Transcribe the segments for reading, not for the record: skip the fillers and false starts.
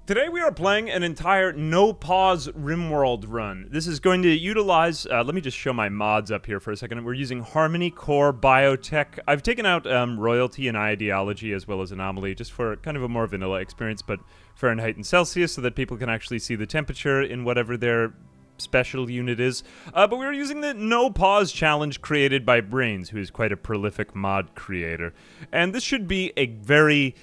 Today we are playing an entire no-pause Rimworld run. This is going to utilize, let me just show my mods up here for a second. We're using Harmony, Core, Biotech. I've taken out Royalty and Ideology as well as Anomaly just for kind of a more vanilla experience, but Fahrenheit and Celsius so that people can actually see the temperature in whatever their special unit is. But we were using the no-pause challenge created by Brains, who is quite a prolific mod creator. And this should be a very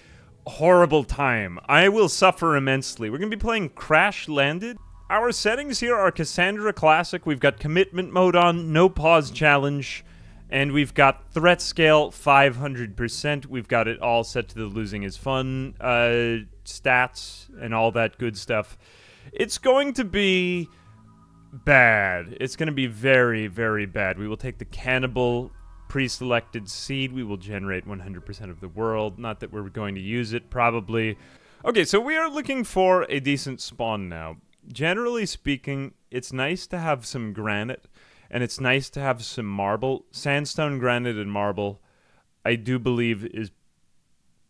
horrible time. I will suffer immensely. We're going to be playing Crash Landed. Our settings here are Cassandra Classic. We've got Commitment Mode on, No Pause Challenge, and we've got Threat Scale 500%. We've got it all set to the Losing is Fun stats and all that good stuff. It's going to be bad. It's going to be very, very bad. We will take the Cannibal pre-selected seed. We will generate 100% of the world. Not that we're going to use it, probably. Okay, so we are looking for a decent spawn now. Generally speaking, it's nice to have some granite, and it's nice to have some marble. Sandstone, granite, and marble, I do believe, is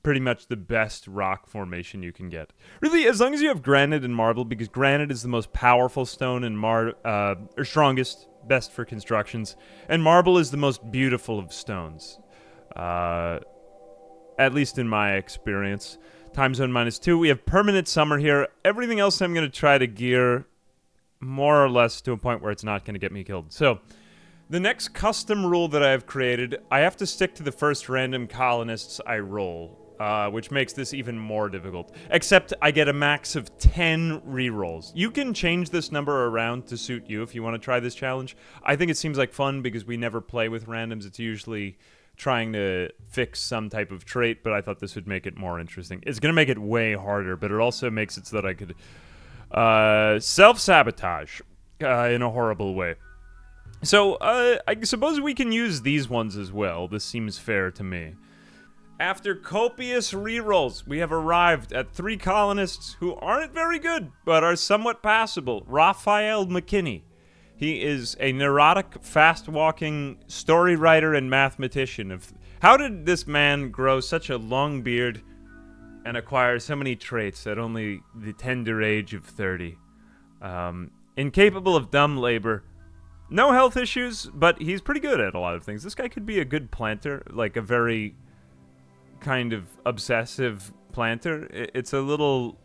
pretty much the best rock formation you can get. Really, as long as you have granite and marble, because granite is the most powerful stone and or strongest, best for constructions, and marble is the most beautiful of stones. At least in my experience. Time zone -2. We have permanent summer here. Everything else I'm going to try to gear more or less to a point where it's not going to get me killed. So, the next custom rule that I have created, I have to stick to the first random colonists I roll. Which makes this even more difficult. Except I get a max of 10 rerolls. You can change this number around to suit you if you want to try this challenge. I think it seems like fun because we never play with randoms. It's usually trying to fix some type of trait, but I thought this would make it more interesting. It's going to make it way harder, but it also makes it so that I could self-sabotage in a horrible way. So, I suppose we can use these ones as well. This seems fair to me. After copious rerolls, we have arrived at 3 colonists who aren't very good, but are somewhat passable. Raphael McKinney. He is a neurotic, fast-walking story writer and mathematician. How did this man grow such a long beard and acquire so many traits at only the tender age of 30? Incapable of dumb labor. No health issues, but he's pretty good at a lot of things. This guy could be a good planter, like a very kind of obsessive planter. It's a little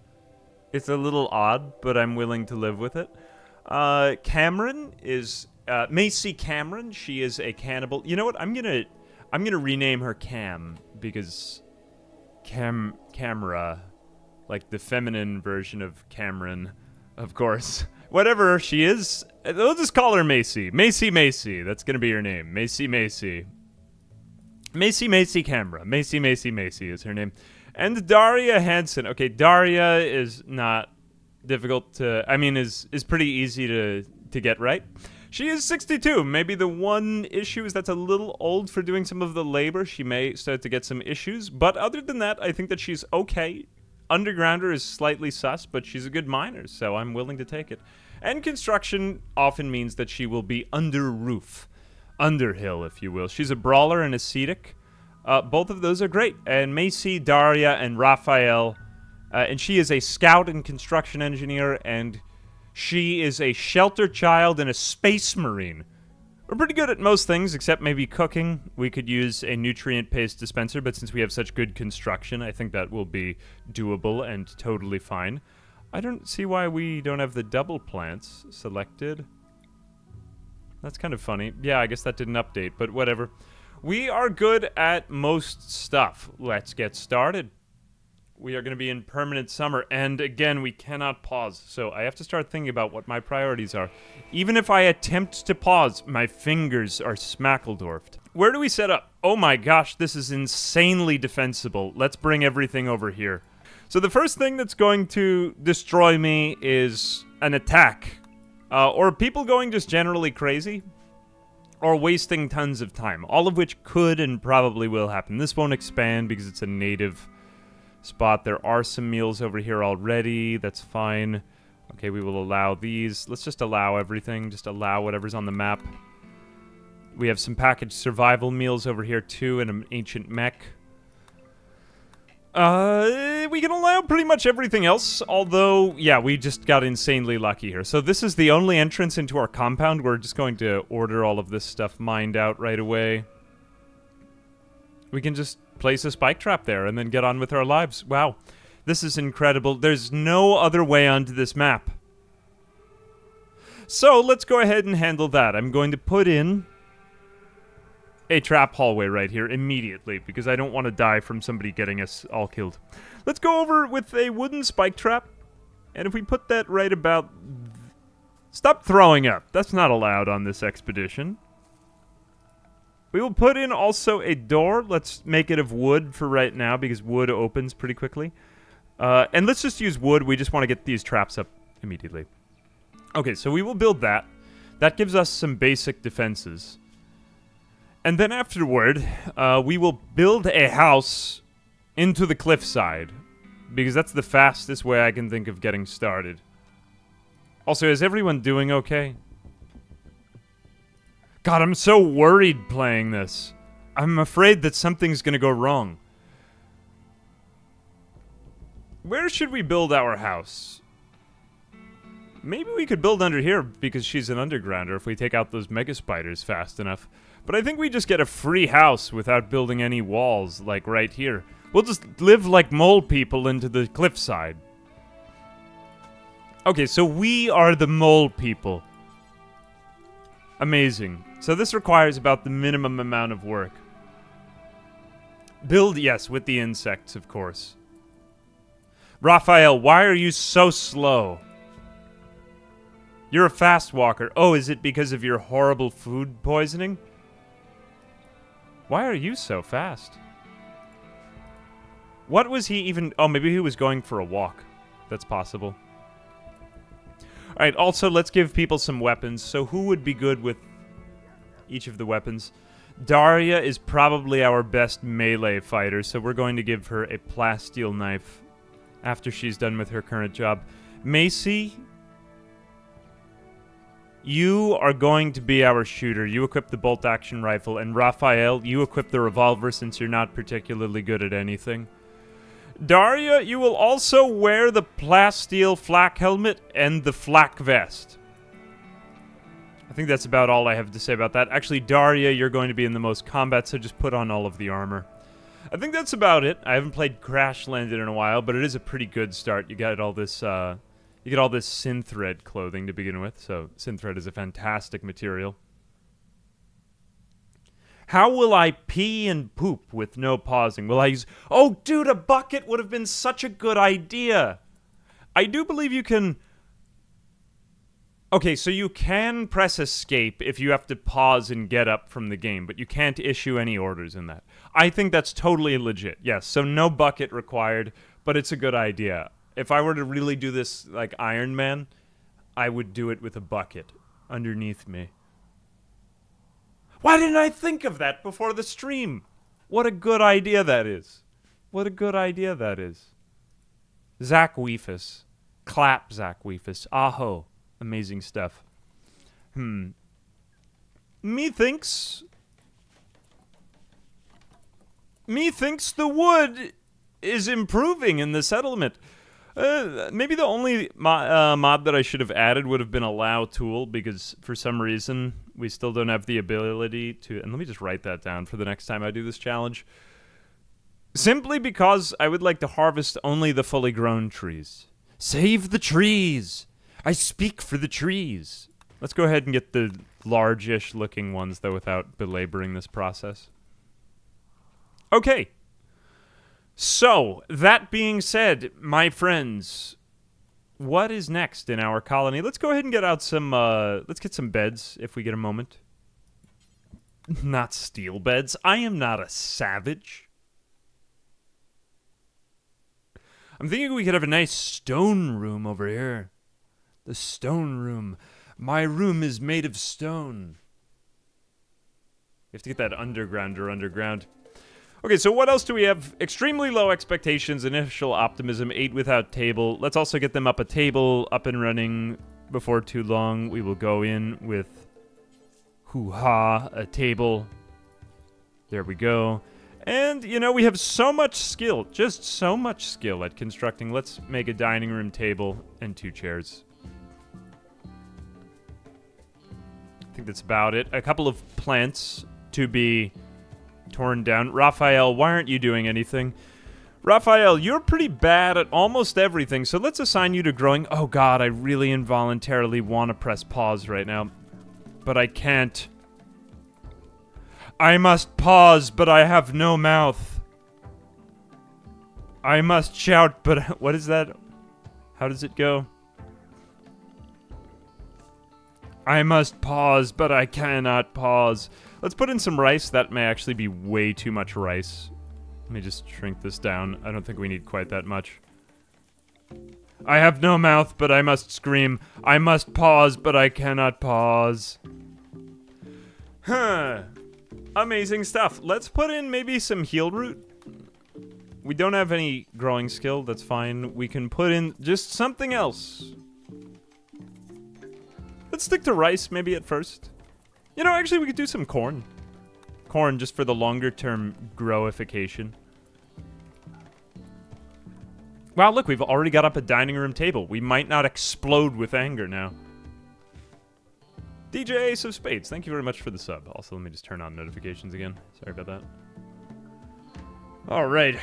odd, but I'm willing to live with it. Cameron is Macy Cameron. She is a cannibal. You know what? I'm gonna rename her Cam because Camera, like the feminine version of Cameron, of course. Whatever she is, we'll just call her Macy. Macy. That's gonna be her name. Macy. Macy Camera. Macy is her name. And Daria Hansen. Okay, Daria is not difficult to... I mean, is pretty easy to get right. She is 62. Maybe the one issue is that's a little old for doing some of the labor. She may start to get some issues. But other than that, I think that she's okay. Undergrounder is slightly sus, but she's a good miner, so I'm willing to take it. And construction often means that she will be under roof. Underhill, if you will. She's a brawler and ascetic. Both of those are great. And Macy, Daria, and Raphael. And she is a scout and construction engineer. And she is a shelter child and a space marine. We're pretty good at most things, except maybe cooking. We could use a nutrient paste dispenser, but since we have such good construction, I think that will be doable and totally fine. I don't see why we don't have the double plants selected. That's kind of funny. Yeah, I guess that didn't update, but whatever. We are good at most stuff. Let's get started. We are going to be in permanent summer, and again, we cannot pause, so I have to start thinking about what my priorities are. Even if I attempt to pause, my fingers are smackledorfed. Where do we set up? Oh my gosh, this is insanely defensible. Let's bring everything over here. So the first thing that's going to destroy me is an attack. Or people going just generally crazy, or wasting tons of time, all of which could and probably will happen. This won't expand because it's a native spot. There are some meals over here already. That's fine. Okay, we will allow these. Let's just allow everything. Just allow whatever's on the map. We have some packaged survival meals over here too, and an ancient mech. We can allow pretty much everything else, although, yeah, we just got insanely lucky here. So this is the only entrance into our compound. We're just going to order all of this stuff mined out right away. We can just place a spike trap there and then get on with our lives. Wow, this is incredible. There's no other way onto this map. So let's go ahead and handle that. I'm going to put in a trap hallway right here immediately because I don't want to die from somebody getting us all killed. Let's go over with a wooden spike trap. And if we put that right about... Stop throwing up. That's not allowed on this expedition. We will put in also a door. Let's make it of wood for right now because wood opens pretty quickly. And let's just use wood. We just want to get these traps up immediately. Okay, so we will build that. That gives us some basic defenses. And then afterward, we will build a house into the cliffside. Because that's the fastest way I can think of getting started. Also, is everyone doing okay? God, I'm so worried playing this. I'm afraid that something's gonna go wrong. Where should we build our house? Maybe we could build under here because she's an undergrounder if we take out those mega spiders fast enough. But I think we just get a free house without building any walls, like right here. We'll just live like mole people into the cliffside. Okay, so we are the mole people. Amazing. So this requires about the minimum amount of work. Build, yes, with the insects, of course. Raphael, why are you so slow? You're a fast walker. Oh, is it because of your horrible food poisoning? Why are you so fast? What was he even... Oh, maybe he was going for a walk. That's possible. Alright, also, let's give people some weapons. So who would be good with each of the weapons? Daria is probably our best melee fighter, so we're going to give her a plasteel knife after she's done with her current job. Macy, you are going to be our shooter. You equip the bolt-action rifle, and Raphael, you equip the revolver since you're not particularly good at anything. Daria, you will also wear the plasteel flak helmet and the flak vest. I think that's about all I have to say about that. Actually, Daria, you're going to be in the most combat, so just put on all of the armor. I think that's about it. I haven't played Crash Landed in a while, but it is a pretty good start. You get all this, synthread clothing to begin with, so synthread is a fantastic material. How will I pee and poop with no pausing? Will I use... Oh, dude, a bucket would have been such a good idea. I do believe you can... Okay, so you can press escape if you have to pause and get up from the game, but you can't issue any orders in that. I think that's totally legit. Yes, so no bucket required, but it's a good idea. If I were to really do this like Iron Man, I would do it with a bucket underneath me. Why didn't I think of that before the stream? What a good idea that is. What a good idea that is. Zach Weefus. Clap, Zach Weefus. Aho. Amazing stuff. Methinks the wood is improving in the settlement. Maybe the only mod that I should have added would have been allow tool, because for some reason we still don't have the ability to... And let me just write that down for the next time I do this challenge. Simply because I would like to harvest only the fully grown trees. Save the trees! I speak for the trees. Let's go ahead and get the large-ish looking ones, though, without belaboring this process. Okay. So, that being said, my friends, what is next in our colony? Let's go ahead and get out some, let's get some beds, if we get a moment. Not steel beds. I am not a savage. I'm thinking we could have a nice stone room over here. The stone room. My room is made of stone. We have to get that underground. Okay, so what else do we have? Extremely low expectations, initial optimism, 8 without table. Let's also get them up a table, up and running before too long. We will go in with, hoo-ha, a table. There we go. And, you know, we have so much skill, just so much skill at constructing. Let's make a dining room table and 2 chairs. I think that's about it. A couple of plants to be torn down. Raphael, why aren't you doing anything? Raphael, you're pretty bad at almost everything, so let's assign you to growing. Oh god, I really involuntarily want to press pause right now, but I can't. I must pause, but I have no mouth. I must shout, but what is that? How does it go? I must pause, but I cannot pause. Let's put in some rice. That may actually be way too much rice. Let me just shrink this down. I don't think we need quite that much. I have no mouth, but I must scream. I must pause, but I cannot pause. Huh. Amazing stuff. Let's put in maybe some heal root. We don't have any growing skill. That's fine. We can put in just something else. Let's stick to rice maybe at first. You know, actually we could do some corn. Corn just for the longer term growification. Wow, look, we've already got up a dining room table. We might not explode with anger now. DJ Ace of Spades, thank you very much for the sub. Also, let me just turn on notifications again. Sorry about that. Alright.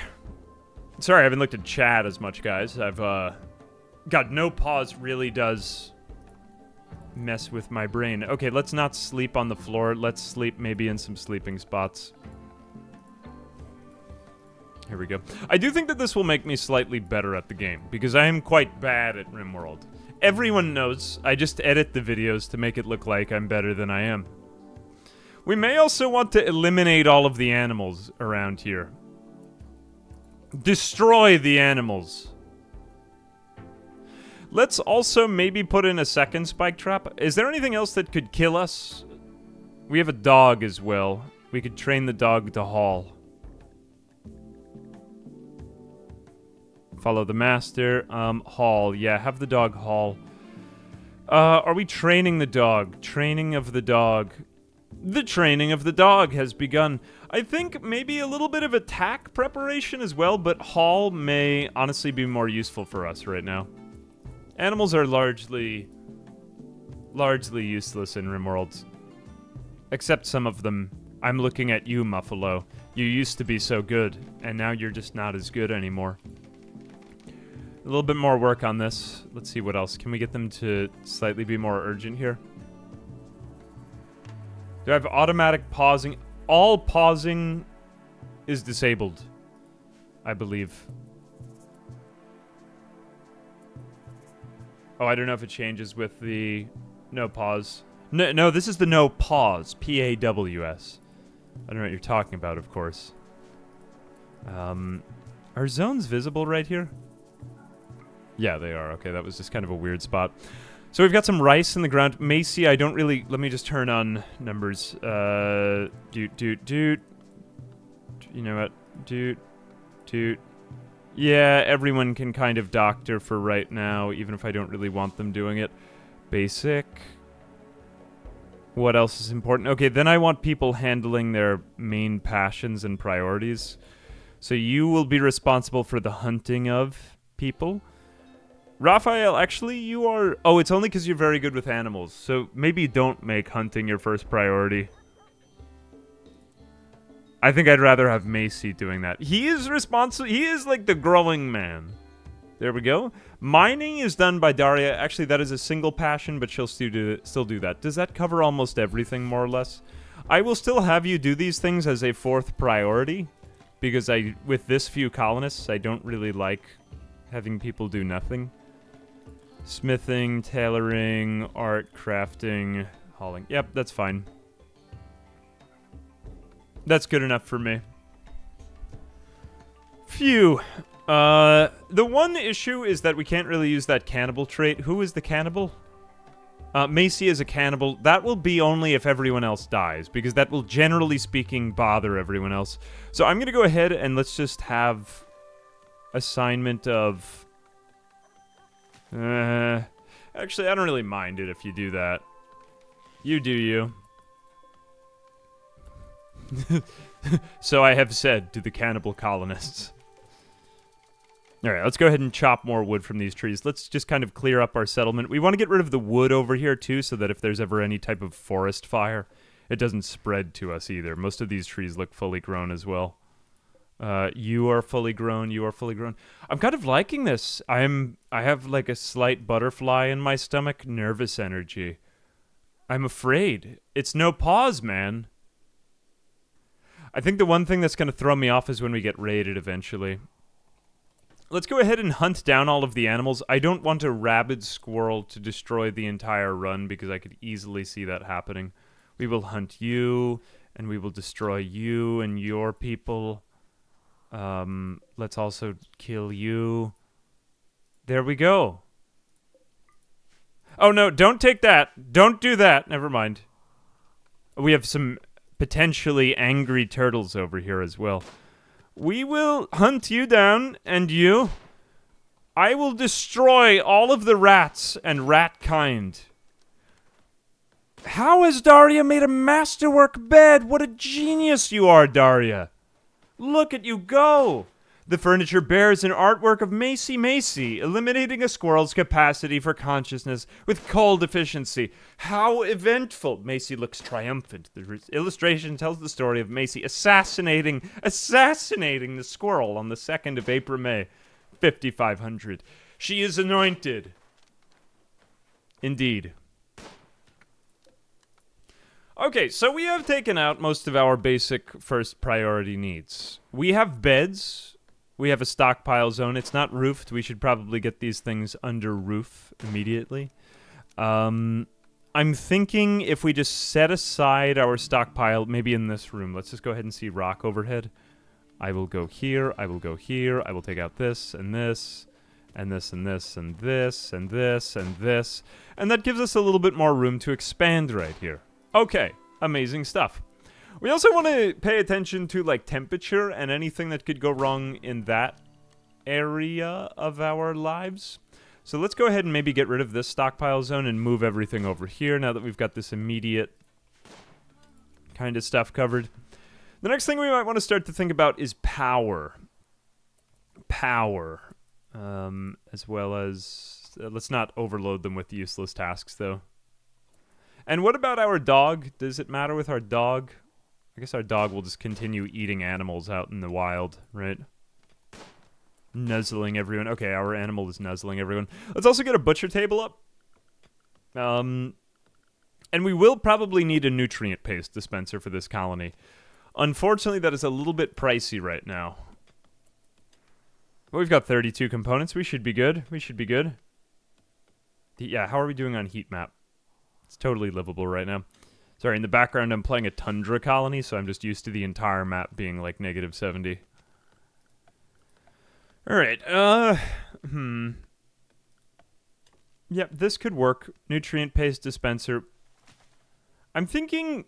Sorry, I haven't looked at chat as much, guys. I've, God, no pause really does mess with my brain. Okay, let's not sleep on the floor. Let's sleep maybe in some sleeping spots. Here we go. I do think that this will make me slightly better at the game, because I am quite bad at Rimworld. Everyone knows. I just edit the videos to make it look like I'm better than I am. We may also want to eliminate all of the animals around here. Destroy the animals. Let's also maybe put in a second spike trap. Is there anything else that could kill us? We have a dog as well. We could train the dog to haul. Follow the master. Haul. Yeah, have the dog haul. Are we training the dog? Training of the dog. The training of the dog has begun. I think maybe a little bit of attack preparation as well, but haul may honestly be more useful for us right now. Animals are largely useless in Rimworld. Except some of them. I'm looking at you, Muffalo. You used to be so good, and now you're just not as good anymore. A little bit more work on this. Let's see what else. Can we get them to slightly be more urgent here? Do I have automatic pausing? All pausing is disabled, I believe. Oh, I don't know if it changes with the no pause. No, this is the no pause. P-A-W-S. I don't know what you're talking about, of course. Are zones visible right here? Yeah, they are. Okay, that was just kind of a weird spot. So we've got some rice in the ground. Macy, I don't really... Let me just turn on numbers. You know what? Yeah, everyone can kind of doctor for right now, even if I don't really want them doing it. Basic. What else is important? Okay, then I want people handling their main passions and priorities. So you will be responsible for the hunting of people. Raphael, actually, you are... Oh, it's only because you're very good with animals. So maybe don't make hunting your first priority. I think I'd rather have Macy doing that. He is responsible. He is like the growing man. There we go. Mining is done by Daria. Actually, that is a single passion, but she'll still do that. Does that cover almost everything, more or less? I will still have you do these things as a fourth priority, because with this few colonists, I don't really like having people do nothing. Smithing, tailoring, art, crafting, hauling. Yep, that's fine. That's good enough for me. Phew. The one issue is that we can't really use that cannibal trait. Who is the cannibal? Macy is a cannibal. That will be only if everyone else dies, because that will, generally speaking, bother everyone else. So I'm going to go ahead and let's just have assignment of... actually, I don't really mind it if you do that. You do you. So I have said to the cannibal colonists. Alright, let's go ahead and chop more wood from these trees. Let's just kind of clear up our settlement. We want to get rid of the wood over here, too, so that if there's ever any type of forest fire, it doesn't spread to us either. Most of these trees look fully grown as well. You are fully grown, you are fully grown. I'm kind of liking this. I have like a slight butterfly in my stomach, nervous energy. I'm afraid. It's no pause, man. I think the one thing that's going to throw me off is when we get raided eventually. Let's go ahead and hunt down all of the animals. I don't want a rabid squirrel to destroy the entire run because I could easily see that happening. We will hunt you, and we will destroy you and your people. Let's also kill you. There we go. Oh no, don't take that. Don't do that. Never mind. We have some potentially angry turtles over here as well. We will hunt you down, and you. I will destroy all of the rats and rat kind. How has Daria made a masterwork bed? What a genius you are, Daria. Look at you go. The furniture bears an artwork of Macy Macy, eliminating a squirrel's capacity for consciousness with cold efficiency. How eventful! Macy looks triumphant. The illustration tells the story of Macy assassinating the squirrel on the 2nd of April, May, 5500. She is anointed. Indeed. Okay, so we have taken out most of our basic first priority needs. We have beds. We have a stockpile zone. It's not roofed. We should probably get these things under roof immediately. I'm thinking if we just set aside our stockpile, maybe in this room. Let's just go ahead and see rock overhead. I will go here. I will go here. I will take out this and this and this and this and this and this and this. And that gives us a little bit more room to expand right here. Okay, amazing stuff. We also want to pay attention to, like, temperature and anything that could go wrong in that area of our lives. So let's go ahead and maybe get rid of this stockpile zone and move everything over here now that we've got this immediate kind of stuff covered. The next thing we might want to start to think about is power. Power. As well as... let's not overload them with useless tasks, though. And what about our dog? Does it matter with our dog? I guess our dog will just continue eating animals out in the wild, right? Nuzzling everyone. Okay, our animal is nuzzling everyone. Let's also get a butcher table up. And we will probably need a nutrient paste dispenser for this colony. Unfortunately, that is a little bit pricey right now. But we've got 32 components. We should be good. We should be good. Yeah, how are we doing on heat map? It's totally livable right now. Sorry, in the background I'm playing a tundra colony, so I'm just used to the entire map being like -70. Alright, Yep, this could work. Nutrient paste dispenser. I'm thinking...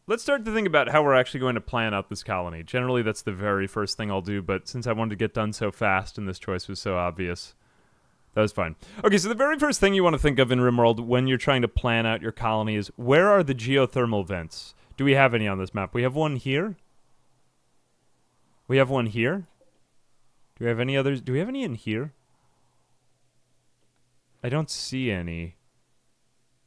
Let's start to think about how we're actually going to plan out this colony. Generally, that's the very first thing I'll do, but since I wanted to get done so fast and this choice was so obvious... That was fine. Okay, so the very first thing you want to think of in Rimworld when you're trying to plan out your colony is, where are the geothermal vents? Do we have any on this map? We have one here. We have one here. Do we have any others? Do we have any in here? I don't see any.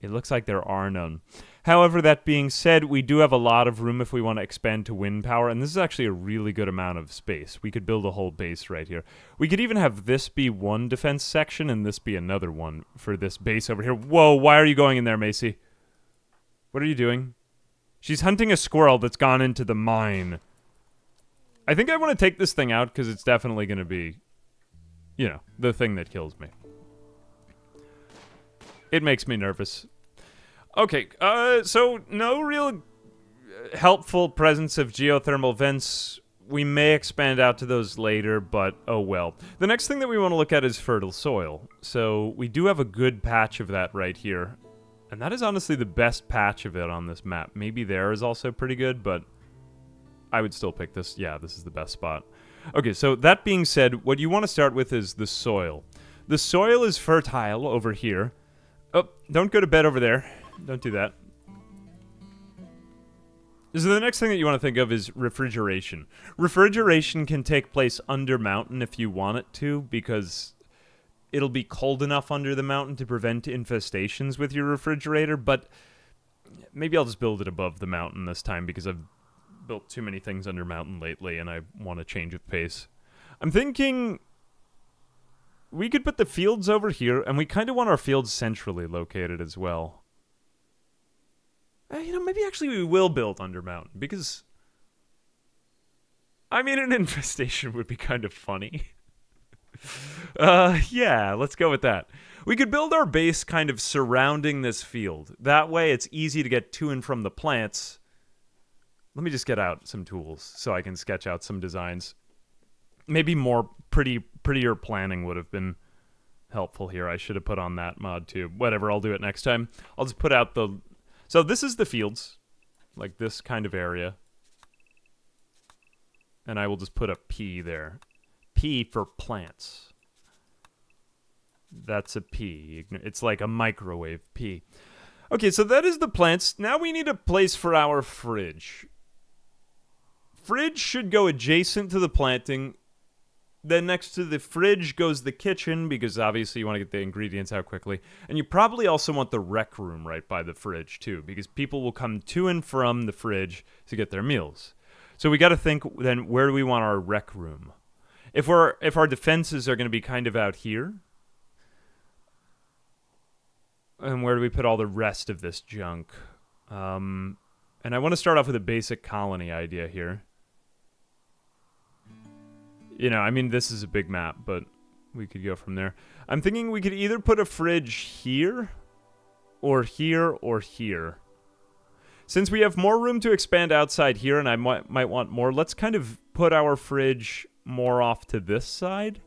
It looks like there are none. However, that being said, we do have a lot of room if we want to expand to wind power, and this is actually a really good amount of space. We could build a whole base right here. We could even have this be one defense section and this be another one for this base over here. Whoa, why are you going in there, Macy? What are you doing? She's hunting a squirrel that's gone into the mine. I think I want to take this thing out because it's definitely going to be, you know, the thing that kills me. It makes me nervous. Okay, so no real helpful presence of geothermal vents. We may expand out to those later, but oh well. The next thing that we want to look at is fertile soil. So we do have a good patch of that right here. And that is honestly the best patch of it on this map. Maybe there is also pretty good, but I would still pick this. Yeah, this is the best spot. Okay, so that being said, what you want to start with is the soil. The soil is fertile over here. Oh, don't go to bed over there. Don't do that. So the next thing that you want to think of is refrigeration. Refrigeration can take place under mountain if you want it to, because it'll be cold enough under the mountain to prevent infestations with your refrigerator, but maybe I'll just build it above the mountain this time because I've built too many things under mountain lately and I want a change of pace. I'm thinking we could put the fields over here, and we kind of want our fields centrally located as well. You know, maybe actually we will build under mountain, because I mean, an infestation would be kind of funny. Yeah, let's go with that. We could build our base kind of surrounding this field. That way it's easy to get to and from the plants. Let me just get out some tools so I can sketch out some designs. Maybe more prettier planning would have been helpful here. I should have put on that mod too. Whatever, I'll do it next time. I'll just put out the... So this is the fields, like this kind of area. And I will just put a P there. P for plants. That's a P. It's like a microwave P. Okay, so that is the plants. Now we need a place for our fridge. Fridge should go adjacent to the planting. Then next to the fridge goes the kitchen, because obviously you want to get the ingredients out quickly. And you probably also want the rec room right by the fridge too, because people will come to and from the fridge to get their meals. So we got to think then, where do we want our rec room? If our defenses are going to be kind of out here, and where do we put all the rest of this junk? And I want to start off with a basic colony idea here. You know, I mean, this is a big map, but we could go from there. I'm thinking we could either put a fridge here, or here, or here. Since we have more room to expand outside here, and I might want more, let's kind of put our fridge more off to this side.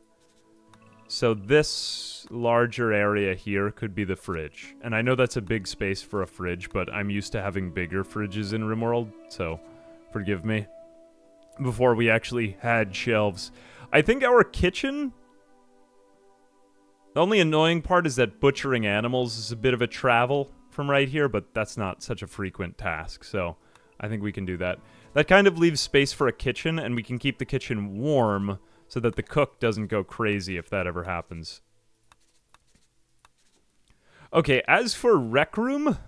So this larger area here could be the fridge. And I know that's a big space for a fridge, but I'm used to having bigger fridges in Rimworld, so forgive me. Before we actually had shelves. I think our kitchen... The only annoying part is that butchering animals is a bit of a travel from right here, but that's not such a frequent task, so I think we can do that. That kind of leaves space for a kitchen, and we can keep the kitchen warm so that the cook doesn't go crazy if that ever happens. Okay, as for rec room...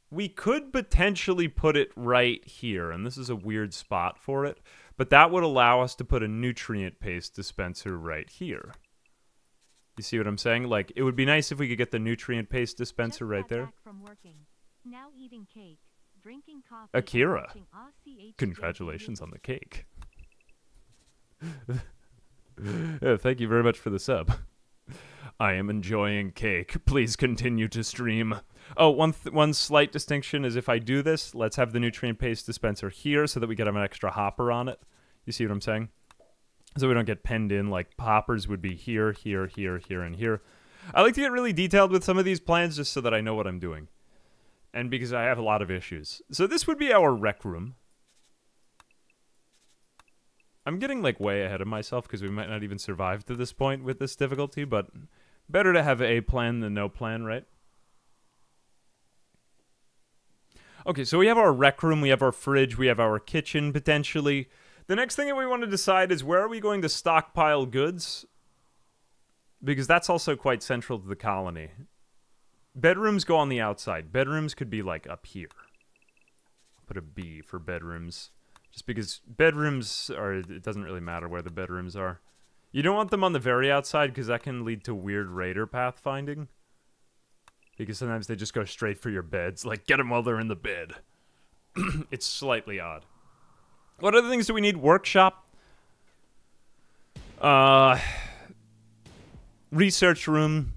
We could potentially put it right here, and this is a weird spot for it, but that would allow us to put a nutrient paste dispenser right here. You see what I'm saying? Like, it would be nice if we could get the nutrient paste dispenser right there. Now eating cake, drinking coffee, Akira, congratulations on the cake. Yeah, thank you very much for the sub. I am enjoying cake. Please continue to stream. Oh, one slight distinction is if I do this, let's have the nutrient paste dispenser here so that we get an extra hopper on it. You see what I'm saying? So we don't get penned in, like hoppers would be here, here, here, here, and here. I like to get really detailed with some of these plans just so that I know what I'm doing. And because I have a lot of issues. So this would be our rec room. I'm getting like way ahead of myself because we might not even survive to this point with this difficulty, but better to have a plan than no plan, right? Okay, so we have our rec room, we have our fridge, we have our kitchen, potentially. The next thing that we want to decide is where are we going to stockpile goods? Because that's also quite central to the colony. Bedrooms go on the outside. Bedrooms could be like up here. Put a B for bedrooms. Just because bedrooms are, it doesn't really matter where the bedrooms are. You don't want them on the very outside because that can lead to weird raider pathfinding. Because sometimes they just go straight for your beds. Like, get them while they're in the bed. It's slightly odd. What other things do we need? Workshop. Research room.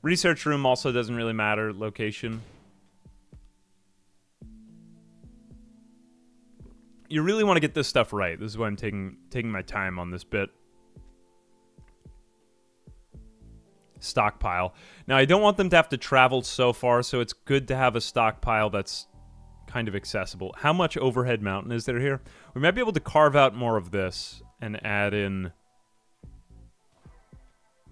Research room also doesn't really matter. Location. You really want to get this stuff right. This is why I'm taking my time on this bit. Stockpile. Now, I don't want them to have to travel so far, so it's good to have a stockpile that's kind of accessible. How much overhead mountain is there here? We might be able to carve out more of this and add in...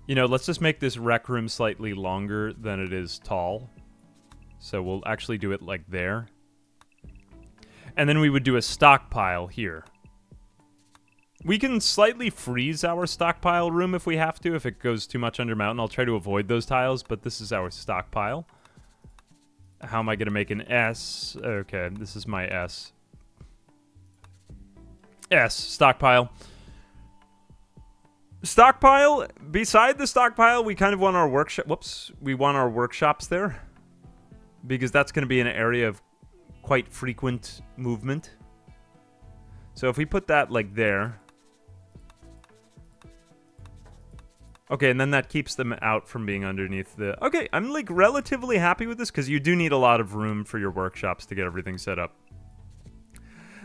You know, let's just make this rec room slightly longer than it is tall. So we'll actually do it like there. And then we would do a stockpile here. We can slightly freeze our stockpile room if we have to, if it goes too much under mountain. I'll try to avoid those tiles, but this is our stockpile. How am I going to make an S? Okay, this is my S. S, stockpile. Stockpile, beside the stockpile, we kind of want our workshop. Whoops, we want our workshops there. Because that's going to be an area of quite frequent movement. So if we put that like there. Okay, and then that keeps them out from being underneath the... Okay, I'm like relatively happy with this because you do need a lot of room for your workshops to get everything set up.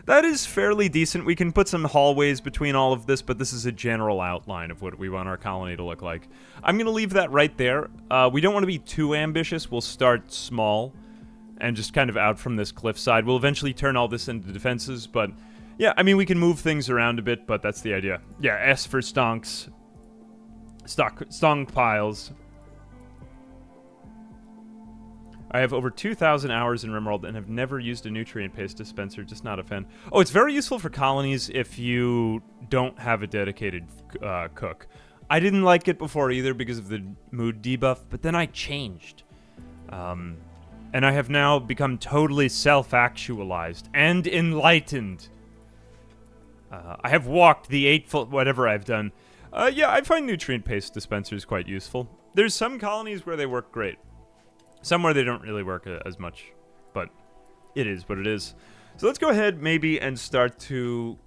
That is fairly decent. We can put some hallways between all of this, but this is a general outline of what we want our colony to look like. I'm going to leave that right there. We don't want to be too ambitious. We'll start small and just kind of out from this cliffside. We'll eventually turn all this into defenses, but yeah, I mean, we can move things around a bit, but that's the idea. Yeah, S for stonks. Stockpiles. I have over 2,000 hours in Rimworld and have never used a nutrient paste dispenser, just not a fan. Oh, it's very useful for colonies if you don't have a dedicated cook. I didn't like it before either because of the mood debuff, but then I changed. And I have now become totally self-actualized and enlightened. I have walked the 8 whatever I've done. Yeah, I find nutrient paste dispensers quite useful. There's some colonies where they work great. Some where they don't really work as much. But it is what it is. So let's go ahead maybe and start to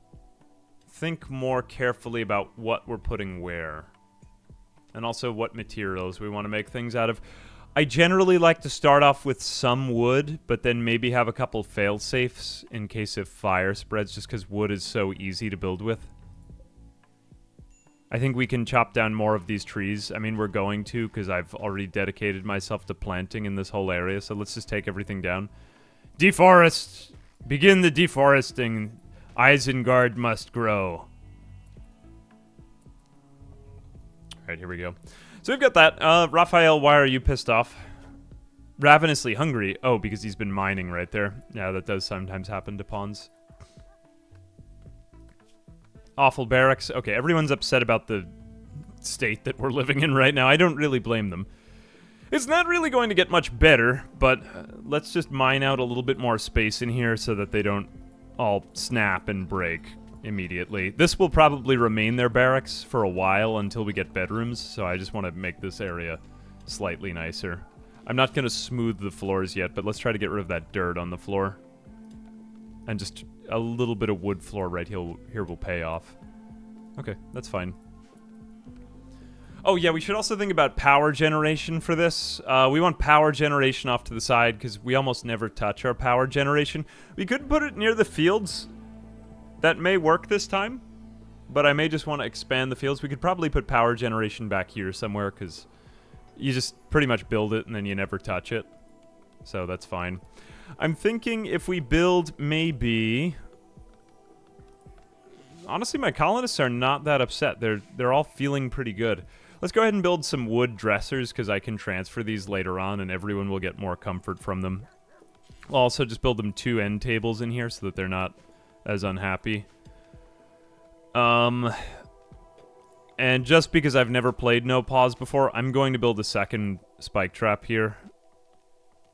think more carefully about what we're putting where. And also what materials we want to make things out of. I generally like to start off with some wood, but then maybe have a couple fail-safes in case if fire spreads, just because wood is so easy to build with. I think we can chop down more of these trees. I mean, we're going to, because I've already dedicated myself to planting in this whole area, so let's just take everything down. Deforest! Begin the deforesting. Isengard must grow. Alright, here we go. So we've got that. Raphael, why are you pissed off? Ravenously hungry. Oh, because he's been mining right there. Yeah, that does sometimes happen to pawns. Awful barracks. Okay, everyone's upset about the state that we're living in right now. I don't really blame them. It's not really going to get much better, but let's just mine out a little bit more space in here so that they don't all snap and break immediately. This will probably remain their barracks for a while until we get bedrooms, so I just want to make this area slightly nicer. I'm not going to smooth the floors yet, but let's try to get rid of that dirt on the floor. And just a little bit of wood floor right here will pay off. Okay, that's fine. Oh yeah, we should also think about power generation for this. We want power generation off to the side because we almost never touch our power generation. We could put it near the fields. That may work this time, but I may just want to expand the fields. We could probably put power generation back here somewhere because you just pretty much build it and then you never touch it. So that's fine. I'm thinking if we build maybe... Honestly, my colonists are not that upset. They're all feeling pretty good. Let's go ahead and build some wood dressers because I can transfer these later on and everyone will get more comfort from them. I'll also just build them 2 end tables in here so that they're not as unhappy. And just because I've never played No Pause before, I'm going to build a second spike trap here.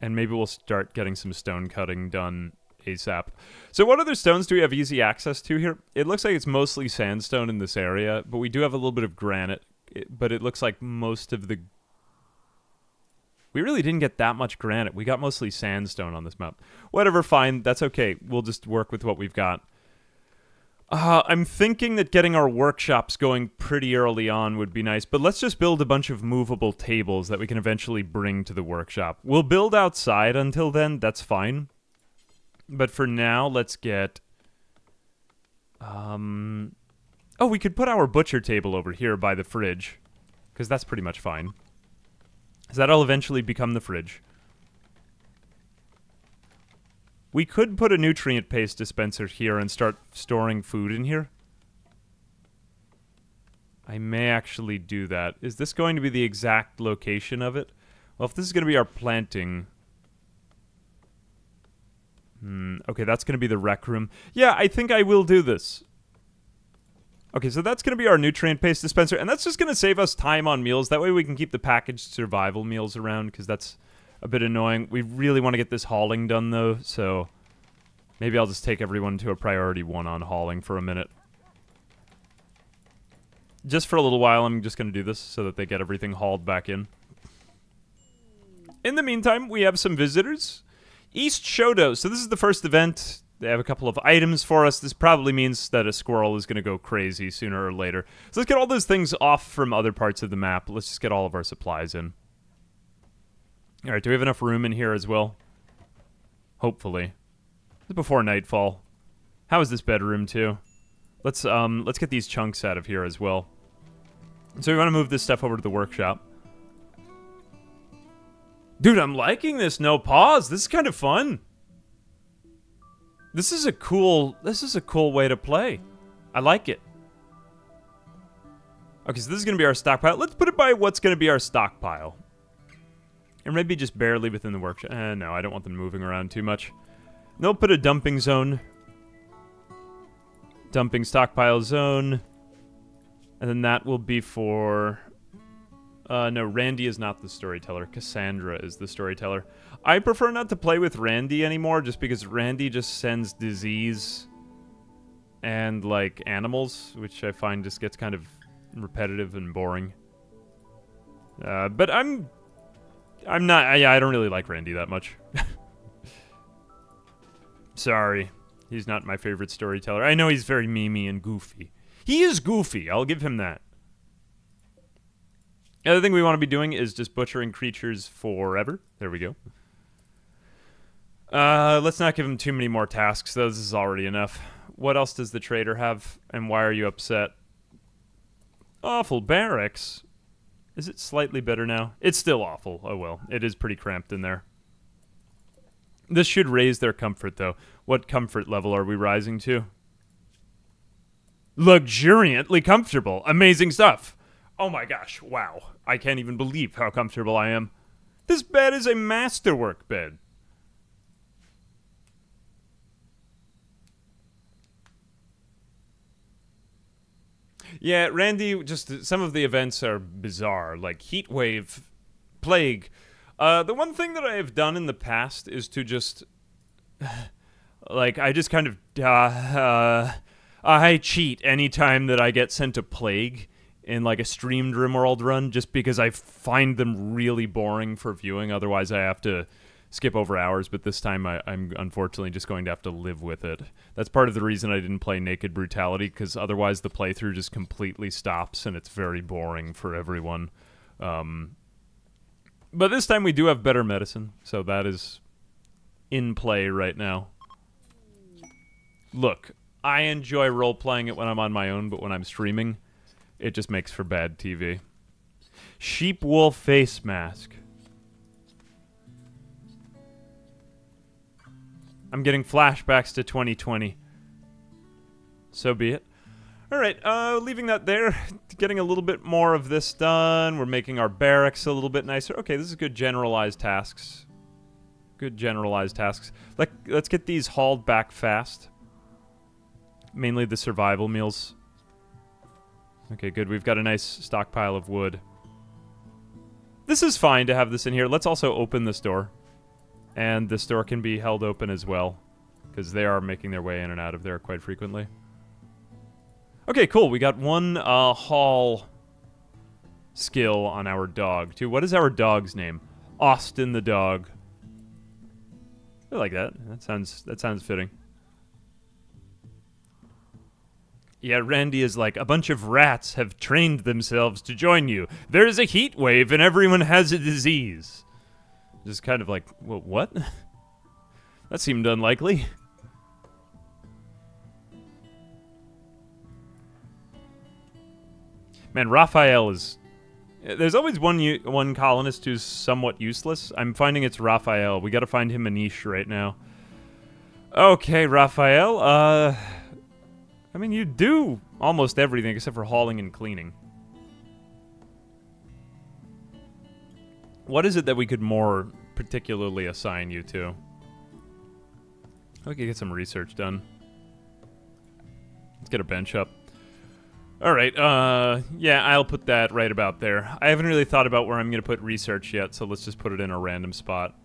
And maybe we'll start getting some stone cutting done ASAP. So what other stones do we have easy access to here? It looks like it's mostly sandstone in this area, but we do have a little bit of granite. But it looks like most of the... We really didn't get that much granite. We got mostly sandstone on this map. Whatever, fine. That's okay. We'll just work with what we've got. I'm thinking that getting our workshops going pretty early on would be nice, but let's just build a bunch of movable tables that we can eventually bring to the workshop. We'll build outside until then, that's fine. But for now, let's get... Oh, we could put our butcher table over here by the fridge, because that's pretty much fine. Because that'll eventually become the fridge. We could put a nutrient paste dispenser here and start storing food in here. I may actually do that. Is this going to be the exact location of it? Well, if this is going to be our planting... Okay, that's going to be the rec room. Yeah, I think I will do this. Okay, so that's going to be our nutrient paste dispenser, and that's just going to save us time on meals. That way we can keep the packaged survival meals around, because that's a bit annoying. We really want to get this hauling done, though, so maybe I'll just take everyone to a priority 1 on hauling for a minute. Just for a little while, I'm just going to do this so that they get everything hauled back in. In the meantime, we have some visitors. East Shodo. So this is the first event. They have a couple of items for us. This probably means that a squirrel is going to go crazy sooner or later. So let's get all those things off from other parts of the map. Let's just get all of our supplies in. All right, do we have enough room in here as well? Hopefully. This is before nightfall. How is this bedroom too? Let's get these chunks out of here as well. So we want to move this stuff over to the workshop. Dude, I'm liking this no pause. This is kind of fun. This is a cool way to play. I like it. Okay, so this is going to be our stockpile. Let's put it by what's going to be our stockpile. And maybe just barely within the workshop. No, I don't want them moving around too much. They'll put a dumping zone. Dumping stockpile zone. And then that will be for... no, Randy is not the storyteller. Cassandra is the storyteller. I prefer not to play with Randy anymore, just because Randy just sends disease and, like, animals, which I find just gets kind of repetitive and boring. But I'm not... Yeah, I don't really like Randy that much. Sorry. He's not my favorite storyteller. I know he's very memey and goofy. He is goofy. I'll give him that. The other thing we want to be doing is just butchering creatures forever. There we go. Let's not give him too many more tasks, though. This is already enough. What else does the trader have, and why are you upset? Awful barracks. Is it slightly better now? It's still awful. Oh, well. It is pretty cramped in there. This should raise their comfort, though. What comfort level are we rising to? Luxuriantly comfortable. Amazing stuff. Oh my gosh, wow. I can't even believe how comfortable I am. This bed is a masterwork bed. Yeah, Randy, just some of the events are bizarre, like heat wave, plague. The one thing that I have done in the past is to just... like, I just kind of... I cheat anytime that I get sent a plague in like a streamed Rimworld run, just because I find them really boring for viewing. Otherwise, I have to skip over hours, but this time I'm unfortunately just going to have to live with it. That's part of the reason I didn't play Naked Brutality, because otherwise the playthrough just completely stops, and it's very boring for everyone. But this time we do have better medicine, so that is in play right now. Look, I enjoy role-playing it when I'm on my own, but when I'm streaming, it just makes for bad TV. Sheep wool face mask. I'm getting flashbacks to 2020. So be it. Alright, leaving that there. Getting a little bit more of this done. We're making our barracks a little bit nicer. Okay, this is good generalized tasks. Good generalized tasks. Let's get these hauled back fast. Mainly the survival meals. Okay, good. We've got a nice stockpile of wood. This is fine to have this in here. Let's also open this door. And this door can be held open as well, because they are making their way in and out of there quite frequently. Okay, cool. We got one haul skill on our dog, too. What is our dog's name? Austin the dog. I like that. That sounds fitting. Yeah, Randy is like, a bunch of rats have trained themselves to join you. There is a heat wave and everyone has a disease. Just kind of like, well, what? That seemed unlikely. Man, Raphael is... There's always one colonist who's somewhat useless. I'm finding it's Raphael. We gotta find him a niche right now. Okay, Raphael, I mean, you do almost everything except for hauling and cleaning. What is it that we could more particularly assign you to? We could get some research done. Let's get a bench up. Alright, yeah, I'll put that right about there. I haven't really thought about where I'm going to put research yet, so let's just put it in a random spot.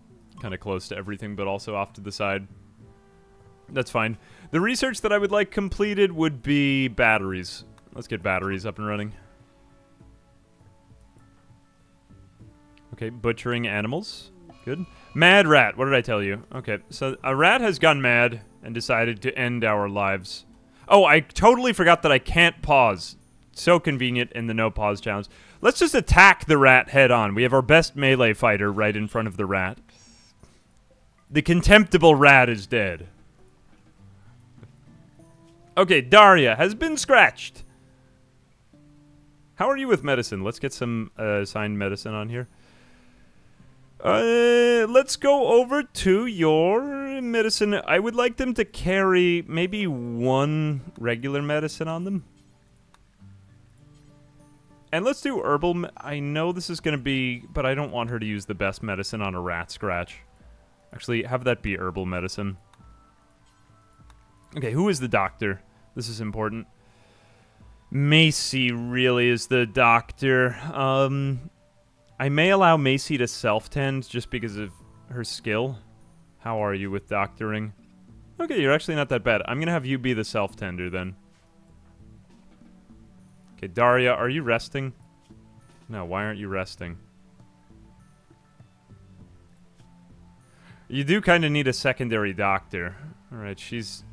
Kind of close to everything, but also off to the side. That's fine. The research that I would like completed would be batteries. Let's get batteries up and running. Okay, butchering animals. Good. Mad rat, what did I tell you? Okay, so a rat has gone mad and decided to end our lives. Oh, I totally forgot that I can't pause. So convenient in the no pause challenge. Let's just attack the rat head on. We have our best melee fighter right in front of the rat. The contemptible rat is dead. Okay, Daria has been scratched. How are you with medicine? Let's get some assigned medicine on here. Let's go over to your medicine. I would like them to carry maybe one regular medicine on them. And let's do herbal. I know this is going to be, but I don't want her to use the best medicine on a rat scratch. Actually, have that be herbal medicine. Okay, who is the doctor? This is important. Macy really is the doctor. I may allow Macy to self-tend just because of her skill. How are you with doctoring? Okay, you're actually not that bad. I'm gonna have you be the self-tender then. Okay, Daria, are you resting? No, why aren't you resting? You do kind of need a secondary doctor. Alright, she's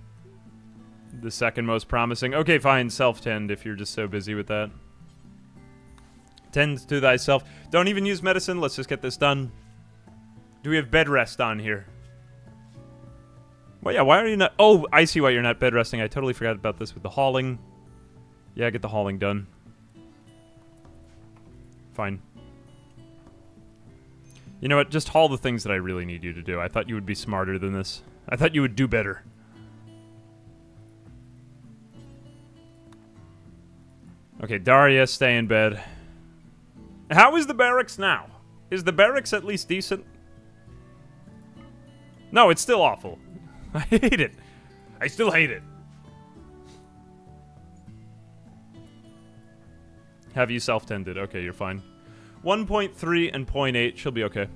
the second most promising. Okay, fine, self-tend if you're just so busy with that. Tend to thyself. Don't even use medicine. Let's just get this done. Do we have bed rest on here? Well, yeah, why are you not... Oh, I see why you're not bed resting. I totally forgot about this with the hauling. Yeah, get the hauling done. Fine. You know what? Just haul the things that I really need you to do. I thought you would be smarter than this. I thought you would do better. Okay, Daria, stay in bed. How is the barracks now? Is the barracks at least decent? No, it's still awful. I hate it. I still hate it. Have you self-tended? Okay, you're fine. 1.3 and 0.8, she'll be okay.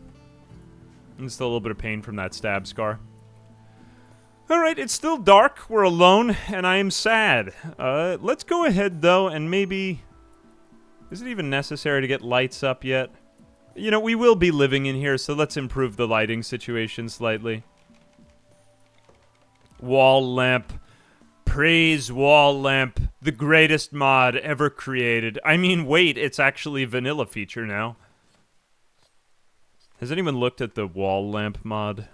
And still a little bit of pain from that stab scar. Alright, it's still dark, we're alone, and I am sad. Let's go ahead, though, and maybe... Is it even necessary to get lights up yet? You know, we will be living in here, so let's improve the lighting situation slightly. Wall lamp. Praise wall lamp. The greatest mod ever created. I mean, wait, it's actually a vanilla feature now. Has anyone looked at the wall lamp mod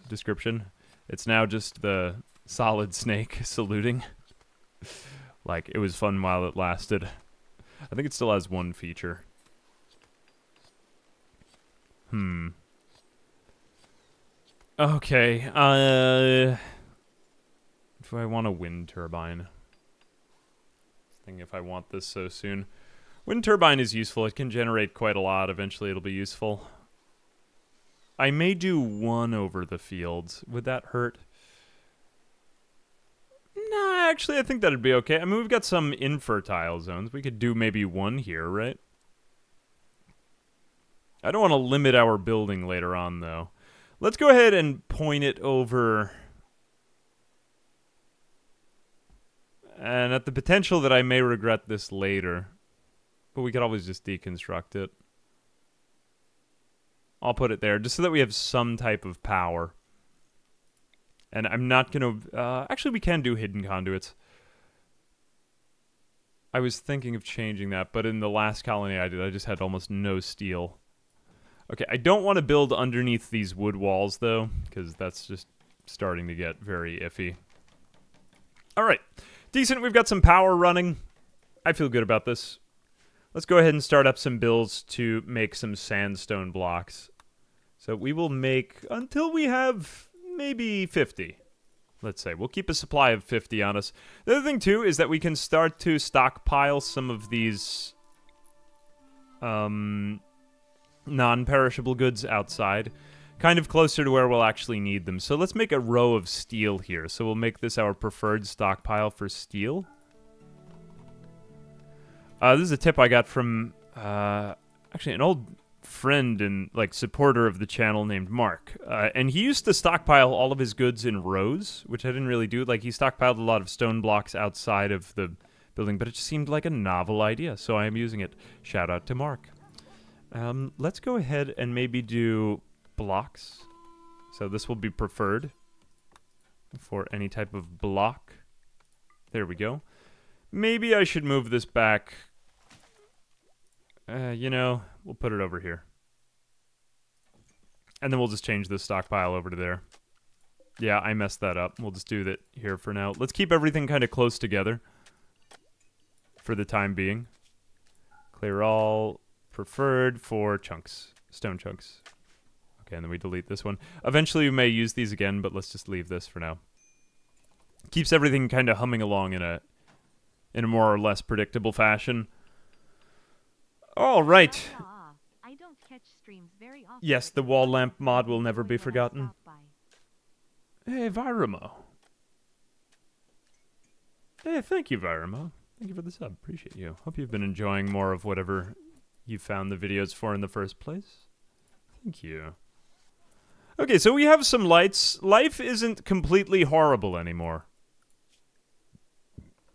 description? It's now just the solid snake saluting. Like, it was fun while it lasted. I think it still has one feature. Okay, do I want a wind turbine? I think if I want this so soon. Wind turbine is useful. It can generate quite a lot. Eventually it'll be useful. I may do one over the fields. Would that hurt? Nah, actually, I think that'd be okay. I mean, we've got some infertile zones. We could do maybe one here, right? I don't want to limit our building later on, though. Let's go ahead and point it over. And at the potential that I may regret this later. But we could always just deconstruct it. I'll put it there, just so that we have some type of power. And I'm not going to... actually, we can do hidden conduits. I was thinking of changing that, but in the last colony I did, I just had almost no steel. Okay, I don't want to build underneath these wood walls, though, because that's just starting to get very iffy. Alright, decent. We've got some power running. I feel good about this. Let's go ahead and start up some builds to make some sandstone blocks. So we will make, until we have... maybe 50, let's say. We'll keep a supply of 50 on us. The other thing, too, is that we can start to stockpile some of these non-perishable goods outside. kind of closer to where we'll actually need them. So let's make a row of steel here. So we'll make this our preferred stockpile for steel. This is a tip I got from actually an old friend and like supporter of the channel named Mark, and he used to stockpile all of his goods in rows, which I didn't really do. Like, he stockpiled a lot of stone blocks outside of the building, but it just seemed like a novel idea, so I am using it. Shout out to Mark. Let's go ahead and maybe do blocks. So this will be preferred for any type of block. There we go. Maybe I should move this back. You know, we'll put it over here. And then we'll just change this stockpile over to there. Yeah, I messed that up. We'll just do that here for now. Let's keep everything kind of close together for the time being. Clear all. Preferred for chunks. Stone chunks. Okay, and then we delete this one. Eventually we may use these again, but let's just leave this for now. Keeps everything kind of humming along in a more or less predictable fashion. All right. I don't catch streams very often. Yes, the wall lamp mod will never be forgotten. Hey, Viramo. Hey, thank you, Viramo. Thank you for the sub. Appreciate you. Hope you've been enjoying more of whatever you found the videos for in the first place. Thank you. Okay, so we have some lights. Life isn't completely horrible anymore.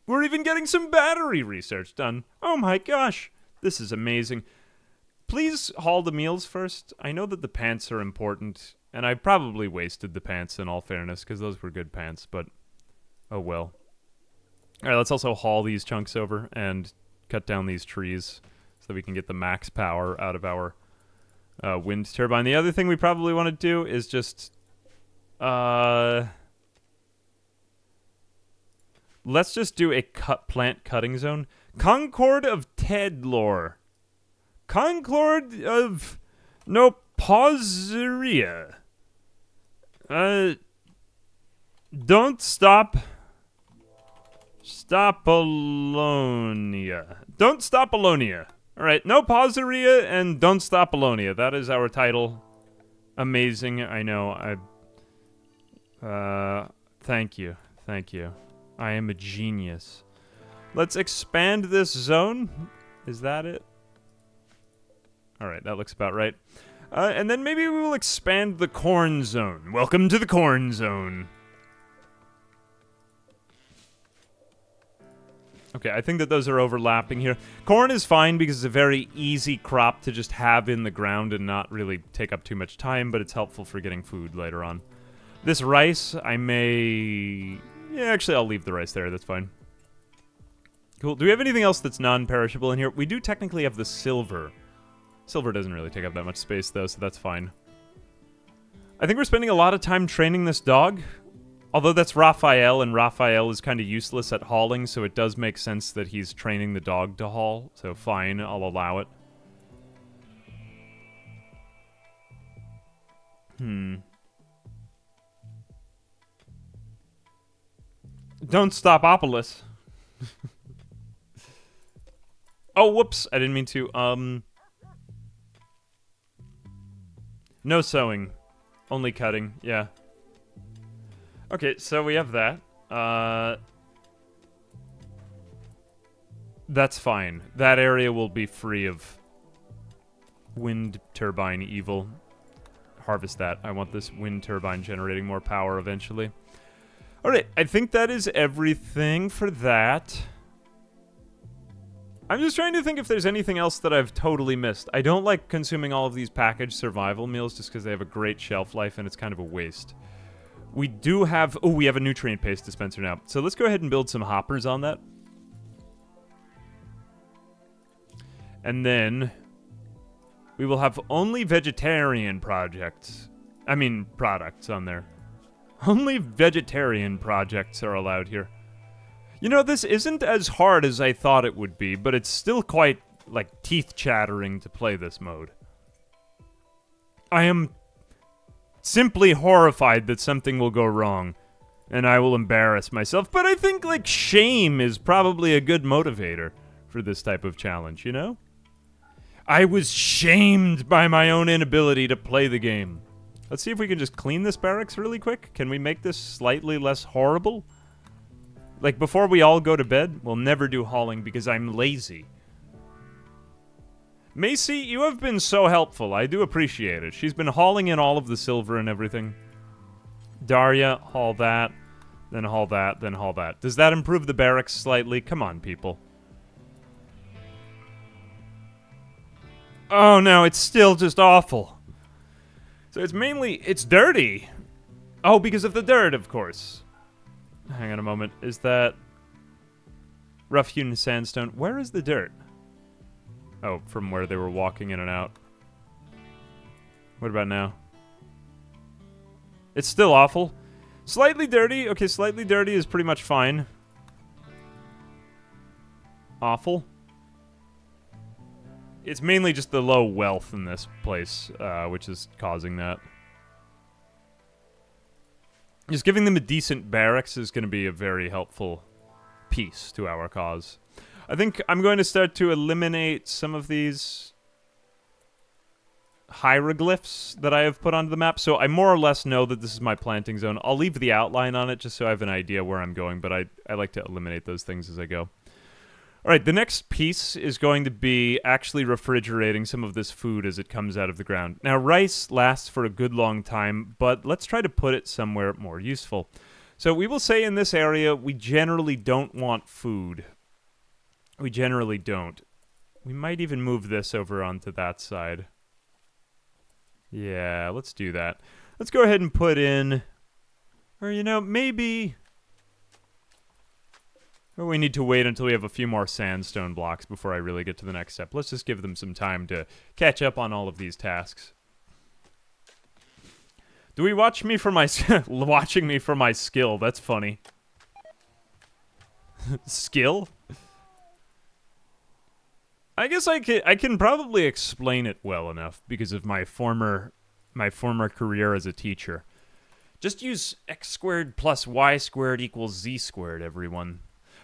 We're even getting some battery research done. Oh my gosh. This is amazing. Please haul the meals first. I know that the pants are important, and I probably wasted the pants in all fairness, because those were good pants, but oh well. Alright, let's also haul these chunks over and cut down these trees so that we can get the max power out of our wind turbine. The other thing we probably want to do is just... let's just do a plant cutting zone. Concord of Tedlore. Concord of Nopauseria. Don't stop. Stopalonia. Don't stop Alonia. Alright, Nopauseria and Don't Stop Alonia. That is our title. Amazing, I know. Thank you. Thank you. I am a genius. Let's expand this zone. Is that it? Alright, that looks about right. And then maybe we will expand the corn zone. Welcome to the corn zone. Okay, I think that those are overlapping here. Corn is fine because it's a very easy crop to just have in the ground and not really take up too much time, but it's helpful for getting food later on. This rice, I may... Yeah, actually, I'll leave the rice there. That's fine. Cool. Do we have anything else that's non-perishable in here? We do technically have the silver. Silver doesn't really take up that much space, though, so that's fine. I think we're spending a lot of time training this dog. Although that's Raphael, and Raphael is kind of useless at hauling, so it does make sense that he's training the dog to haul. So fine, I'll allow it. Don't stop Opolis. Oh, whoops. I didn't mean to. No sewing. Only cutting. Yeah. Okay, so we have that. That's fine. That area will be free of wind turbine evil. Harvest that. I want this wind turbine generating more power eventually. Alright, I think that is everything for that. I'm just trying to think if there's anything else that I've totally missed. I don't like consuming all of these packaged survival meals just because they have a great shelf life and it's kind of a waste. We do have... Oh, we have a nutrient paste dispenser now. So let's go ahead and build some hoppers on that. And then... we will have only vegetarian products on there. Only vegetarian projects are allowed here. You know, this isn't as hard as I thought it would be, but it's still quite, like, teeth-chattering to play this mode. I am simply horrified that something will go wrong, and I will embarrass myself, but I think, like, shame is probably a good motivator for this type of challenge, you know? I was shamed by my own inability to play the game. Let's see if we can just clean this barracks really quick. Can we make this slightly less horrible? Like, before we all go to bed, we'll never do hauling because I'm lazy. Macy, you have been so helpful. I do appreciate it. She's been hauling in all of the silver and everything. Daria, haul that, then haul that, then haul that. Does that improve the barracks slightly? Come on, people. Oh no, it's still just awful. So it's dirty. Oh, because of the dirt, of course. Hang on a moment. Is that rough-hewn sandstone? Where is the dirt? Oh, from where they were walking in and out. What about now? It's still awful. Slightly dirty. Okay, slightly dirty is pretty much fine. Awful. It's mainly just the low wealth in this place, which is causing that. Just giving them a decent barracks is going to be a very helpful piece to our cause. I think I'm going to start to eliminate some of these hieroglyphs that I have put onto the map. So I more or less know that this is my planting zone. I'll leave the outline on it just so I have an idea where I'm going, but I like to eliminate those things as I go. All right, the next piece is going to be actually refrigerating some of this food as it comes out of the ground. Now, rice lasts for a good long time, but let's try to put it somewhere more useful. So we will say in this area, we generally don't want food. We generally don't. We might even move this over onto that side. Yeah, let's do that. Let's go ahead and put in, or you know, maybe... Or we need to wait until we have a few more sandstone blocks before I really get to the next step. Let's just give them some time to catch up on all of these tasks. Do we watch me for my... watching me for my skill? That's funny. Skill? I guess I can probably explain it well enough because of my former career as a teacher. Just use x squared plus y squared equals z squared, everyone.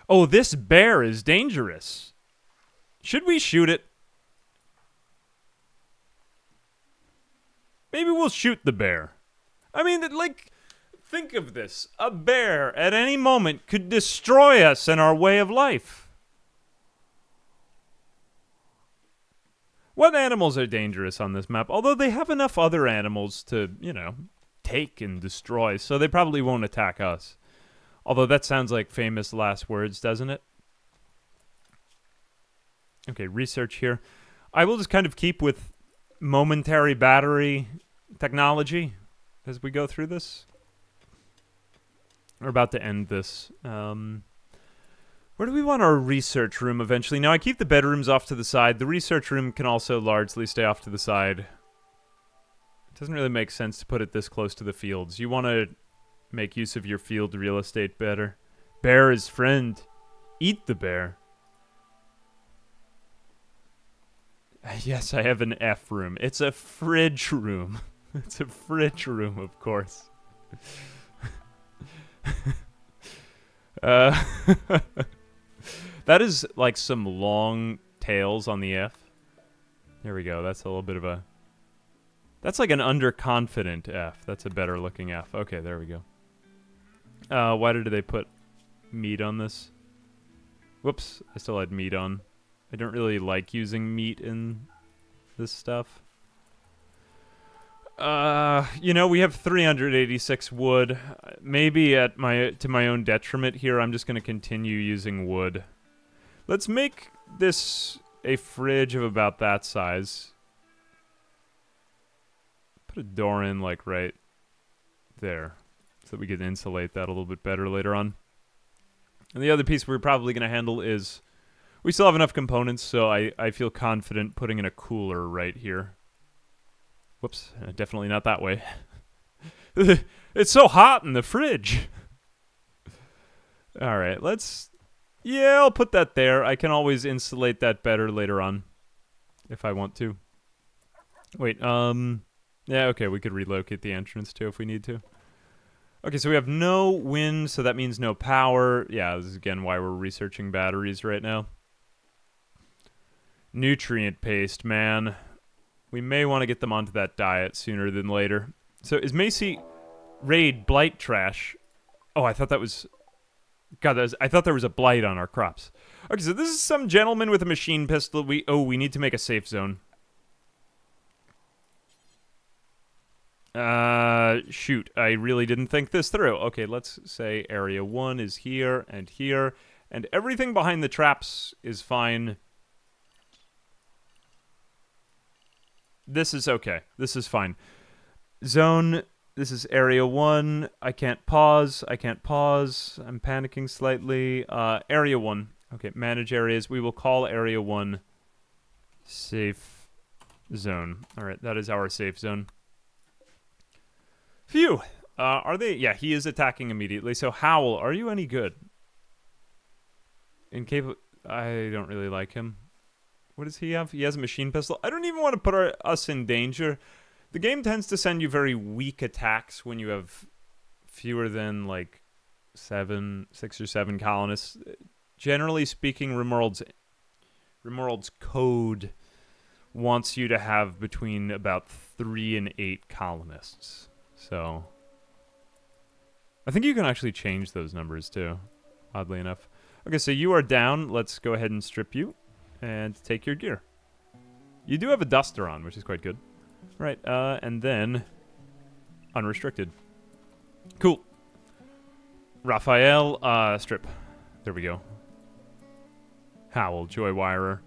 Oh, this bear is dangerous. Should we shoot it? Maybe we'll shoot the bear. I mean, like, think of this. A bear at any moment could destroy us and our way of life. What animals are dangerous on this map? Although they have enough other animals to, you know, take and destroy, so they probably won't attack us. Although that sounds like famous last words, doesn't it? Okay, research here. I will just kind of keep with momentary battery technology as we go through this. We're about to end this. Where do we want our research room eventually? Now, I keep the bedrooms off to the side. The research room can also largely stay off to the side. It doesn't really make sense to put it this close to the fields. You want to make use of your field real estate better. Bear is friend. Eat the bear. Yes, I have an F room. It's a fridge room. It's a fridge room, of course. That is like some long tails on the F. There we go. That's a little bit of a... That's like an underconfident F. That's a better looking F. Okay, there we go. Why did they put meat on this? Whoops, I still had meat on. I don't really like using meat in this stuff. You know, we have 386 wood. Maybe to my own detriment here, I'm just going to continue using wood. Let's make this a fridge of about that size. Put a door in, like, right there, so that we can insulate that a little bit better later on. And the other piece we're probably going to handle is... We still have enough components, so I feel confident putting in a cooler right here. Whoops, definitely not that way. It's so hot in the fridge. Alright, let's... Yeah, I'll put that there. I can always insulate that better later on, if I want to. Wait, yeah, okay, we could relocate the entrance too if we need to. Okay, so we have no wind, so that means no power. Yeah, this is again why we're researching batteries right now. Nutrient paste, man. We may want to get them onto that diet sooner than later. So is Macy raid blight trash? Oh, I thought that was... God, I thought there was a blight on our crops. Okay, so this is some gentleman with a machine pistol. We need to make a safe zone. Shoot, I really didn't think this through. Okay, let's say area 1 is here, and everything behind the traps is fine. This is okay. This is fine. Zone, this is area 1. I can't pause. I'm panicking slightly. Area 1. Okay, manage areas. We will call area 1 safe zone. All right, that is our safe zone. Phew. Are they? Yeah, he is attacking immediately. So Howl, are you any good? I don't really like him. What does he have? He has a machine pistol. I don't even want to put us in danger. The game tends to send you very weak attacks when you have fewer than like 6 or 7 colonists. Generally speaking, Rimworld's code wants you to have between about 3 and 8 colonists. So I think you can actually change those numbers too, oddly enough. Okay, so you are down. Let's go ahead and strip you and take your gear. You do have a duster on, which is quite good. Right, and then unrestricted. Cool. Raphael, strip. There we go. Howl, Joywirer.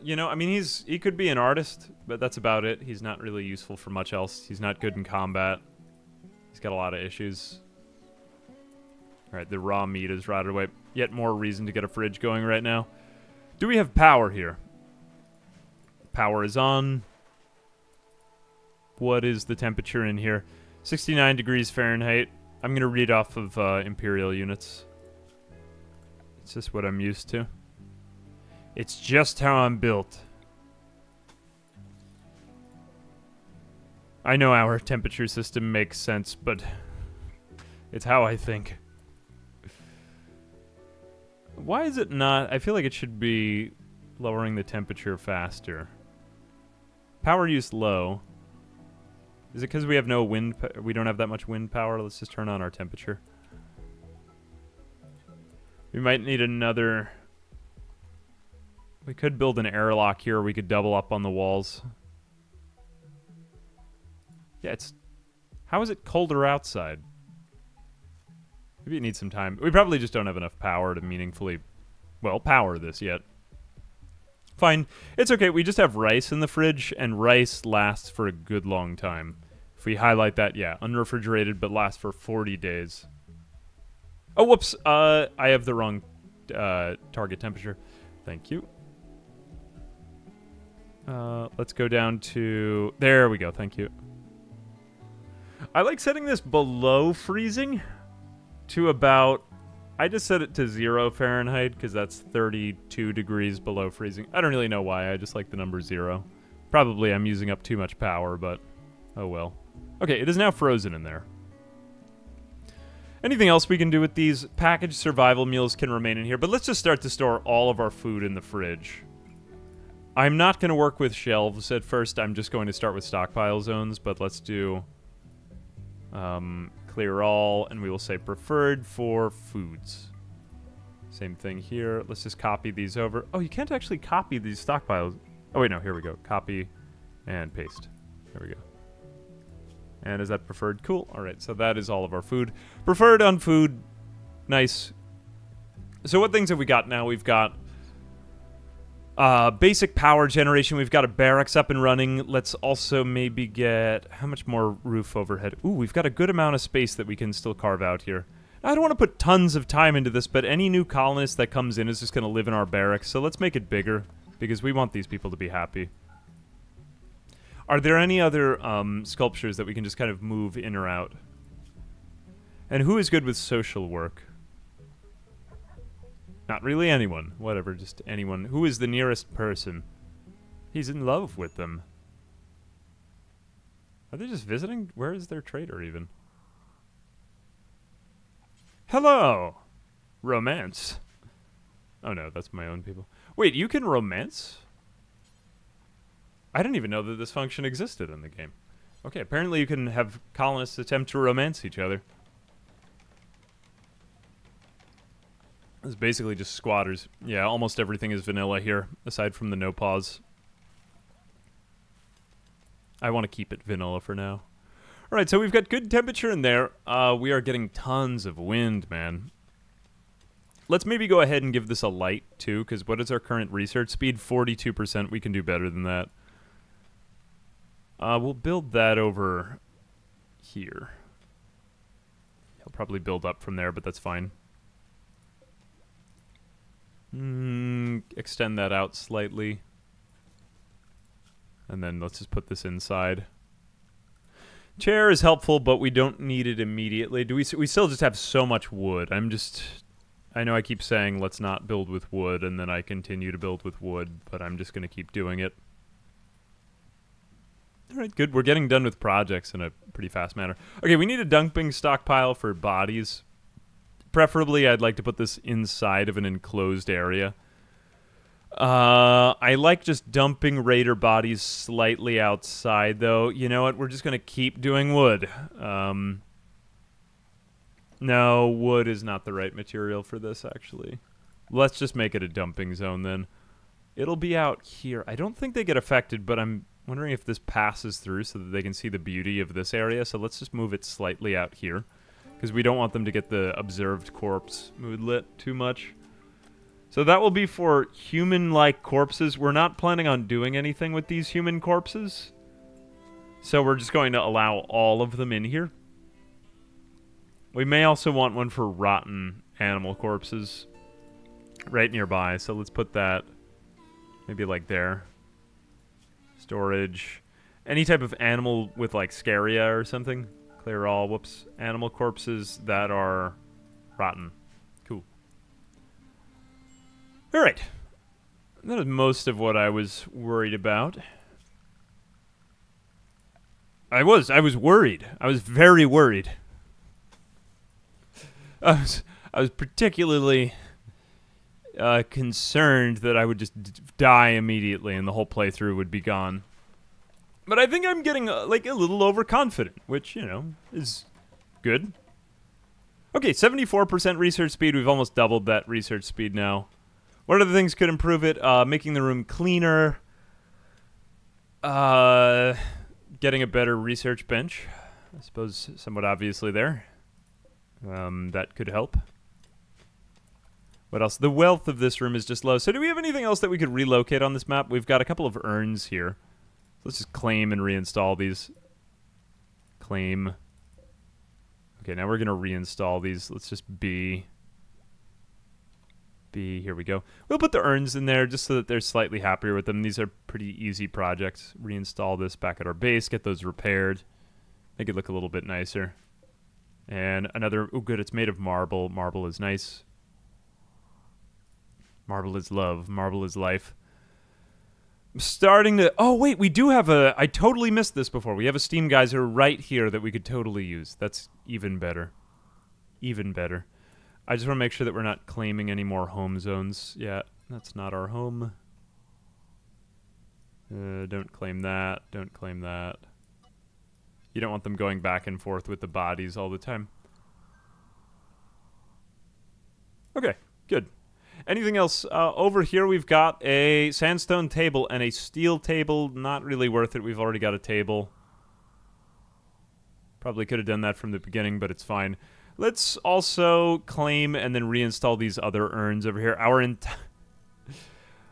You know, I mean, he could be an artist, but that's about it. He's not really useful for much else. He's not good in combat. He's got a lot of issues. Alright, the raw meat is rotted away. Yet more reason to get a fridge going right now. Do we have power here? Power is on. What is the temperature in here? 69 degrees Fahrenheit. I'm going to read off of Imperial units. It's just what I'm used to. It's just how I'm built. I know our temperature system makes sense, but it's how I think. Why is it not? I feel like it should be lowering the temperature faster. Power use low. Is it because we have no wind? We don't have that much wind power? Let's just turn on our temperature. We might need another... We could build an airlock here. We could double up on the walls. Yeah, it's... How is it colder outside? Maybe it needs some time. We probably just don't have enough power to meaningfully, well, power this yet. Fine. It's okay. We just have rice in the fridge, and rice lasts for a good long time. If we highlight that, yeah, unrefrigerated, but lasts for 40 days. Oh, whoops. I have the wrong target temperature. Thank you. Let's go down to... There we go. Thank you. I like setting this below freezing to about... I just set it to 0 Fahrenheit because that's 32 degrees below freezing. I don't really know why. I just like the number 0. Probably I'm using up too much power, but oh well. Okay, it is now frozen in there. Anything else we can do with these? Packaged survival meals can remain in here, but let's just start to store all of our food in the fridge. I'm not going to work with shelves at first. I'm just going to start with stockpile zones, but let's do clear all, and we will say preferred for foods. Same thing here. Let's just copy these over. Oh, you can't actually copy these stockpiles. Oh, wait, no, here we go. Copy and paste. There we go. And is that preferred? Cool. All right, so that is all of our food. Preferred on food. Nice. So what things have we got now? We've got basic power generation. We've got a barracks up and running. Let's also maybe get... How much more roof overhead? Ooh, we've got a good amount of space that we can still carve out here. I don't want to put tons of time into this, but any new colonist that comes in is just going to live in our barracks. So let's make it bigger, because we want these people to be happy. Are there any other sculptures that we can just kind of move in or out? And who is good with social work? Not really anyone. Whatever, just anyone. Who is the nearest person? He's in love with them. Are they just visiting? Where is their trader even? Hello! Romance. Oh no, that's my own people. Wait, you can romance? I didn't even know that this function existed in the game. Okay, apparently you can have colonists attempt to romance each other. It's basically just squatters. Yeah, almost everything is vanilla here, aside from the no pause. I want to keep it vanilla for now. Alright, so we've got good temperature in there. We are getting tons of wind, man. Let's maybe go ahead and give this a light, too, because what is our current research speed? 42%. We can do better than that. We'll build that over here. He'll probably build up from there, but that's fine. Extend that out slightly. And then let's just put this inside. Chair is helpful, but we don't need it immediately. We still just have so much wood. I know I keep saying let's not build with wood, and then I continue to build with wood, but I'm just going to keep doing it. Alright, good. We're getting done with projects in a pretty fast manner. Okay, we need a dumping stockpile for bodies. Preferably, I'd like to put this inside of an enclosed area. I like just dumping raider bodies slightly outside, though. You know what? We're just going to keep doing wood. No, wood is not the right material for this, actually. Let's just make it a dumping zone, then. It'll be out here. I don't think they get affected, but I'm wondering if this passes through so that they can see the beauty of this area. So let's just move it slightly out here, because we don't want them to get the observed corpse moodlet too much. So that will be for human-like corpses. We're not planning on doing anything with these human corpses, so we're just going to allow all of them in here. We may also want one for rotten animal corpses right nearby, so let's put that maybe like there. Storage. Any type of animal with like scaria or something. Clear all, whoops. Animal corpses that are rotten. Cool. Alright. That is most of what I was worried about. I was worried. I was very worried. I was particularly concerned that I would just die immediately and the whole playthrough would be gone. But I think I'm getting like a little overconfident, which, you know, is good. Okay, 74% research speed. We've almost doubled that research speed now. What other things could improve it? Making the room cleaner. Getting a better research bench. I suppose somewhat obviously there. That could help. What else? The wealth of this room is just low. So do we have anything else that we could relocate on this map? We've got a couple of urns here. Let's just claim and reinstall these. Claim. Okay, now we're going to reinstall these. Let's just B. Here we go. We'll put the urns in there just so that they're slightly happier with them. These are pretty easy projects. Reinstall this back at our base. Get those repaired. Make it look a little bit nicer. And another... Oh, good. It's made of marble. Marble is nice. Marble is love. Marble is life. I'm starting to... Oh, wait. We do have a... I totally missed this before. We have a steam geyser right here that we could totally use. That's even better. Even better. I just want to make sure that we're not claiming any more home zones yet. That's not our home. Don't claim that. Don't claim that. You don't want them going back and forth with the bodies all the time. Okay, good. Anything else? Over here we've got a sandstone table and a steel table. Not really worth it. We've already got a table. Probably could have done that from the beginning, but it's fine. Let's also claim and then reinstall these other urns over here.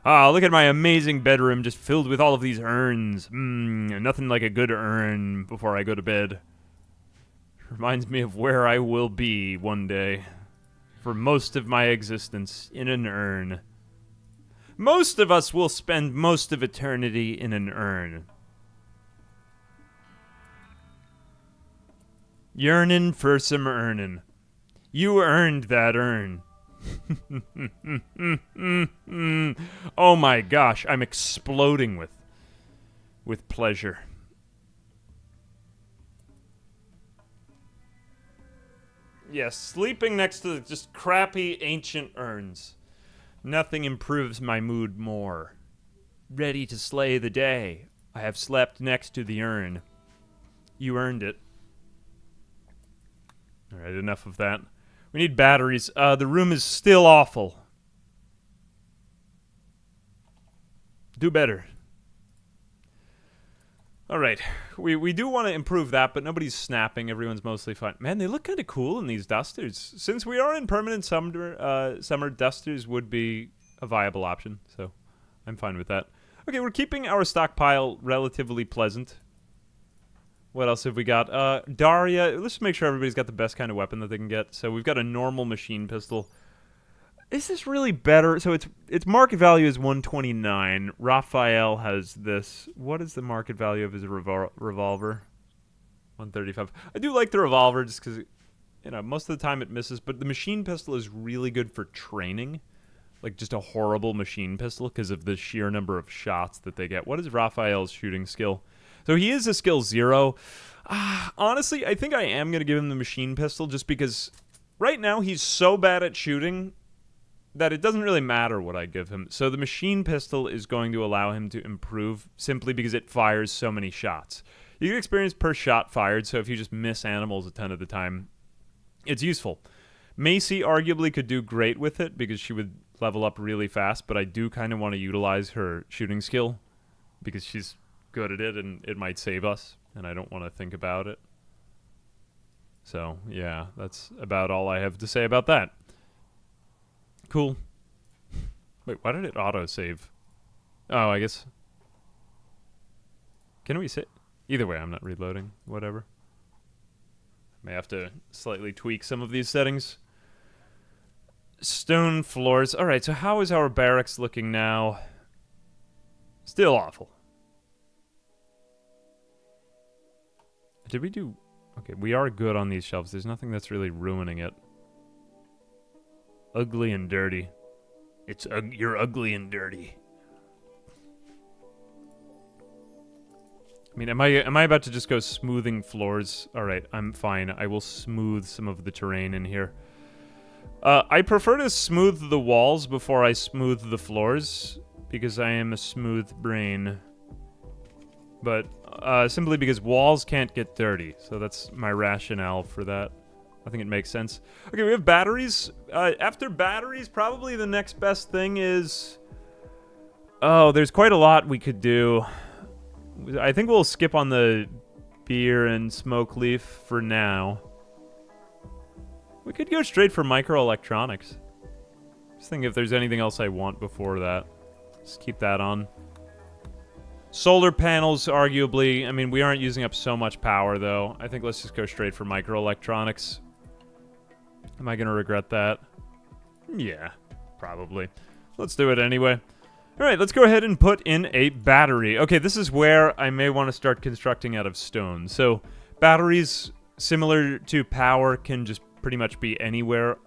Look at my amazing bedroom just filled with all of these urns. Nothing like a good urn before I go to bed. Reminds me of where I will be one day. For most of my existence, in an urn. Most of us will spend most of eternity in an urn. Yearnin' for some earnin'. You earned that urn. Oh my gosh, I'm exploding with pleasure. Yes, sleeping next to just crappy ancient urns. Nothing improves my mood more. Ready to slay the day. I have slept next to the urn. You earned it. Alright, enough of that. We need batteries. The room is still awful. Do better. Alright, we do want to improve that, but nobody's snapping. Everyone's mostly fine. Man, they look kind of cool in these dusters. Since we are in permanent summer, dusters would be a viable option, so I'm fine with that. Okay, we're keeping our stockpile relatively pleasant. What else have we got? Daria, let's just make sure everybody's got the best kind of weapon that they can get. So we've got a normal machine pistol. Is this really better? So its market value is 129. Raphael has this. What is the market value of his revolver? 135. I do like the revolver just because, you know, most of the time it misses. But the machine pistol is really good for training. Like just a horrible machine pistol because of the sheer number of shots that they get. What is Raphael's shooting skill? So he is a skill 0. Honestly, I think I am going to give him the machine pistol just because right now he's so bad at shooting that it doesn't really matter what I give him. So the machine pistol is going to allow him to improve simply because it fires so many shots. You get experience per shot fired, so if you just miss animals a ton of the time, it's useful. Macy arguably could do great with it because she would level up really fast, but I do kind of want to utilize her shooting skill because she's good at it and it might save us, and I don't want to think about it. So, yeah, that's about all I have to say about that. Cool. Wait, why did it auto-save? Oh, I guess... Can we save? Either way, I'm not reloading. Whatever. May have to slightly tweak some of these settings. Stone floors. Alright, so how is our barracks looking now? Still awful. Did we do... Okay, we are good on these shelves. There's nothing that's really ruining it. Ugly and dirty. You're ugly and dirty. I mean, am I about to just go smoothing floors? Alright, I'm fine. I will smooth some of the terrain in here. I prefer to smooth the walls before I smooth the floors, because I am a smooth brain. But, simply because walls can't get dirty, so that's my rationale for that. I think it makes sense. Okay, we have batteries. After batteries, probably the next best thing is... Oh, there's quite a lot we could do. I think we'll skip on the beer and smoke leaf for now. We could go straight for microelectronics. Just think if there's anything else I want before that. Just keep that on. Solar panels, arguably. I mean, we aren't using up so much power, though. I think let's just go straight for microelectronics. Am I going to regret that? Yeah, probably. Let's do it anyway. Alright, let's go ahead and put in a battery. Okay, this is where I may want to start constructing out of stone. So, batteries, similar to power, can just pretty much be anywhere.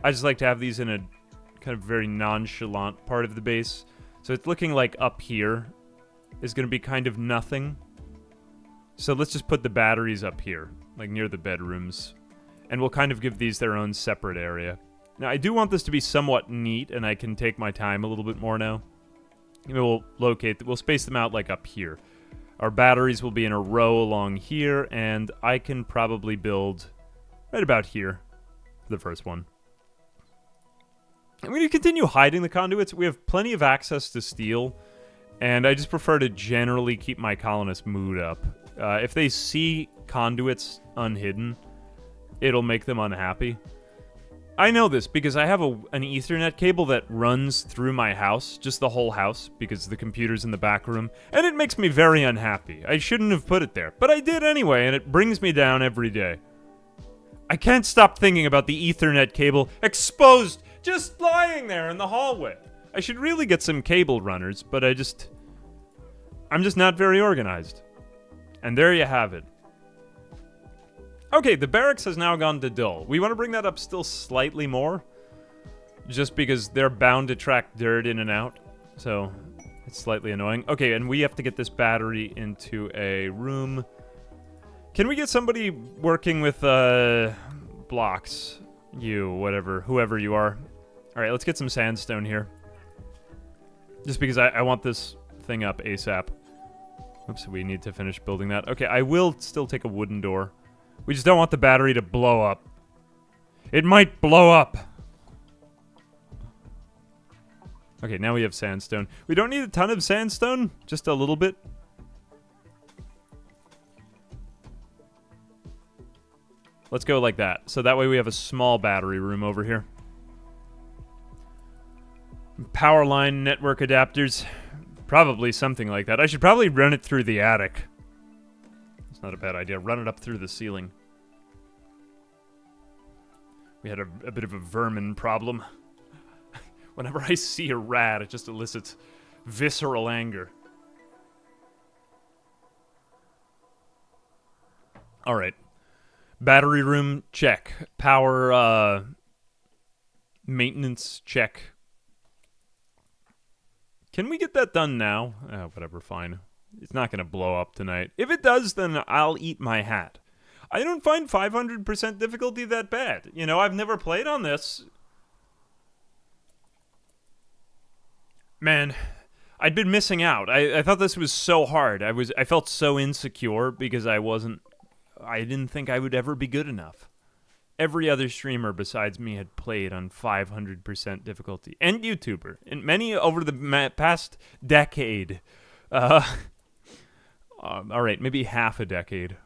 I just like to have these in a kind of very nonchalant part of the base. So it's looking like up here is going to be kind of nothing. So let's just put the batteries up here, like near the bedrooms. And we'll kind of give these their own separate area. Now, I do want this to be somewhat neat, and I can take my time a little bit more now. We'll space them out like up here. Our batteries will be in a row along here, and I can probably build right about here for the first one. I'm going to continue hiding the conduits. We have plenty of access to steel, and I just prefer to generally keep my colonist mood up. If they see conduits unhidden, it'll make them unhappy. I know this because I have an Ethernet cable that runs through my house, just the whole house, because the computer's in the back room, and it makes me very unhappy. I shouldn't have put it there, but I did anyway, and it brings me down every day. I can't stop thinking about the Ethernet cable exposed, just lying there in the hallway. I should really get some cable runners, but I'm just not very organized. And there you have it. Okay, the barracks has now gone to dull. We want to bring that up still slightly more, just because they're bound to track dirt in and out, so it's slightly annoying. Okay, and we have to get this battery into a room. Can we get somebody working with blocks? You, whoever you are. Alright, let's get some sandstone here. Just because I want this thing up ASAP. Oops, we need to finish building that. Okay, I will still take a wooden door. We just don't want the battery to blow up. It might blow up! Okay, now we have sandstone. We don't need a ton of sandstone, just a little bit. Let's go like that. So that way we have a small battery room over here. Power line network adapters. Probably something like that. I should probably run it through the attic. It's not a bad idea. Run it up through the ceiling. We had a bit of a vermin problem. Whenever I see a rat, it just elicits visceral anger. Alright. Battery room, check. Power, maintenance, check. Can we get that done now? Whatever, fine. It's not going to blow up tonight. If it does, then I'll eat my hat. I don't find 500% difficulty that bad. You know, I've never played on this. Man, I'd been missing out. I thought this was so hard. I felt so insecure because I didn't think I would ever be good enough. Every other streamer besides me had played on 500% difficulty. And YouTuber. And many over the past decade. Alright, maybe half a decade.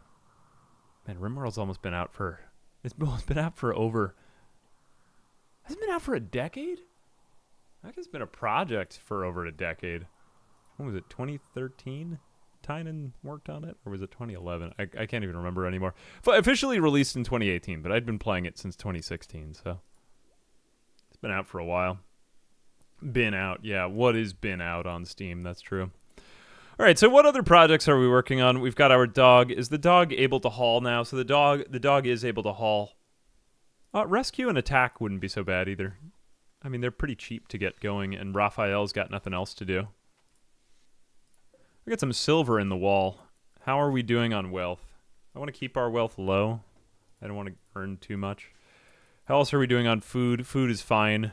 Man, Rimworld's almost been out for... It's been out for over... Has it been out for a decade? I think it's been a project for over a decade. When was it, 2013? Tynan worked on it? Or was it 2011? I can't even remember anymore. Officially released in 2018, but I'd been playing it since 2016, so... It's been out for a while. Been out, yeah. What is been out on Steam? That's true. Alright, so what other projects are we working on? We've got our dog. Is the dog able to haul now? So the dog is able to haul. Rescue and attack wouldn't be so bad either. I mean, they're pretty cheap to get going, and Raphael's got nothing else to do. We got some silver in the wall. How are we doing on wealth? I want to keep our wealth low. I don't want to earn too much. How else are we doing on food? Food is fine.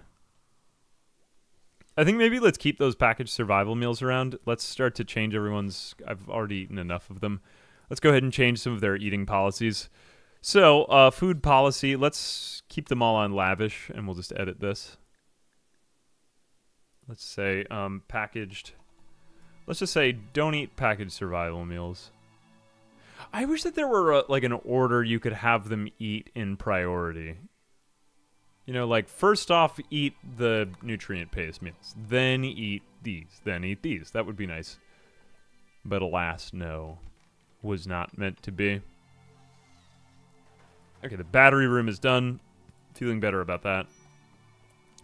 I think maybe let's keep those packaged survival meals around. Let's start to change everyone's... I've already eaten enough of them. Let's go ahead and change some of their eating policies. So, food policy. Let's keep them all on lavish, and we'll just edit this. Let's say, packaged... Let's just say, don't eat packaged survival meals. I wish that there were, like, an order you could have them eat in priority. You know, like, first off, eat the nutrient-based meals. Then eat these. Then eat these. That would be nice. But alas, no. Was not meant to be. Okay, the battery room is done. Feeling better about that.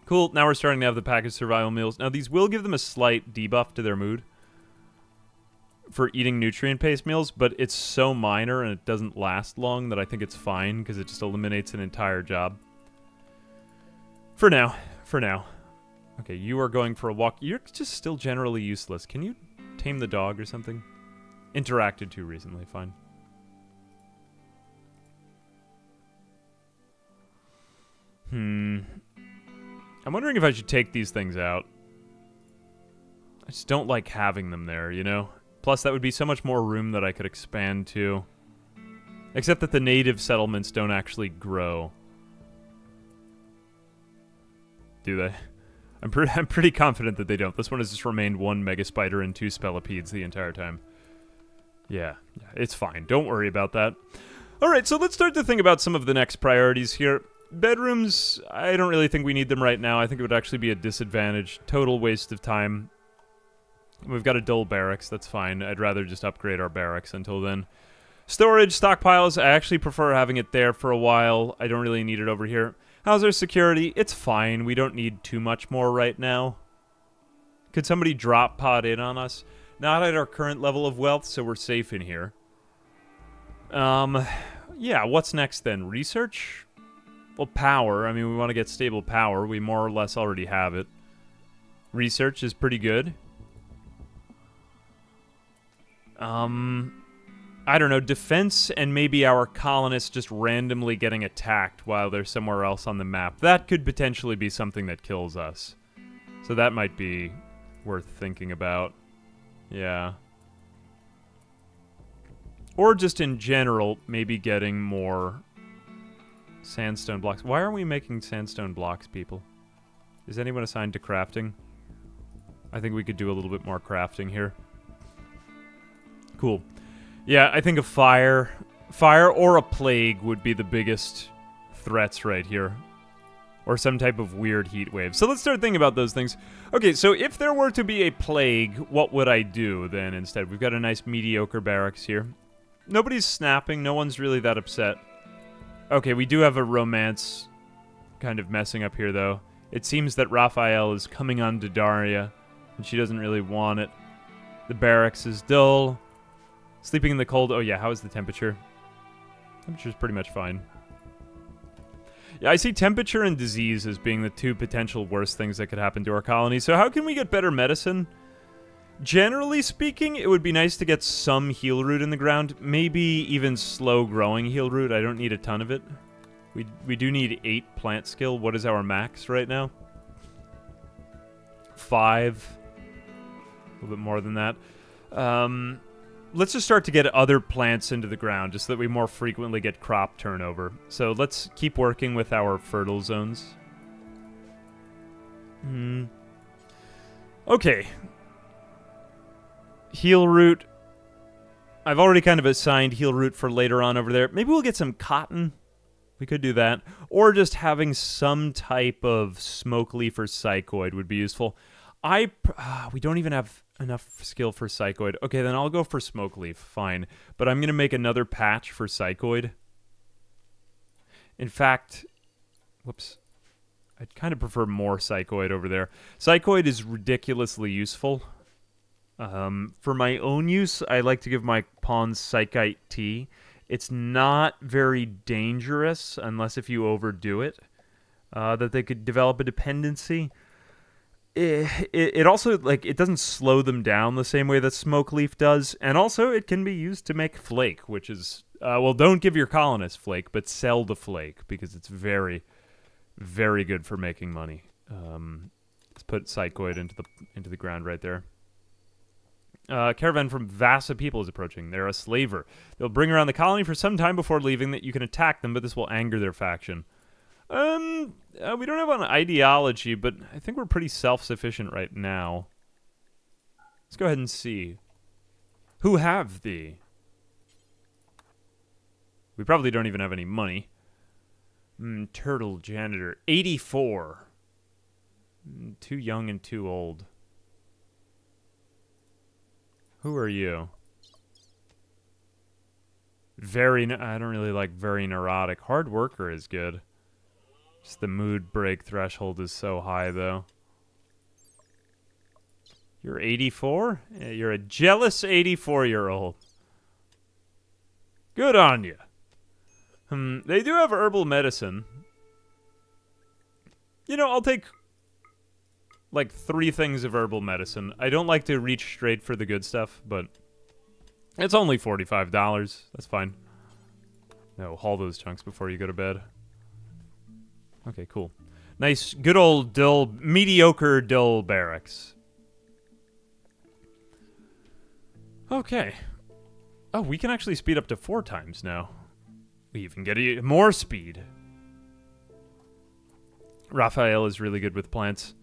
Cool, now we're starting to have the packaged survival meals. Now, these will give them a slight debuff to their mood for eating nutrient-based meals, but it's so minor and it doesn't last long that I think it's fine because it just eliminates an entire job. For now. For now. Okay, you are going for a walk. You're just still generally useless. Can you tame the dog or something? Interacted too recently, fine. I'm wondering if I should take these things out. I just don't like having them there, you know? Plus, that would be so much more room that I could expand to. Except that the native settlements don't actually grow. Do they? I'm pretty confident that they don't. This one has just remained one mega spider and 2 spellipedes the entire time. Yeah, it's fine. Don't worry about that. Alright, so let's start to think about some of the next priorities here. Bedrooms, I don't really think we need them right now. I think it would actually be a disadvantage. Total waste of time. We've got a dull barracks, that's fine. I'd rather just upgrade our barracks until then. Storage, stockpiles, I actually prefer having it there for a while. I don't really need it over here. How's our security? It's fine. We don't need too much more right now. Could somebody drop pod in on us? Not at our current level of wealth, so we're safe in here. Yeah, what's next then? Research? Well, power. I mean, we want to get stable power. We more or less already have it. Research is pretty good. I don't know, defense and maybe our colonists just randomly getting attacked while they're somewhere else on the map. That could potentially be something that kills us. So that might be worth thinking about. Yeah. Or just in general, maybe getting more sandstone blocks. Why aren't we making sandstone blocks, people? Is anyone assigned to crafting? I think we could do a little bit more crafting here. Cool. Yeah, I think a fire or a plague would be the biggest threats right here. Or some type of weird heat wave. So let's start thinking about those things. Okay, so if there were to be a plague, what would I do then instead? We've got a nice mediocre barracks here. Nobody's snapping. No one's really that upset. Okay, we do have a romance kind of messing up here, though. It seems that Raphael is coming on to Daria, and she doesn't really want it. The barracks is dull. Sleeping in the cold. Oh, yeah, how is the temperature? Temperature's pretty much fine. Yeah, I see temperature and disease as being the two potential worst things that could happen to our colony. So how can we get better medicine? Generally speaking, it would be nice to get some heal root in the ground. Maybe even slow-growing heal root. I don't need a ton of it. We do need 8 plant skill. What is our max right now? 5. A little bit more than that. Let's just start to get other plants into the ground, just so that we more frequently get crop turnover. So let's keep working with our fertile zones. Okay. Heal root. I've already kind of assigned heal root for later on over there. Maybe we'll get some cotton. We could do that. Or just having some type of smoke leaf or psychoid would be useful. We don't even have enough skill for psychoid. Okay, then I'll go for smoke leaf. Fine. But I'm going to make another patch for psychoid. In fact, whoops. I'd kind of prefer more psychoid over there. Psychoid is ridiculously useful. For my own use, I like to give my pawns psychite tea. It's not very dangerous, unless if you overdo it, that they could develop a dependency. It also, like, it doesn't slow them down the same way that smoke leaf does, and also it can be used to make flake, which is, well, don't give your colonists flake, but sell the flake, because it's very, very good for making money. Let's put psychoid into the ground right there. Caravan from Vasa people is approaching. They're a slaver. They'll bring around the colony for some time before leaving. That you can attack them, but this will anger their faction. We don't have an ideology, but I think we're pretty self-sufficient right now. Let's go ahead and see. Who have thee? We probably don't even have any money. Turtle janitor. 84. Too young and too old. Who are you? I don't really like very neurotic. Hard worker is good. Just the mood break threshold is so high, though. You're 84? Yeah, you're a jealous 84-year-old. Good on you. They do have herbal medicine. You know, I'll take like 3 things of herbal medicine. I don't like to reach straight for the good stuff, but it's only $45. That's fine. No, haul those chunks before you go to bed. Okay, cool. Nice, good old mediocre dull barracks. Okay. Oh, we can actually speed up to 4 times now. We even get more speed. Raphael is really good with plants.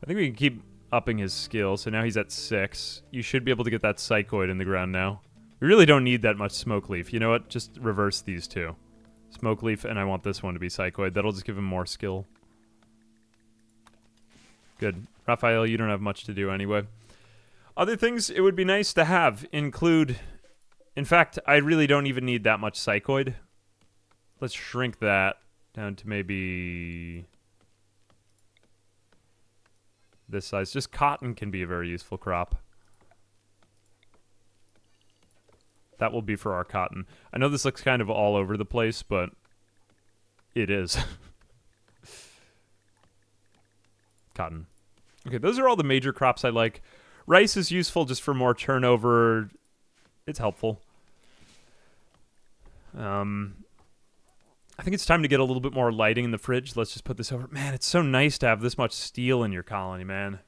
I think we can keep upping his skill, so now he's at 6. You should be able to get that psychoid in the ground now. We really don't need that much smoke leaf. You know what? Just reverse these 2. Smoke leaf, and I want this one to be psychoid. That'll just give him more skill. Good. Raphael, you don't have much to do anyway. Other things it would be nice to have include... In fact, I really don't even need that much psychoid. Let's shrink that down to maybe... this size. Just cotton can be a very useful crop. That will be for our cotton. I know this looks kind of all over the place, but it is. Cotton. Okay, those are all the major crops I like. Rice is useful just for more turnover. It's helpful. I think it's time to get a little bit more lighting in the fridge. Let's just put this over. Man, it's so nice to have this much steel in your colony, man.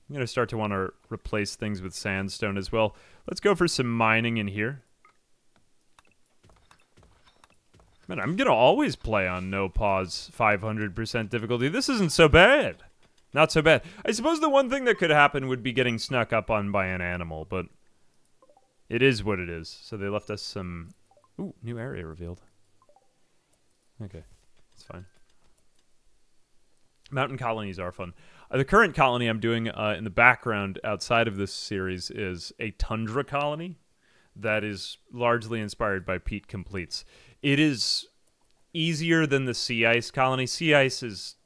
I'm going to start to want to replace things with sandstone as well. Let's go for some mining in here. Man, I'm going to always play on no pause 500% difficulty. This isn't so bad. Not so bad. I suppose the one thing that could happen would be getting snuck up on by an animal, but it is what it is. So they left us some... Ooh, new area revealed. Okay, it's fine. Mountain colonies are fun. The current colony I'm doing in the background outside of this series is a tundra colony that is largely inspired by Pete Completes. It is easier than the sea ice colony. Sea ice is...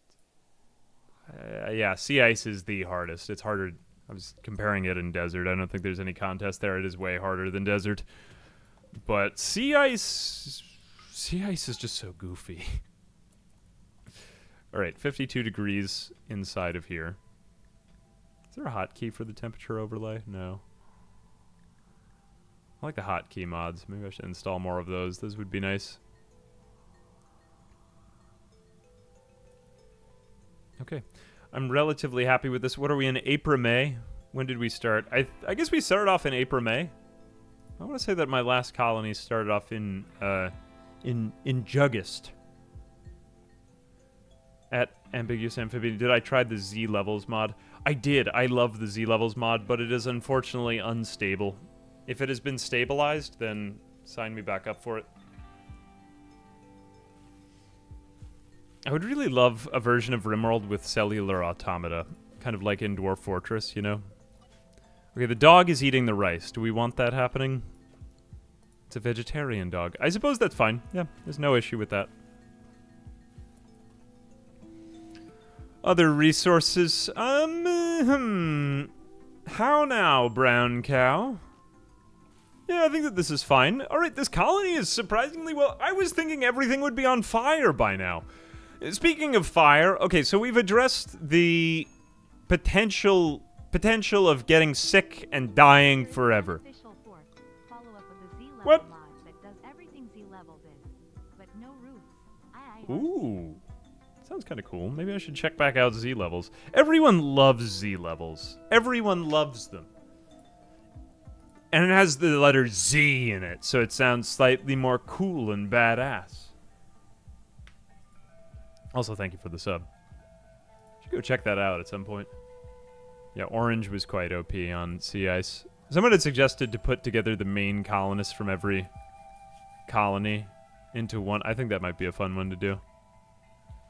yeah, sea ice is the hardest. It's harder... I was comparing it in desert. I don't think there's any contest there. It is way harder than desert. But sea ice is just so goofy. All right, 52 degrees inside of here. Is there a hotkey for the temperature overlay? No. I like the hotkey mods. Maybe I should install more of those. Those would be nice. Okay. I'm relatively happy with this. What are we in? April, May? When did we start? I guess we started off in April, May. I want to say that my last colony started off in Juggist. At Ambiguous Amphibian. Did I try the Z levels mod? I did. I love the Z levels mod, but it is unfortunately unstable. If it has been stabilized, then sign me back up for it. I would really love a version of Rimworld with cellular automata. Kind of like in Dwarf Fortress, you know? Okay, the dog is eating the rice. Do we want that happening? It's a vegetarian dog. I suppose that's fine. Yeah, there's no issue with that. Other resources. How now, brown cow? Yeah, I think that this is fine. Alright, this colony is surprisingly well... I was thinking everything would be on fire by now. Speaking of fire, okay, so we've addressed the potential of getting sick and dying forever. What? Ooh. Sounds kind of cool. Maybe I should check back out Z levels. Everyone loves Z levels. Everyone loves them. And it has the letter Z in it, so it sounds slightly more cool and badass. Also, thank you for the sub. Should go check that out at some point. Yeah, Orange was quite OP on Sea Ice. Someone had suggested to put together the main colonists from every colony into one. I think that might be a fun one to do.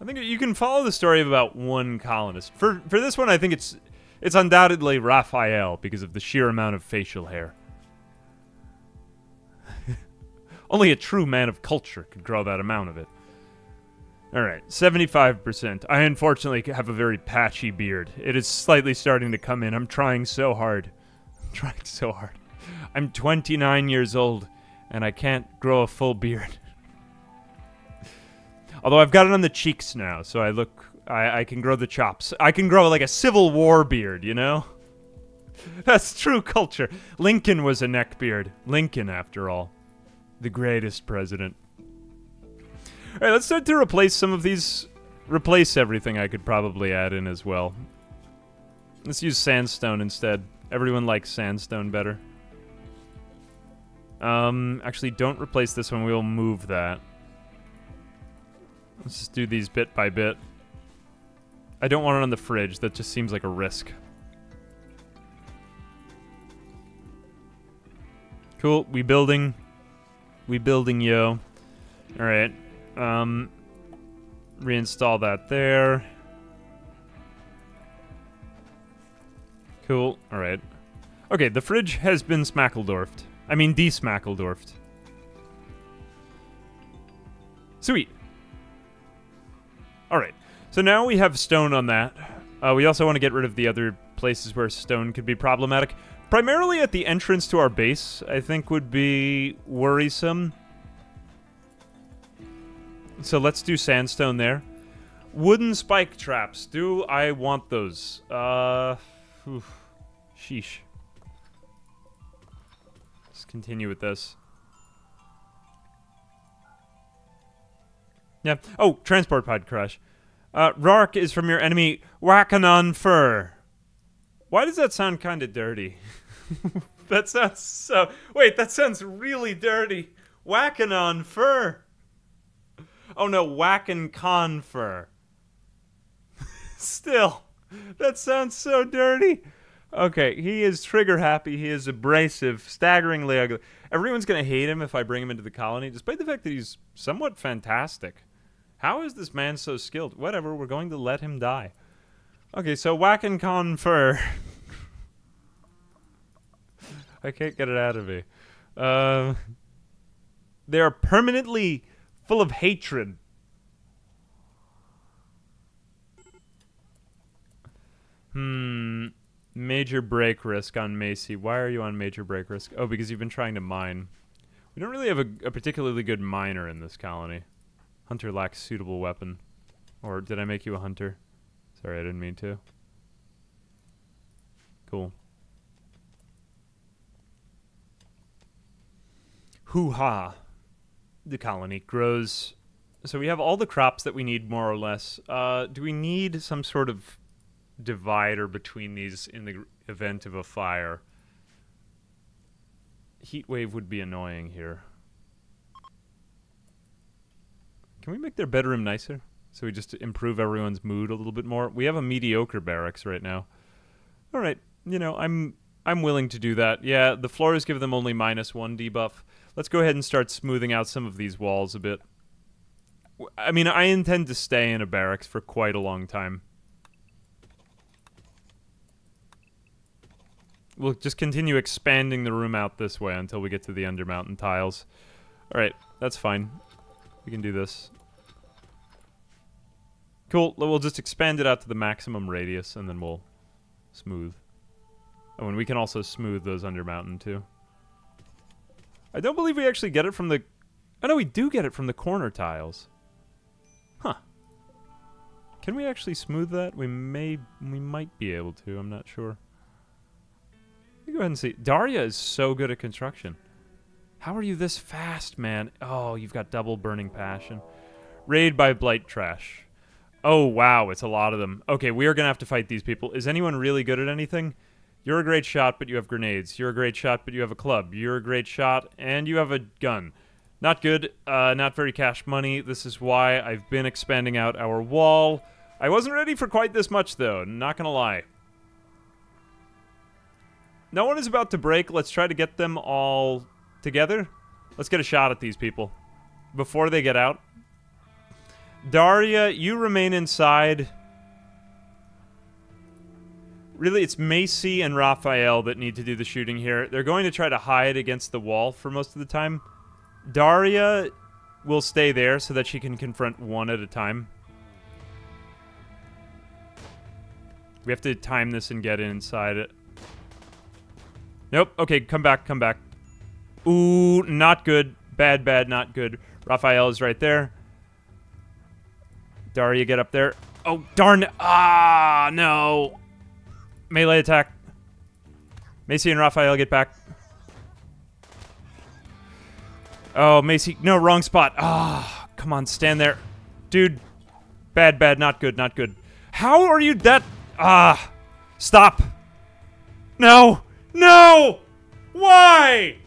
I think you can follow the story of about one colonist. For this one, I think it's undoubtedly Raphael because of the sheer amount of facial hair. Only a true man of culture could grow that amount of it. Alright, 75%. I unfortunately have a very patchy beard. It is slightly starting to come in. I'm trying so hard. I'm trying so hard. I'm 29 years old, and I can't grow a full beard. Although I've got it on the cheeks now, so I can grow the chops. I can grow like a Civil War beard, you know? That's true culture. Lincoln was a neckbeard. Lincoln, after all. The greatest president. Alright, let's start to replace some of these. Replace everything I could probably add in as well. Let's use sandstone instead. Everyone likes sandstone better. Actually, don't replace this one. We'll move that. Let's just do these bit by bit. I don't want it on the fridge. That just seems like a risk. Cool. We building, yo. Alright. Reinstall that there. Cool. Alright. Okay, the fridge has been smackledorfed. I mean, de-smackledorfed. Sweet. Alright. So now we have stone on that. We also want to get rid of the other places where stone could be problematic. Primarily at the entrance to our base, I think would be worrisome. So let's do sandstone there. Wooden spike traps. Do I want those? Sheesh. Let's continue with this. Yeah. Oh, transport pod crash. Rark is from your enemy Wakanon Fur. Why does that sound kind of dirty? That sounds so... Wait, that sounds really dirty. Whacking on fur. Oh no, whacking con fur. Still, that sounds so dirty. Okay, he is trigger happy. He is abrasive, staggeringly ugly. Everyone's going to hate him if I bring him into the colony, despite the fact that he's somewhat fantastic. How is this man so skilled? Whatever, we're going to let him die. Okay, so whack and confer. I can't get it out of me. They are permanently full of hatred. Major break risk on Macy. Why are you on major break risk? Oh, because you've been trying to mine. We don't really have a particularly good miner in this colony. Hunter lacks suitable weapon. Or did I make you a hunter? Sorry, I didn't mean to. Cool. Hoo-ha. The colony grows. So we have all the crops that we need, more or less. Do we need some sort of divider between these in the event of a fire? Heat wave would be annoying here. Can we make their bedroom nicer? So we just improve everyone's mood a little bit more? We have a mediocre barracks right now. All right, you know, I'm willing to do that. Yeah, the floors give them only -1 debuff. Let's go ahead and start smoothing out some of these walls a bit. I mean, I intend to stay in a barracks for quite a long time. We'll just continue expanding the room out this way until we get to the Undermountain tiles. Alright, that's fine. We can do this. Cool, we'll just expand it out to the maximum radius, and then we'll smooth. Oh, and we can also smooth those Undermountain, too. I don't believe we actually get it from the... Oh, no, we do get it from the corner tiles. Huh. Can we actually smooth that? We might be able to, I'm not sure. Go ahead and see. Daria is so good at construction. How are you this fast, man? Oh, you've got double burning passion. Raid by blight trash. Oh, wow, it's a lot of them. Okay, we are going to have to fight these people. Is anyone really good at anything? You're a great shot, but you have grenades. You're a great shot, but you have a club. You're a great shot, and you have a gun. Not good. Not very cash money. This is why I've been expanding out our wall. I wasn't ready for quite this much, though. Not going to lie. No one is about to break. Let's try to get them all together. Let's get a shot at these people before they get out. Daria, you remain inside. Really, it's Macy and Raphael that need to do the shooting here. They're going to try to hide against the wall for most of the time. Daria will stay there so that she can confront one at a time. We have to time this and get inside it. Nope. Okay, come back, come back. Ooh, not good. Bad, bad, not good. Raphael is right there. Daria, get up there. Oh, darn. Ah, no. Melee attack. Macy and Raphael, get back. Oh, Macy. No, wrong spot. Ah, come on, stand there. Dude. Bad, bad, not good, not good. How are you that... Ah. Stop. No. No! Why?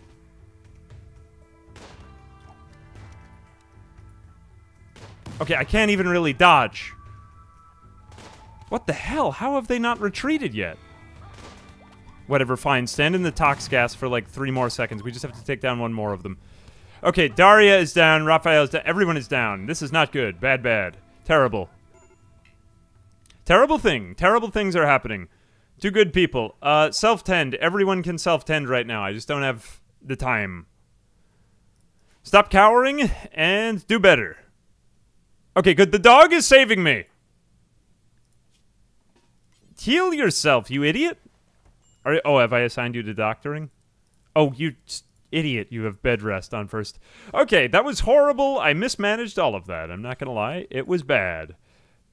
Okay, I can't even really dodge. What the hell? How have they not retreated yet? Whatever, fine. Stand in the tox gas for like 3 more seconds. We just have to take down one more of them. Okay, Daria is down. Raphael is down. Everyone is down. This is not good. Bad, bad. Terrible. Terrible thing. Terrible things are happening. Two good people. Self-tend. Everyone can self-tend right now. I just don't have the time. Stop cowering and do better. Okay, good. The dog is saving me. Heal yourself, you idiot. Oh, have I assigned you to doctoring? Oh, you idiot. You have bed rest on first. Okay, that was horrible. I mismanaged all of that. I'm not going to lie. It was bad.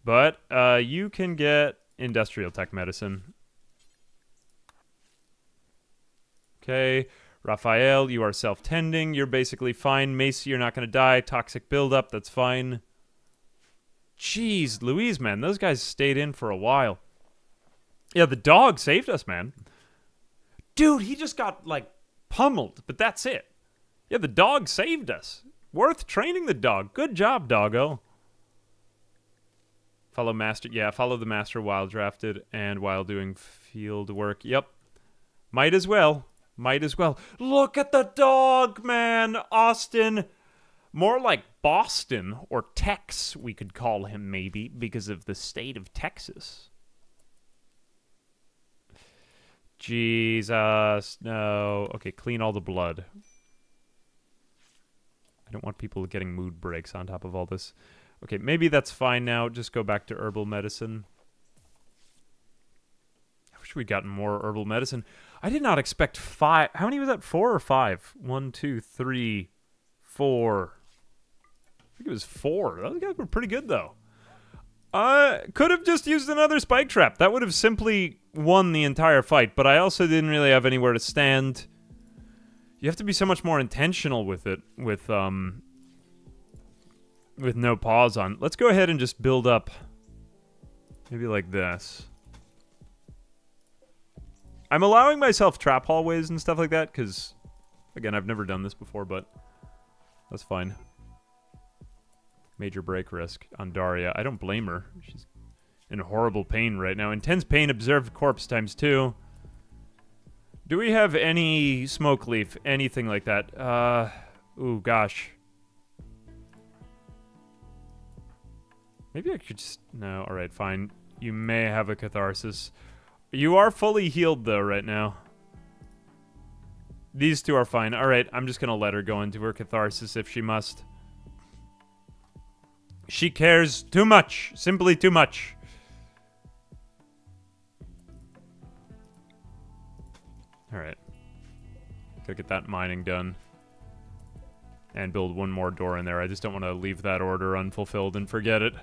But you can get industrial tech medicine. Okay, Raphael, you are self-tending. You're basically fine. Macy, you're not going to die. Toxic buildup, that's fine. Jeez, Louise, man, those guys stayed in for a while. Yeah, the dog saved us, man. Dude, he just got, like, pummeled, but that's it. Yeah, the dog saved us. Worth training the dog. Good job, doggo. Follow master. Yeah, follow the master while drafted and while doing field work. Yep. Might as well. Might as well. Look at the dog, man. Austin. More like Boston or Tex, we could call him maybe, because of the state of Texas. Jesus. No. Okay, clean all the blood. I don't want people getting mood breaks on top of all this. Okay, maybe that's fine now. Just go back to herbal medicine. I wish we'd gotten more herbal medicine. I did not expect 5. How many was that? 4 or 5? 1, 2, 3, 4. I think it was 4. Those guys were pretty good, though. Could have just used another spike trap. That would have simply won the entire fight, but I also didn't really have anywhere to stand. You have to be so much more intentional with it, with no pause on. Let's go ahead and just build up. Maybe like this. I'm allowing myself trap hallways and stuff like that, because, again, I've never done this before, but that's fine. Major break risk on Daria. I don't blame her. She's in horrible pain right now. Intense pain, observed corpse times 2. Do we have any smoke leaf? Anything like that? Ooh, gosh. Maybe I could just... No, alright, fine. You may have a catharsis. You are fully healed, though, right now. These two are fine. Alright, I'm just gonna let her go into her catharsis if she must. She cares too much. Simply too much. Alright. Gotta get that mining done. And build one more door in there. I just don't want to leave that order unfulfilled and forget it.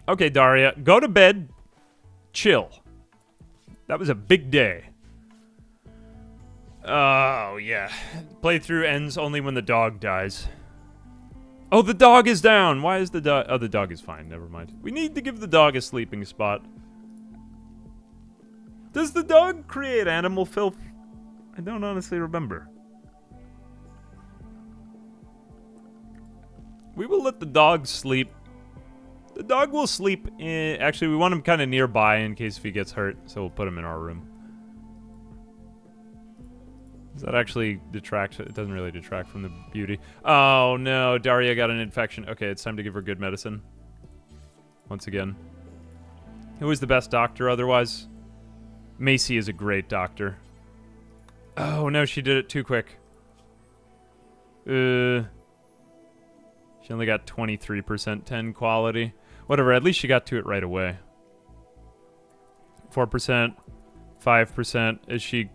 Okay, Daria. Go to bed. Chill. That was a big day. Oh, yeah. Playthrough ends only when the dog dies. Oh, the dog is down! Why is the dog... Oh, the dog is fine. Never mind. We need to give the dog a sleeping spot. Does the dog create animal filth? I don't honestly remember. We will let the dog sleep. The dog will sleep in... Actually, we want him kind of nearby in case if he gets hurt, so we'll put him in our room. Does that actually detract? It doesn't really detract from the beauty. Oh, no. Daria got an infection. Okay, it's time to give her good medicine. Once again. Who is the best doctor otherwise? Macy is a great doctor. Oh, no, she did it too quick. She only got 23% 10 quality. Whatever, at least she got to it right away. 4%, 5%. Is she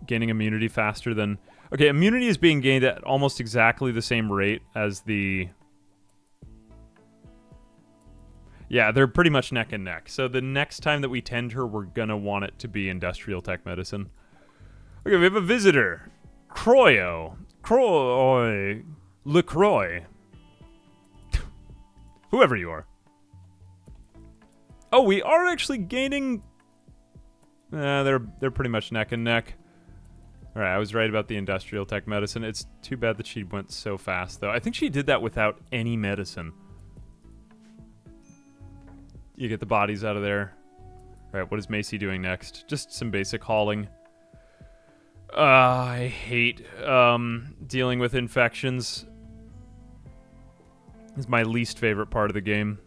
gaining immunity faster than... Okay, immunity is being gained at almost exactly the same rate as the... Yeah, they're pretty much neck and neck. So the next time that we tend her, we're gonna want it to be industrial tech medicine. Okay, we have a visitor. Croyo. LeCroy. Whoever you are. Oh, we are actually gaining... they're pretty much neck and neck. Alright, I was right about the industrial tech medicine. It's too bad that she went so fast, though. I think she did that without any medicine. You get the bodies out of there. Alright, what is Macy doing next? Just some basic hauling. I hate dealing with infections. It's my least favorite part of the game.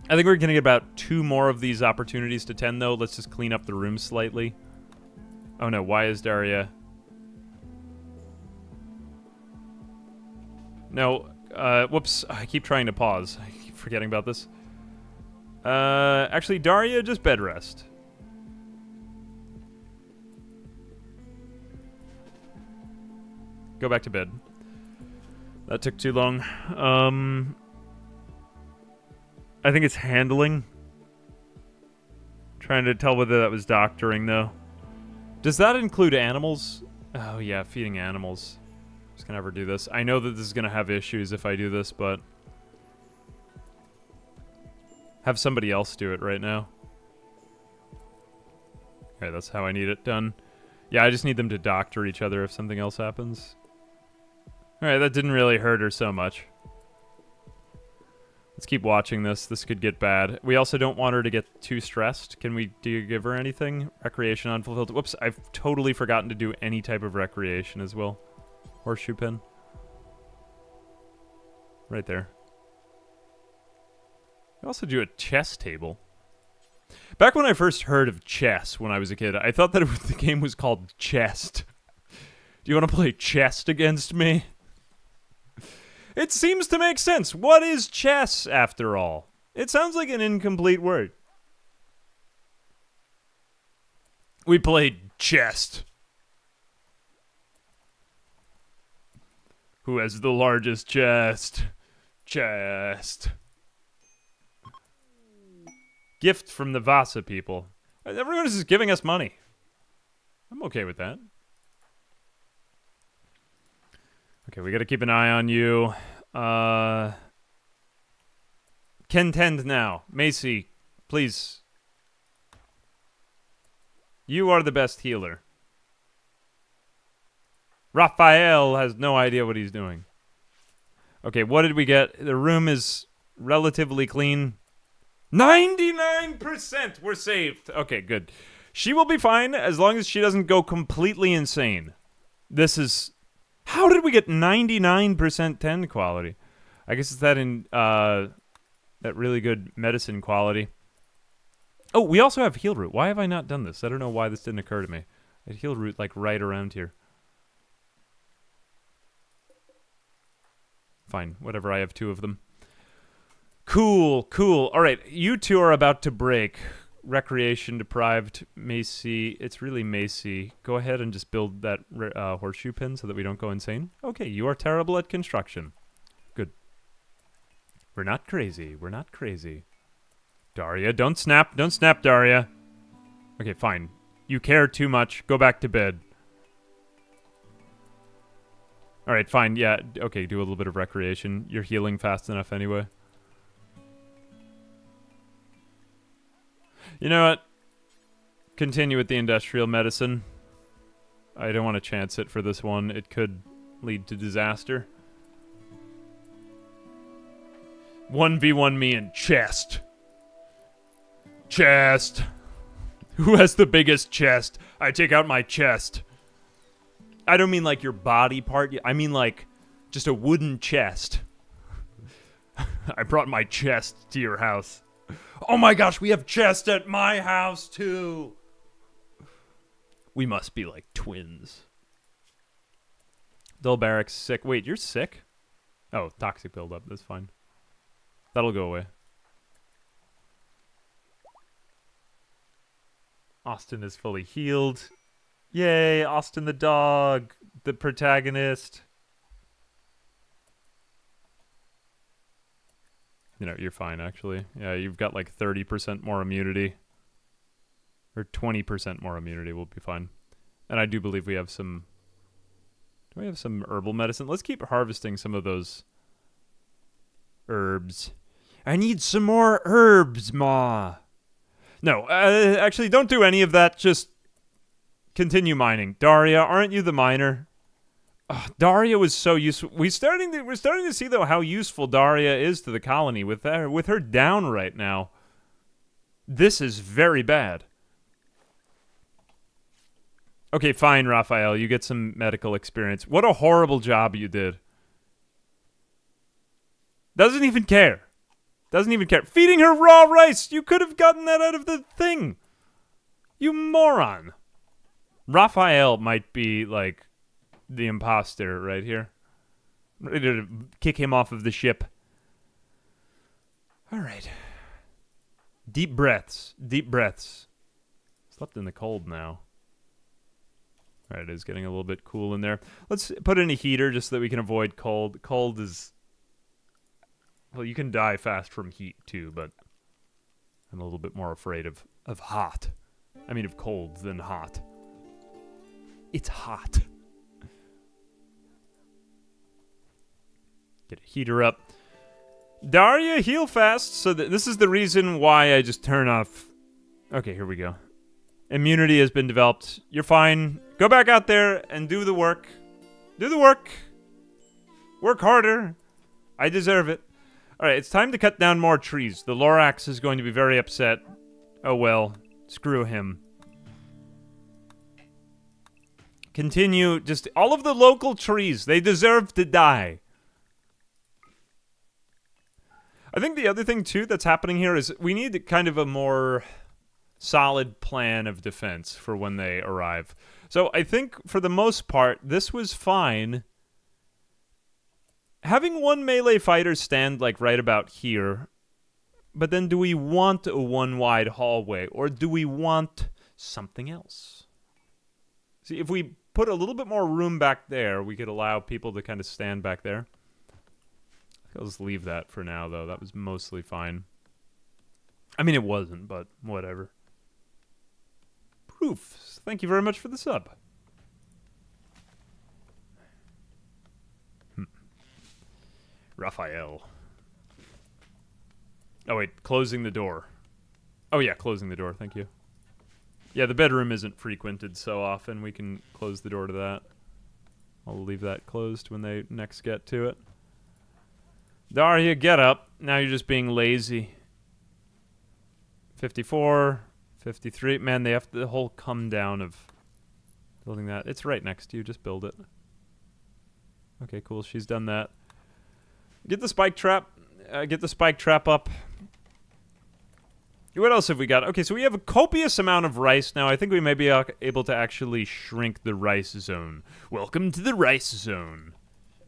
I think we're going to get about 2 more of these opportunities to 10, though. Let's just clean up the room slightly. Oh, no. Why is Daria... No. Whoops. I keep trying to pause. I keep forgetting about this. Actually, Daria, just bed rest. Go back to bed. That took too long. I think it's handling. Trying to tell whether that was doctoring, though. Does that include animals? Oh, yeah, feeding animals. Just gonna ever do this. I know that this is gonna have issues if I do this, but... Have somebody else do it right now. Okay, that's how I need it done. Yeah, I just need them to doctor each other if something else happens. Alright, that didn't really hurt her so much. Let's keep watching this. This could get bad. We also don't want her to get too stressed. Do you give her anything? Recreation unfulfilled. Whoops, I've totally forgotten to do any type of recreation as well. Horseshoe pin. Right there. I also do a chess table. Back when I first heard of chess when I was a kid, I thought that the game was called Chest. Do you want to play chest against me? It seems to make sense. What is chess, after all? It sounds like an incomplete word. We played chest. Who has the largest chest? Chest. Gift from the Vasa people. Everyone is just giving us money. I'm okay with that. Okay, we gotta keep an eye on you. Contend now. Macy, please. You are the best healer. Raphael has no idea what he's doing. Okay, what did we get? The room is relatively clean. 99%! We're saved. Okay, good. She will be fine as long as she doesn't go completely insane. This is... How did we get 99% 10 quality? I guess it's that in, that really good medicine quality. Oh, we also have heal root. Why have I not done this? I don't know why this didn't occur to me. I had heal root, like, right around here. Fine, whatever, I have 2 of them. Cool, cool. Alright, you two are about to break. Recreation deprived. Macy. It's really Macy. Go ahead and just build that horseshoe pin so that we don't go insane. Okay, you are terrible at construction. Good. We're not crazy. We're not crazy. Daria, don't snap. Don't snap, Daria. Okay, fine. You care too much. Go back to bed. Alright, fine. Yeah, okay, do a little bit of recreation. You're healing fast enough anyway. You know what? Continue with the industrial medicine. I don't want to chance it for this one. It could lead to disaster. 1v1 me in chest. Chest. Who has the biggest chest? I take out my chest. I don't mean like your body part. I mean like just a wooden chest. I brought my chest to your house. Oh my gosh, we have chests at my house too. We must be like twins. Dull barracks sick. Wait, you're sick? Oh, toxic buildup. That's fine. That'll go away. Austin is fully healed. Yay, Austin the dog, the protagonist. You know, you're fine, actually. Yeah, you've got like 30% more immunity. Or 20% more immunity, we'll be fine. And I do believe we have some... Do we have some herbal medicine? Let's keep harvesting some of those herbs. I need some more herbs, Ma. No, actually, don't do any of that. Just continue mining. Daria, aren't you the miner? Daria was so useful. We're starting to see though how useful Daria is to the colony with her down right now. This is very bad. Okay, fine, Raphael. You get some medical experience. What a horrible job you did. Doesn't even care. Doesn't even care. Feeding her raw rice. You could have gotten that out of the thing. You moron. Raphael might be like the imposter right here. Ready to kick him off of the ship. All right. Deep breaths. Deep breaths. Slept in the cold now. All right, it is getting a little bit cool in there. Let's put in a heater just so that we can avoid cold. Cold is... Well, you can die fast from heat too, but I'm a little bit more afraid of hot. I mean of cold than hot. It's hot. Get a heater up. Daria, heal fast. So this is the reason why I just turn off. Okay, here we go. Immunity has been developed. You're fine. Go back out there and do the work. Do the work. Work harder. I deserve it. Alright, it's time to cut down more trees. The Lorax is going to be very upset. Oh well. Screw him. Continue. Just all of the local trees. They deserve to die. I think the other thing, too, that's happening here is we need kind of a more solid plan of defense for when they arrive. So I think, for the most part, this was fine. Having one melee fighter stand, like, right about here, but then do we want a one-wide hallway, or do we want something else? See, if we put a little bit more room back there, we could allow people to kind of stand back there. I'll just leave that for now, though. That was mostly fine. I mean, it wasn't, but whatever. Proofs. Thank you very much for the sub. Raphael. Oh, wait. Closing the door. Oh, yeah. Closing the door. Thank you. Yeah, the bedroom isn't frequented so often. We can close the door to that. I'll leave that closed when they next get to it. Daria, get up. Now you're just being lazy. 54, 53. Man, they have the whole come down of building that. It's right next to you. Just build it. Okay, cool. She's done that. Get the spike trap. Get the spike trap up. What else have we got? Okay, so we have a copious amount of rice now. I think we may be able to actually shrink the rice zone. Welcome to the rice zone,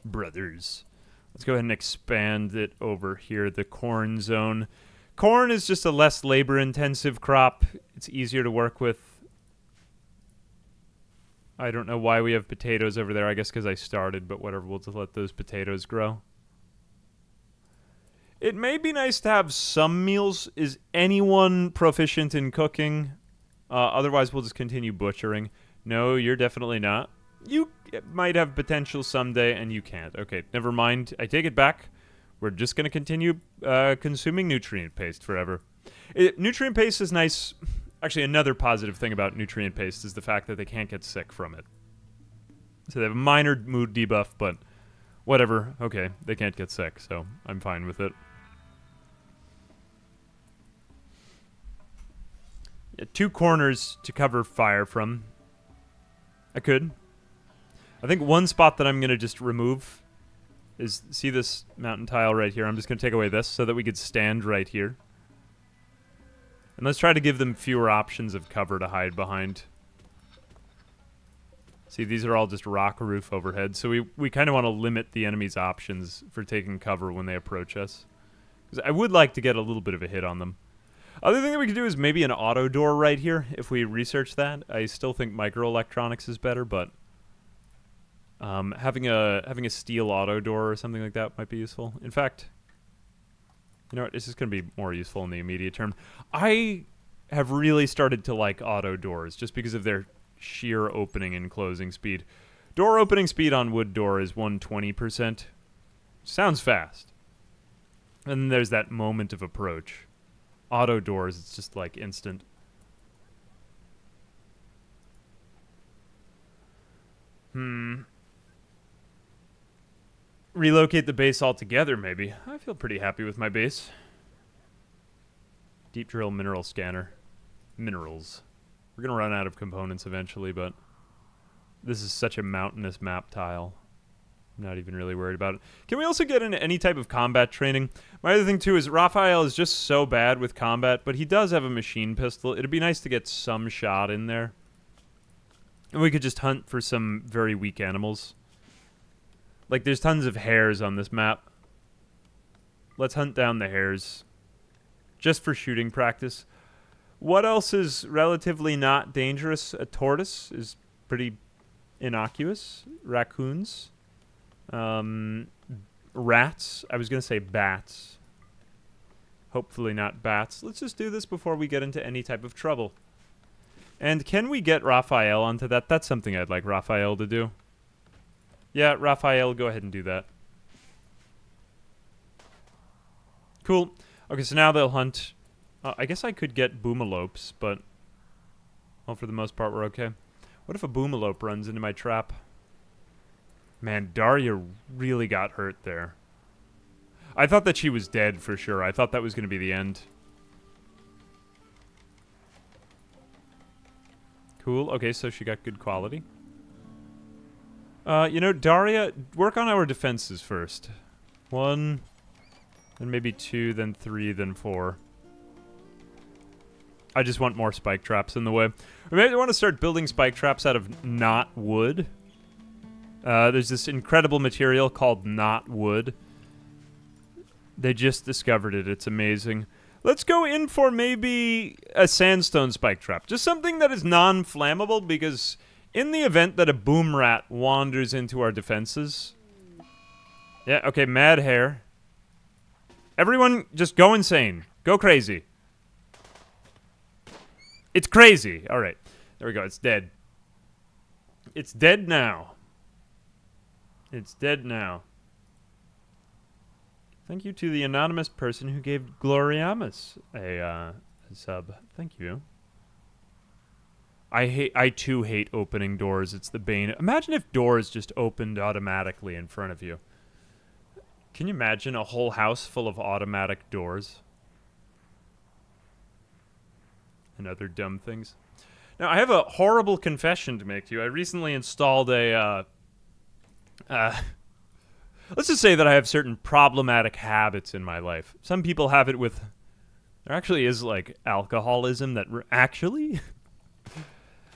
brothers. Let's go ahead and expand it over here, the corn zone. Corn is just a less labor-intensive crop. It's easier to work with. I don't know why we have potatoes over there. I guess because I started, but whatever. We'll just let those potatoes grow. It may be nice to have some meals. Is anyone proficient in cooking? Otherwise, we'll just continue butchering. No, you're definitely not. You might have potential someday, and you can't. Okay, never mind. I take it back. We're just going to continue consuming nutrient paste forever. Nutrient paste is nice. Actually, another positive thing about nutrient paste is the fact that they can't get sick from it. So they have a minor mood debuff, but whatever. Okay, they can't get sick, so I'm fine with it. Yeah, 2 corners to cover fire from. I could. I think one spot that I'm going to just remove is, see this mountain tile right here? I'm just going to take away this so that we could stand right here. And let's try to give them fewer options of cover to hide behind. See, these are all just rock roof overhead, so we kind of want to limit the enemy's options for taking cover when they approach us. Because I would like to get a little bit of a hit on them. Other thing that we could do is maybe an auto door right here, if we research that. I still think microelectronics is better, but having a steel auto door or something like that might be useful. In fact, you know what? This is going to be more useful in the immediate term. I have really started to like auto doors just because of their sheer opening and closing speed. Door opening speed on wood door is 120%. Sounds fast. And then there's that moment of approach. Auto doors, it's just like instant. Relocate the base altogether, maybe. I feel pretty happy with my base. Deep drill mineral scanner. Minerals. We're gonna run out of components eventually, but this is such a mountainous map tile. I'm not even really worried about it. Can we also get into any type of combat training? My other thing, too, is Raphael is just so bad with combat, but he does have a machine pistol. It'd be nice to get some shot in there. And we could just hunt for some very weak animals. Like, there's tons of hares on this map. Let's hunt down the hares. Just for shooting practice. What else is relatively not dangerous? A tortoise is pretty innocuous. Raccoons. Rats. I was going to say bats. Hopefully not bats. Let's just do this before we get into any type of trouble. And can we get Raphael onto that? That's something I'd like Raphael to do. Yeah, Raphael, go ahead and do that. Cool. Okay, so now they'll hunt. I guess I could get boomalopes, but well, for the most part, we're okay. What if a boomalope runs into my trap? Man, Daria really got hurt there. I thought that she was dead for sure. I thought that was going to be the end. Cool. Okay, so she got good quality. You know, Daria, work on our defenses first. 1, then maybe 2, then 3, then 4. I just want more spike traps in the way. Or maybe I want to start building spike traps out of not wood. There's this incredible material called not wood. They just discovered it. It's amazing. Let's go in for maybe a sandstone spike trap. Just something that is non-flammable, because in the event that a boom rat wanders into our defenses... Yeah, okay, mad hair. Everyone, just go insane. Go crazy. It's crazy. All right. There we go. It's dead. It's dead now. It's dead now. Thank you to the anonymous person who gave Gloriamus a sub. Thank you. I too hate opening doors. It's the bane. Imagine if doors just opened automatically in front of you. Can you imagine a whole house full of automatic doors? And other dumb things. Now, I have a horrible confession to make to you. I recently installed a, let's just say that I have certain problematic habits in my life. Some people have it with... There actually is, like, alcoholism that... Actually?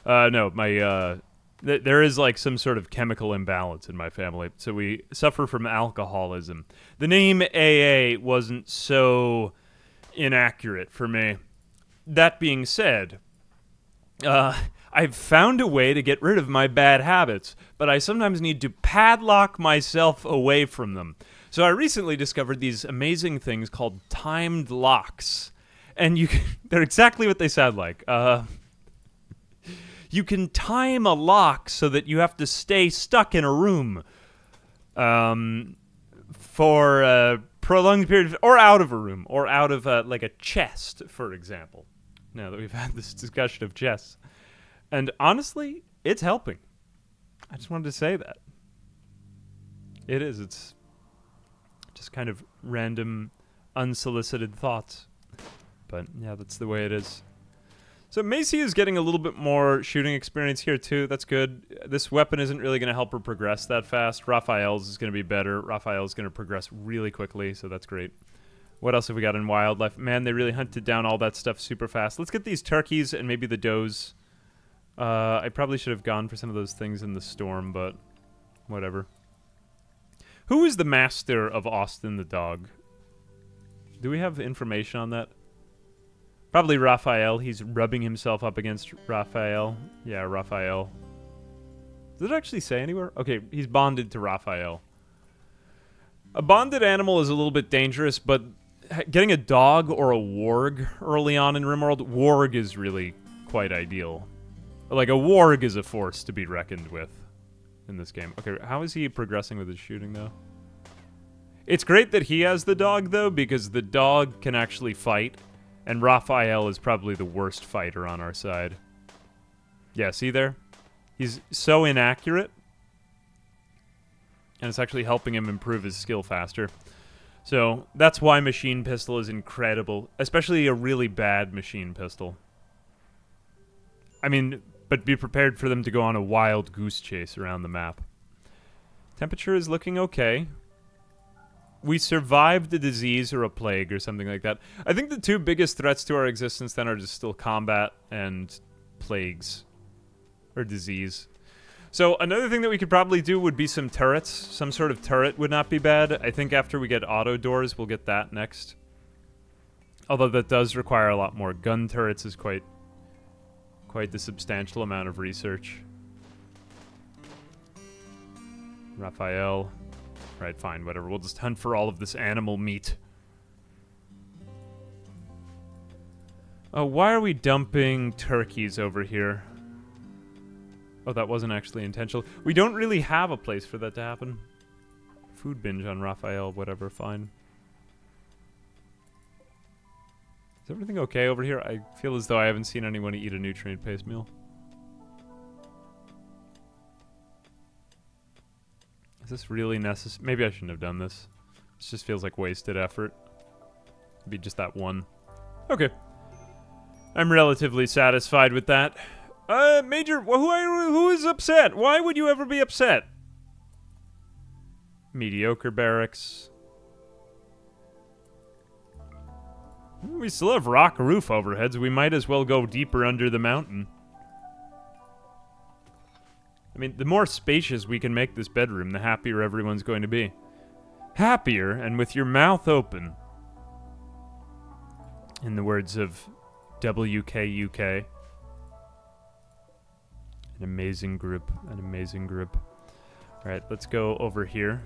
No, my, there is, like, some sort of chemical imbalance in my family. So we suffer from alcoholism. The name AA wasn't so inaccurate for me. That being said, I've found a way to get rid of my bad habits, but I sometimes need to padlock myself away from them. So I recently discovered these amazing things called timed locks. And they're exactly what they sound like. You can time a lock so that you have to stay stuck in a room for a prolonged period, or out of a room, or out of like a chest, for example. Now that we've had this discussion of chess. And honestly, it's helping. I just wanted to say that. It is. It's just kind of random, unsolicited thoughts. But yeah, that's the way it is. So Macy is getting a little bit more shooting experience here too. That's good. This weapon isn't really going to help her progress that fast. Raphael's is going to be better. Raphael's going to progress really quickly, so that's great. What else have we got in wildlife? Man, they really hunted down all that stuff super fast. Let's get these turkeys and maybe the does. I probably should have gone for some of those things in the storm, but whatever. Who is the master of Austin the dog? Do we have information on that? Probably Raphael. He's rubbing himself up against Raphael. Yeah, Raphael. Does it actually say anywhere? Okay, he's bonded to Raphael. A bonded animal is a little bit dangerous, but getting a dog or a warg early on in Rimworld, warg is really quite ideal. Like, a warg is a force to be reckoned with in this game. Okay, how is he progressing with his shooting, though? It's great that he has the dog, though, because the dog can actually fight, and Raphael is probably the worst fighter on our side. Yeah, see there? He's so inaccurate, and it's actually helping him improve his skill faster. So, that's why Machine Pistol is incredible, especially a really bad Machine Pistol. I mean, but be prepared for them to go on a wild goose chase around the map. Temperature is looking okay. We survived a disease or a plague or something like that. I think the two biggest threats to our existence then are just still combat and plagues. Or disease. So another thing that we could probably do would be some turrets. Some sort of turret would not be bad. I think after we get auto doors, we'll get that next. Although that does require a lot more. Gun turrets is quite the substantial amount of research. Raphael. Right, fine, whatever. We'll just hunt for all of this animal meat. Oh, why are we dumping turkeys over here? Oh, that wasn't actually intentional. We don't really have a place for that to happen. Food binge on Raphael, whatever, fine. Is everything okay over here? I feel as though I haven't seen anyone eat a nutrient-based meal. Is this really necessary? Maybe I shouldn't have done this. This just feels like wasted effort. Maybe just that one. Okay. I'm relatively satisfied with that. Major, who is upset? Why would you ever be upset? Mediocre barracks. We still have rock roof overheads. We might as well go deeper under the mountain. I mean, the more spacious we can make this bedroom, the happier everyone's going to be. Happier and with your mouth open. In the words of WKUK. An amazing group. An amazing group. Alright, let's go over here.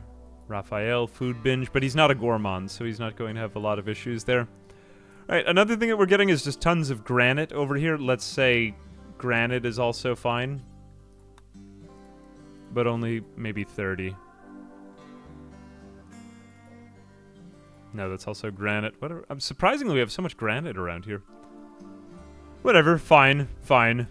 Raphael, food binge, but he's not a gourmand, so he's not going to have a lot of issues there. Alright, another thing that we're getting is just tons of granite over here. Let's say granite is also fine. But only maybe 30. No, that's also granite. Whatever. Surprisingly, we have so much granite around here. Whatever, fine, fine.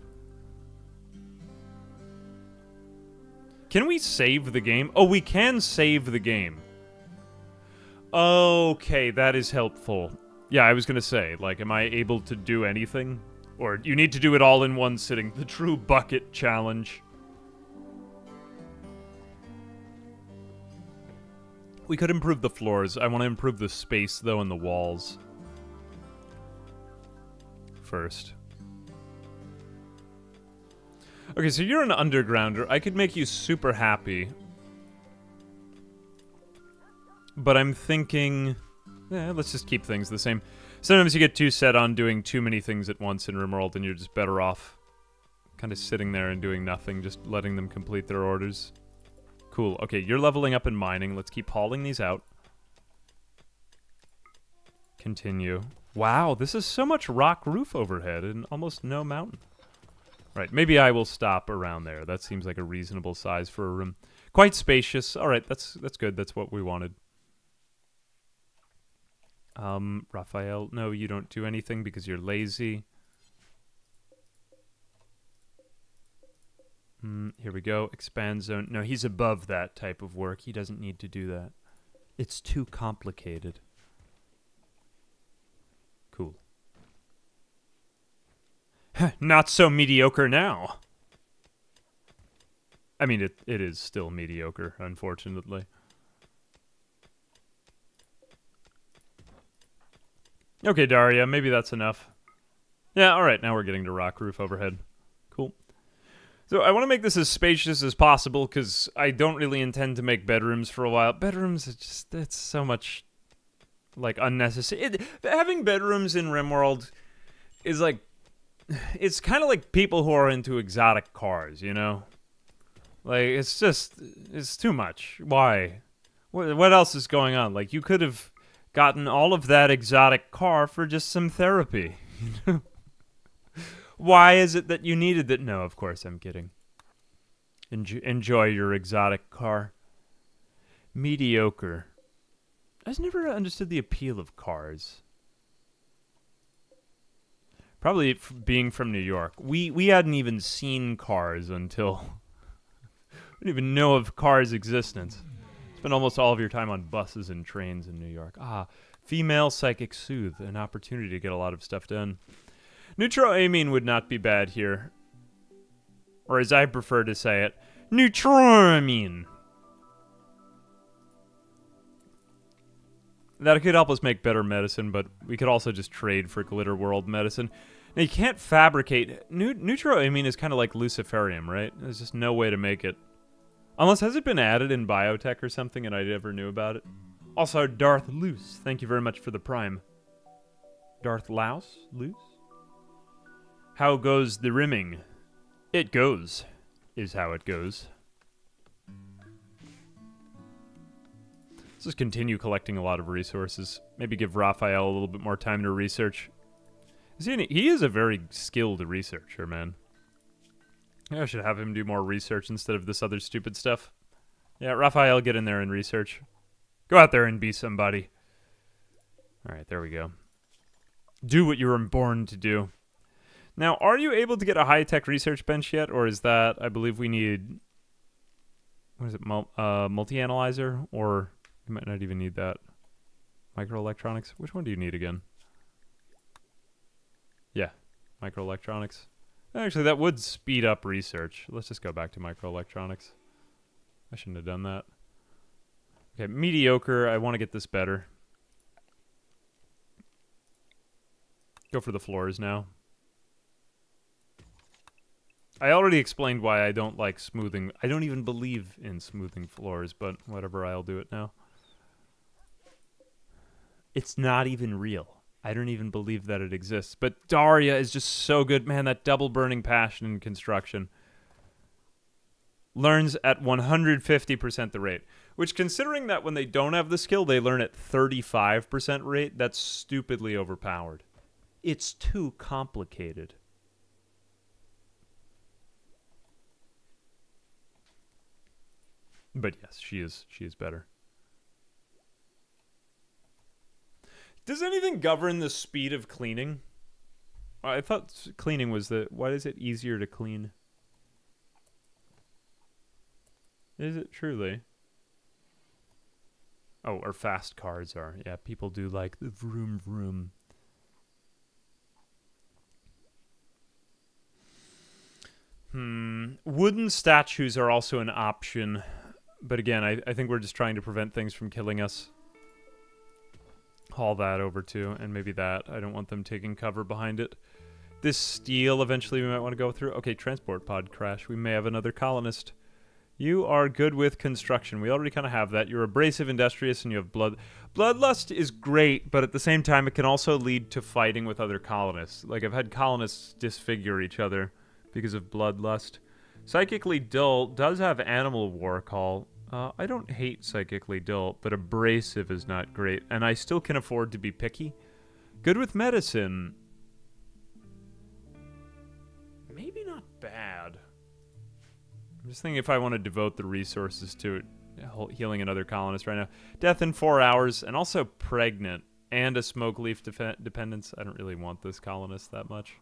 Can we save the game? Oh, we can save the game. Okay, that is helpful. Yeah, I was gonna say, like, am I able to do anything? Or you need to do it all in one sitting. The true bucket challenge. We could improve the floors. I want to improve the space, though, in the walls. First. Okay, so you're an undergrounder. I could make you super happy. But I'm thinking... let's just keep things the same. Sometimes you get too set on doing too many things at once in Rimworld, and you're just better off kind of sitting there and doing nothing, just letting them complete their orders. Cool. Okay, you're leveling up in mining. Let's keep hauling these out. Continue. Wow, this is so much rock roof overhead and almost no mountain. Right, maybe I will stop around there. That seems like a reasonable size for a room. Quite spacious. All right, that's good. That's what we wanted. Raphael, no, you don't do anything because you're lazy. Here we go. Expand zone. No, he's above that type of work. He doesn't need to do that. It's too complicated. Cool. Not so mediocre now. I mean, it is still mediocre, unfortunately. Okay, Daria, maybe that's enough. Yeah, alright, now we're getting to rock roof overhead. Cool. So I want to make this as spacious as possible, because I don't really intend to make bedrooms for a while. Bedrooms, it's so much, like, unnecessary. Having bedrooms in Rimworld is like... It's kind of like people who are into exotic cars, you know? Like, it's too much. Why? What else is going on? Like, you could have gotten all of that exotic car for just some therapy. Why is it that you needed that? No, of course, I'm kidding. Enjoy your exotic car. Mediocre. I just never understood the appeal of cars. Probably being from New York. We hadn't even seen cars until... we didn't even know of cars' existence. Spend almost all of your time on buses and trains in New York. Ah, female psychic soothe. An opportunity to get a lot of stuff done. Neutroamine would not be bad here. Or as I prefer to say it, neutroamine. That could help us make better medicine, but we could also just trade for Glitter World medicine. Now, you can't fabricate... Neutroamine is kind of like Luciferium, right? There's just no way to make it. Unless, has it been added in biotech or something and I never knew about it? Also, Darth Luce, thank you very much for the prime. Darth Louse? Luce? How goes the rimming? It goes, is how it goes. Let's just continue collecting a lot of resources. Maybe give Raphael a little bit more time to research. He is a very skilled researcher, man. I should have him do more research instead of this other stupid stuff. Yeah, Raphael, get in there and research. Go out there and be somebody. Alright, there we go. Do what you were born to do. Now, are you able to get a high-tech research bench yet, or is that, I believe we need, what is it, multi-analyzer, or you might not even need that. Microelectronics? Which one do you need again? Yeah, microelectronics. Actually, that would speed up research. Let's just go back to microelectronics. I shouldn't have done that. Okay, mediocre. I want to get this better. Go for the floors now. I already explained why I don't like smoothing. I don't even believe in smoothing floors, but whatever, I'll do it now. It's not even real. I don't even believe that it exists. But Daria is just so good. Man, that double burning passion in construction. Learns at 150% the rate. Which, considering that when they don't have the skill, they learn at 35% rate, that's stupidly overpowered. It's too complicated. But yes, she is better. Does anything govern the speed of cleaning? I thought cleaning was the... Why is it easier to clean? Is it truly? Oh, or fast cars are. Yeah, people do like the vroom vroom. Wooden statues are also an option. But again, I think we're just trying to prevent things from killing us. Haul that over too, and maybe that. I don't want them taking cover behind it. This steel, eventually we might want to go through. Okay, transport pod crash. We may have another colonist. You are good with construction. We already kind of have that. You're abrasive, industrious, and you have blood. Bloodlust is great, but at the same time, it can also lead to fighting with other colonists. Like, I've had colonists disfigure each other because of bloodlust. Psychically dull does have animal war call. I don't hate psychically dull, but abrasive is not great, and I still can afford to be picky. Good with medicine. Maybe not bad. I'm just thinking if I want to devote the resources to it, healing another colonist right now. Death in 4 hours, and also pregnant, and a smoke leaf dependence. I don't really want this colonist that much.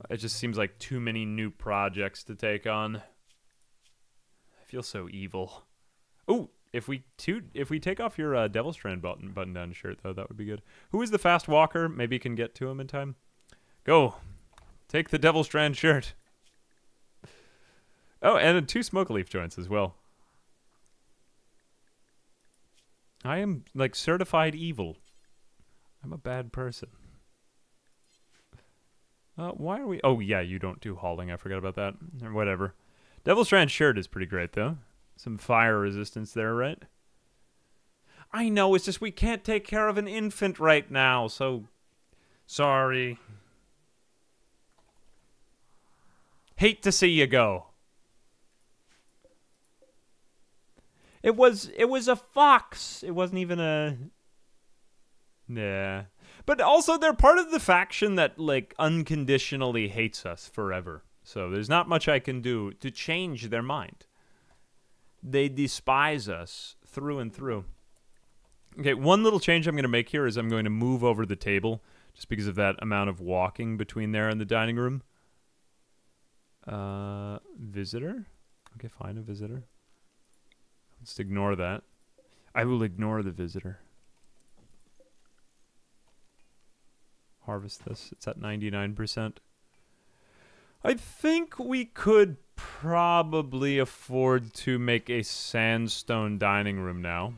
It just seems like too many new projects to take on. I feel so evil. Oh, if we take off your Devil Strand button down shirt, though, that would be good. Who is the fast walker? Maybe you can get to him in time. Go. Take the Devil Strand shirt. Oh, and 2 smoke leaf joints as well. I am, like, certified evil. I'm a bad person. Why are we... Oh, yeah, you don't do hauling. I forgot about that. Or whatever. Devil Strand shirt is pretty great, though. Some fire resistance there, right? I know, it's just we can't take care of an infant right now, so... Sorry. Hate to see you go. It was a fox. It wasn't even a... Nah. But also, they're part of the faction that, like, unconditionally hates us forever. So there's not much I can do to change their mind. They despise us through and through. Okay, one little change I'm going to make here is I'm going to move over the table, just because of that amount of walking between there and the dining room. Visitor? Okay, fine, a visitor. Let's ignore that. I will ignore the visitor. Harvest this. It's at 99%. I think we could probably afford to make a sandstone dining room now.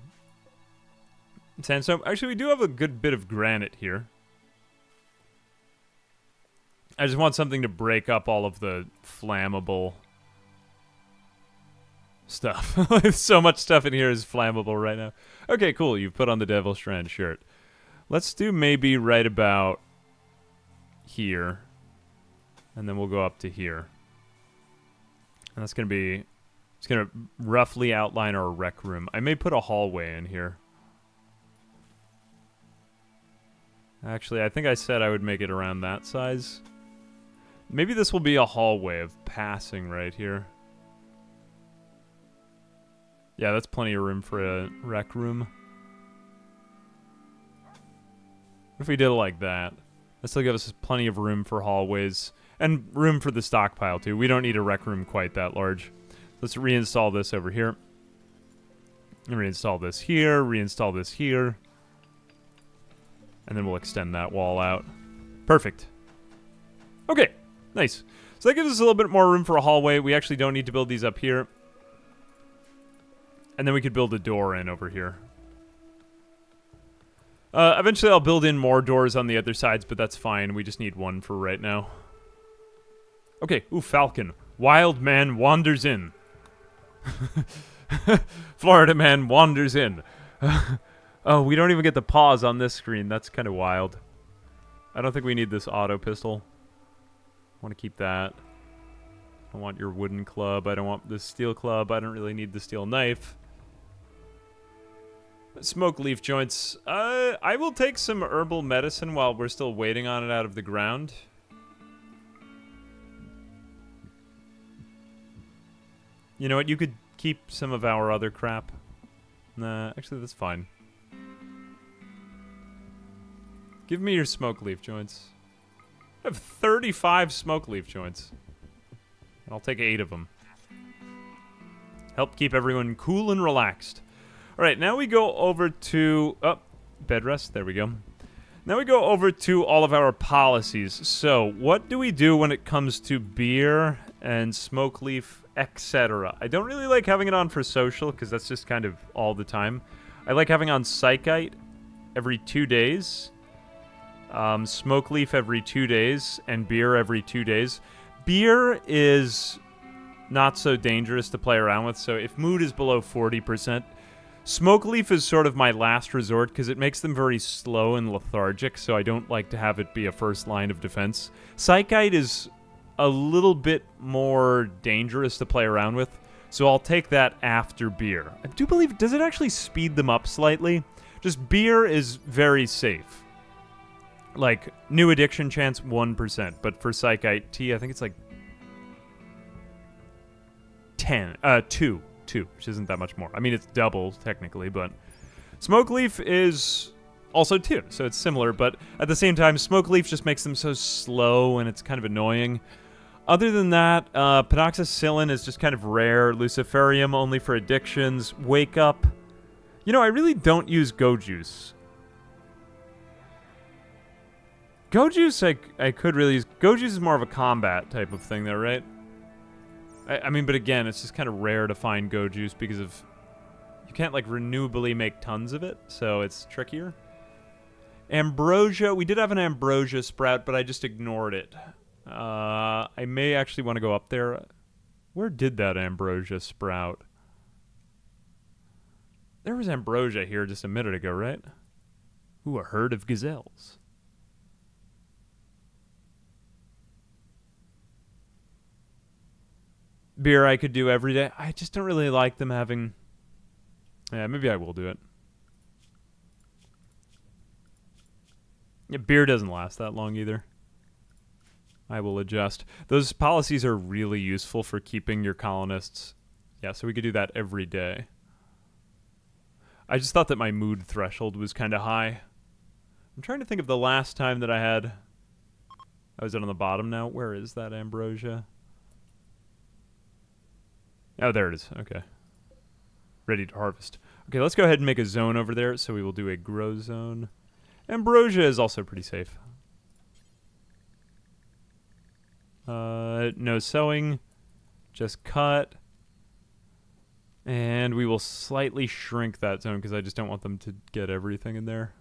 Sandstone. Actually, we do have a good bit of granite here. I just want something to break up all of the flammable stuff. So much stuff in here is flammable right now. Okay, cool. You've put on the Devil Strand shirt. Let's do maybe right about here. And then we'll go up to here. And that's going to be... It's going to roughly outline our rec room. I may put a hallway in here. Actually, I think I said I would make it around that size. Maybe this will be a hallway of passing right here. Yeah, that's plenty of room for a rec room. What if we did it like that? That still gives us plenty of room for hallways. And room for the stockpile, too. We don't need a rec room quite that large. Let's reinstall this over here. And reinstall this here. Reinstall this here. And then we'll extend that wall out. Perfect. Okay. Nice. So that gives us a little bit more room for a hallway. We actually don't need to build these up here. And then we could build a door in over here. Eventually I'll build in more doors on the other sides, but that's fine. We just need one for right now. Okay, ooh, falcon. Wild man wanders in. Florida man wanders in. Oh, we don't even get the pause on this screen. That's kind of wild. I don't think we need this auto pistol. I want to keep that. I want your wooden club. I don't want this steel club. I don't really need the steel knife. Smoke leaf joints. I will take some herbal medicine while we're still waiting on it out of the ground. You know what? You could keep some of our other crap. Nah, actually, that's fine. Give me your smoke leaf joints. I have 35 smoke leaf joints. And I'll take 8 of them. Help keep everyone cool and relaxed. Alright, now we go over to... Oh, bed rest. There we go. Now we go over to all of our policies. So, what do we do when it comes to beer and smoke leaf, etc.? I don't really like having it on for social, because that's just kind of all the time. I like having on psychite every 2 days. Smoke leaf every 2 days, and beer every 2 days. Beer is not so dangerous to play around with, so if mood is below 40%, smoke leaf is sort of my last resort because it makes them very slow and lethargic, so I don't like to have it be a first line of defense. Psychite is a little bit more dangerous to play around with, so I'll take that after beer. I do believe, does it actually speed them up slightly? Just beer is very safe. Like, new addiction chance 1%, but for Psychite T, I think it's like 2, which isn't that much more. I mean, it's double, technically, but Smoke Leaf is also 2, so it's similar, but at the same time, Smoke Leaf just makes them so slow, and it's kind of annoying. Other than that, Penoxycillin is just kind of rare. Luciferium only for addictions. Wake Up. You know, I really don't use Go Juice. Go Juice, I could really use. Go Juice is more of a combat type of thing, though, right? I mean, but again, it's just kind of rare to find Go Juice because of... You can't, like, renewably make tons of it, so it's trickier. Ambrosia. We did have an Ambrosia sprout, but I just ignored it. I may actually want to go up there. Where did that Ambrosia sprout? There was Ambrosia here just a minute ago, right? Ooh, a herd of gazelles. Beer I could do every day. I just don't really like them having... Yeah, maybe I will do it. Yeah, beer doesn't last that long either. I will adjust. Those policies are really useful for keeping your colonists. Yeah, so we could do that every day. I just thought that my mood threshold was kind of high. I'm trying to think of the last time that I had... Oh, is it on the bottom now? Where is that Ambrosia? Oh, there it is. Okay. Ready to harvest. Okay, let's go ahead and make a zone over there. So we will do a grow zone. Ambrosia is also pretty safe. No sowing. Just cut. And we will slightly shrink that zone because I just don't want them to get everything in there.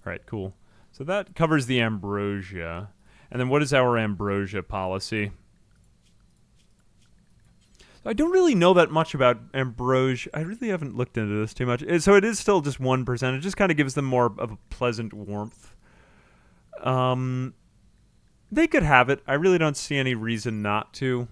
Alright, cool. So that covers the Ambrosia. And then what is our Ambrosia policy? I don't really know that much about Ambrosia. I really haven't looked into this too much. So it is still just 1%. It just kind of gives them more of a pleasant warmth. They could have it. I really don't see any reason not to.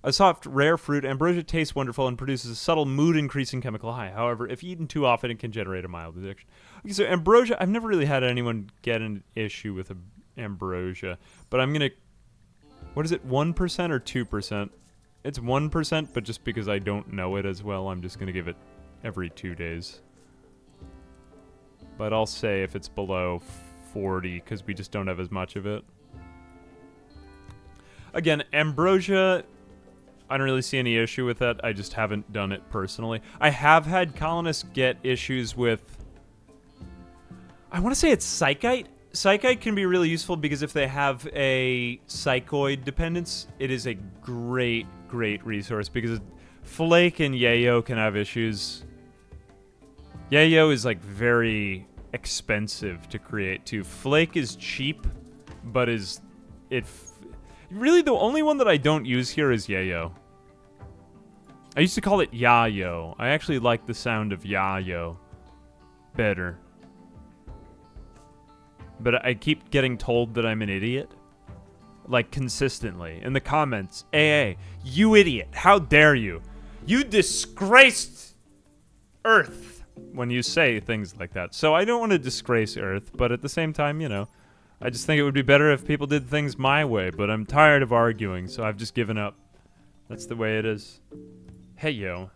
A soft, rare fruit, Ambrosia tastes wonderful and produces a subtle mood-increasing chemical high. However, if eaten too often, it can generate a mild addiction. Okay, so Ambrosia, I've never really had anyone get an issue with Ambrosia. But I'm going to... What is it, 1% or 2%? It's 1%, but just because I don't know it as well, I'm just going to give it every 2 days. But I'll say if it's below 40 because we just don't have as much of it. Again, ambrosia, I don't really see any issue with that. I just haven't done it personally. I have had colonists get issues with, I want to say it's psychite. Psychite can be really useful because if they have a psychoid dependence, it is a great, great resource because flake and yayo can have issues. Yayo is like very expensive to create too. Flake is cheap, but really the only one that I don't use here is yayo. I used to call it yayo. I actually like the sound of yayo better. But I keep getting told that I'm an idiot. Like, consistently. In the comments. AA, you idiot. How dare you? You disgraced Earth. When you say things like that. So I don't want to disgrace Earth, but at the same time, you know, I just think it would be better if people did things my way, but I'm tired of arguing, so I've just given up. That's the way it is. Hey, yo.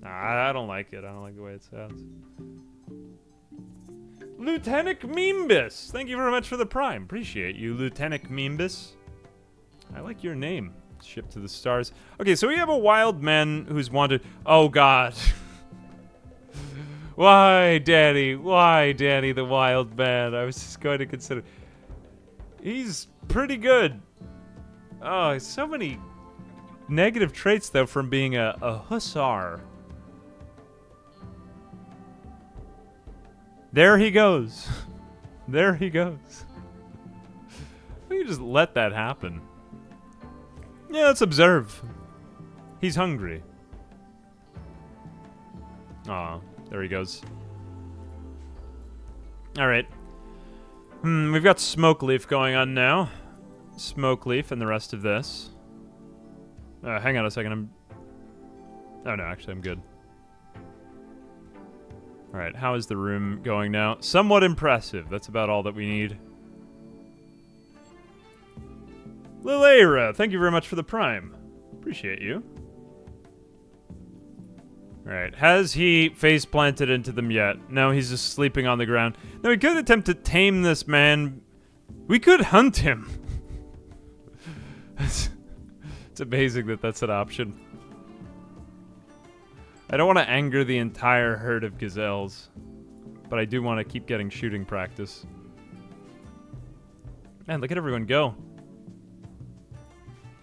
Nah, I don't like it. I don't like the way it sounds. Lieutenant Membus! Thank you very much for the prime. Appreciate you, Lieutenant Membus. I like your name. Ship to the stars. Okay, so we have a wild man who's wanted. Oh, God. Why, Daddy? Why, Daddy, the wild man? I was just going to consider. He's pretty good. Oh, so many negative traits, though, from being a hussar. There he goes. There he goes. We can just let that happen. Yeah, let's observe. He's hungry. Aw, there he goes. Alright. We've got Smoke Leaf going on now. Smoke Leaf and the rest of this. Hang on a second, Oh no, actually I'm good. Alright, how is the room going now? Somewhat impressive. That's about all that we need. Lilaira, thank you very much for the prime. Appreciate you. Alright, has he face planted into them yet? No, he's just sleeping on the ground. Now we could attempt to tame this man. We could hunt him. It's amazing that that's an option. I don't want to anger the entire herd of gazelles, but I do want to keep getting shooting practice. Man, look at everyone go.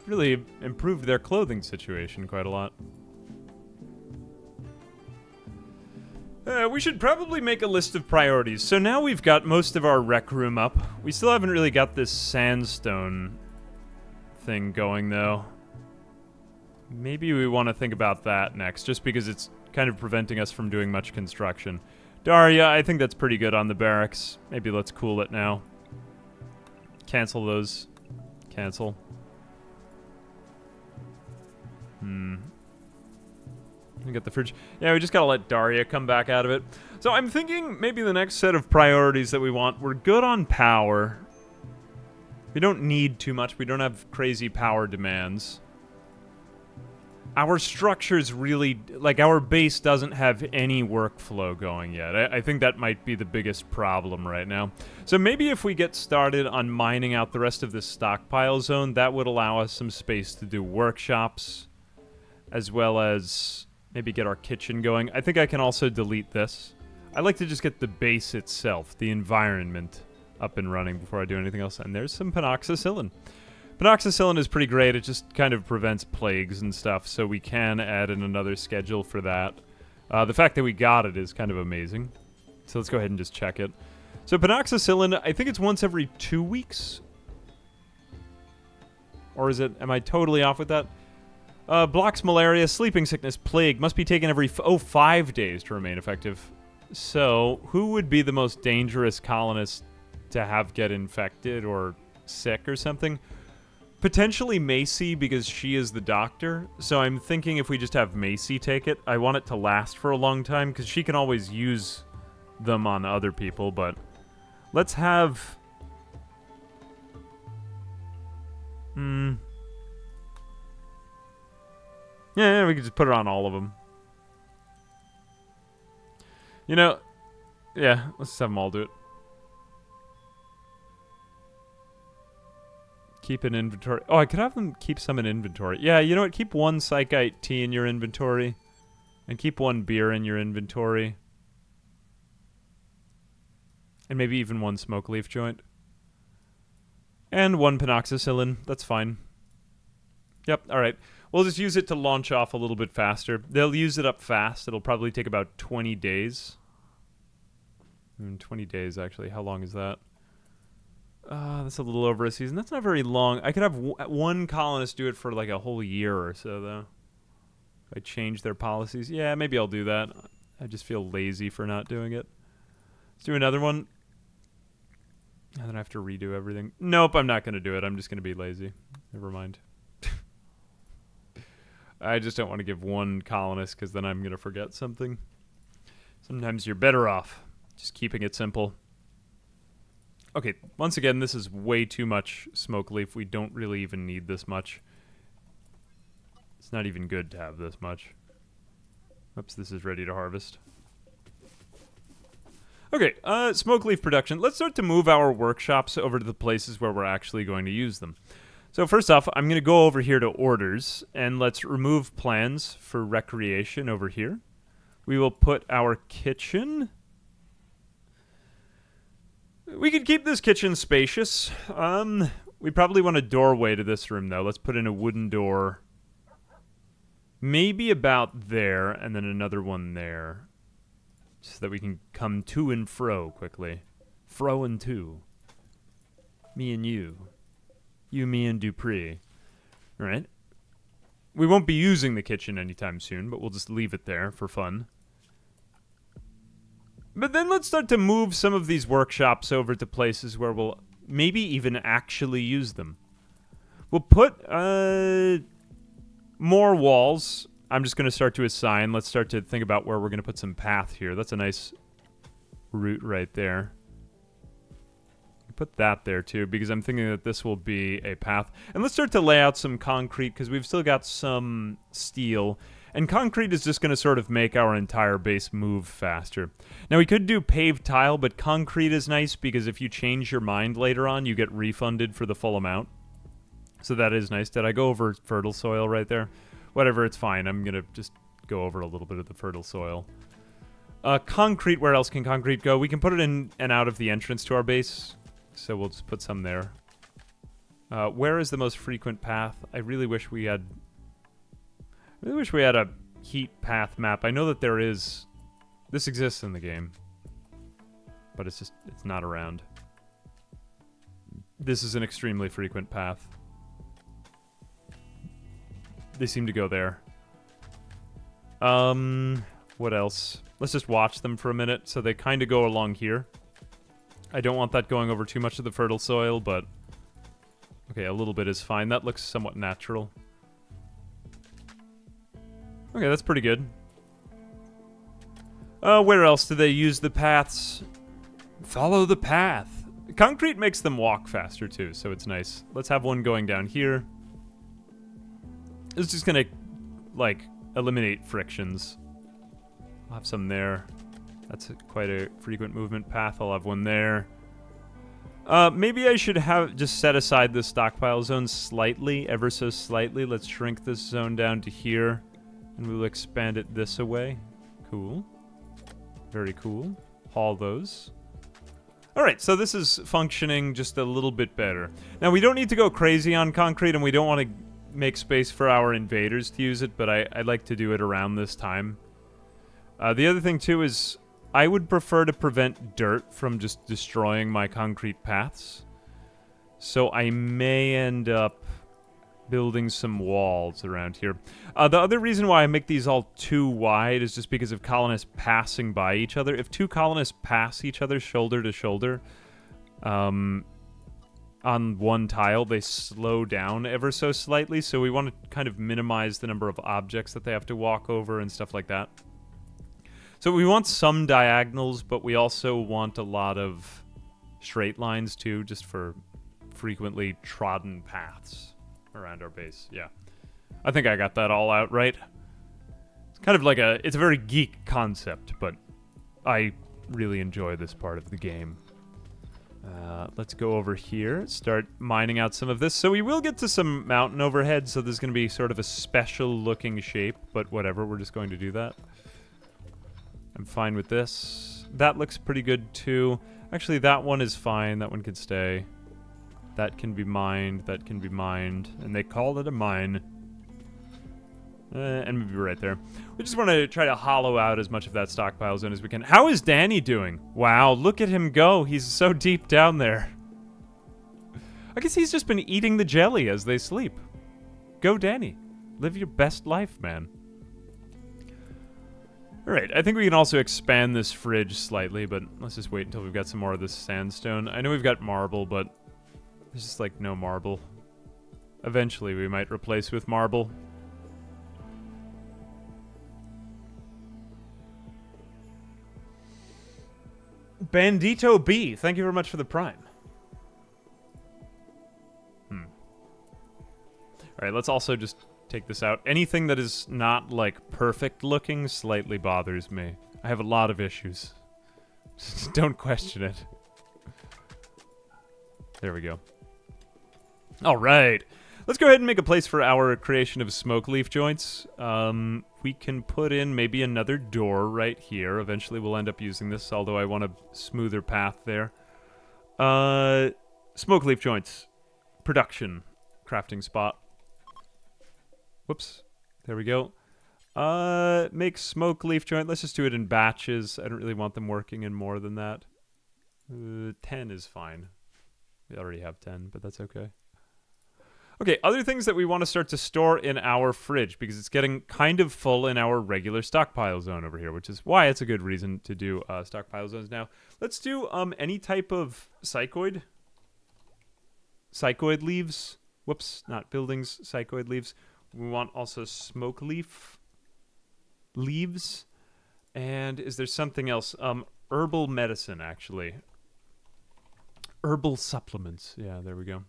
Really improved their clothing situation quite a lot. We should probably make a list of priorities. So now we've got most of our rec room up. We still haven't really got this sandstone thing going, though. Maybe we want to think about that next, just because it's kind of preventing us from doing much construction. Daria, I think that's pretty good on the barracks. Maybe let's cool it now. Cancel those. Cancel. We got the fridge. Yeah, we just gotta let Daria come back out of it. So I'm thinking maybe the next set of priorities that we want, we're good on power. We don't need too much. We don't have crazy power demands. Our structure's really, like, our base doesn't have any workflow going yet. I think that might be the biggest problem right now. So maybe if we get started on mining out the rest of this stockpile zone, that would allow us some space to do workshops, as well as maybe get our kitchen going. I think I can also delete this. I like to just get the base itself, the environment, up and running before I do anything else. And there's some penoxycillin. Penoxycillin is pretty great. It just kind of prevents plagues and stuff, so we can add in another schedule for that. The fact that we got it is kind of amazing. So let's go ahead and just check it. So penoxycillin, I think it's once every 2 weeks. Or is it, am I totally off with that? Blocks malaria, sleeping sickness, plague. Must be taken every 5 days to remain effective. So, who would be the most dangerous colonist to have get infected or sick or something? Potentially Macy, because she is the doctor. So I'm thinking if we just have Macy take it, I want it to last for a long time, because she can always use them on other people, but let's have... Yeah, we could just put it on all of them. You know, yeah, let's just have them all do it. Keep an inventory. Oh, I could have them keep some in inventory. Yeah, you know what? Keep one Psychite tea in your inventory. And keep one beer in your inventory. And maybe even one smoke leaf joint. And one penoxycyllin. That's fine. Yep, alright. We'll just use it to launch off a little bit faster. They'll use it up fast. It'll probably take about 20 days. 20 days, actually. How long is that? That's a little over a season. That's not very long. I could have one colonist do it for like a whole year or so, though. If I change their policies. Yeah, maybe I'll do that. I just feel lazy for not doing it. Let's do another one. And then I have to redo everything. Nope, I'm not going to do it. I'm just going to be lazy. Never mind. I just don't want to give one colonist because then I'm going to forget something. Sometimes you're better off just keeping it simple. Okay, once again, this is way too much smoke leaf. We don't really even need this much. It's not even good to have this much. Oops, this is ready to harvest. Okay, smoke leaf production. Let's start to move our workshops over to the places where we're actually going to use them. So first off, I'm going to go over here to orders, and let's remove plans for recreation over here. We will put our kitchen... We could keep this kitchen spacious. We probably want a doorway to this room, though. Let's put in a wooden door. Maybe about there, and then another one there. So that we can come to and fro quickly. Fro and to. Me and you. You, me, and Dupree. Alright. We won't be using the kitchen anytime soon, but we'll just leave it there for fun. But then let's start to move some of these workshops over to places where we'll maybe even actually use them. We'll put more walls. I'm just going to start to assign. Let's start to think about where we're going to put some path here. That's a nice route right there. Put that there too, because I'm thinking that this will be a path. And let's start to lay out some concrete, because we've still got some steel. And concrete is just going to sort of make our entire base move faster. Now, we could do paved tile, but concrete is nice, because if you change your mind later on, you get refunded for the full amount. So that is nice. Did I go over fertile soil right there? Whatever, it's fine. I'm going to just go over a little bit of the fertile soil. Concrete, where else can concrete go? We can put it in and out of the entrance to our base. So we'll just put some there. Where is the most frequent path? I really wish we had... I really wish we had a heat path map. I know that there is... This exists in the game. But it's just... It's not around. This is an extremely frequent path. They seem to go there. What else? Let's just watch them for a minute. So they kind of go along here. I don't want that going over too much of the fertile soil, but... Okay, a little bit is fine. That looks somewhat natural. Okay, that's pretty good. Where else do they use the paths? Follow the path. Concrete makes them walk faster, too, so it's nice. Let's have one going down here. It's just gonna, like, eliminate frictions. I'll have some there. That's quite a frequent movement path. I'll have one there. Maybe I should have just set aside the stockpile zone slightly, ever so slightly. Let's shrink this zone down to here. And we'll expand it this away. Cool. Very cool. Haul those. Alright, so this is functioning just a little bit better. Now, we don't need to go crazy on concrete, and we don't want to make space for our invaders to use it, but I'd like to do it around this time. The other thing, too, is I would prefer to prevent dirt from just destroying my concrete paths. So I may end up building some walls around here. The other reason why I make these all too wide is just because of colonists passing by each other. If two colonists pass each other shoulder to shoulder on one tile, they slow down ever so slightly, so we want to kind of minimize the number of objects that they have to walk over and stuff like that. So we want some diagonals, but we also want a lot of straight lines too, just for frequently trodden paths around our base. Yeah. I think I got that all out right. It's kind of like it's a very geek concept, but I really enjoy this part of the game. Let's go over here, start mining out some of this. So we will get to some mountain overhead, so there's going to be sort of a special-looking shape, but whatever, we're just going to do that. I'm fine with this. That looks pretty good, too. Actually, that one is fine. That one can stay. That can be mined. That can be mined. And they call it a mine. And maybe right there. We just want to try to hollow out as much of that stockpile zone as we can. How is Danny doing? Wow, look at him go. He's so deep down there. I guess he's just been eating the jelly as they sleep. Go, Danny. Live your best life, man. Alright, I think we can also expand this fridge slightly, but let's just wait until we've got some more of this sandstone. I know we've got marble, but there's just, like, no marble. Eventually, we might replace with marble. Bandito B, thank you very much for the prime. Alright, let's also just take this out. Anything that is not, like, perfect looking slightly bothers me. I have a lot of issues. Don't question it. There we go. Alright. Let's go ahead and make a place for our creation of smoke leaf joints. We can put in maybe another door right here. Eventually we'll end up using this, although I want a smoother path there. Smoke leaf joints. Production. Crafting spot. Whoops. There we go. Make smoke leaf joint. Let's just do it in batches. I don't really want them working in more than that. 10 is fine. We already have 10, but that's okay. Okay, other things that we want to start to store in our fridge, because it's getting kind of full in our regular stockpile zone over here, which is why it's a good reason to do stockpile zones now. Let's do any type of psychoid. Psychoid leaves. Whoops, not buildings, psychoid leaves. We want also smoke leaf leaves. And is there something else? Herbal medicine, actually. Herbal supplements. Yeah, there we go.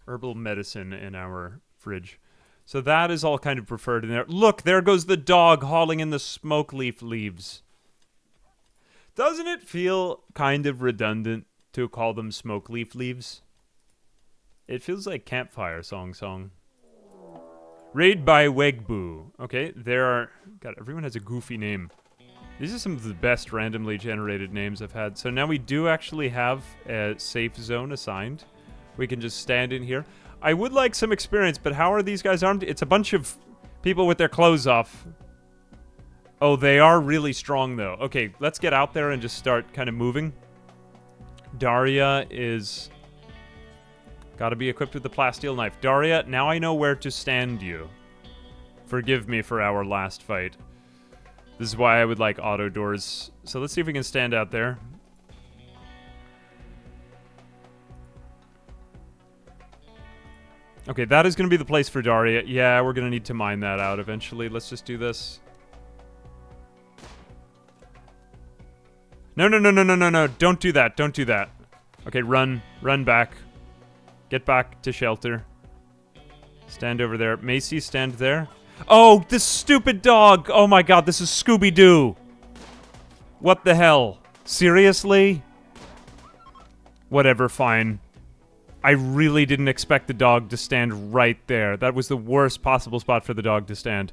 Herbal medicine in our fridge. So that is all kind of preferred in there. Look, there goes the dog hauling in the smoke leaf leaves. Doesn't it feel kind of redundant to call them smoke leaf leaves? It feels like campfire song. Raid by Wegboo. Okay, there are... God, everyone has a goofy name. These are some of the best randomly generated names I've had. So now we do actually have a safe zone assigned. We can just stand in here. I would like some experience, but how are these guys armed? It's a bunch of people with their clothes off. Oh, they are really strong, though. Okay, let's get out there and just start kind of moving. Daria is... Gotta be equipped with the plasteel knife. Daria, now I know where to stand you. Forgive me for our last fight. This is why I would like auto doors. So let's see if we can stand out there. Okay, that is going to be the place for Daria. Yeah, we're going to need to mine that out eventually. Let's just do this. No. Don't do that. Don't do that. Okay, run. Run back. Get back to shelter. Stand over there. Macy, stand there. Oh, this stupid dog. Oh my god, this is Scooby-Doo. What the hell? Seriously? Whatever, fine. I really didn't expect the dog to stand right there. That was the worst possible spot for the dog to stand.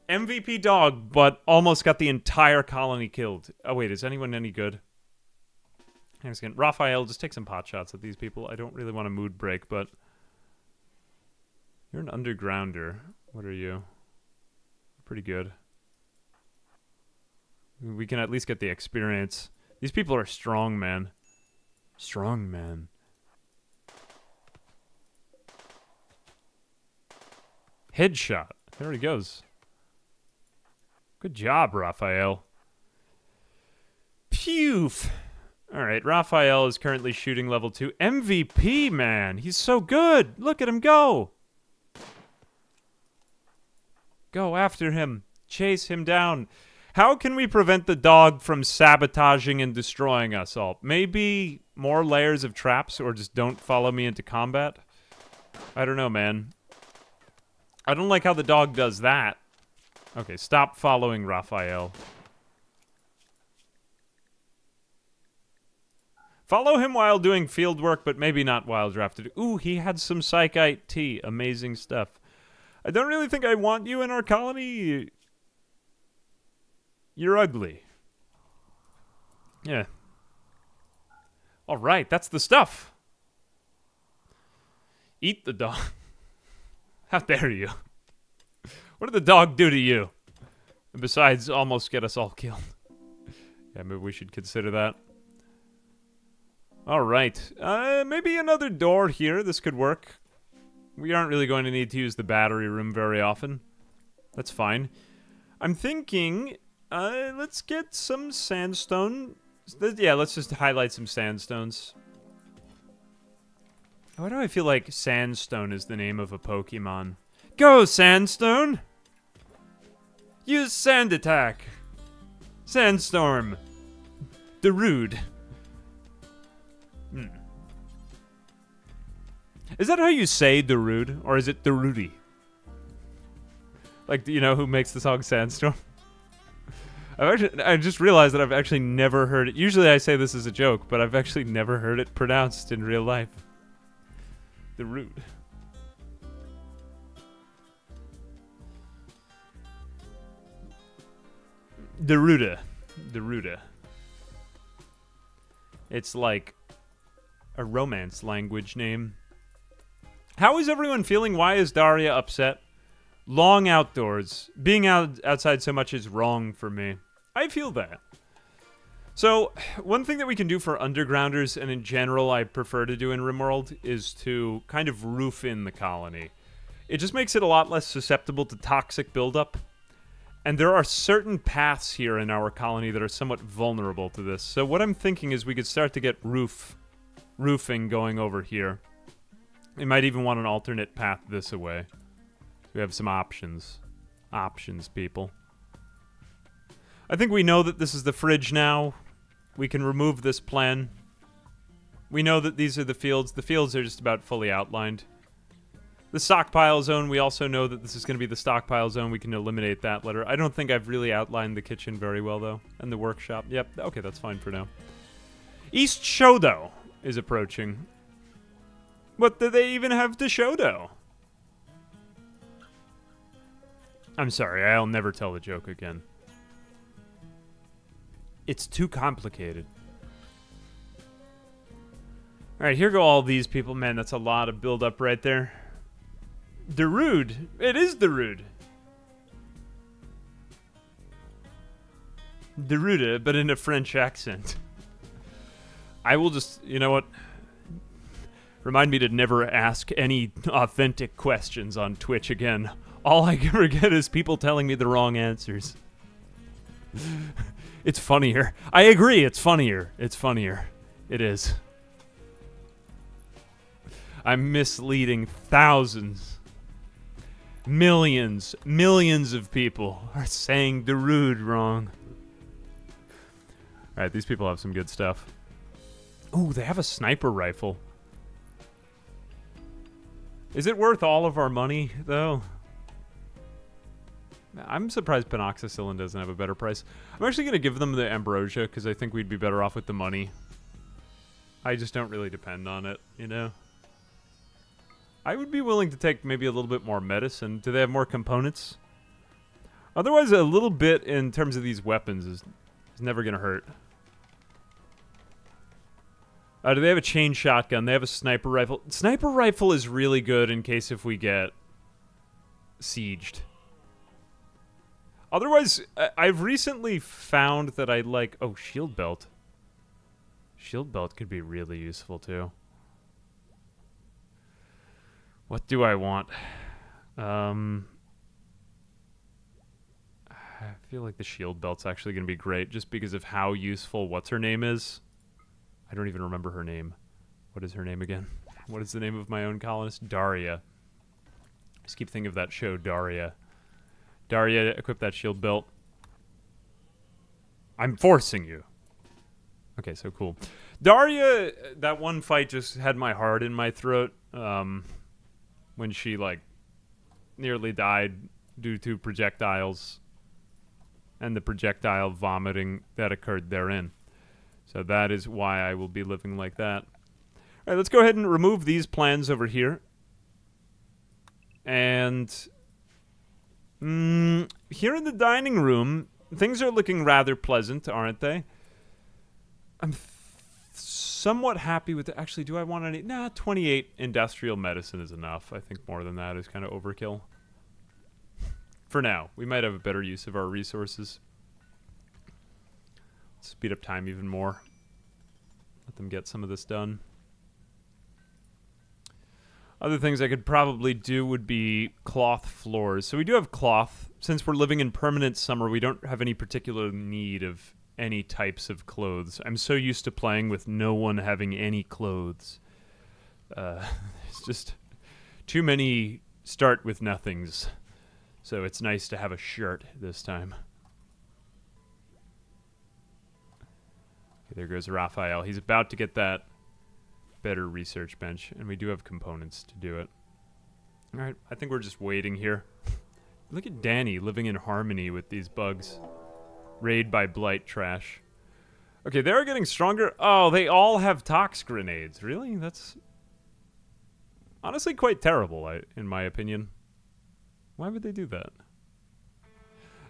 MVP dog, but almost got the entire colony killed. Oh wait, is anyone any good? Hang on a second. Raphael, just take some pot shots at these people. I don't really want a mood break, but... You're an undergrounder. What are you? Pretty good. We can at least get the experience. These people are strong, man. Strong, man. Headshot. There he goes. Good job, Raphael. Phew. Alright, Raphael is currently shooting level 2. MVP, man. He's so good. Look at him go. Go after him. Chase him down. How can we prevent the dog from sabotaging and destroying us all? Maybe more layers of traps, or just don't follow me into combat? I don't know, man. I don't like how the dog does that. Okay, stop following Raphael. Follow him while doing field work, but maybe not while drafted. Ooh, he had some psychite tea. Amazing stuff. I don't really think I want you in our colony. You're ugly. Yeah. All right, that's the stuff. Eat the dog. How dare you? What did the dog do to you? And besides, almost get us all killed. Yeah, maybe we should consider that. All right. Maybe another door here. This could work. We aren't really going to need to use the battery room very often. That's fine. I'm thinking, let's get some sandstone. Yeah, let's just highlight some sandstones. Why do I feel like Sandstone is the name of a Pokemon? Go, Sandstone! Use Sand Attack! Sandstorm! Darude. Is that how you say Darude? Or is it Darude? Like, do you know who makes the song Sandstorm? I just realized that I've actually never heard it. Usually I say this as a joke, but I've actually never heard it pronounced in real life. Darude. Daruda. Daruda. It's like a romance language name. How is everyone feeling? Why is Daria upset? Long outdoors. Being outside so much is wrong for me. I feel that. So, one thing that we can do for undergrounders, and in general I prefer to do in Rimworld, is to kind of roof in the colony. It just makes it a lot less susceptible to toxic buildup. And there are certain paths here in our colony that are somewhat vulnerable to this. So what I'm thinking is we could start to get roofing going over here. We might even want an alternate path this way. We have some options. Options, people. I think we know that this is the fridge now. We can remove this plan. We know that these are the fields. The fields are just about fully outlined. The stockpile zone, we also know that this is going to be the stockpile zone. We can eliminate that letter. I don't think I've really outlined the kitchen very well, though. And the workshop. Yep, okay, that's fine for now. East Shodo is approaching. What do they even have to Shodo? I'm sorry, I'll never tell the joke again. It's too complicated. Alright, here go all these people. Man, that's a lot of build-up right there. Darude. It is Darude. Darude, but in a French accent. I will just, you know what? Remind me to never ask any authentic questions on Twitch again. All I ever get is people telling me the wrong answers. It's funnier. I agree, it's funnier. It's funnier. It is. I'm misleading thousands. Millions of people are saying Darude wrong. Alright, these people have some good stuff. Ooh, they have a sniper rifle. Is it worth all of our money, though? I'm surprised Penoxicillin doesn't have a better price. I'm actually going to give them the Ambrosia, because I think we'd be better off with the money. I just don't really depend on it, you know? I would be willing to take maybe a little bit more medicine. Do they have more components? Otherwise, a little bit in terms of these weapons is never going to hurt. Do they have a chain shotgun? They have a sniper rifle. Sniper rifle is really good in case if we get sieged. Otherwise, I've recently found that I like... Oh, shield belt. Shield belt could be really useful, too. What do I want? I feel like the shield belt's actually going to be great just because of how useful what's-her-name is. I don't even remember her name. What is her name again? What is the name of my own colonist? Daria. I just keep thinking of that show, Daria. Daria, equip that shield belt. I'm forcing you. Okay, so cool. Daria, that one fight just had my heart in my throat. When she, like, nearly died due to projectiles and the projectile vomiting that occurred therein. So that is why I will be living like that. All right, let's go ahead and remove these plans over here. And here in the dining room, things are looking rather pleasant, aren't they? I'm somewhat happy with it. Actually, do I want any? Nah, 28 industrial medicine is enough. I think more than that is kind of overkill. For now. We might have a better use of our resources. Speed up time even more. Let them get some of this done. Other things I could probably do would be cloth floors. So we do have cloth. Since we're living in permanent summer, we don't have any particular need of any types of clothes. I'm so used to playing with no one having any clothes. It's just too many start with nothings. So it's nice to have a shirt this time. Okay, there goes Raphael. He's about to get that better research bench, and we do have components to do it. All right, I think we're just waiting here. Look at Danny living in harmony with these bugs. Raid by blight trash. Okay, they're getting stronger. Oh, they all have tox grenades. Really? That's honestly quite terrible, in my opinion. Why would they do that?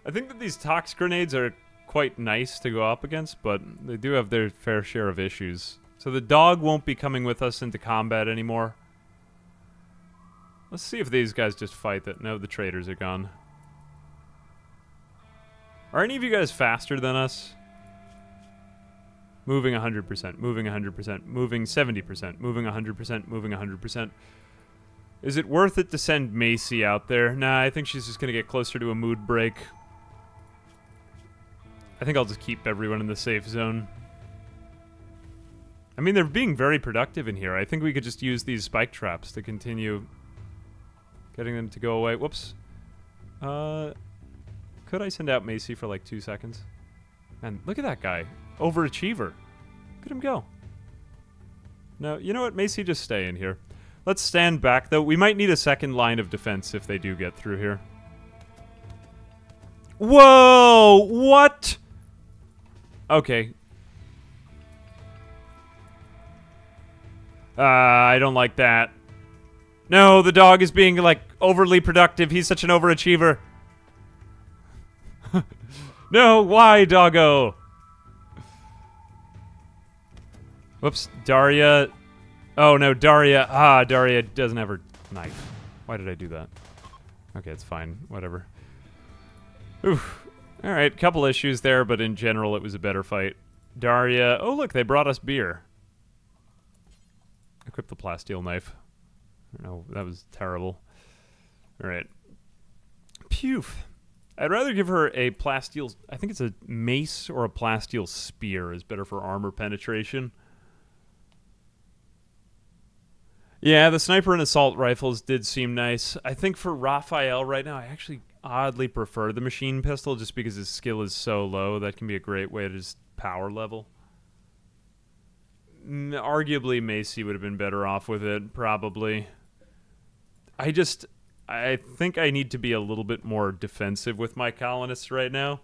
I think that these tox grenades are quite nice to go up against, but they do have their fair share of issues. So the dog won't be coming with us into combat anymore. Let's see if these guys just fight that. No, the traders are gone. Are any of you guys faster than us? Moving 100%, moving 100%, moving 70%, moving 100%, moving 100%. Is it worth it to send Macy out there? Nah, I think she's just going to get closer to a mood break. I think I'll just keep everyone in the safe zone. I mean, they're being very productive in here. I think we could just use these spike traps to continue getting them to go away. Whoops. Could I send out Macy for like 2 seconds? Man, look at that guy. Overachiever. Look at him go. No, you know what? Macy, just stay in here. Let's stand back, though. We might need a second line of defense if they do get through here. Whoa! What? Okay. I don't like that. No, the dog is being, like, overly productive. He's such an overachiever. No, why, doggo? Whoops, Daria. Oh, no, Daria. Ah, Daria doesn't have her knife. Why did I do that? Okay, it's fine. Whatever. Oof. Alright, couple issues there, but in general, it was a better fight. Daria. Oh, look, they brought us beer. Equip the plasteel knife. No, that was terrible. Alright. Phew. I'd rather give her a plasteel... I think it's a mace or a plasteel spear is better for armor penetration. Yeah, the sniper and assault rifles did seem nice. I think for Raphael right now, I actually oddly prefer the machine pistol just because his skill is so low. That can be a great way to just power level. Arguably, Macy would have been better off with it, probably. I think I need to be a little bit more defensive with my colonists right now.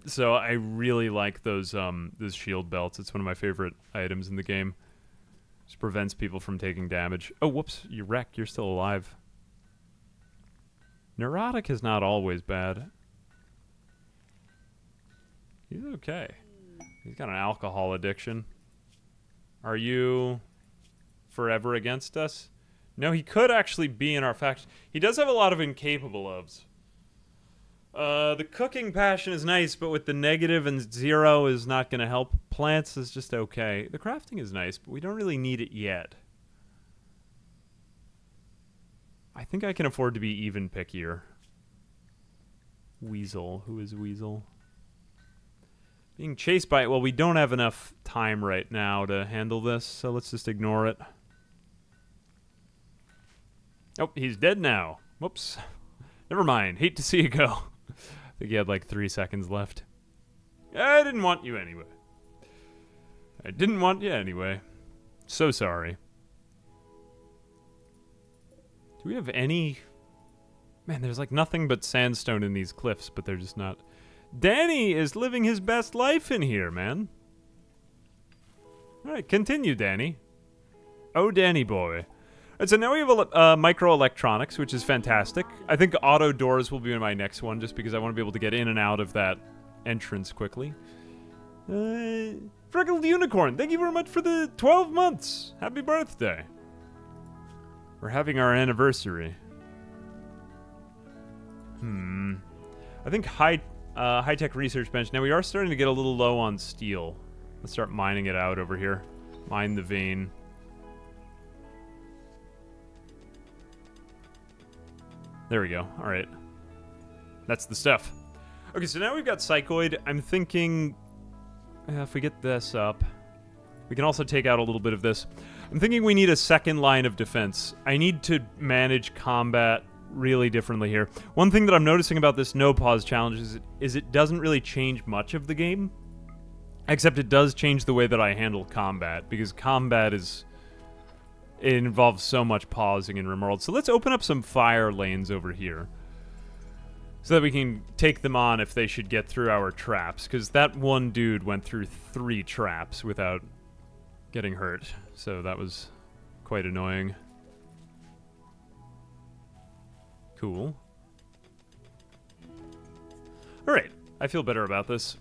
So I really like those shield belts. It's one of my favorite items in the game. Just prevents people from taking damage. Oh, whoops, you wreck. You're still alive. Neurotic is not always bad. He's okay. He's got an alcohol addiction. Are you forever against us? No, he could actually be in our faction. He does have a lot of incapable ofs. The cooking passion is nice, but with the negative and 0 is not going to help. Plants is just okay. The crafting is nice, but we don't really need it yet. I think I can afford to be even pickier. Weasel. Who is Weasel? Being chased by... Well, we don't have enough time right now to handle this, so let's just ignore it. Oh, he's dead now. Whoops. Never mind. Hate to see you go. I think he had like 3 seconds left. I didn't want you anyway. I didn't want you anyway. So sorry. Do we have any... Man, there's like nothing but sandstone in these cliffs, but they're just not... Danny is living his best life in here, man. All right, continue, Danny. Oh, Danny boy. All right, so now we have microelectronics, which is fantastic. I think auto doors will be my next one, just because I want to be able to get in and out of that entrance quickly. Freckled Unicorn, thank you very much for the 12 months. Happy birthday. We're having our anniversary. I think high-tech research bench. Now we are starting to get a little low on steel. Let's start mining it out over here. Mine the vein. There we go. All right. That's the stuff. Okay, so now we've got Psychoid. I'm thinking if we get this up, we can also take out a little bit of this. I'm thinking we need a second line of defense. I need to manage combat really differently here. One thing that I'm noticing about this no pause challenge is it doesn't really change much of the game, except it does change the way that I handle combat, because combat it involves so much pausing in Rimworld. So let's open up some fire lanes over here so that we can take them on if they should get through our traps, because that one dude went through 3 traps without getting hurt, so that was quite annoying. Cool. Alright, I feel better about this.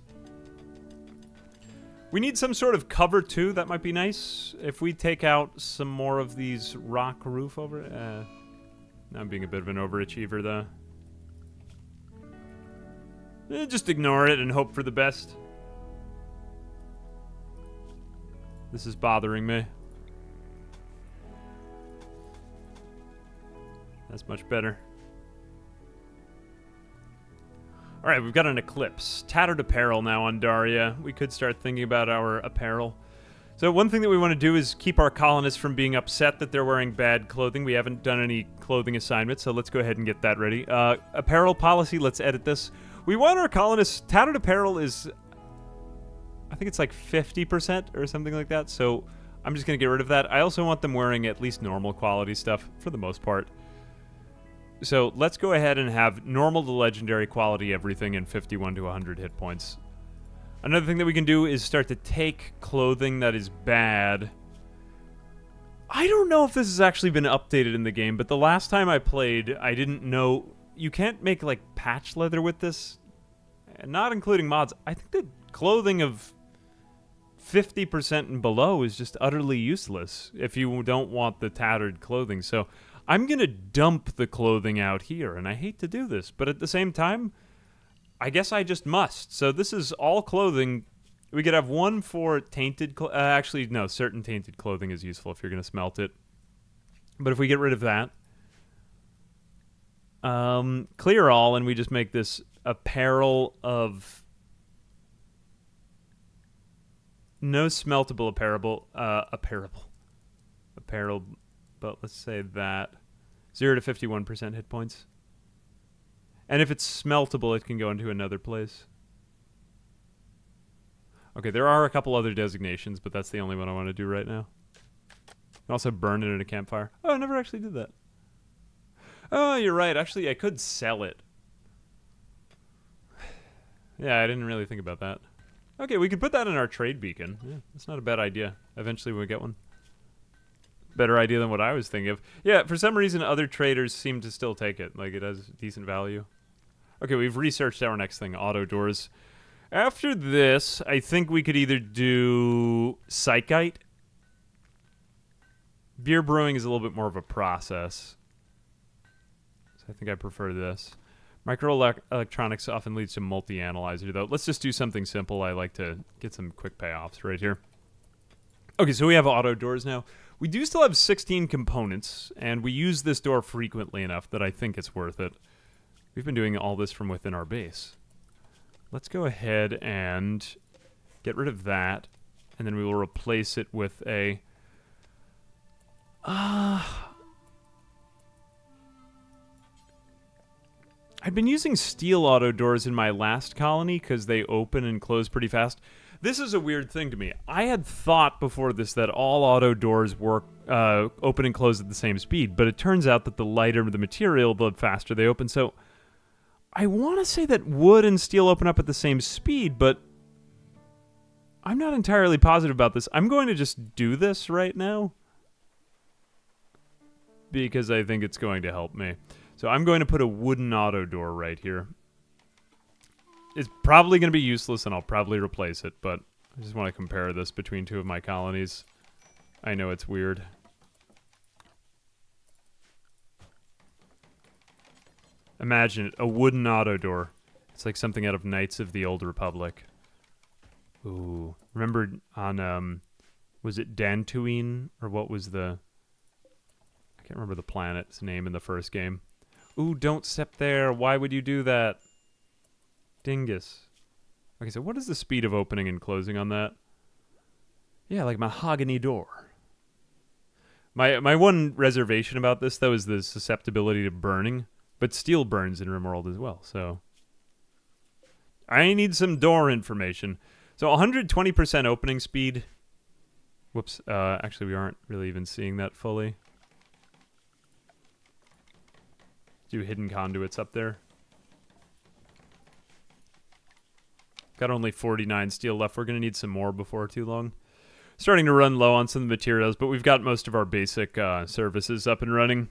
We need some sort of cover too, that might be nice. If we take out some more of these rock roof over it. I'm being a bit of an overachiever though. Just ignore it and hope for the best. This is bothering me. That's much better. Alright, we've got an eclipse. Tattered apparel now on Daria. We could start thinking about our apparel. So one thing that we want to do is keep our colonists from being upset that they're wearing bad clothing. We haven't done any clothing assignments, so let's go ahead and get that ready. Apparel policy, let's edit this. We want our colonists... Tattered apparel is... I think it's like 50% or something like that, so I'm just going to get rid of that. I also want them wearing at least normal quality stuff, for the most part. So let's go ahead and have normal to legendary quality everything and 51 to 100 hit points. Another thing that we can do is start to take clothing that is bad. I don't know if this has actually been updated in the game, but the last time I played, I didn't know... You can't make, like, patch leather with this. Not including mods. I think the clothing of 50% and below is just utterly useless if you don't want the tattered clothing. So I'm going to dump the clothing out here, and I hate to do this, but at the same time, I guess I just must. So this is all clothing. We could have one for tainted actually, no, certain tainted clothing is useful if you're going to smelt it. But if we get rid of that, clear all, and we just make this apparel of no smeltable apparel, but let's say that 0 to 51% hit points. And if it's smeltable, it can go into another place. Okay, there are a couple other designations, but that's the only one I want to do right now. And also burn it in a campfire. Oh, I never actually did that. Oh, you're right. Actually, I could sell it. Yeah, I didn't really think about that. Okay, we could put that in our trade beacon. Yeah, that's not a bad idea. Eventually we'll get one. Better idea than what I was thinking of. Yeah, for some reason, other traders seem to still take it. Like, it has decent value. Okay, we've researched our next thing, auto doors. After this, I think we could either do Psychite. Beer brewing is a little bit more of a process. So I think I prefer this. Microelectronics often leads to multi-analyzer, though. Let's just do something simple. I like to get some quick payoffs right here. Okay, so we have auto doors now. We do still have 16 components, and we use this door frequently enough that I think it's worth it. We've been doing all this from within our base. Let's go ahead and get rid of that, and then we will replace it with a... I've been using steel auto doors in my last colony because they open and close pretty fast. This is a weird thing to me. I had thought before this that all auto doors work open and close at the same speed, but it turns out that the lighter the material, the faster they open. So I want to say that wood and steel open up at the same speed, but I'm not entirely positive about this. I'm going to just do this right now because I think it's going to help me. So I'm going to put a wooden auto door right here. It's probably going to be useless, and I'll probably replace it, but I just want to compare this between two of my colonies. I know it's weird. Imagine it, a wooden auto door. It's like something out of Knights of the Old Republic. Ooh. Remember on, was it Dantooine? Or what was the... I can't remember the planet's name in the first game. Ooh, don't step there. Why would you do that? Dingus. Okay, so what is the speed of opening and closing on that? Yeah, like mahogany door. My one reservation about this, though, is the susceptibility to burning. But steel burns in Rimworld as well, so... I need some door information. So 120% opening speed. Whoops, actually we aren't really even seeing that fully. Do hidden conduits up there. Got only 49 steel left. We're going to need some more before too long. Starting to run low on some of the materials, but we've got most of our basic services up and running.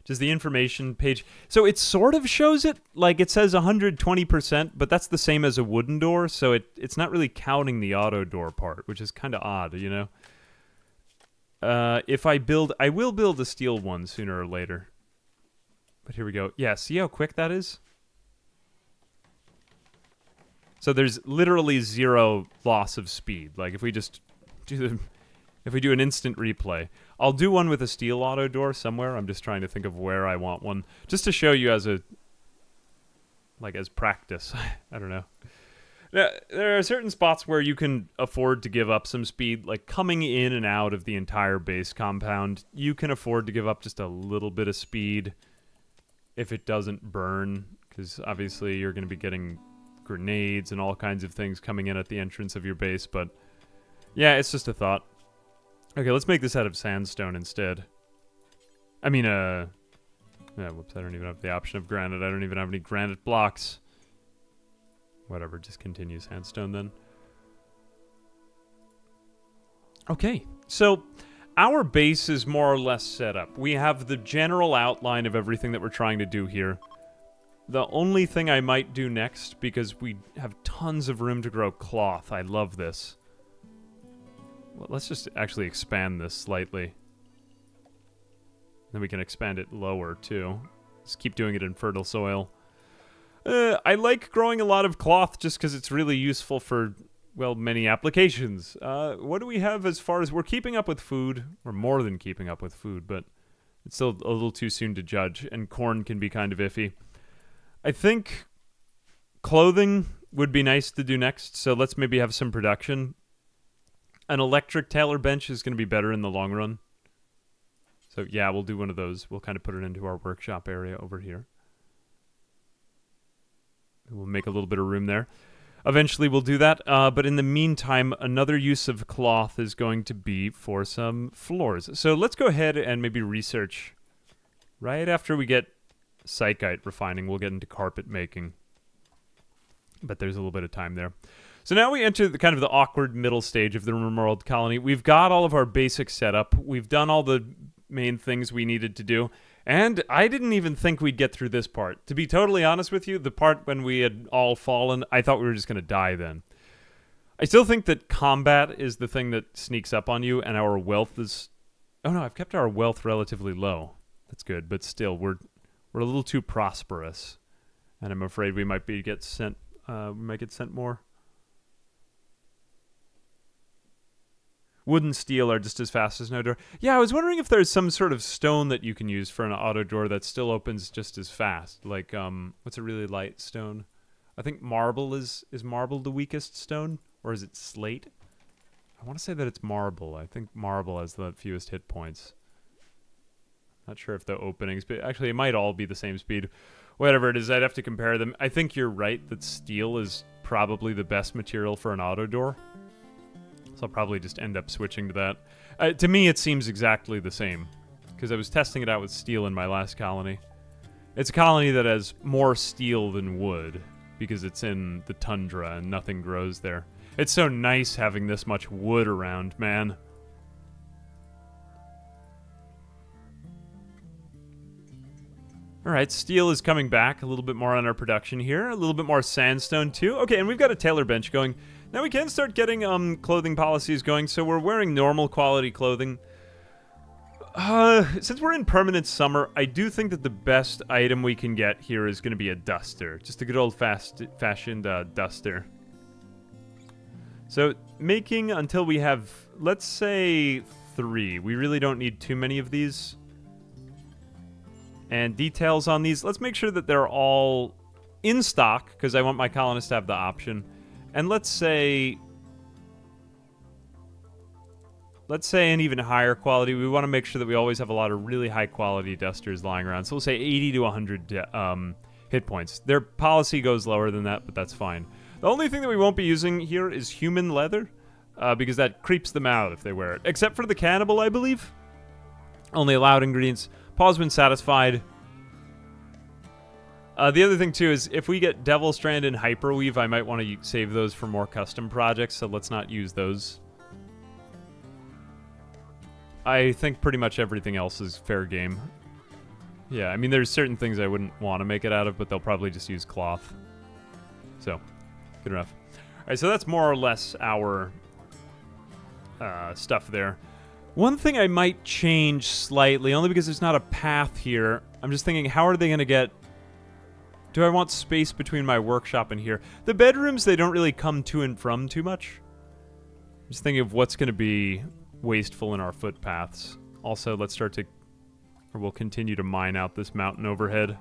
Does the information page... So it sort of shows it, like it says 120%, but that's the same as a wooden door, so it's not really counting the auto door part, which is kind of odd, you know? If I build... I will build a steel one sooner or later. But here we go. Yeah, see how quick that is? So there's literally zero loss of speed. Like if we just do the... If we do an instant replay, I'll do one with a steel auto door somewhere. I'm just trying to think of where I want one, just to show you as a, like as practice. I don't know. Now, there are certain spots where you can afford to give up some speed, like coming in and out of the entire base compound. You can afford to give up just a little bit of speed if it doesn't burn, because obviously you're going to be getting grenades and all kinds of things coming in at the entrance of your base. But yeah, it's just a thought. Okay, let's make this out of sandstone instead. I mean, yeah, whoops, I don't even have the option of granite. I don't even have any granite blocks. Whatever, just continue sandstone then. Okay, so our base is more or less set up. We have the general outline of everything that we're trying to do here. The only thing I might do next, because we have tons of room to grow cloth. I love this. Well, let's just actually expand this slightly. Then we can expand it lower, too. Just keep doing it in fertile soil. I like growing a lot of cloth just because it's really useful for, well, many applications. What do we have as far as... We're keeping up with food. We're more than keeping up with food, but it's still a little too soon to judge, and corn can be kind of iffy. I think clothing would be nice to do next, so let's maybe have some production. An electric tailor bench is going to be better in the long run. So yeah, we'll do one of those. We'll kind of put it into our workshop area over here. We'll make a little bit of room there. Eventually we'll do that, but in the meantime, another use of cloth is going to be for some floors. So let's go ahead and maybe research. Right after we get Psychite refining, we'll get into carpet making. But there's a little bit of time there. So now we enter the kind of the awkward middle stage of the Rimworld colony. We've got all of our basic setup. We've done all the main things we needed to do. And I didn't even think we'd get through this part. To be totally honest with you, the part when we had all fallen, I thought we were just going to die then. I still think that combat is the thing that sneaks up on you, and our wealth is... Oh no, I've kept our wealth relatively low. That's good, but still, we're a little too prosperous. And I'm afraid we might get sent more. Wood and steel are just as fast as no door. Yeah, I was wondering if there's some sort of stone that you can use for an auto door that still opens just as fast. Like, what's a really light stone? I think marble is marble the weakest stone? Or is it slate? I want to say that it's marble. I think marble has the fewest hit points. Not sure if the openings, but actually it might all be the same speed. Whatever it is, I'd have to compare them. I think you're right that steel is probably the best material for an auto door. So I'll probably just end up switching to that. To me, it seems exactly the same, because I was testing it out with steel in my last colony. It's a colony that has more steel than wood, because it's in the tundra and nothing grows there. It's so nice having this much wood around, man. Alright, steel is coming back a little bit more on our production here. A little bit more sandstone too. Okay, and we've got a tailor bench going. Now we can start getting clothing policies going, so we're wearing normal quality clothing. Since we're in permanent summer, I do think that the best item we can get here is going to be a duster. Just a good old-fashioned duster. So, making until we have, let's say, 3. We really don't need too many of these. And details on these, let's make sure that they're all in stock, because I want my colonists to have the option. And let's say an even higher quality. We want to make sure that we always have a lot of really high quality dusters lying around. So we'll say 80 to 100 hit points. Their policy goes lower than that, but that's fine. The only thing that we won't be using here is human leather, because that creeps them out if they wear it. Except for the cannibal, I believe. Only allowed ingredients. Pause when satisfied. The other thing, too, is if we get Devil Strand and Hyperweave, I might want to save those for more custom projects, so let's not use those. I think pretty much everything else is fair game. Yeah, I mean, there's certain things I wouldn't want to make it out of, but they'll probably just use cloth. So, good enough. Alright, so that's more or less our stuff there. One thing I might change slightly, only because there's not a path here. I'm just thinking, how are they going to get... Do I want space between my workshop and here? The bedrooms, they don't really come to and from too much. I'm just thinking of what's going to be wasteful in our footpaths. Also, let's start to... Or we'll continue to mine out this mountain overhead.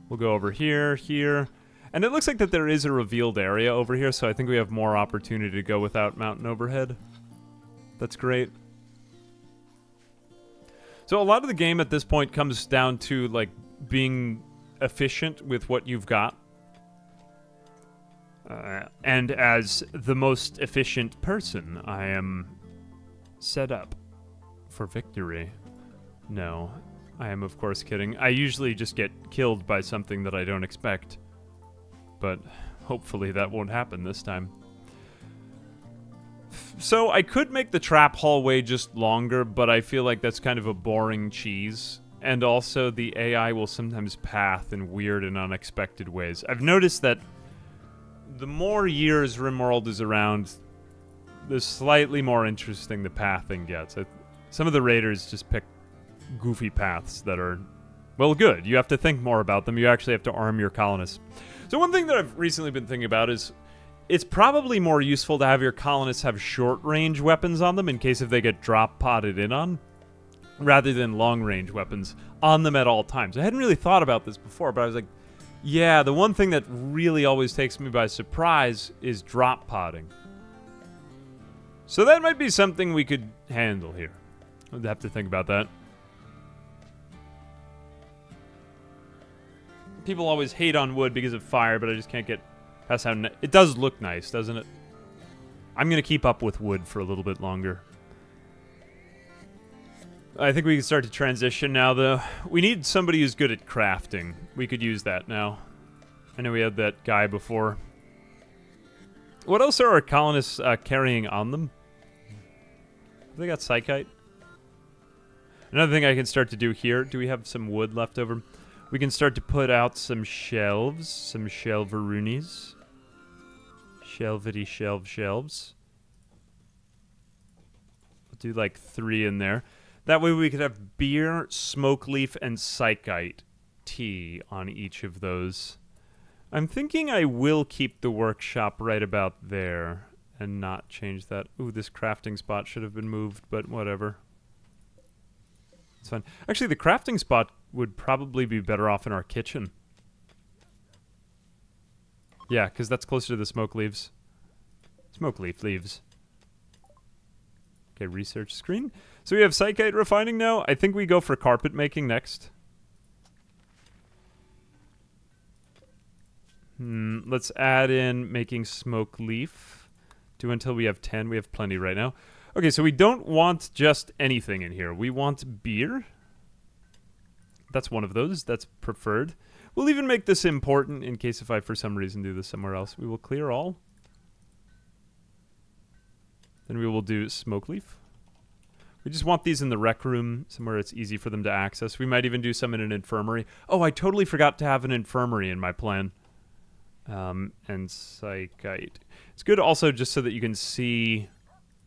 We'll go over here, here. And it looks like that there is a revealed area over here, so I think we have more opportunity to go without mountain overhead. That's great. So a lot of the game at this point comes down to, like, being efficient with what you've got. And as the most efficient person, I am set up for victory. No, I am of course kidding. I usually just get killed by something that I don't expect. But hopefully that won't happen this time. So I could make the trap hallway just longer, but I feel like that's kind of a boring cheese. And also the AI will sometimes path in weird and unexpected ways. I've noticed that the more years Rimworld is around, the slightly more interesting the pathing gets. Some of the raiders just pick goofy paths that are, well, good. You have to think more about them. You actually have to arm your colonists. So one thing that I've recently been thinking about is it's probably more useful to have your colonists have short-range weapons on them in case if they get drop-potted in on, rather than long-range weapons on them at all times. I hadn't really thought about this before, but I was like, yeah, the one thing that really always takes me by surprise is drop-potting. So that might be something we could handle here. I'd have to think about that. People always hate on wood because of fire, but I just can't get past how... It does look nice, doesn't it? I'm going to keep up with wood for a little bit longer. I think we can start to transition now, though. We need somebody who's good at crafting. We could use that now. I know we had that guy before. What else are our colonists carrying on them? Have they got psychite? Another thing I can start to do here, do we have some wood left over? We can start to put out some shelves, some shelveroonies. Shelvety shelves. We'll do like 3 in there. That way we could have beer, smoke leaf, and psychite tea on each of those. I'm thinking I will keep the workshop right about there and not change that. Ooh, this crafting spot should have been moved, but whatever. It's fine. Actually, the crafting spot would probably be better off in our kitchen. Yeah, because that's closer to the smoke leaves. Smoke leaf leaves. Okay, research screen. So we have psychite refining now. I think we go for carpet making next. Let's add in making smoke leaf. Do until we have 10. We have plenty right now. Okay, so we don't want just anything in here. We want beer. That's one of those. That's preferred. We'll even make this important in case if I, for some reason, do this somewhere else. We will clear all. Then we will do smoke leaf. We just want these in the rec room, somewhere it's easy for them to access. We might even do some in an infirmary. Oh, I totally forgot to have an infirmary in my plan. And psychite. It's good also just so that you can see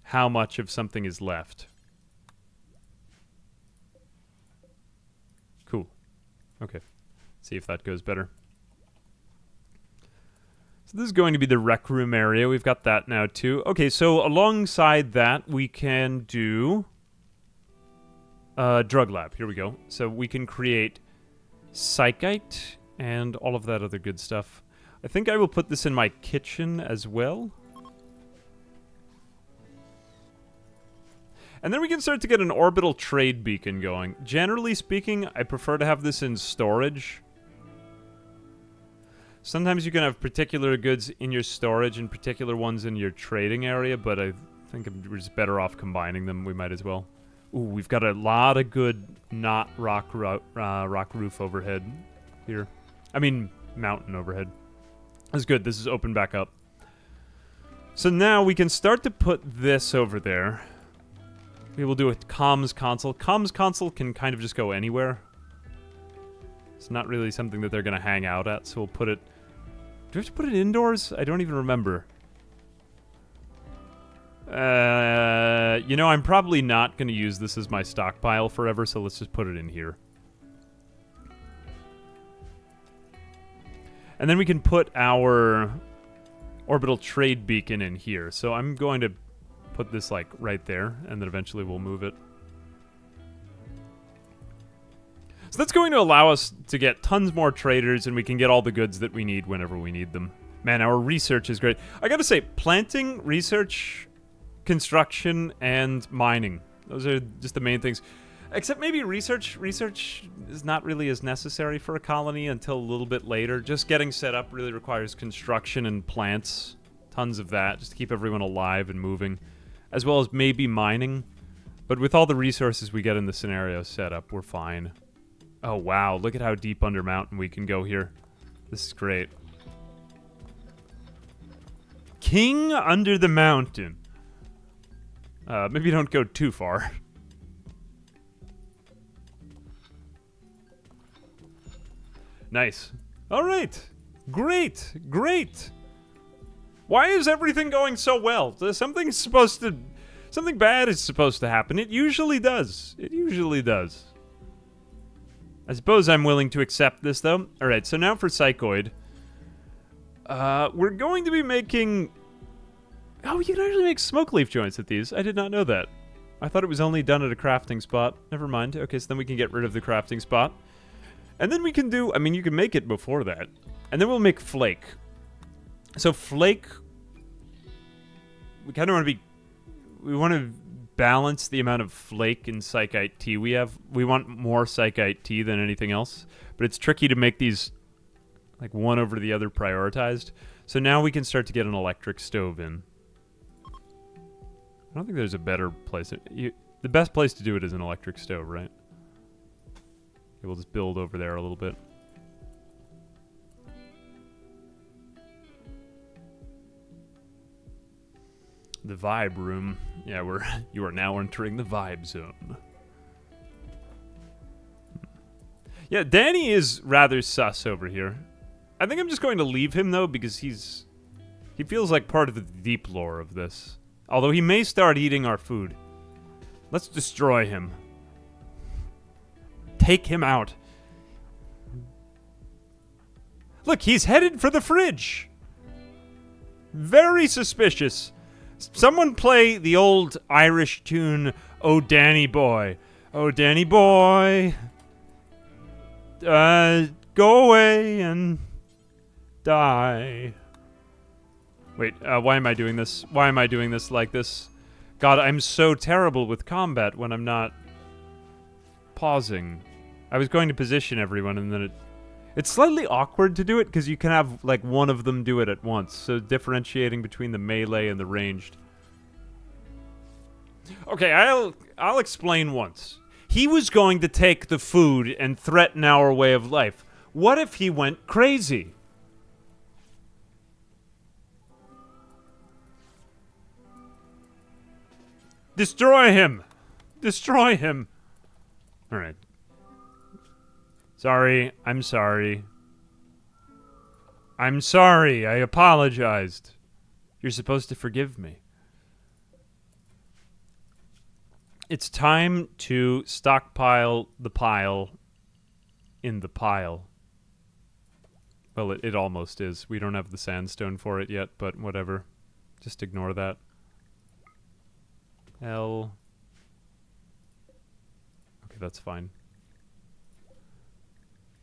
how much of something is left. Cool. Okay. See if that goes better. So this is going to be the rec room area. We've got that now too. Okay, so alongside that we can do drug lab. Here we go. So we can create psychite and all of that other good stuff. I think I will put this in my kitchen as well. And then we can start to get an orbital trade beacon going. Generally speaking, I prefer to have this in storage. Sometimes you can have particular goods in your storage and particular ones in your trading area, but I think we're just better off combining them. We might as well. Ooh, we've got a lot of good not rock roof overhead here. I mean, mountain overhead. That's good. This is open back up. So now we can start to put this over there. We will do a comms console. Comms console can kind of just go anywhere. It's not really something that they're going to hang out at, so we'll put it... Do we have to put it indoors? I don't even remember. You know, I'm probably not going to use this as my stockpile forever, so let's just put it in here. And then we can put our orbital trade beacon in here. So I'm going to put this, like, right there, and then eventually we'll move it. So that's going to allow us to get tons more traders, and we can get all the goods that we need whenever we need them. Man, our research is great. I gotta say, planting, research, construction, and mining. Those are just the main things. Except maybe research. Research is not really as necessary for a colony until a little bit later. Just getting set up really requires construction and plants. Tons of that, just to keep everyone alive and moving. As well as maybe mining. But with all the resources we get in the scenario set up, we're fine. Oh, wow. Look at how deep under mountain we can go here. This is great. King under the mountain. Maybe don't go too far. Nice. All right. Great. Great. Why is everything going so well? Something bad is supposed to happen. It usually does. It usually does. I suppose I'm willing to accept this, though. Alright, so now for Psychoid. We're going to be making... Oh, you can actually make smoke leaf joints with these. I did not know that. I thought it was only done at a crafting spot. Never mind. Okay, so then we can get rid of the crafting spot. And then we can do... I mean, you can make it before that. And then we'll make flake. So flake... We kind of want to be... We want to balance the amount of flake and psychite tea we have. We want more psychite tea than anything else. But it's tricky to make these... like one over the other prioritized. So now we can start to get an electric stove in. I don't think there's a better place. The best place to do it is an electric stove, right? Okay, we'll just build over there a little bit. The vibe room. Yeah, you are now entering the vibe zone. Yeah, Danny is rather sus over here. I think I'm just going to leave him, though, because he feels like part of the deep lore of this. Although he may start eating our food. Let's destroy him. Take him out. Look, he's headed for the fridge. Very suspicious. Someone play the old Irish tune, "Oh Danny Boy. Oh Danny Boy. Go away and die." Wait, why am I doing this? Why am I doing this like this? God, I'm so terrible with combat when I'm not pausing. I was going to position everyone and then it's slightly awkward to do it because you can have like one of them do it at once. So differentiating between the melee and the ranged. Okay, I'll explain once. He was going to take the food and threaten our way of life. What if he went crazy? Destroy him! Destroy him! Alright. Sorry. I'm sorry. I'm sorry. I apologized. You're supposed to forgive me. It's time to stockpile the pile in the pile. Well, it almost is. We don't have the sandstone for it yet, but whatever. Just ignore that. L. Okay, that's fine.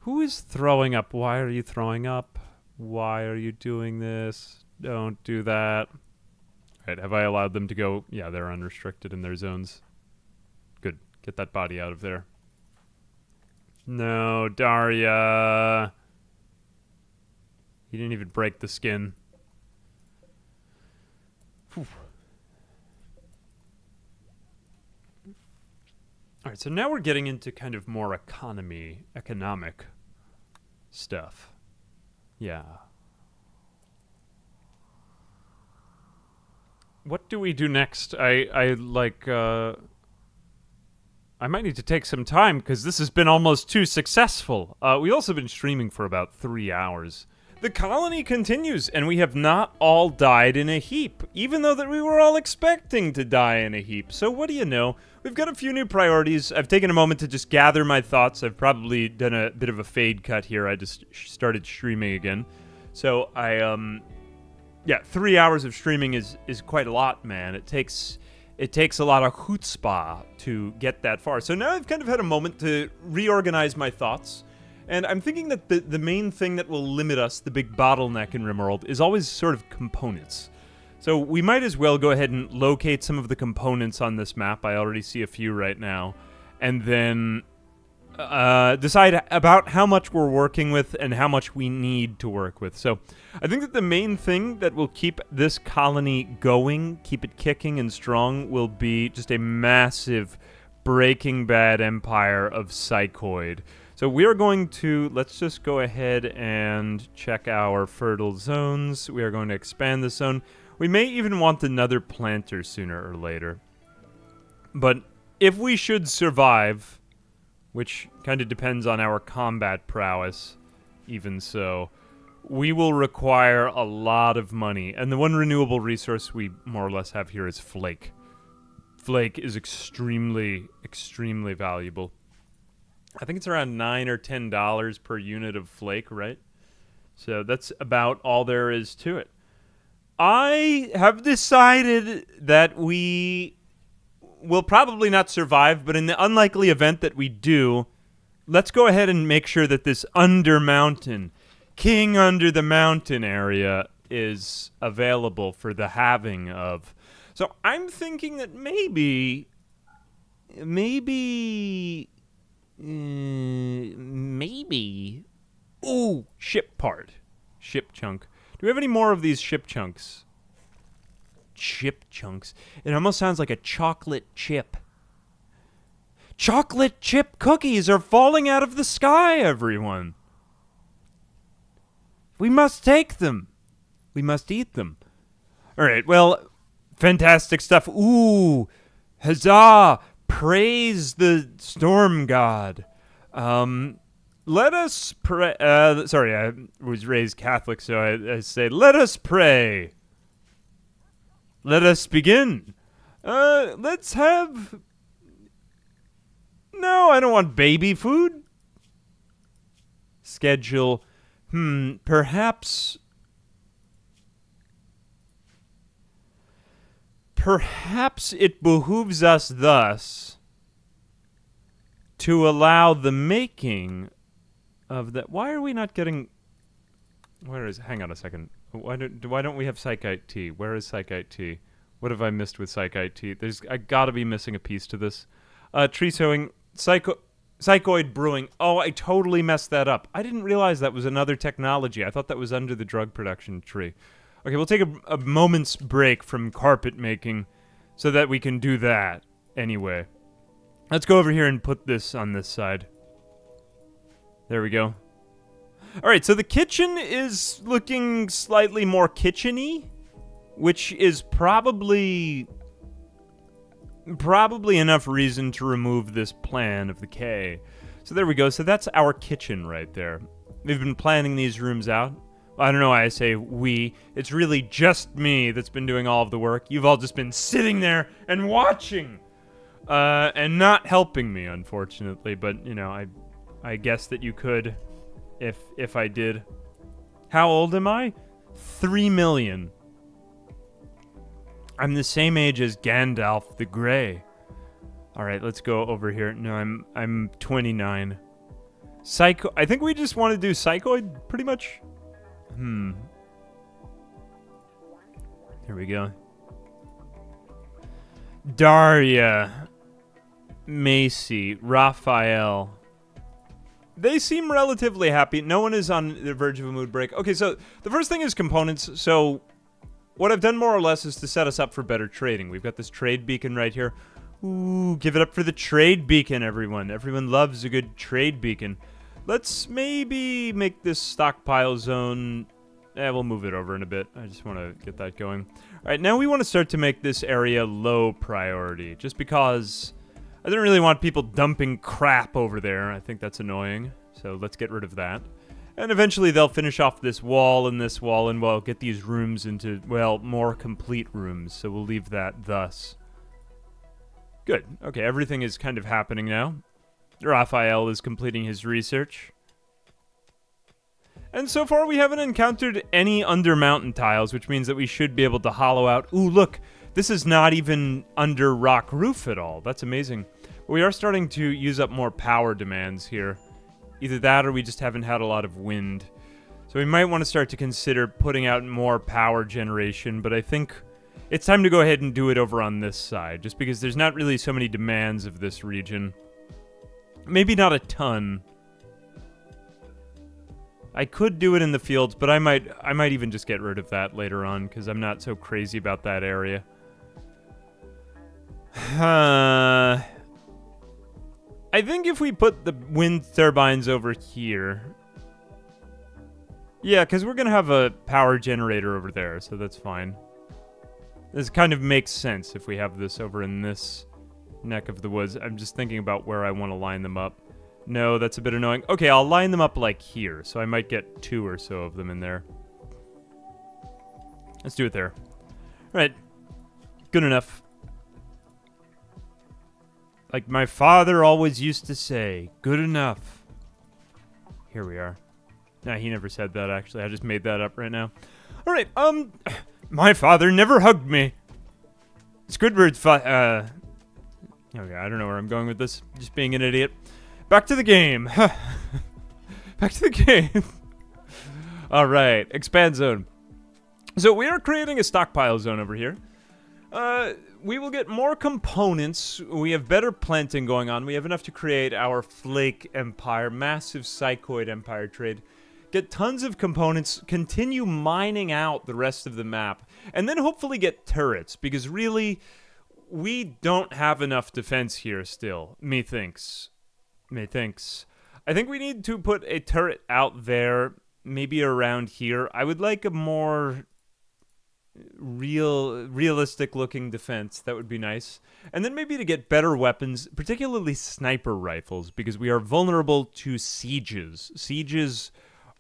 Who is throwing up? Why are you throwing up? Why are you doing this? Don't do that. Alright, have I allowed them to go? Yeah, they're unrestricted in their zones. Good. Get that body out of there. No, Daria. He didn't even break the skin. Whew. Alright, so now we're getting into kind of more economic stuff. Yeah. What do we do next? I might need to take some time because this has been almost too successful. We've also been streaming for about 3 hours. The colony continues, and we have not all died in a heap, even though that we were all expecting to die in a heap. So what do you know? We've got a few new priorities. I've taken a moment to just gather my thoughts. I've probably done a bit of a fade cut here. I just started streaming again. So yeah, 3 hours of streaming is quite a lot, man. It takes a lot of chutzpah to get that far. So now I've kind of had a moment to reorganize my thoughts. And I'm thinking that the main thing that will limit us, the big bottleneck in Rimworld, is always sort of components. So we might as well go ahead and locate some of the components on this map. I already see a few right now. And then decide about how much we're working with and how much we need to work with. So I think that the main thing that will keep this colony going, keep it kicking and strong, will be just a massive Breaking Bad empire of psychoid. So we are going to, let's just go ahead and check our fertile zones. We are going to expand the zone. We may even want another planter sooner or later. But if we should survive, which kind of depends on our combat prowess, even so, we will require a lot of money. And the one renewable resource we more or less have here is flake. Flake is extremely, extremely valuable. I think it's around $9 or $10 per unit of flake, right? So that's about all there is to it. I have decided that we will probably not survive, but in the unlikely event that we do, let's go ahead and make sure that this under mountain, king under the mountain area is available for the having of. So I'm thinking that maybe... Ooh, ship part. Ship chunk. Do we have any more of these ship chunks? Chip chunks. It almost sounds like a chocolate chip. Chocolate chip cookies are falling out of the sky, everyone. We must take them. We must eat them. Alright, well, fantastic stuff. Ooh, huzzah! Praise the storm god. Let us pray. Sorry, I was raised Catholic, so I say, let us pray. Let us begin. Let's have... No, I don't want baby food. Schedule. Perhaps... Perhaps it behooves us thus to allow the making of that. Why are we not getting... Where is... Hang on a second. Why don't we have Psychite Tea? Where is Psychite Tea? What have I missed with Psychite Tea? I gotta be missing a piece to this. Tree sowing. Psychoid brewing. Oh, I totally messed that up. I didn't realize that was another technology. I thought that was under the drug production tree. Okay, we'll take a moment's break from carpet making so that we can do that anyway. Let's go over here and put this on this side. There we go. All right, so the kitchen is looking slightly more kitchen-y, which is probably enough reason to remove this plan of the K. So there we go. So that's our kitchen right there. We've been planning these rooms out. I don't know why I say we. It's really just me that's been doing all of the work. You've all just been sitting there and watching, and not helping me, unfortunately. But, you know, I guess that you could if I did. How old am I? 3 million. I'm the same age as Gandalf the Grey. All right, let's go over here. No, I'm 29. Psycho. I think we just want to do Psychoid, pretty much. Here we go. Daria, Macy, Raphael. They seem relatively happy. No one is on the verge of a mood break. Okay, so the first thing is components. So what I've done more or less is to set us up for better trading. We've got this trade beacon right here. Ooh, give it up for the trade beacon, everyone. Everyone loves a good trade beacon. Let's maybe make this stockpile zone. We'll move it over in a bit. I just want to get that going. All right, now we want to start to make this area low priority, just because I don't really want people dumping crap over there. I think that's annoying, so let's get rid of that. And eventually they'll finish off this wall, and we'll get these rooms into, well, more complete rooms, so we'll leave that thus. Good. Okay, everything is kind of happening now. Raphael is completing his research. And so far we haven't encountered any under mountain tiles, which means that we should be able to hollow out. Ooh, look! This is not even under rock roof at all. That's amazing. We are starting to use up more power demands here. Either that or we just haven't had a lot of wind. So we might want to start to consider putting out more power generation, but I think it's time to go ahead and do it over on this side, just because there's not really so many demands of this region. Maybe not a ton. I could do it in the fields, but I might even just get rid of that later on, because I'm not so crazy about that area. I think if we put the wind turbines over here... Yeah, because we're going to have a power generator over there, so that's fine. This kind of makes sense if we have this over in this neck of the woods. I'm just thinking about where I want to line them up. No, that's a bit annoying. Okay, I'll line them up like here, so I might get 2 or so of them in there. Let's do it there. All right. Good enough. Like my father always used to say, good enough. Here we are. Nah, he never said that, actually. I just made that up right now. All right, my father never hugged me. Squidward's okay, I don't know where I'm going with this. Just being an idiot. Back to the game. Back to the game. All right, expand zone. So we are creating a stockpile zone over here. We will get more components. We have better planting going on. We have enough to create our Flake Empire, massive Psychoid Empire trade. Get tons of components, continue mining out the rest of the map, and then hopefully get turrets, because really, we don't have enough defense here still, methinks. I think we need to put a turret out there, maybe around here. I would like a more realistic-looking defense. That would be nice. And then maybe to get better weapons, particularly sniper rifles, because we are vulnerable to sieges. Sieges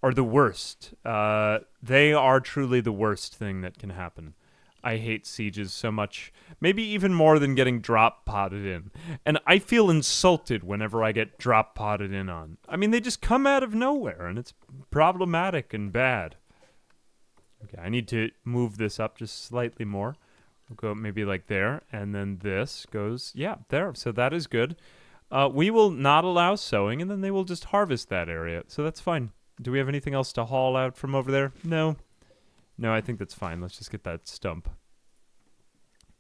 are the worst. They are truly the worst thing that can happen. I hate sieges so much. Maybe even more than getting drop-potted in. And I feel insulted whenever I get drop-potted in on. I mean, they just come out of nowhere, and it's problematic and bad. Okay, I need to move this up just slightly more. We'll go maybe like there, and then this goes, yeah, there. So that is good. We will not allow sowing, and then they will just harvest that area. So that's fine. Do we have anything else to haul out from over there? No. No, I think that's fine. Let's just get that stump.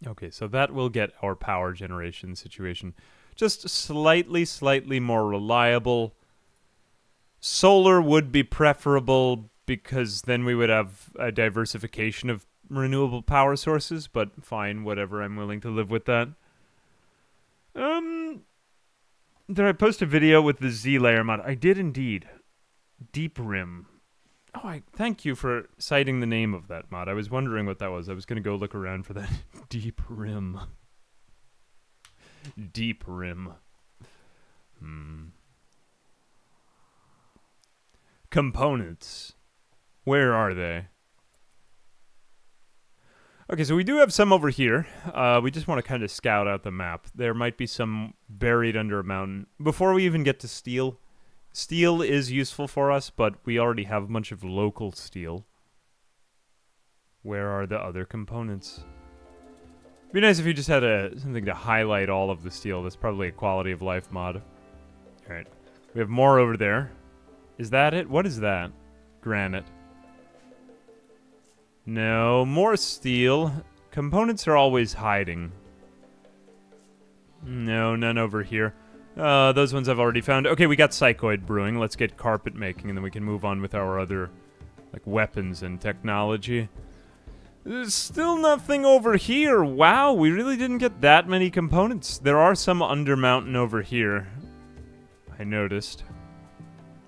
Okay, so that will get our power generation situation just slightly more reliable. Solar would be preferable because then we would have a diversification of renewable power sources, but fine, whatever. I'm willing to live with that. Did I post a video with the Z layer mod? I did indeed. Deep Rim. Oh, thank you for citing the name of that mod. I was wondering what that was. I was going to go look around for that. Deep Rim. Deep Rim. Components. Where are they? Okay, so we do have some over here. We just want to kind of scout out the map. There might be some buried under a mountain. Before we even get to steel, steel is useful for us, but we already have a bunch of local steel. Where are the other components? It'd be nice if you just had something to highlight all of the steel. That's probably a quality of life mod. Alright. We have more over there. Is that it? What is that? Granite. No, more steel. Components are always hiding. No, none over here. Those ones I've already found. Okay, we got Psychoid brewing. Let's get carpet making, and then we can move on with our other, like, weapons and technology. There's still nothing over here. Wow, we really didn't get that many components. There are some under mountain over here, I noticed.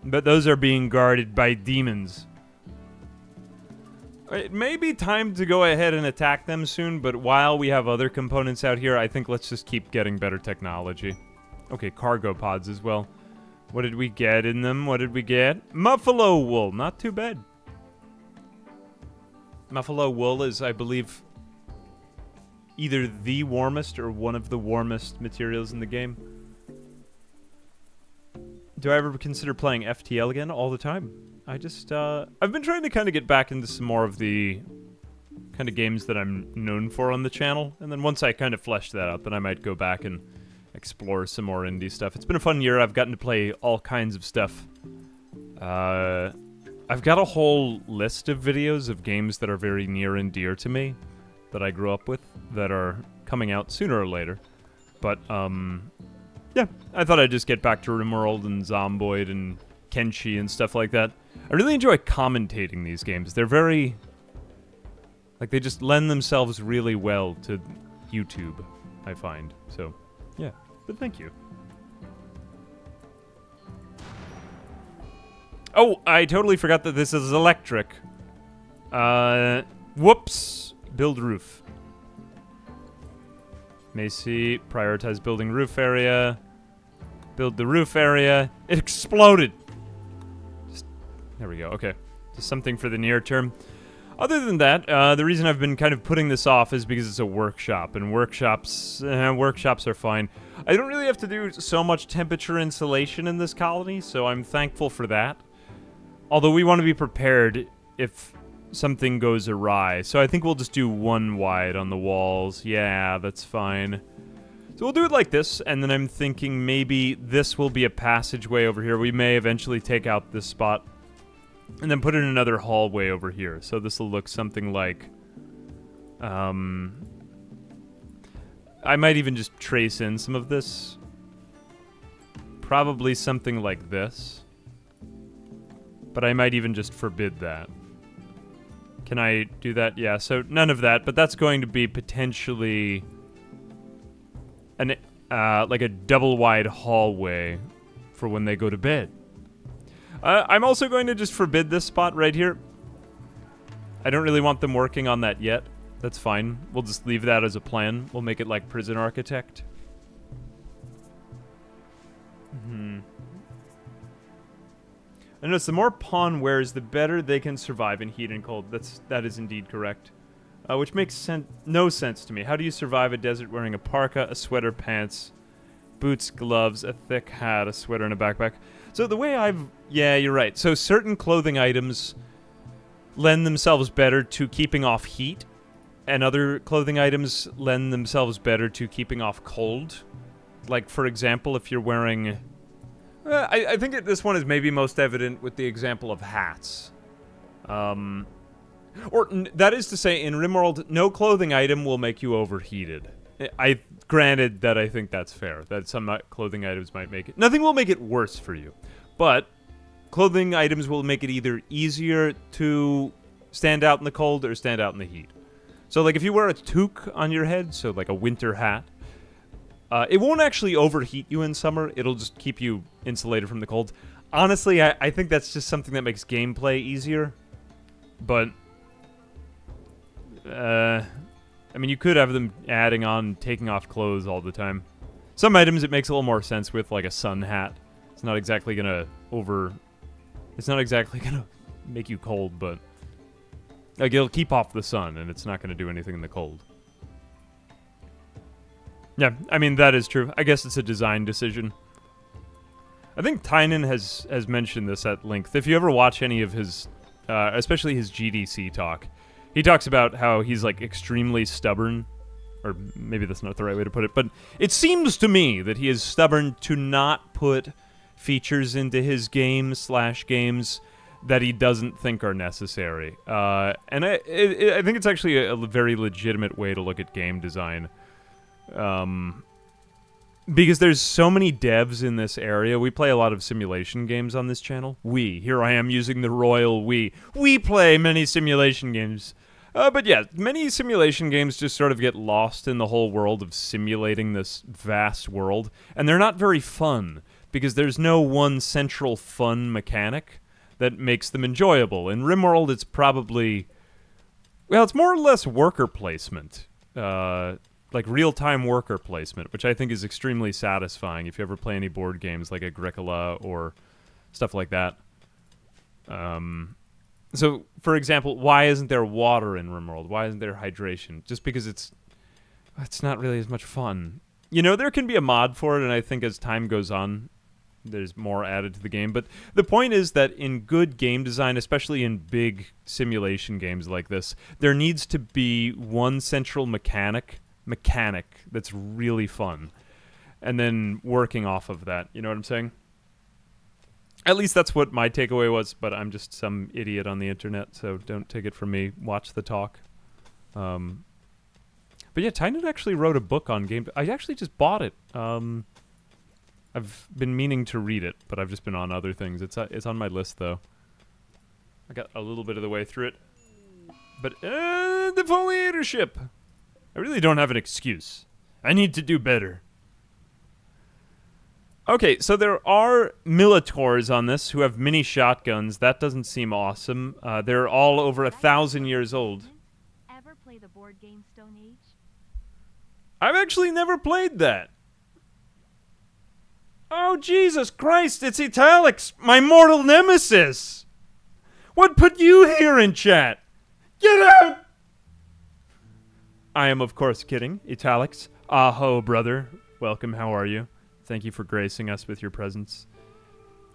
But those are being guarded by demons. It may be time to go ahead and attack them soon, but while we have other components out here, I think let's just keep getting better technology. Okay, cargo pods as well. What did we get in them? What did we get? Buffalo wool. Not too bad. Buffalo wool is, I believe, either the warmest or one of the warmest materials in the game. Do I ever consider playing FTL again? All the time. I've been trying to kind of get back into some more of the kind of games that I'm known for on the channel. And then once I kind of flesh that out, then I might go back and explore some more indie stuff. It's been a fun year. I've gotten to play all kinds of stuff. I've got a whole list of videos of games that are very near and dear to me, that I grew up with, that are coming out sooner or later. But, yeah, I thought I'd just get back to Rimworld and Zomboid and Kenshi and stuff like that. I really enjoy commentating these games. They're very... like, they just lend themselves really well to YouTube, I find. So, yeah. But thank you. Oh, I totally forgot that this is electric. Whoops. Build roof. Macy, prioritize building roof area. Build the roof area. It exploded. There we go. Okay. Just something for the near term. Other than that, the reason I've been kind of putting this off is because it's a workshop, and workshops are fine. I don't really have to do so much temperature insulation in this colony, so I'm thankful for that. Although we want to be prepared if something goes awry, so I think we'll just do one wide on the walls. Yeah, that's fine. So we'll do it like this, and then I'm thinking maybe this will be a passageway over here. We may eventually take out this spot and then put in another hallway over here. So this will look something like... I might even just trace in some of this. Probably something like this. But I might even just forbid that. Can I do that? Yeah, so none of that, but that's going to be potentially... an like a double-wide hallway for when they go to bed. I'm also going to just forbid this spot right here. I don't really want them working on that yet. That's fine. We'll just leave that as a plan. We'll make it like Prison Architect. I notice the more pawn wears, the better they can survive in heat and cold. That is indeed correct. Which makes no sense to me. How do you survive a desert wearing a parka, a sweater, pants, boots, gloves, a thick hat, a sweater, and a backpack? So the way yeah, you're right. So certain clothing items lend themselves better to keeping off heat, and other clothing items lend themselves better to keeping off cold. Like, for example, if you're wearing... I think this one is maybe most evident with the example of hats. That is to say, in Rimworld, no clothing item will make you overheated. Granted that I think that's fair, that some clothing items might make it... Nothing will make it worse for you, but clothing items will make it either easier to stand out in the cold or stand out in the heat. So, like, if you wear a toque on your head, so like a winter hat, it won't actually overheat you in summer, it'll just keep you insulated from the cold. Honestly, I think that's just something that makes gameplay easier. But, I mean, you could have them adding on, taking off clothes all the time. Some items it makes a little more sense with, like a sun hat. It's not exactly gonna it's not exactly gonna make you cold, but like it'll keep off the sun, and it's not gonna do anything in the cold. Yeah, I mean, that is true. I guess it's a design decision. I think Tynan has mentioned this at length. If you ever watch any of his, especially his GDC talk, he talks about how he's like extremely stubborn, or maybe that's not the right way to put it, but it seems to me that he is stubborn to not put features into his games that he doesn't think are necessary. And I think it's actually a very legitimate way to look at game design. Because there's so many devs in this area. We play a lot of simulation games on this channel. Here I am using the royal we. We play many simulation games. But yeah, many simulation games just sort of get lost in the whole world of simulating this vast world. And they're not very fun, because there's no one central fun mechanic that makes them enjoyable. In Rimworld, it's probably... well, it's more or less worker placement. Like real-time worker placement, which I think is extremely satisfying if you ever play any board games like Agricola or stuff like that. So, for example, why isn't there water in Rimworld? Why isn't there hydration? Just because it's not really as much fun. You know, there can be a mod for it, and I think as time goes on, there's more added to the game. But the point is that in good game design, especially in big simulation games like this, there needs to be one central mechanic that's really fun, and then working off of that. You know what I'm saying? At least that's what my takeaway was, but I'm just some idiot on the internet, so don't take it from me. Watch the talk. But yeah, Tynan actually wrote a book on game. I actually just bought it. I've been meaning to read it, but I've just been on other things. It's on my list, though. I got a little bit of the way through it. But, the foliatorship! I really don't have an excuse. I need to do better. Okay, so there are militors on this who have mini shotguns. That doesn't seem awesome. They're all over 1,000 years old. Ever play the board game Stone Age? I've actually never played that. Oh, Jesus Christ, it's Italics, my mortal nemesis! What put you here in chat? Get out! I am, of course, kidding. Italics. Aho, brother. Welcome, how are you? Thank you for gracing us with your presence.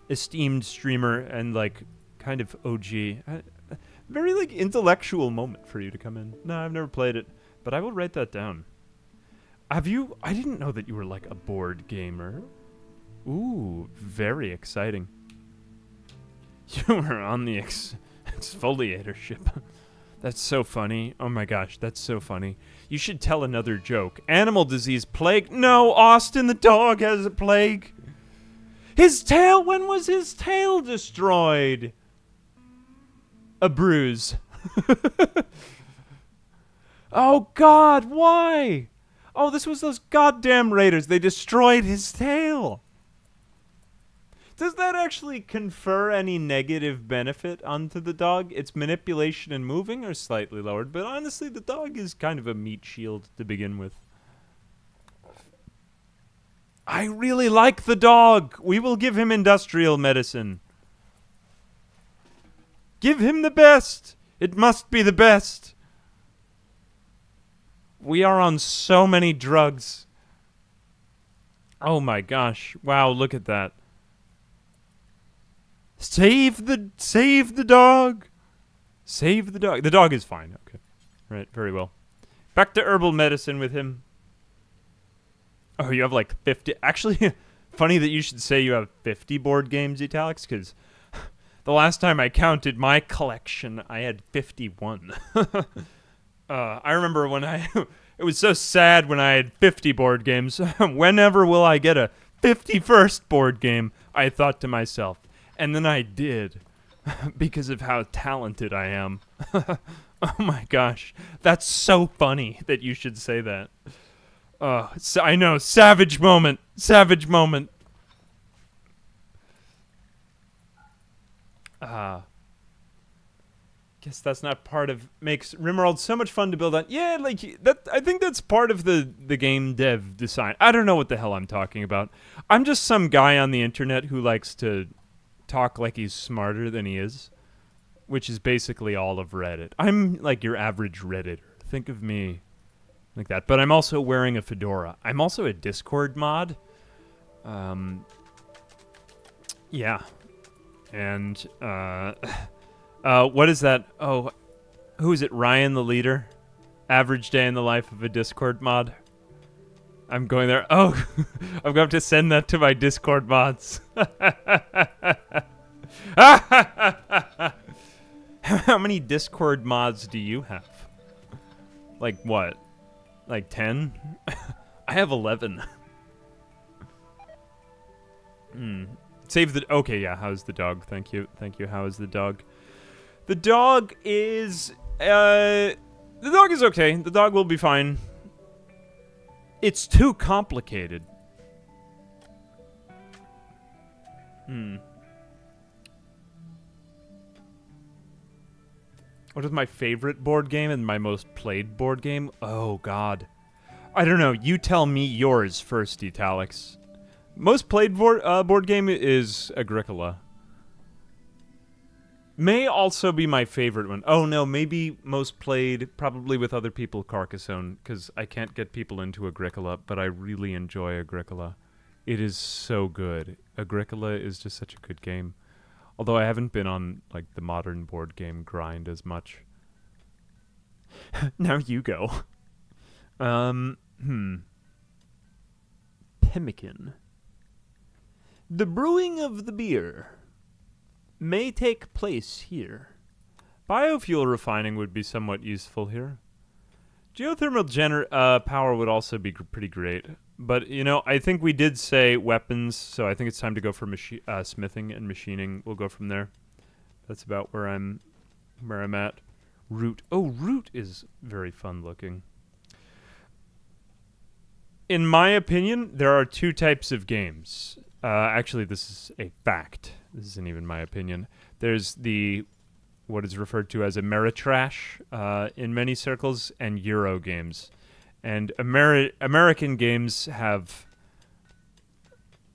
Esteemed streamer and, like, kind of OG. Very, like, intellectual moment for you to come in. No, I've never played it, but I will write that down. Have you... I didn't know that you were, like, a board gamer. Ooh, very exciting. You were on the exfoliator ship. That's so funny. Oh my gosh, that's so funny. You should tell another joke. Animal disease, plague. No, Austin the dog has a plague. His tail, when was his tail destroyed? A bruise. Oh God, why? Oh, this was those goddamn raiders. They destroyed his tail. Does that actually confer any negative benefit onto the dog? Its manipulation and moving are slightly lowered, but honestly, the dog is kind of a meat shield to begin with. I really like the dog. We will give him industrial medicine. Give him the best. It must be the best. We are on so many drugs. Oh my gosh. Wow, look at that. Save the dog. Save the dog. The dog is fine. Okay. Right, very well. Back to herbal medicine with him. Oh, you have like 50. Actually, funny that you should say you have 50 board games, Italics, because the last time I counted my collection, I had 51. I remember when it was so sad when I had 50 board games. Whenever will I get a 51st board game? I thought to myself. And then I did, because of how talented I am. Oh my gosh, that's so funny that you should say that. I know, savage moment, savage moment. Guess that's not part of makes Rimworld so much fun to build on. Yeah, like that. I think that's part of the game dev design. I don't know what the hell I'm talking about. I'm just some guy on the internet who likes to talk like he's smarter than he is, which is basically all of Reddit. I'm like your average Redditor. Think of me like that. But I'm also wearing a fedora. I'm also a Discord mod. Yeah, and what is that? Oh, who is it? Ryan the Leader? Average day in the life of a Discord mod? I'm going there. Oh, I'm going to send that to my Discord mods. How many Discord mods do you have? Like what? Like 10? I have 11. Save the... Okay, yeah, how's the dog? Thank you. Thank you. How is the dog? The dog is... the dog is okay. The dog will be fine. It's too complicated. What is my favorite board game and my most played board game? Oh, God. I don't know. You tell me yours first, Italics. Most played board game is Agricola. May also be my favorite one. Oh, no, maybe most played, probably with other people, Carcassonne, because I can't get people into Agricola, but I really enjoy Agricola. It is so good. Agricola is just such a good game. Although I haven't been on, like, the modern board game grind as much. Now you go. Pemmican. The brewing of the beer may take place here. Biofuel refining would be somewhat useful here. Geothermal power would also be pretty great. But, you know, I think we did say weapons, so I think it's time to go for smithing and machining. We'll go from there. That's about where I'm at. Root. Oh, Root is very fun looking. In my opinion, there are two types of games. Actually, this is a fact. This isn't even my opinion. There's what is referred to as Ameritrash in many circles, and Euro games. And American games have...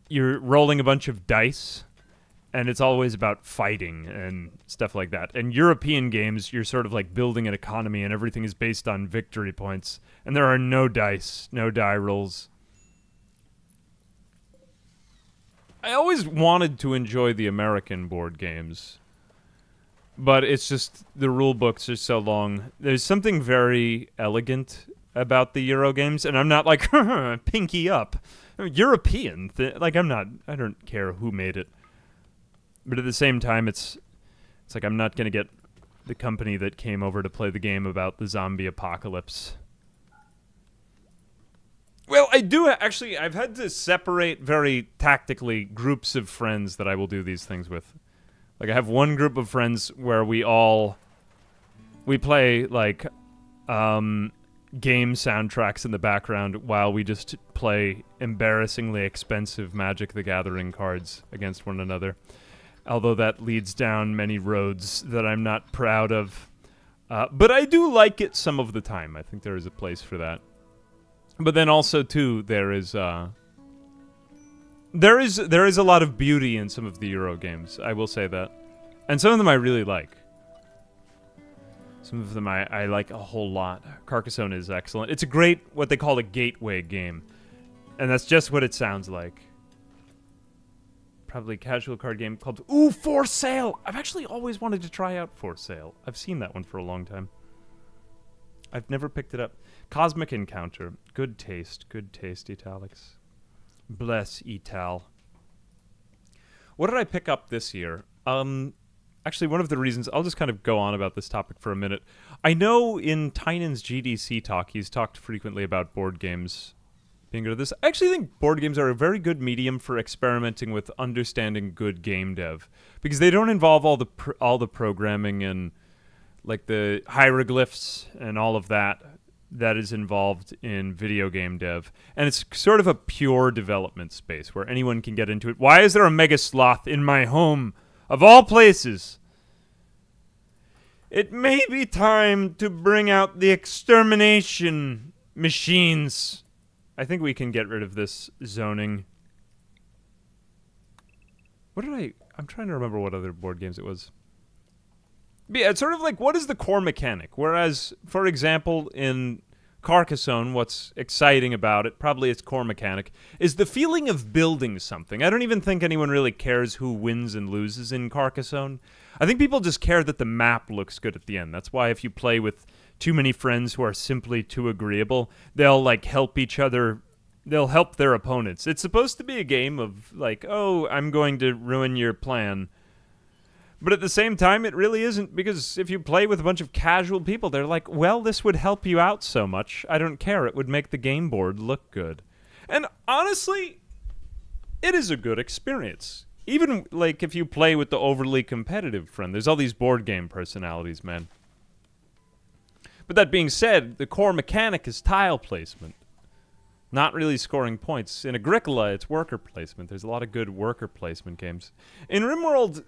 You're rolling a bunch of dice, and it's always about fighting and stuff like that. And European games, you're sort of like building an economy, and everything is based on victory points. And there are no dice, no die rolls. I always wanted to enjoy the American board games, but it's just the rule books are so long. There's something very elegant about the Euro games, and I'm not like pinky up. European, like I don't care who made it, but at the same time, it's like I'm not gonna get the company that came over to play the game about the zombie apocalypse. Well, I do actually. I've had to separate very tactically groups of friends that I will do these things with. Like I have one group of friends where we play like game soundtracks in the background while we just play embarrassingly expensive Magic the Gathering cards against one another. Although that leads down many roads that I'm not proud of. But I do like it some of the time. I think there is a place for that. But then also too, there is a lot of beauty in some of the Euro games. I will say that, and some of them I really like. Some of them I like a whole lot. Carcassonne is excellent. It's a great what they call a gateway game, and that's just what it sounds like. Probably a casual card game called For Sale. I've actually always wanted to try out For Sale. I've seen that one for a long time. I've never picked it up. Cosmic Encounter. Good taste, Italics. Bless Ital. What did I pick up this year? Actually, one of the reasons... I'll just kind of go on about this topic for a minute. I know in Tynan's GDC talk, he's talked frequently about board games being good at this. I actually think board games are a very good medium for experimenting with understanding good game dev. Because they don't involve all the programming and... like the hieroglyphs and all of that is involved in video game dev. And it's sort of a pure development space where anyone can get into it. Why is there a mega sloth in my home? Of all places. It may be time to bring out the extermination machines. I think we can get rid of this zoning. What did I'm trying to remember what other board games it was. But yeah, it's sort of like, what is the core mechanic? Whereas, for example, in Carcassonne, what's exciting about it, probably its core mechanic, is the feeling of building something. I don't even think anyone really cares who wins and loses in Carcassonne. I think people just care that the map looks good at the end. That's why if you play with too many friends who are simply too agreeable, they'll, like, help each other. They'll help their opponents. It's supposed to be a game of, like, oh, I'm going to ruin your plan. But at the same time, it really isn't, because if you play with a bunch of casual people, they're like, well, this would help you out so much. I don't care. It would make the game board look good. And honestly, it is a good experience. Even, like, if you play with the overly competitive friend. There's all these board game personalities, man. But that being said, the core mechanic is tile placement. Not really scoring points. In Agricola, it's worker placement. There's a lot of good worker placement games. In Rimworld,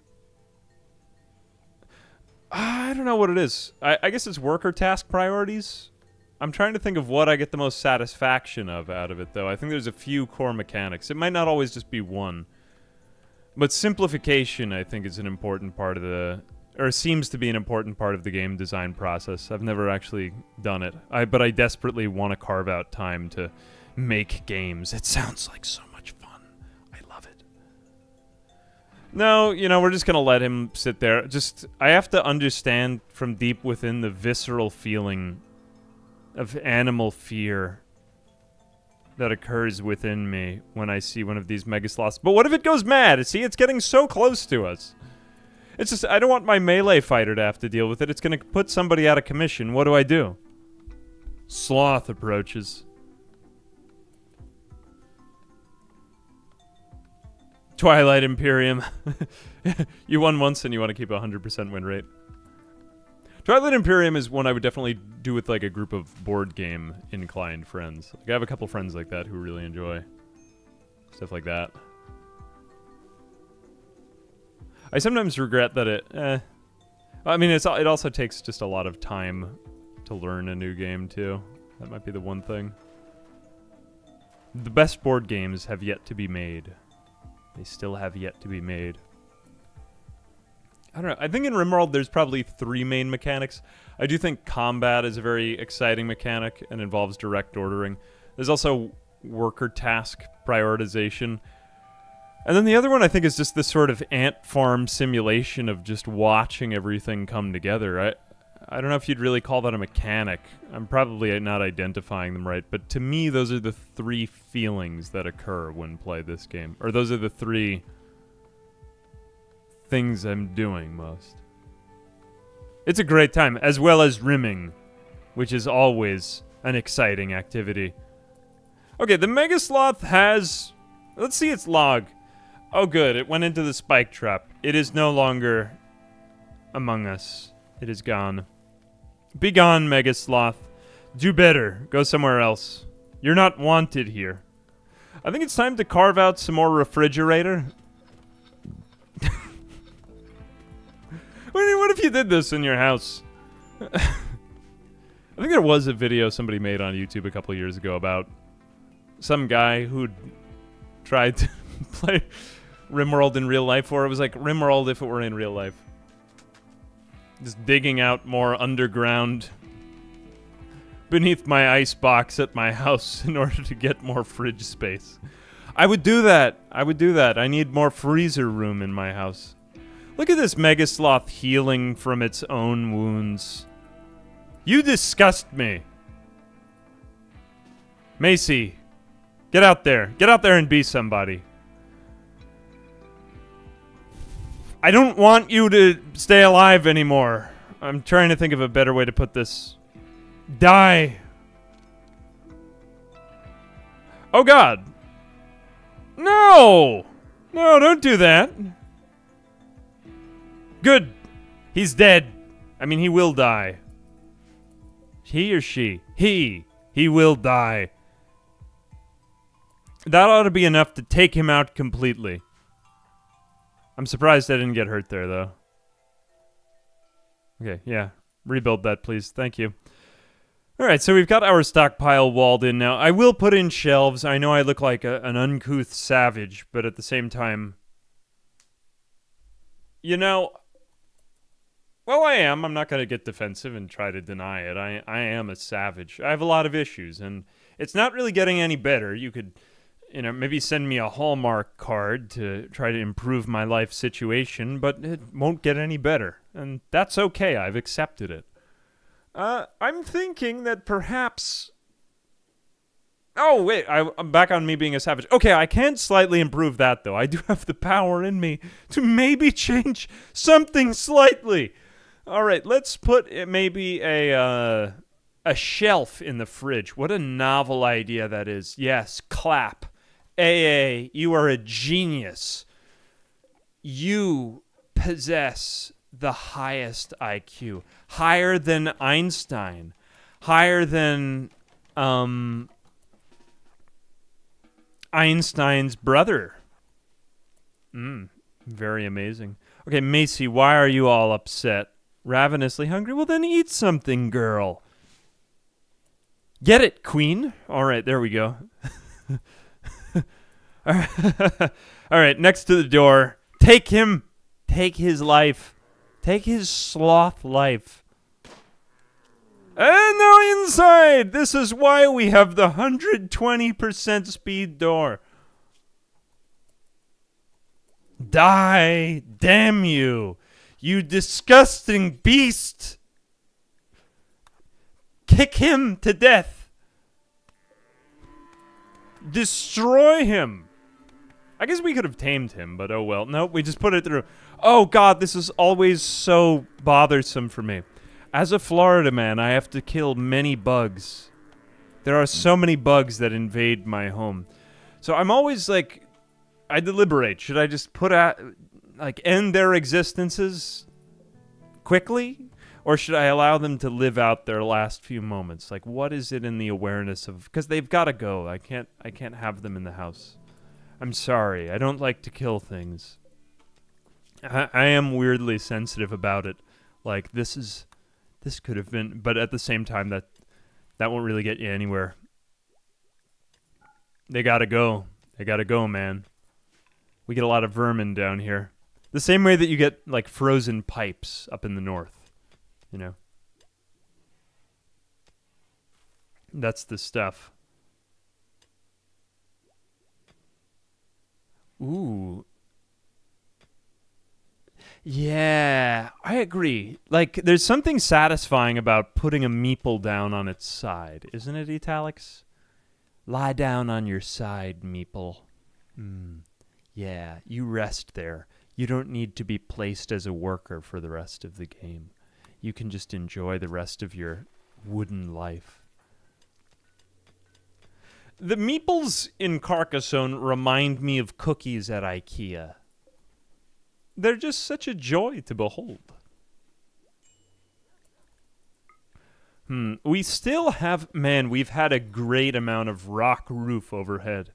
I don't know what it is. I guess it's worker task priorities. I'm trying to think of what I get the most satisfaction of out of it, though. I think there's a few core mechanics. It might not always just be one. But simplification, I think, is an important part of the... or seems to be an important part of the game design process. I've never actually done it. But I desperately want to carve out time to make games. It sounds like so much fun. I love it. No, you know, we're just gonna let him sit there. Just, I have to understand from deep within the visceral feeling of animal fear that occurs within me when I see one of these megasloths. But what if it goes mad? See, it's getting so close to us. It's just, I don't want my melee fighter to have to deal with it. It's gonna put somebody out of commission. What do? Sloth approaches. Twilight Imperium. You won once and you want to keep a 100% win rate. Twilight Imperium is one I would definitely do with, like, a group of board game inclined friends. Like, I have a couple friends like that who really enjoy stuff like that. I sometimes regret that it, I mean, it also takes just a lot of time to learn a new game, too. That might be the one thing. The best board games have yet to be made. They still have yet to be made. I don't know. I think in Rimworld there's probably 3 main mechanics. I do think combat is a very exciting mechanic and involves direct ordering. There's also worker task prioritization. And then the other one I think is just this sort of ant farm simulation of just watching everything come together. I don't know if you'd really call that a mechanic. I'm probably not identifying them right, but to me those are the 3 feelings that occur when play this game. Or those are the 3 things I'm doing most. It's a great time, as well as rimming, which is always an exciting activity. Okay, the Megasloth has... let's see its log. Oh good, it went into the spike trap. It is no longer among us. It is gone. Be gone, Megasloth. Do better. Go somewhere else. You're not wanted here. I think it's time to carve out some more refrigerator. What if you did this in your house? I think there was a video somebody made on YouTube a couple years ago about some guy who'd tried to play Rimworld in real life, or it was like Rimworld if it were in real life. Just digging out more underground beneath my icebox at my house in order to get more fridge space. I would do that. I would do that. I need more freezer room in my house. Look at this Megasloth healing from its own wounds. You disgust me. Macy, get out there. Get out there and be somebody. I don't want you to stay alive anymore. I'm trying to think of a better way to put this. Die. Oh God. No! No, don't do that. Good. He's dead. I mean, he will die. He or she? He will die. That ought to be enough to take him out completely. I'm surprised I didn't get hurt there, though. Okay, yeah. Rebuild that, please. Thank you. Alright, so we've got our stockpile walled in now. I will put in shelves. I know I look like an uncouth savage, but at the same time... You know... Well, I am. I'm not going to get defensive and try to deny it. I am a savage. I have a lot of issues, and it's not really getting any better. You could, maybe send me a Hallmark card to try to improve my life situation, but it won't get any better. And that's okay. I've accepted it. I'm thinking that perhaps... Oh, wait. I'm back on me being a savage. Okay, I can slightly improve that, though. I do have the power in me to maybe change something slightly. All right, let's put maybe a shelf in the fridge. What a novel idea that is. Yes, clap. AA, you are a genius. You possess the highest IQ. Higher than Einstein. Higher than Einstein's brother. Very amazing. Okay, Macy, why are you all upset? Ravenously hungry? Well, then eat something, girl. Get it, queen. All right, there we go. All right, next to the door. Take him. Take his life. Take his sloth life. And now inside. This is why we have the 120% speed door. Die, damn you. You disgusting beast! Kick him to death! Destroy him! I guess we could have tamed him, but oh well. Nope, we just put it through. Oh god, this is always so bothersome for me. As a Florida man, I have to kill many bugs. There are so many bugs that invade my home. So I'm always like... I deliberate. Should I just end their existences quickly, or should I allow them to live out their last few moments? Like, what is it in the awareness of? Because they've got to go. I can't have them in the house. I'm sorry. I don't like to kill things. I am weirdly sensitive about it. Like this could have been, but at the same time that won't really get you anywhere. They gotta go. They gotta go, man. We get a lot of vermin down here. The same way that you get, like, frozen pipes up in the north. You know? That's the stuff. Ooh. Yeah, I agree. Like, there's something satisfying about putting a meeple down on its side. Isn't it, Italics? Lie down on your side, meeple. Yeah, you rest there. You don't need to be placed as a worker for the rest of the game. You can just enjoy the rest of your wooden life. The meeples in Carcassonne remind me of cookies at IKEA. They're just such a joy to behold. We still have... Man, we've had a great amount of rock roof overhead.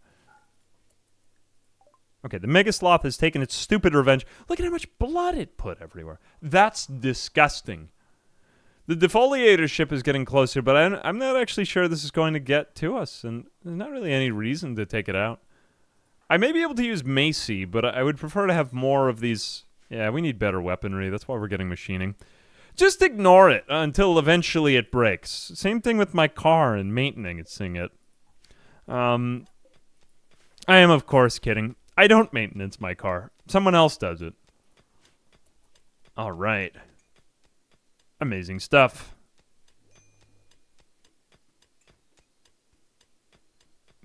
Okay, the Mega Sloth has taken its stupid revenge. Look at how much blood it put everywhere. That's disgusting. The defoliator ship is getting closer, but I'm not actually sure this is going to get to us, and there's not really any reason to take it out. I may be able to use Macy, but I would prefer to have more of these... Yeah, we need better weaponry. That's why we're getting machining. Just ignore it until eventually it breaks. Same thing with my car and maintaining it. I am, of course, kidding. I don't maintenance my car. Someone else does it. All right. Amazing stuff.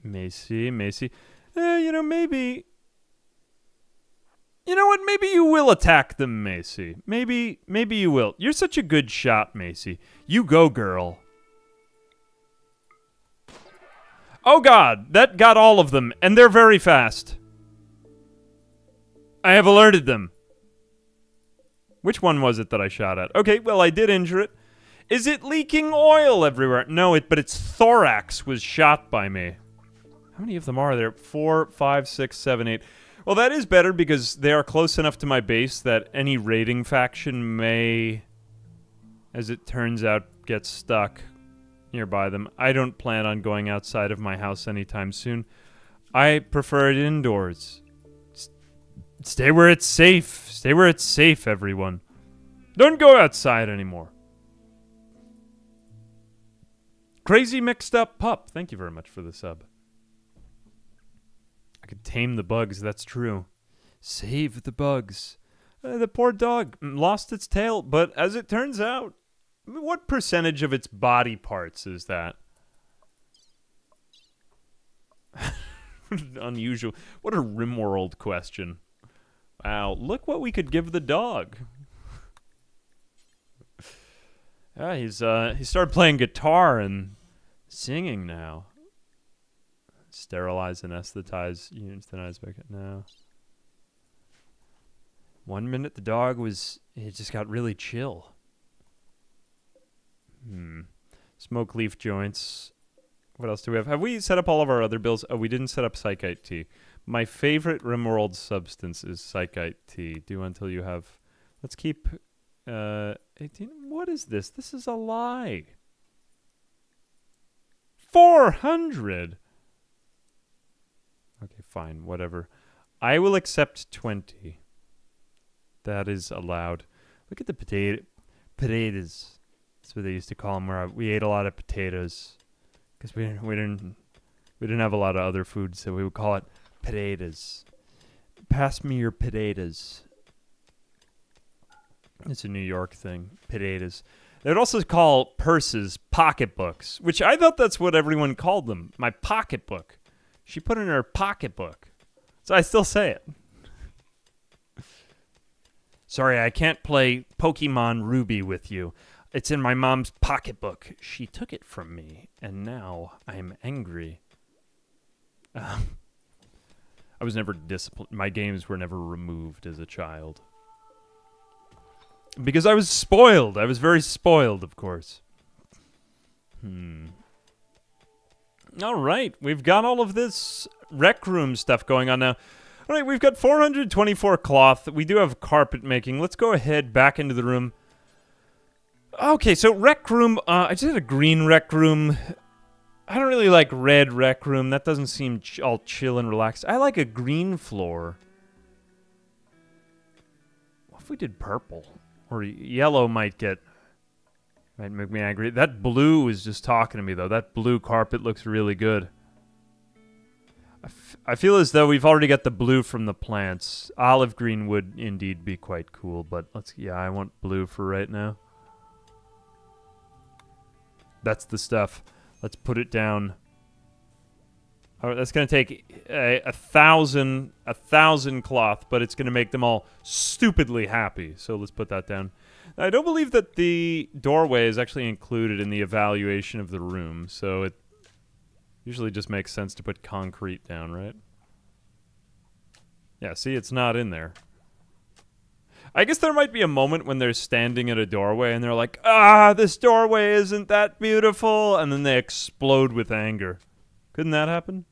Macy. Maybe... You know what? Maybe you will attack them, Macy. Maybe you will. You're such a good shot, Macy. You go, girl. Oh, God. That got all of them, and they're very fast. I have alerted them. Which one was it that I shot at? Okay, well, I did injure it. Is it leaking oil everywhere? No, but its thorax was shot by me. How many of them are there? 4, 5, 6, 7, 8. Well, that is better because they are close enough to my base that any raiding faction may, as it turns out, get stuck nearby them. I don't plan on going outside of my house anytime soon. I prefer it indoors. Stay where it's safe. Stay where it's safe, everyone. Don't go outside anymore. Crazy mixed up pup. Thank you very much for the sub. I could tame the bugs, that's true. Save the bugs. The poor dog lost its tail, but as it turns out, what percentage of its body parts is that? Unusual. What a Rimworld question. Wow, look what we could give the dog. Yeah, he started playing guitar and singing now. Sterilize, anesthetize, euthanize back now. 1 minute the dog it just got really chill. Smoke leaf joints. What else do we have? Have we set up all of our other bills? Oh, we didn't set up Psychite tea. My favorite Rimworld substance is Psychite tea. Do until you have... Let's keep... 18... What is this? This is a lie. 400! Okay, fine. Whatever. I will accept 20. That is allowed. Look at the potatoes. That's what they used to call them. Where we ate a lot of potatoes. Because we didn't have a lot of other food, so we would call it potatoes. Pass me your potatoes. It's a New York thing. Potatoes. They would also call purses pocketbooks, which I thought that's what everyone called them. My pocketbook. She put in her pocketbook. So I still say it. Sorry, I can't play Pokemon Ruby with you. It's in my mom's pocketbook. She took it from me, and now I'm angry. I was never disciplined. My games were never removed as a child. Because I was spoiled. I was very spoiled, of course. All right. We've got all of this rec room stuff going on now. All right, we've got 424 cloth. We do have carpet making. Let's go ahead back into the room. Okay, so rec room. I just had a green rec room. I don't really like red rec room. That doesn't seem all chill and relaxed. I like a green floor. What if we did purple? Or yellow might make me angry. That blue is just talking to me, though. That blue carpet looks really good. I feel as though we've already got the blue from the plants. Olive green would indeed be quite cool, but yeah, I want blue for right now. That's the stuff. Let's put it down. All right, that's going to take a thousand cloth, but it's going to make them all stupidly happy. So let's put that down. I don't believe that the doorway is actually included in the evaluation of the room, so it usually just makes sense to put concrete down, right? Yeah, see, it's not in there. I guess there might be a moment when they're standing at a doorway and they're like, ah, this doorway isn't that beautiful, and then they explode with anger. Couldn't that happen?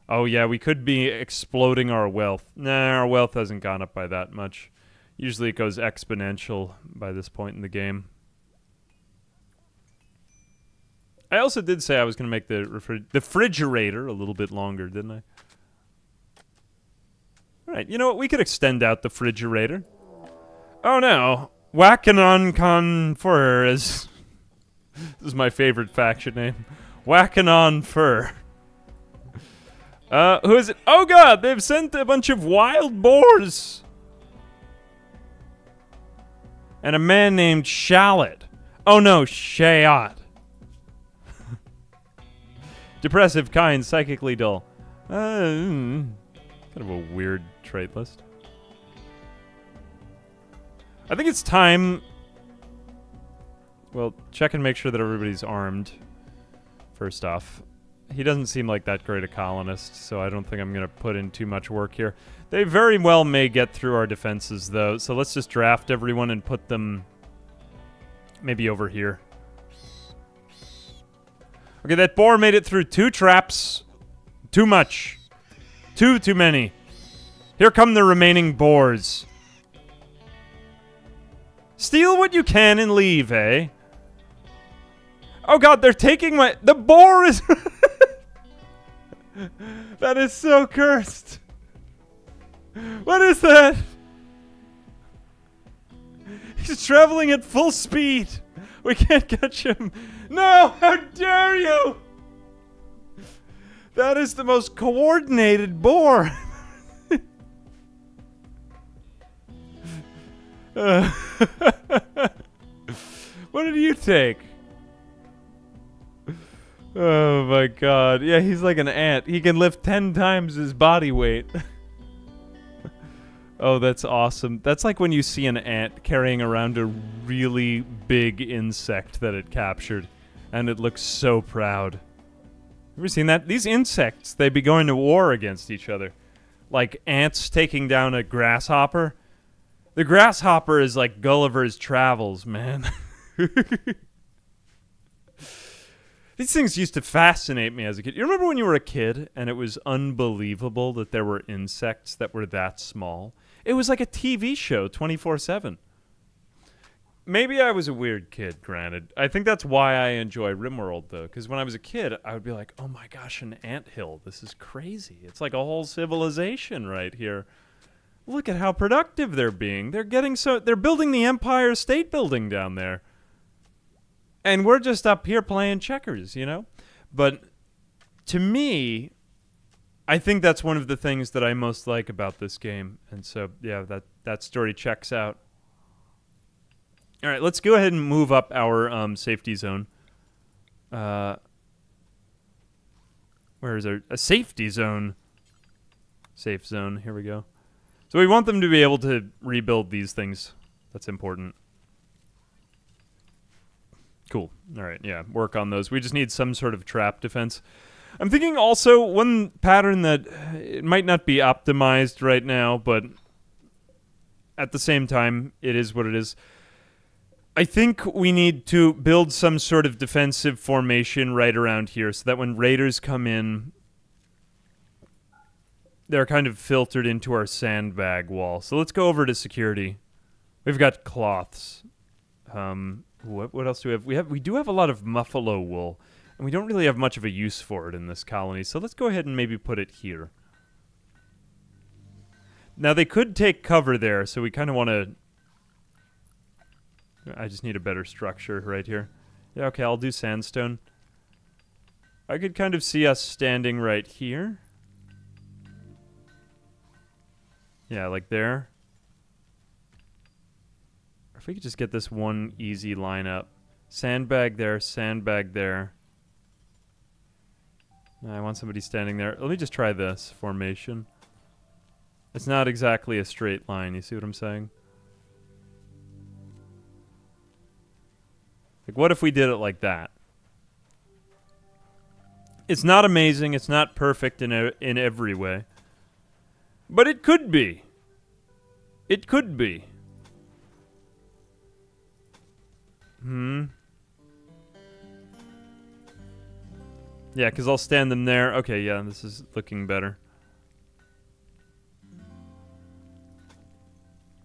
Oh, yeah, we could be exploding our wealth. Nah, our wealth hasn't gone up by that much. Usually it goes exponential by this point in the game. I also did say I was going to make the refrigerator a little bit longer, didn't I? Alright, you know what? We could extend out the refrigerator. Oh, no. Wackanon Fur is... This is my favorite faction name. Wackanon Fur. Who is it? Oh god, they've sent a bunch of wild boars! And a man named Shallot. Oh no, Shayot. Depressive, kind, psychically dull. Kind of a weird trait list. I think it's time... Well, check and make sure that everybody's armed. First off. He doesn't seem like that great a colonist, so I don't think I'm going to put in too much work here. They very well may get through our defenses, though, so let's just draft everyone and put them maybe over here. Okay, that boar made it through 2 traps, Too much. Too many. Here come the remaining boars. Steal what you can and leave, eh? Oh god, they're taking my... The boar is... That is so cursed. What is that? He's traveling at full speed. We can't catch him. No, how dare you? That is the most coordinated boar. What did you take? Oh my god. Yeah, he's like an ant. He can lift 10 times his body weight. Oh, that's awesome. That's like when you see an ant carrying around a really big insect that it captured, and it looks so proud. Ever seen that? These insects, they be going to war against each other. Like ants taking down a grasshopper. The grasshopper is like Gulliver's Travels, man. These things used to fascinate me as a kid. You remember when you were a kid and it was unbelievable that there were insects that were that small? It was like a TV show 24/7. Maybe I was a weird kid, granted. I think that's why I enjoy Rimworld, though, because when I was a kid, I would be like, oh my gosh, an anthill. This is crazy. It's like a whole civilization right here. Look at how productive they're being. They're building the Empire State Building down there. And we're just up here playing checkers, you know? But to me, I think that's one of the things that I most like about this game. And so, yeah, that story checks out. All right, let's go ahead and move up our safety zone. Where is there? A safety zone. Safe zone. Here we go. So we want them to be able to rebuild these things. That's important. Cool. All right, yeah, work on those. We just need some sort of trap defense. I'm thinking also one pattern that it might not be optimized right now, but at the same time, it is what it is. I think we need to build some sort of defensive formation right around here so that when raiders come in, they're kind of filtered into our sandbag wall. So let's go over to security. We've got cloths. What else do we have? We do have a lot of buffalo wool, and we don't really have much of a use for it in this colony. So let's go ahead and maybe put it here. Now they could take cover there, so we kind of want to... I just need a better structure right here. Yeah, okay, I'll do sandstone. I could kind of see us standing right here. Yeah, like there. Or if we could just get this one easy line up. Sandbag there, sandbag there. I want somebody standing there. Let me just try this formation. It's not exactly a straight line, you see what I'm saying? Like, what if we did it like that? It's not amazing, it's not perfect in every way. But it could be. It could be. Yeah, because I'll stand them there. Okay, yeah, this is looking better.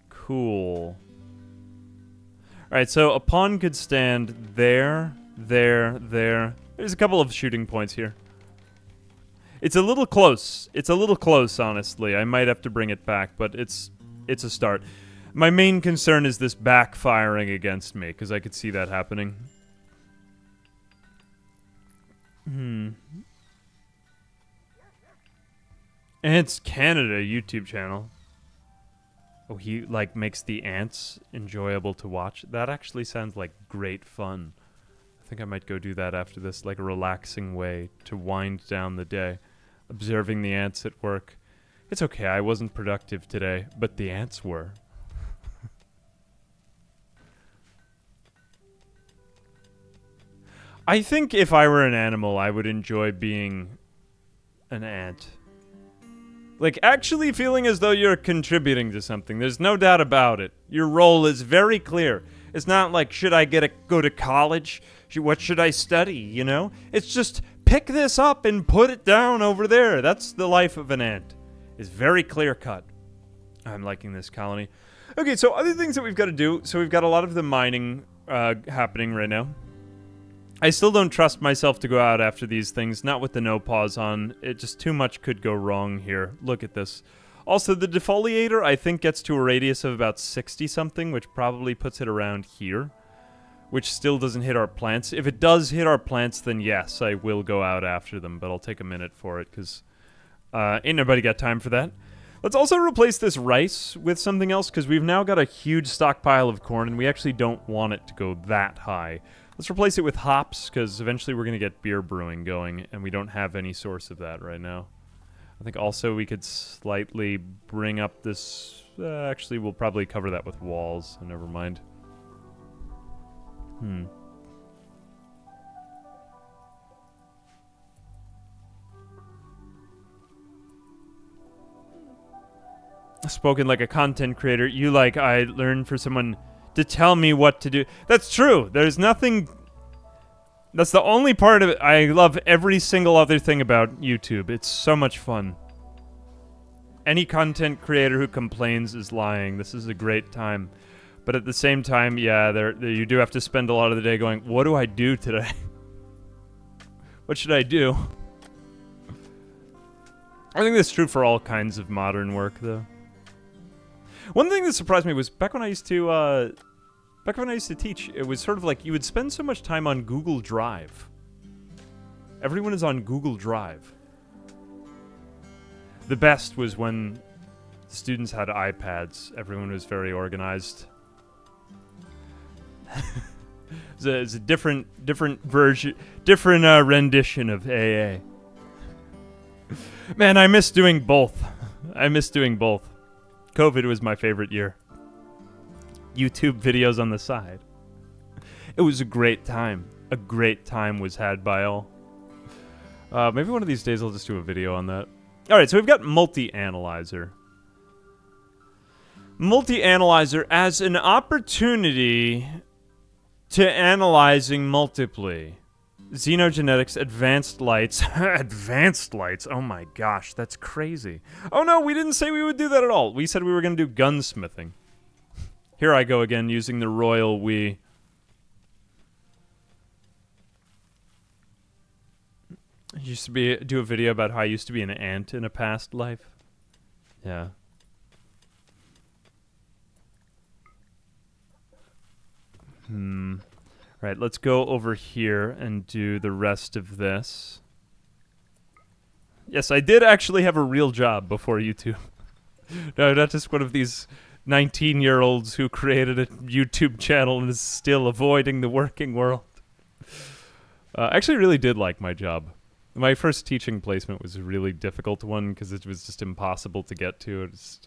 Cool. Alright, so a pawn could stand there, there, there. There's a couple of shooting points here. It's a little close. It's a little close, honestly. I might have to bring it back, but it's a start. My main concern is this backfiring against me, because I could see that happening. Ants Canada YouTube channel. Oh, he, like, makes the ants enjoyable to watch. That actually sounds like great fun. I think I might go do that after this, like a relaxing way to wind down the day. Observing the ants at work. It's okay, I wasn't productive today, but the ants were. I think if I were an animal, I would enjoy being an ant. Like, actually feeling as though you're contributing to something. There's no doubt about it. Your role is very clear. It's not like, should I go to college? What should I study, you know? It's just pick this up and put it down over there. That's the life of an ant. It's very clear cut. I'm liking this colony. Okay, so other things that we've got to do. So we've got a lot of the mining happening right now. I still don't trust myself to go out after these things, not with the no pause on. It just too much could go wrong here. Look at this. Also, the defoliator, I think, gets to a radius of about 60-something, which probably puts it around here, which still doesn't hit our plants. If it does hit our plants, then yes, I will go out after them, but I'll take a minute for it, because ain't nobody got time for that. Let's also replace this rice with something else, because we've now got a huge stockpile of corn, and we actually don't want it to go that high. Let's replace it with hops, because eventually we're going to get beer brewing going, and we don't have any source of that right now. I think also we could slightly bring up this... actually, we'll probably cover that with walls, so never mind. Spoken like a content creator. You like, I learned for someone to tell me what to do. That's true. There's nothing... That's the only part of it. I love every single other thing about YouTube. It's so much fun. Any content creator who complains is lying. This is a great time. But at the same time, yeah, you do have to spend a lot of the day going, what do I do today? What should I do? I think that's true for all kinds of modern work, though. One thing that surprised me was back when I used to teach, it was sort of like you would spend so much time on Google Drive. Everyone is on Google Drive. The best was when students had iPads. Everyone was very organized. It's a different version, different rendition of AA. Man, I miss doing both. I miss doing both. COVID was my favorite year. YouTube videos on the side. It was a great time. A great time was had by all. Maybe one of these days I'll just do a video on that. Alright, so we've got multi-analyzer. Multi-analyzer as an opportunity to analyzing multiply. Xenogenetics, advanced lights. Advanced lights? Oh my gosh, that's crazy. Oh no, we didn't say we would do that at all. We said we were going to do gunsmithing. Here I go again, using the royal we. I used to do a video about how I used to be an ant in a past life. Yeah. Right, let's go over here and do the rest of this. Yes, I did actually have a real job before YouTube. No, not just one of these 19-year-olds who created a YouTube channel and is still avoiding the working world. I actually really did like my job. My first teaching placement was a really difficult one because it was just impossible to get to. It was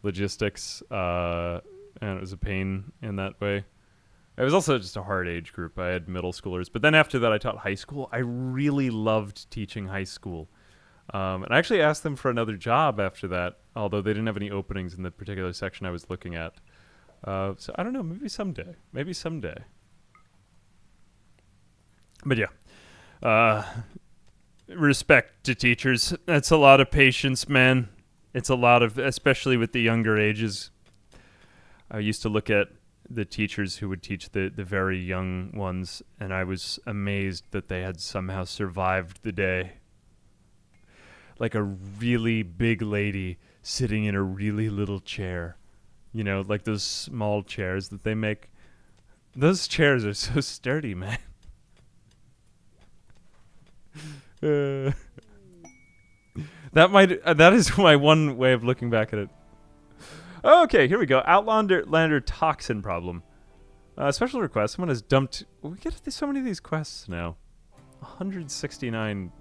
logistics, and it was a pain in that way. It was also just a hard age group. I had middle schoolers. But then after that, I taught high school. I really loved teaching high school. And I actually asked them for another job after that, although they didn't have any openings in the particular section I was looking at. So I don't know, maybe someday. Maybe someday. But yeah. Respect to teachers. That's a lot of patience, man. It's a lot of, especially with the younger ages. I used to look at the teachers who would teach the very young ones, and I was amazed that they had somehow survived the day. Like a really big lady sitting in a really little chair. You know, like those small chairs that they make. Those chairs are so sturdy, man. That is my one way of looking back at it. Okay, here we go. Outlander toxin problem. Special request. Someone has dumped... We get so many of these quests now. 169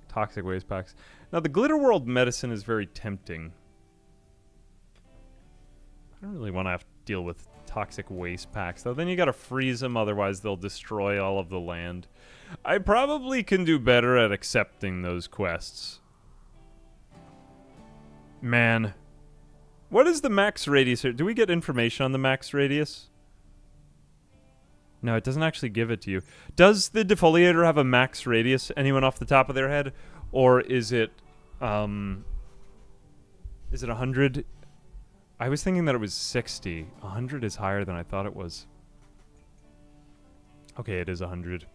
toxic waste packs. Now, the Glitter World medicine is very tempting. I don't really want to have to deal with toxic waste packs, though. Then you gotta freeze them, otherwise they'll destroy all of the land. I probably can do better at accepting those quests. Man. What is the max radius here? Do we get information on the max radius? No, it doesn't actually give it to you. Does the defoliator have a max radius? Anyone off the top of their head? Or is it 100? I was thinking that it was 60. 100 is higher than I thought it was. Okay, it is 100.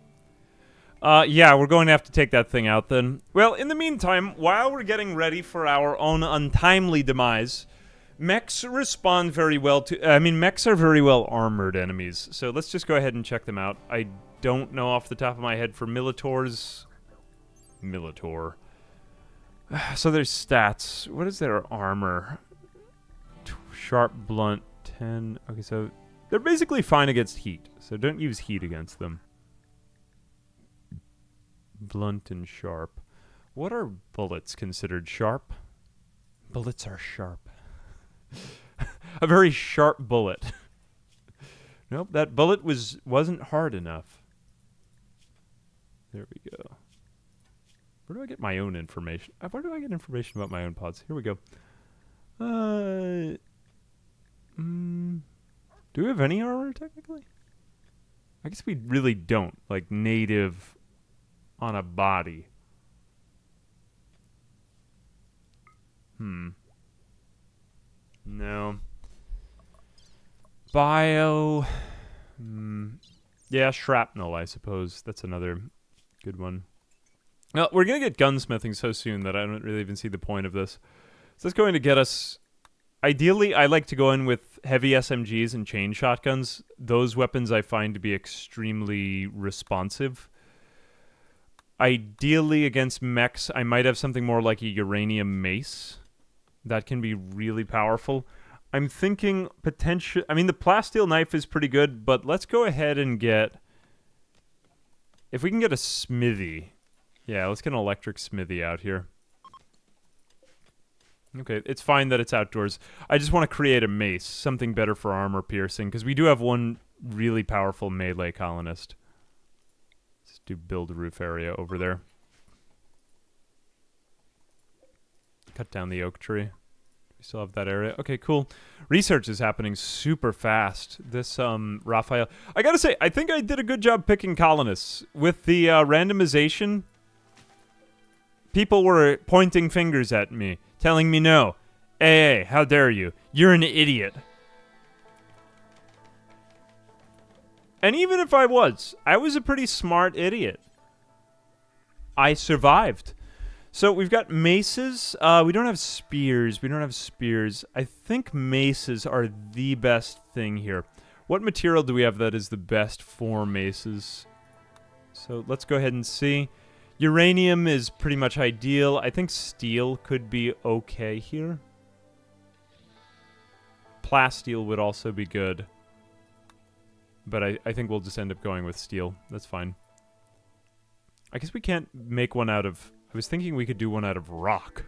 Yeah, we're going to have to take that thing out then. Well, in the meantime, while we're getting ready for our own untimely demise, mechs respond very well to... mechs are very well armored enemies, so let's just go ahead and check them out. I don't know off the top of my head for Militors... Militor. So there's stats. What is their armor? Sharp, blunt, 10... Okay, so they're basically fine against heat, so don't use heat against them. Blunt and sharp. What are bullets considered sharp? Bullets are sharp. A very sharp bullet. Nope, that bullet wasn't hard enough. There we go. Where do I get my own information? Where do I get information about my own pods? Here we go. Do we have any armor, technically? I guess we really don't. Like, native on a body. No. Bio. Yeah, shrapnel, I suppose. That's another good one. Well, we're going to get gunsmithing so soon that I don't really even see the point of this. So that's going to get us... Ideally, I like to go in with heavy SMGs and chain shotguns. Those weapons I find to be extremely responsive. Ideally, against mechs, I might have something more like a uranium mace. That can be really powerful. I'm thinking potential... I mean, the plasteel knife is pretty good, but let's go ahead and get... If we can get a smithy... Yeah, let's get an electric smithy out here. Okay, it's fine that it's outdoors. I just want to create a mace, something better for armor piercing, because we do have one really powerful melee colonist. Let's do build a roof area over there. Cut down the oak tree. We still have that area. Okay, cool. Research is happening super fast. This, Raphael... I gotta say, I think I did a good job picking colonists. With the, randomization... People were pointing fingers at me, telling me no. Hey, how dare you? You're an idiot. And even if I was a pretty smart idiot. I survived. So we've got maces. We don't have spears. I think maces are the best thing here. What material do we have that is the best for maces? So let's go ahead and see. Uranium is pretty much ideal. I think steel could be okay here. Plasteel would also be good. But I think we'll just end up going with steel. That's fine. I guess we can't make one out of... I was thinking we could do one out of rock.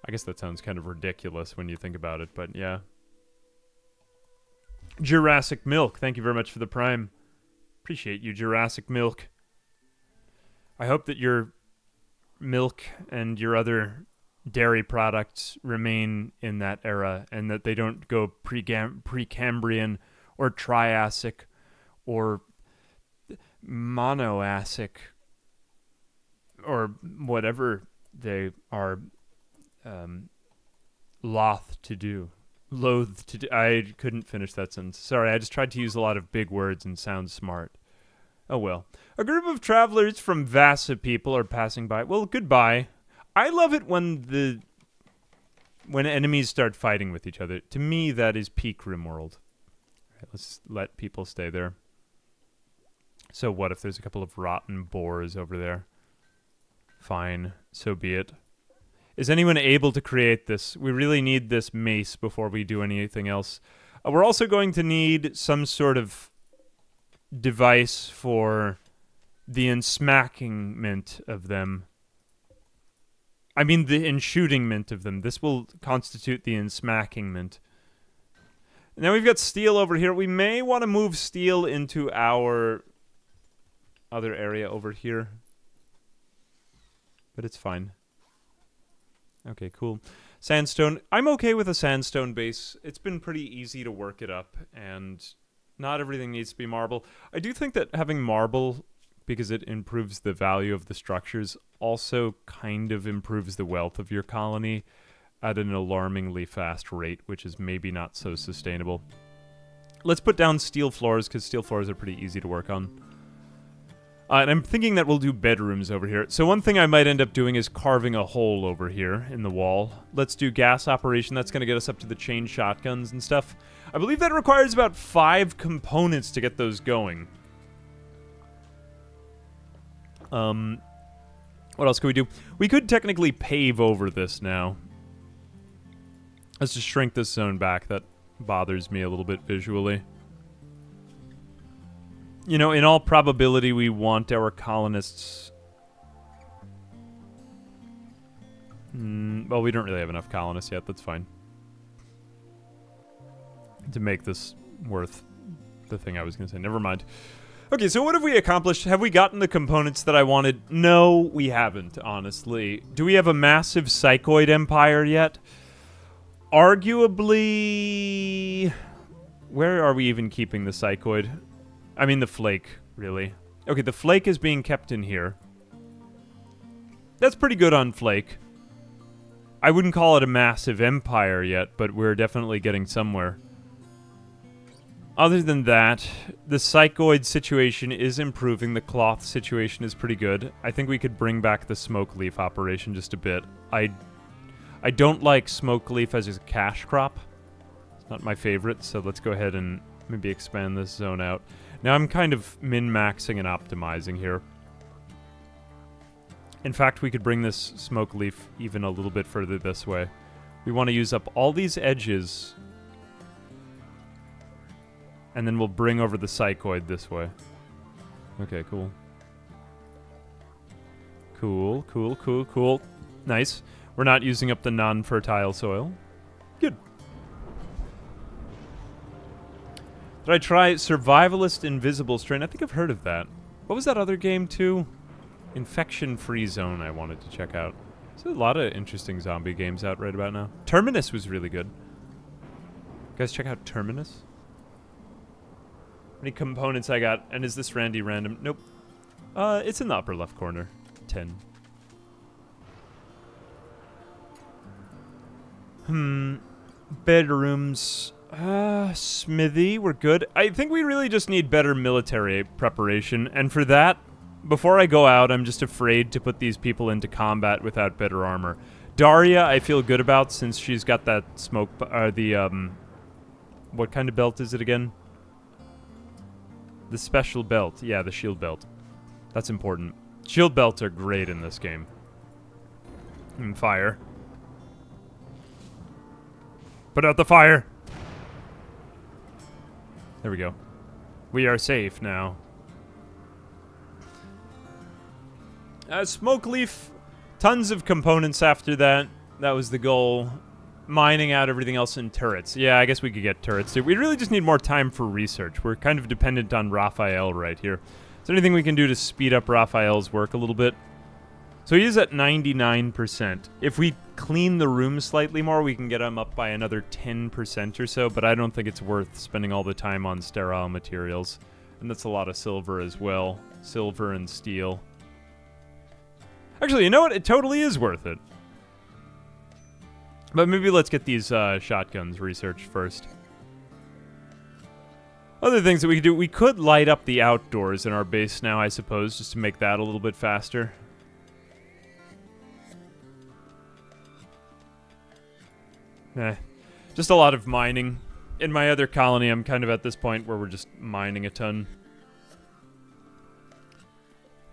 I guess that sounds kind of ridiculous when you think about it, but yeah. Jurassic Milk, thank you very much for the prime. Appreciate you, Jurassic Milk. I hope that your milk and your other dairy products remain in that era and that they don't go Precambrian or Triassic or Monoassic or whatever they are loath to do. I couldn't finish that sentence. Sorry, I just tried to use a lot of big words and sound smart. Oh well. A group of travelers from Vasa people are passing by. Well, goodbye. I love it when enemies start fighting with each other. To me, that is peak Rimworld. Right, let's let people stay there. So what if there's a couple of rotten boars over there? Fine, so be it. Is anyone able to create this? We really need this mace before we do anything else. We're also going to need some sort of device for the ensmackingment of them. I mean the enshootingment of them. This will constitute the ensmackingment. Now we've got steel over here. We may want to move steel into our other area over here. But it's fine. Okay, cool. Sandstone. I'm okay with a sandstone base. It's been pretty easy to work it up, and Not everything needs to be marble. I do think that having marble, because it improves the value of the structures, also kind of improves the wealth of your colony at an alarmingly fast rate, which is maybe not so sustainable. Let's put down steel floors, because steel floors are pretty easy to work on. And I'm thinking that we'll do bedrooms over here. So one thing I might end up doing is carving a hole over here in the wall. Let's do gas operation. That's going to get us up to the chain shotguns and stuff. I believe that requires about 5 components to get those going. What else could we do? We could technically pave over this now. Let's just shrink this zone back. That bothers me a little bit visually. You know, in all probability, we want our colonists... well, we don't really have enough colonists yet. That's fine. To make this worth the thing I was going to say. Never mind. Okay, so what have we accomplished? Have we gotten the components that I wanted? No, we haven't, honestly. Do we have a massive psychoid empire yet? Arguably... Where are we even keeping the psychoid? I mean the flake, really. Okay, the flake is being kept in here. That's pretty good on flake. I wouldn't call it a massive empire yet, but we're definitely getting somewhere. Other than that, the psychoid situation is improving. The cloth situation is pretty good. I think we could bring back the smoke leaf operation just a bit. I don't like smoke leaf as a cash crop. It's not my favorite, so let's go ahead and maybe expand this zone out. Now I'm kind of min-maxing and optimizing here. In fact, we could bring this smoke leaf even a little bit further this way. We want to use up all these edges, and then we'll bring over the psychoid this way. Okay, cool. Cool, cool, cool, cool. Nice. We're not using up the non-fertile soil. Good. Did I try Survivalist Invisible Strain? I think I've heard of that. What was that other game, too? Infection-Free Zone I wanted to check out. There's a lot of interesting zombie games out right about now. Terminus was really good. You guys check out Terminus? How many components I got? And is this Randy random? Nope. It's in the upper left corner. 10. Bedrooms. Smithy, we're good. I think we really just need better military preparation, and for that, before I go out, I'm just afraid to put these people into combat without better armor. Daria, I feel good about, since she's got that smoke, what kind of belt is it again? The special belt. Yeah, the shield belt. That's important. Shield belts are great in this game. And fire. Put out the fire! There we go. We are safe now. Smoke leaf. Tons of components after that. That was the goal. Mining out everything else in turrets. Yeah, I guess we could get turrets. We really just need more time for research. We're kind of dependent on Raphael right here. Is there anything we can do to speed up Raphael's work a little bit? So he is at 99%. If we clean the room slightly more, we can get him up by another 10% or so, but I don't think it's worth spending all the time on sterile materials. And that's a lot of silver as well. Silver and steel. Actually, you know what? It totally is worth it. But maybe let's get these shotguns researched first. Other things that we could do, we could light up the outdoors in our base now, I suppose, just to make that a little bit faster. Just a lot of mining. In my other colony, I'm kind of at this point where we're just mining a ton.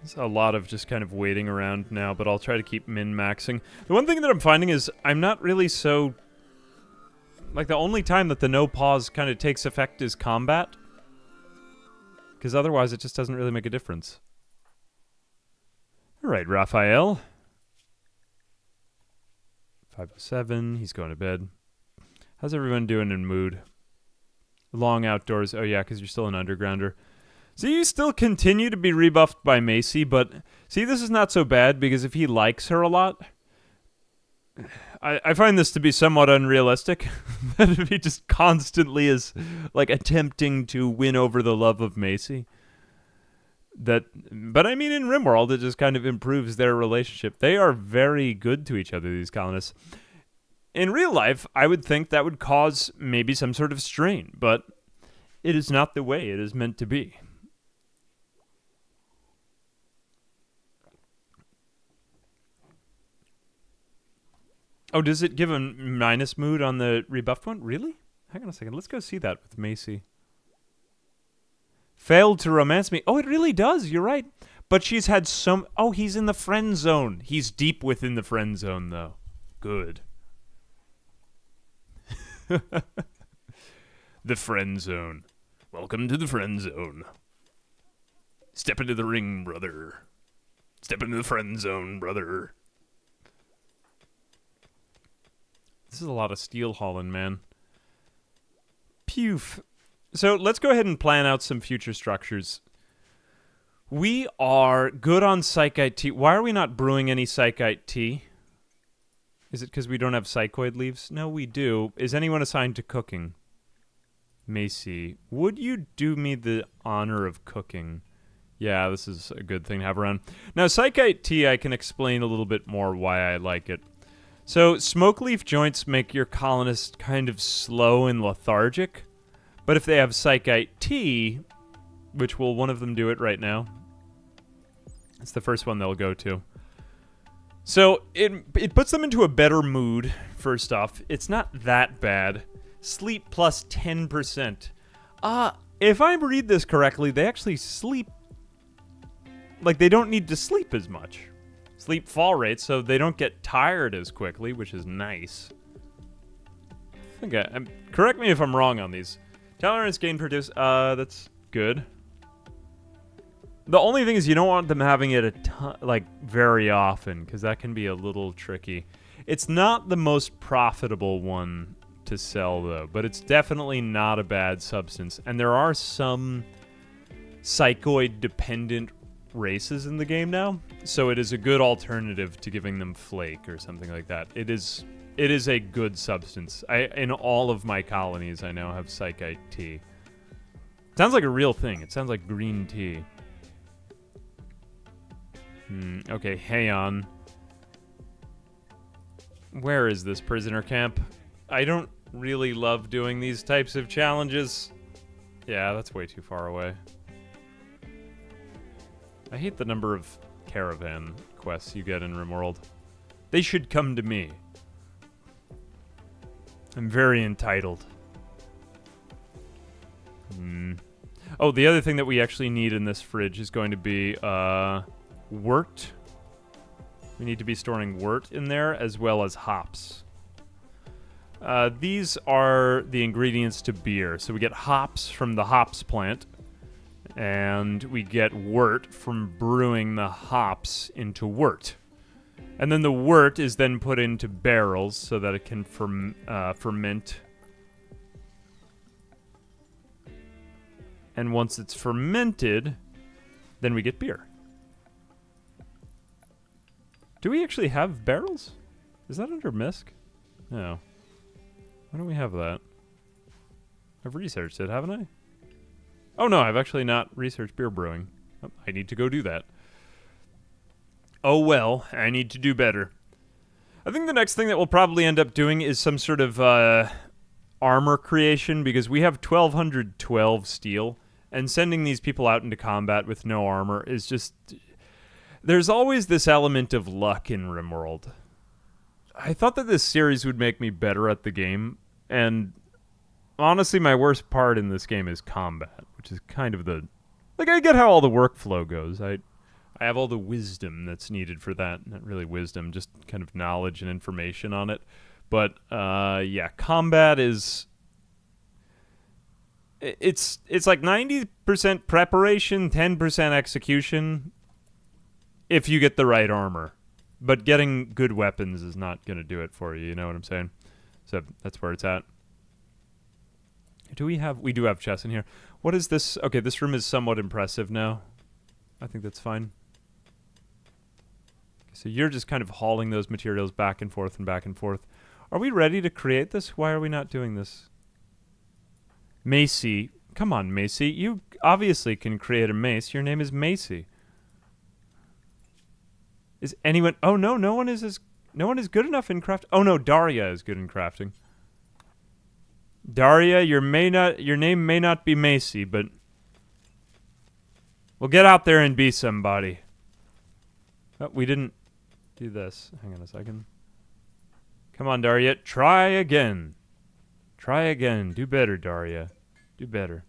It's a lot of just kind of waiting around now, but I'll try to keep min-maxing. The one thing that I'm finding is I'm not really so... Like, the only time that the no-pause kind of takes effect is combat. Because otherwise, it just doesn't really make a difference. Alright, Raphael. 5:07, he's going to bed. How's everyone doing in mood? Long outdoors. Oh yeah, because you're still an undergrounder. So you still continue to be rebuffed by Macy, but see, this is not so bad, because if he likes her a lot, I find this to be somewhat unrealistic. That if he just constantly is like attempting to win over the love of Macy. But I mean, in Rimworld, it just kind of improves their relationship. They are very good to each other, these colonists. In real life, I would think that would cause maybe some sort of strain, but it is not the way it is meant to be. Oh, does it give a minus mood on the rebuffed one? Really? Hang on a second. Let's go see that with Macy. Failed to romance me. Oh, it really does. You're right. But she's had some... Oh, he's in the friend zone. He's deep within the friend zone, though. Good. The friend zone. Welcome to the friend zone. Step into the ring, brother. Step into the friend zone, brother. This is a lot of steel hauling, man. Poof. So let's go ahead and plan out some future structures. We are good on Psychite tea. Why are we not brewing any Psychite tea? Is it because we don't have Psychoid leaves? No, we do. Is anyone assigned to cooking? Macy, would you do me the honor of cooking? Yeah, this is a good thing to have around. Now, Psychite tea, I can explain a little bit more why I like it. So, smoke leaf joints make your colonists kind of slow and lethargic. But if they have Psychite tea, which will one of them do it right now? It's the first one they'll go to. So, it puts them into a better mood, first off. It's not that bad. Sleep plus 10%. If I read this correctly, they actually sleep... Like, they don't need to sleep as much. Sleep fall rate, so they don't get tired as quickly, which is nice. I think correct me if I'm wrong on these. Tolerance gain produce, that's good. The only thing is you don't want them having it very often, because that can be a little tricky. It's not the most profitable one to sell, though, but it's definitely not a bad substance. And there are some psychoid-dependent races in the game now, so it is a good alternative to giving them flake or something like that. It is a good substance. In all of my colonies, I now have Psychite tea. Sounds like a real thing. It sounds like green tea. Okay, Heian. Where is this prisoner camp? I don't really love doing these types of challenges. Yeah, that's way too far away. I hate the number of caravan quests you get in Rimworld. They should come to me. I'm very entitled. Oh, the other thing that we actually need in this fridge is going to be wort. We need to be storing wort in there as well as hops. These are the ingredients to beer. So we get hops from the hops plant. And we get wort from brewing the hops into wort. And then the wort is then put into barrels so that it can ferment. And once it's fermented, then we get beer. Do we actually have barrels? Is that under MISC? No. Why don't we have that? I've researched it, haven't I? Oh no, I've actually not researched beer brewing. Oh, I need to go do that. Oh well, I need to do better. I think the next thing that we'll probably end up doing is some sort of armor creation, because we have 1212 steel, and sending these people out into combat with no armor is just... There's always this element of luck in Rimworld. I thought that this series would make me better at the game, and honestly, my worst part in this game is combat, which is kind of the... Like, I get how all the workflow goes. I have all the wisdom that's needed for that. Not really wisdom, just kind of knowledge and information on it. But, yeah, combat is... It's like 90% preparation, 10% execution, if you get the right armor. But getting good weapons is not going to do it for you, you know what I'm saying? So that's where it's at. Do we have... We do have chests in here. What is this? Okay, this room is somewhat impressive now. I think that's fine. So you're just kind of hauling those materials back and forth and back and forth. Are we ready to create this? Why are we not doing this? Macy. Come on, Macy. You obviously can create a mace. Your name is Macy. Is anyone... Oh, no. No one is good enough in craft. Oh, no. Daria is good in crafting. Daria, your name may not be Macy, but... We'll get out there and be somebody. Oh, we didn't do this. Hang on a second. Come on, Daria. Try again. Try again. Do better, Daria. Do better.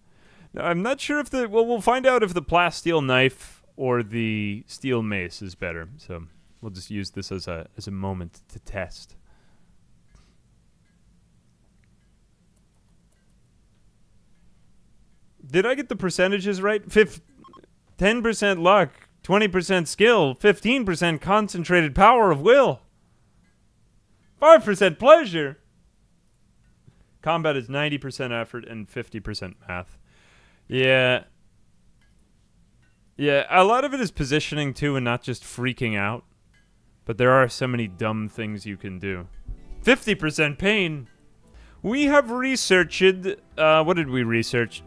Now, I'm not sure if the... Well, we'll find out if the plasteel knife or the steel mace is better. So we'll just use this as a moment to test. Did I get the percentages right? 10% luck, 20% skill, 15% concentrated power of will, 5% pleasure. Combat is 90% effort and 50% math. Yeah. Yeah, a lot of it is positioning too and not just freaking out. But there are so many dumb things you can do. 50% pain. We have researched, what did we research?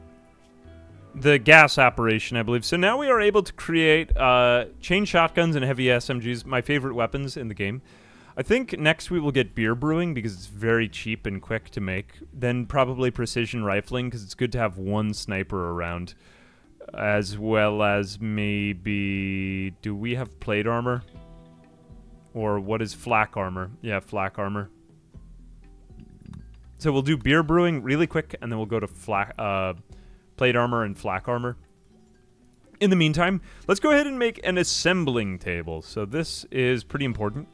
The gas operation, I believe. So now we are able to create chain shotguns and heavy SMGs, my favorite weapons in the game. I think next we will get beer brewing because it's very cheap and quick to make. Then probably precision rifling because it's good to have one sniper around. As well as maybe... Do we have plate armor? Or what is flak armor? Yeah, flak armor. So we'll do beer brewing really quick and then we'll go to plate armor and flak armor. In the meantime, let's go ahead and make an assembling table. So this is pretty important.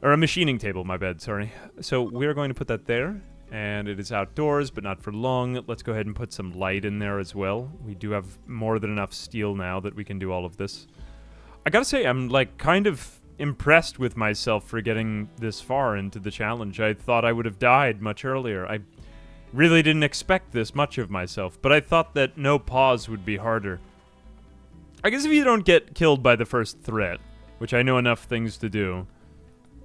Or a machining table, my bad, sorry. So we're going to put that there. And it is outdoors, but not for long. Let's go ahead and put some light in there as well. We do have more than enough steel now that we can do all of this. I gotta say, I'm like kind of impressed with myself for getting this far into the challenge. I thought I would have died much earlier. I really didn't expect this much of myself, but I thought that no pause would be harder. I guess if you don't get killed by the first threat, which I know enough things to do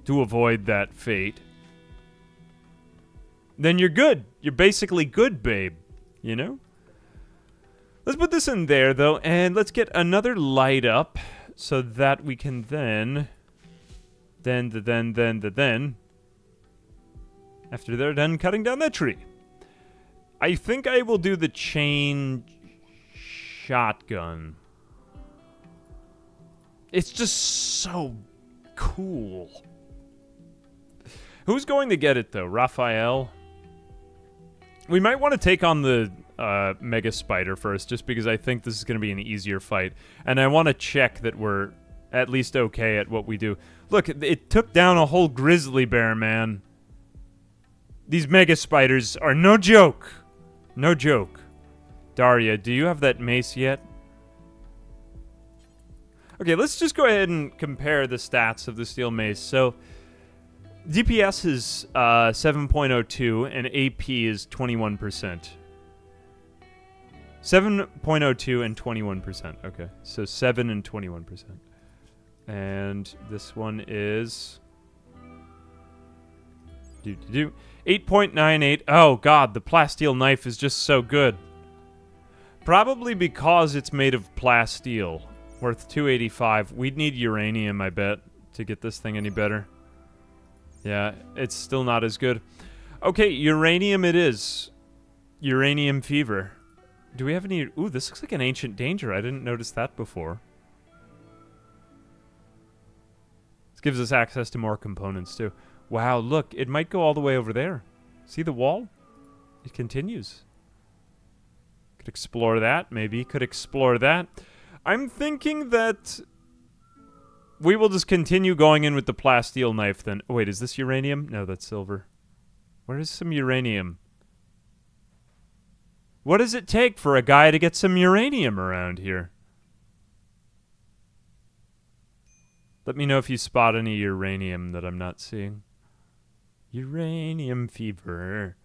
to avoid that fate, then you're good. You're basically good, babe. You know? Let's put this in there, though, and let's get another light up so that we can then... After they're done cutting down that tree. I think I will do the chain shotgun. It's just so cool. Who's going to get it, though? Raphael? We might want to take on the Mega Spider first, just because I think this is going to be an easier fight. And I want to check that we're at least okay at what we do. Look, it took down a whole grizzly bear, man. These Mega Spiders are no joke. No joke. Daria, do you have that mace yet? Okay, let's just go ahead and compare the stats of the steel mace. So, DPS is 7.02 and AP is 21%. 7.02 and 21%. Okay, so 7 and 21%. And this one is 8.98. Oh god, the plasteel knife is just so good. Probably because it's made of plasteel, worth 285. We'd need uranium, I bet, to get this thing any better. Yeah, it's still not as good. Okay, uranium it is. Uranium fever. Do we have any... Ooh, this looks like an ancient danger. I didn't notice that before. This gives us access to more components, too. Wow, look, it might go all the way over there. See the wall? It continues. Could explore that, maybe. Could explore that. I'm thinking that... we will just continue going in with the plasteel knife then. Oh, wait, is this uranium? No, that's silver. Where is some uranium? What does it take for a guy to get some uranium around here? Let me know if you spot any uranium that I'm not seeing. Uranium fever.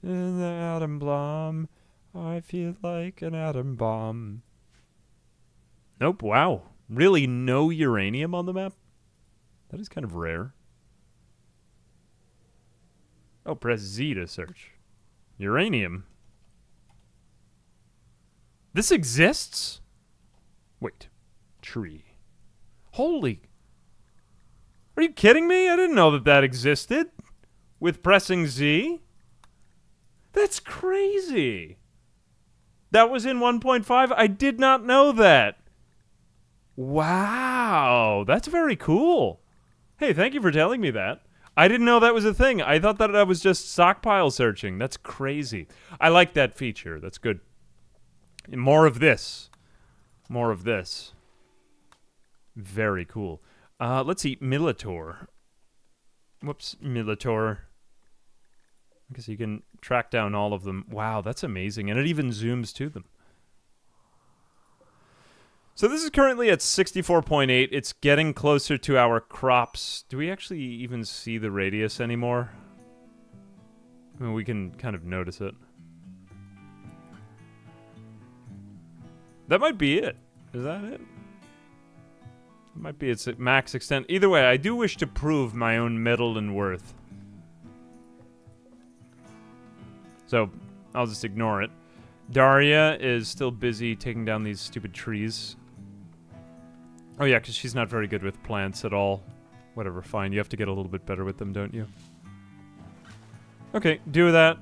In the atom bomb. I feel like an atom bomb. Nope, wow. Really no uranium on the map? That is kind of rare. Oh, press Z to search. Uranium. This exists? Wait. Tree. Holy. Are you kidding me? I didn't know that that existed. With pressing Z? That's crazy. That was in 1.5? I did not know that. Wow. That's very cool. Hey, thank you for telling me that. I didn't know that was a thing. I thought that I was just stockpile searching. That's crazy. I like that feature. That's good. And more of this. More of this. Very cool. Let's see. Militor. Whoops. Militor. I guess you can track down all of them. Wow, that's amazing. And it even zooms to them. So this is currently at 64.8. It's getting closer to our crops. Do we actually even see the radius anymore? I mean, we can kind of notice it. That might be it. Is that it? It might be its max extent. Either way, I do wish to prove my own mettle and worth. So, I'll just ignore it. Daria is still busy taking down these stupid trees. Oh yeah, because she's not very good with plants at all. Whatever, fine. You have to get a little bit better with them, don't you? Okay, do that.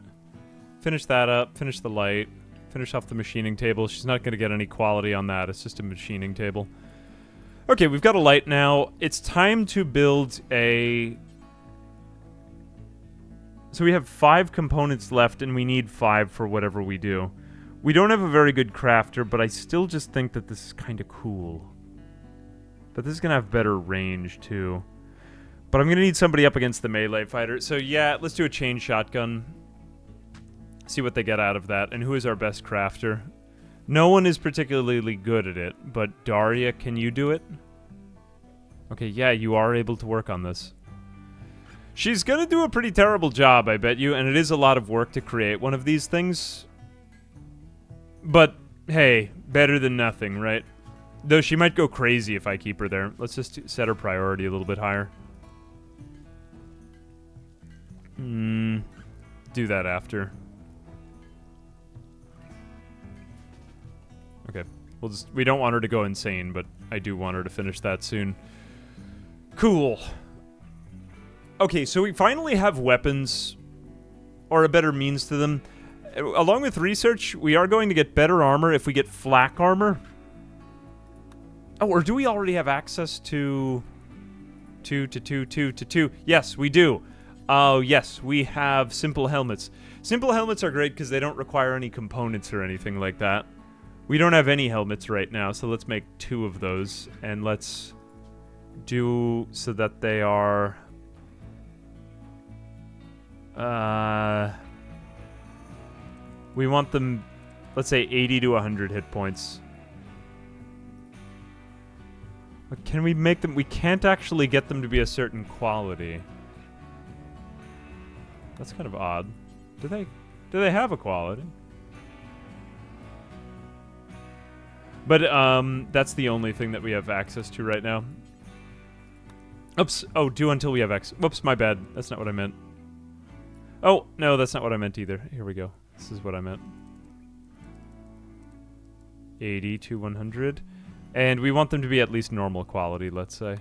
Finish that up. Finish the light. Finish off the machining table. She's not going to get any quality on that. It's just a machining table. Okay, we've got a light now. It's time to build a... So we have 5 components left, and we need 5 for whatever we do. We don't have a very good crafter, but I still just think that this is kind of cool. But this is going to have better range, too. But I'm going to need somebody up against the melee fighter. So yeah, let's do a chain shotgun. See what they get out of that. And who is our best crafter? No one is particularly good at it, but Daria, can you do it? Okay, yeah, you are able to work on this. She's gonna do a pretty terrible job, I bet you, and it is a lot of work to create one of these things. But, hey, better than nothing, right? Though she might go crazy if I keep her there. Let's just set her priority a little bit higher. Do that after. Okay. We don't want her to go insane, but I do want her to finish that soon. Cool. Okay, so we finally have weapons, or a better means to them. Along with research, we are going to get better armor if we get flak armor. Oh, or do we already have access to... two? Yes, we do. Oh, yes, we have simple helmets. Simple helmets are great because they don't require any components or anything like that. We don't have any helmets right now, so let's make 2 of those. And let's do so that they are... we want them, let's say, 80 to 100 hit points. But can we make them... We can't actually get them to be a certain quality. That's kind of odd. Do they have a quality? But, that's the only thing that we have access to right now. Oops. Oh, do until we have access. Whoops, my bad. That's not what I meant. Oh, no, that's not what I meant either. Here we go. This is what I meant. 80 to 100. And we want them to be at least normal quality, let's say.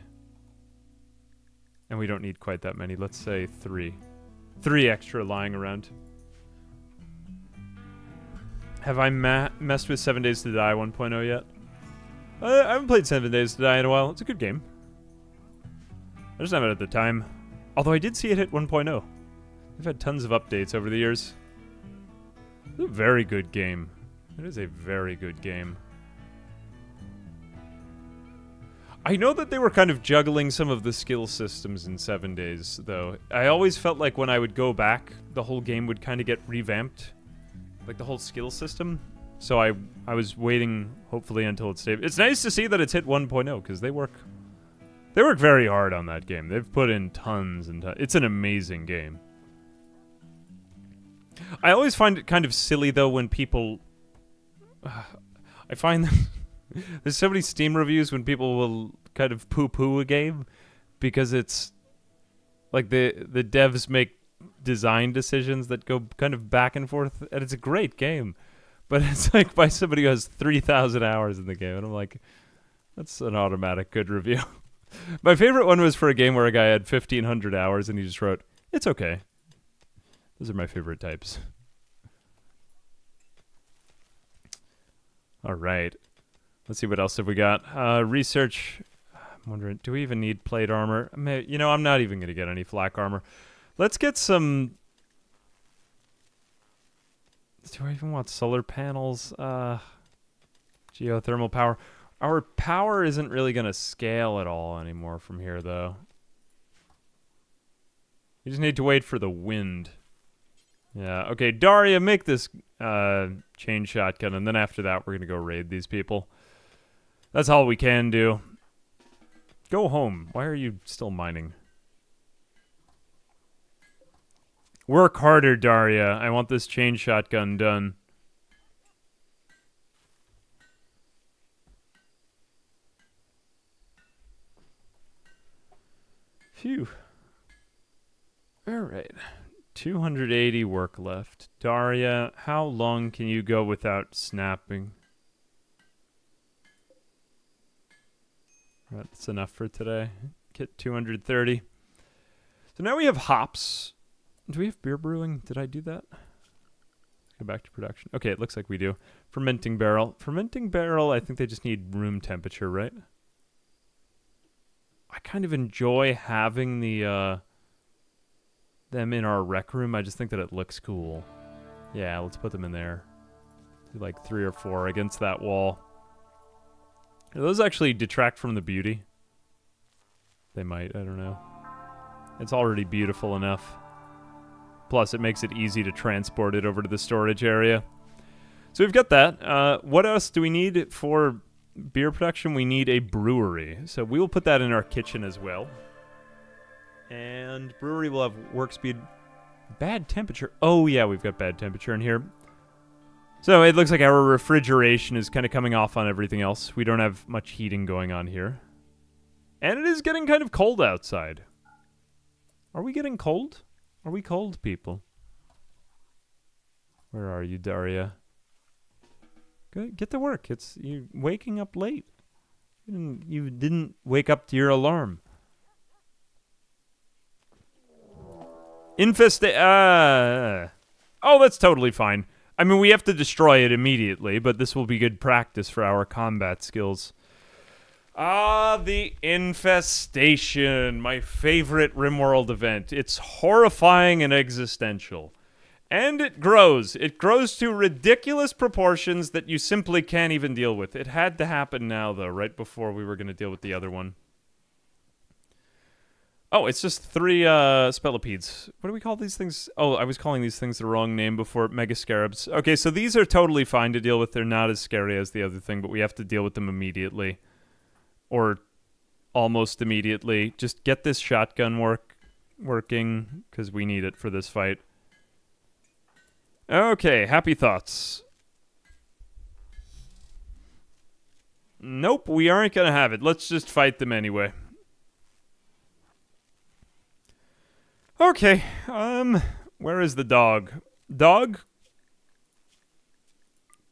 And we don't need quite that many. Let's say 3. 3 extra lying around. Have I messed with 7 Days to Die 1.0 yet? I haven't played 7 Days to Die in a while. It's a good game. I just haven't at the time. Although I did see it hit 1.0. They've had tons of updates over the years. It's a very good game. It is a very good game. I know that they were kind of juggling some of the skill systems in 7 Days, though. I always felt like when I would go back, the whole game would kind of get revamped. Like the whole skill system. So I was waiting, hopefully, until it's stable. It's nice to see that it's hit 1.0, because they work very hard on that game. They've put in tons and tons. It's an amazing game. I always find it kind of silly, though, when people... I find that there's so many Steam reviews when people will kind of poo-poo a game because it's like the devs make design decisions that go kind of back and forth, and it's a great game. But it's like by somebody who has 3,000 hours in the game, and I'm like, that's an automatic good review. My favorite one was for a game where a guy had 1,500 hours, and he just wrote, "It's okay." Those are my favorite types. All right. Let's see what else have we got. Research. I'm wondering, do we even need plate armor? You know, I'm not even going to get any flak armor. Let's get some... Do I even want solar panels? Geothermal power. Our power isn't really going to scale at all anymore from here, though. You just need to wait for the wind. Yeah, okay, Daria, make this chain shotgun, and then after that, we're going to go raid these people. That's all we can do. Go home. Why are you still mining? Work harder, Daria. I want this chain shotgun done. Phew. Alright. 280 work left. Daria, how long can you go without snapping? That's enough for today. Get 230. So now we have hops. Do we have beer brewing? Did I do that? Let's go back to production. Okay, it looks like we do. Fermenting barrel. Fermenting barrel, I think they just need room temperature, right? I kind of enjoy having the them in our rec room. I just think that it looks cool. Yeah, let's put them in there. Do like 3 or 4 against that wall. Do those actually detract from the beauty? They might, I don't know. It's already beautiful enough. Plus, it makes it easy to transport it over to the storage area. So we've got that. What else do we need for beer production? We need a brewery. So we will put that in our kitchen as well. And brewery will have work speed. Bad temperature. Oh, yeah, we've got bad temperature in here. So it looks like our refrigeration is kind of coming off on everything else. We don't have much heating going on here. And it is getting kind of cold outside. Are we getting cold? Are we cold, people? Where are you, Daria? Get to work. You're waking up late. You didn't wake up to your alarm. Oh, that's totally fine. I mean, we have to destroy it immediately, but this will be good practice for our combat skills. The infestation, my favorite Rimworld event. It's horrifying and existential. And it grows. It grows to ridiculous proportions that you simply can't even deal with. It had to happen now, though, right before we were going to deal with the other one. Oh, it's just 3 spellipedes. What do we call these things? Oh, I was calling these things the wrong name before. Mega scarabs. Okay, so these are totally fine to deal with. They're not as scary as the other thing, but we have to deal with them immediately. Or almost immediately. Just get this shotgun working, because we need it for this fight. Okay, happy thoughts. Nope, we aren't going to have it. Let's just fight them anyway. Okay, where is the dog? Dog?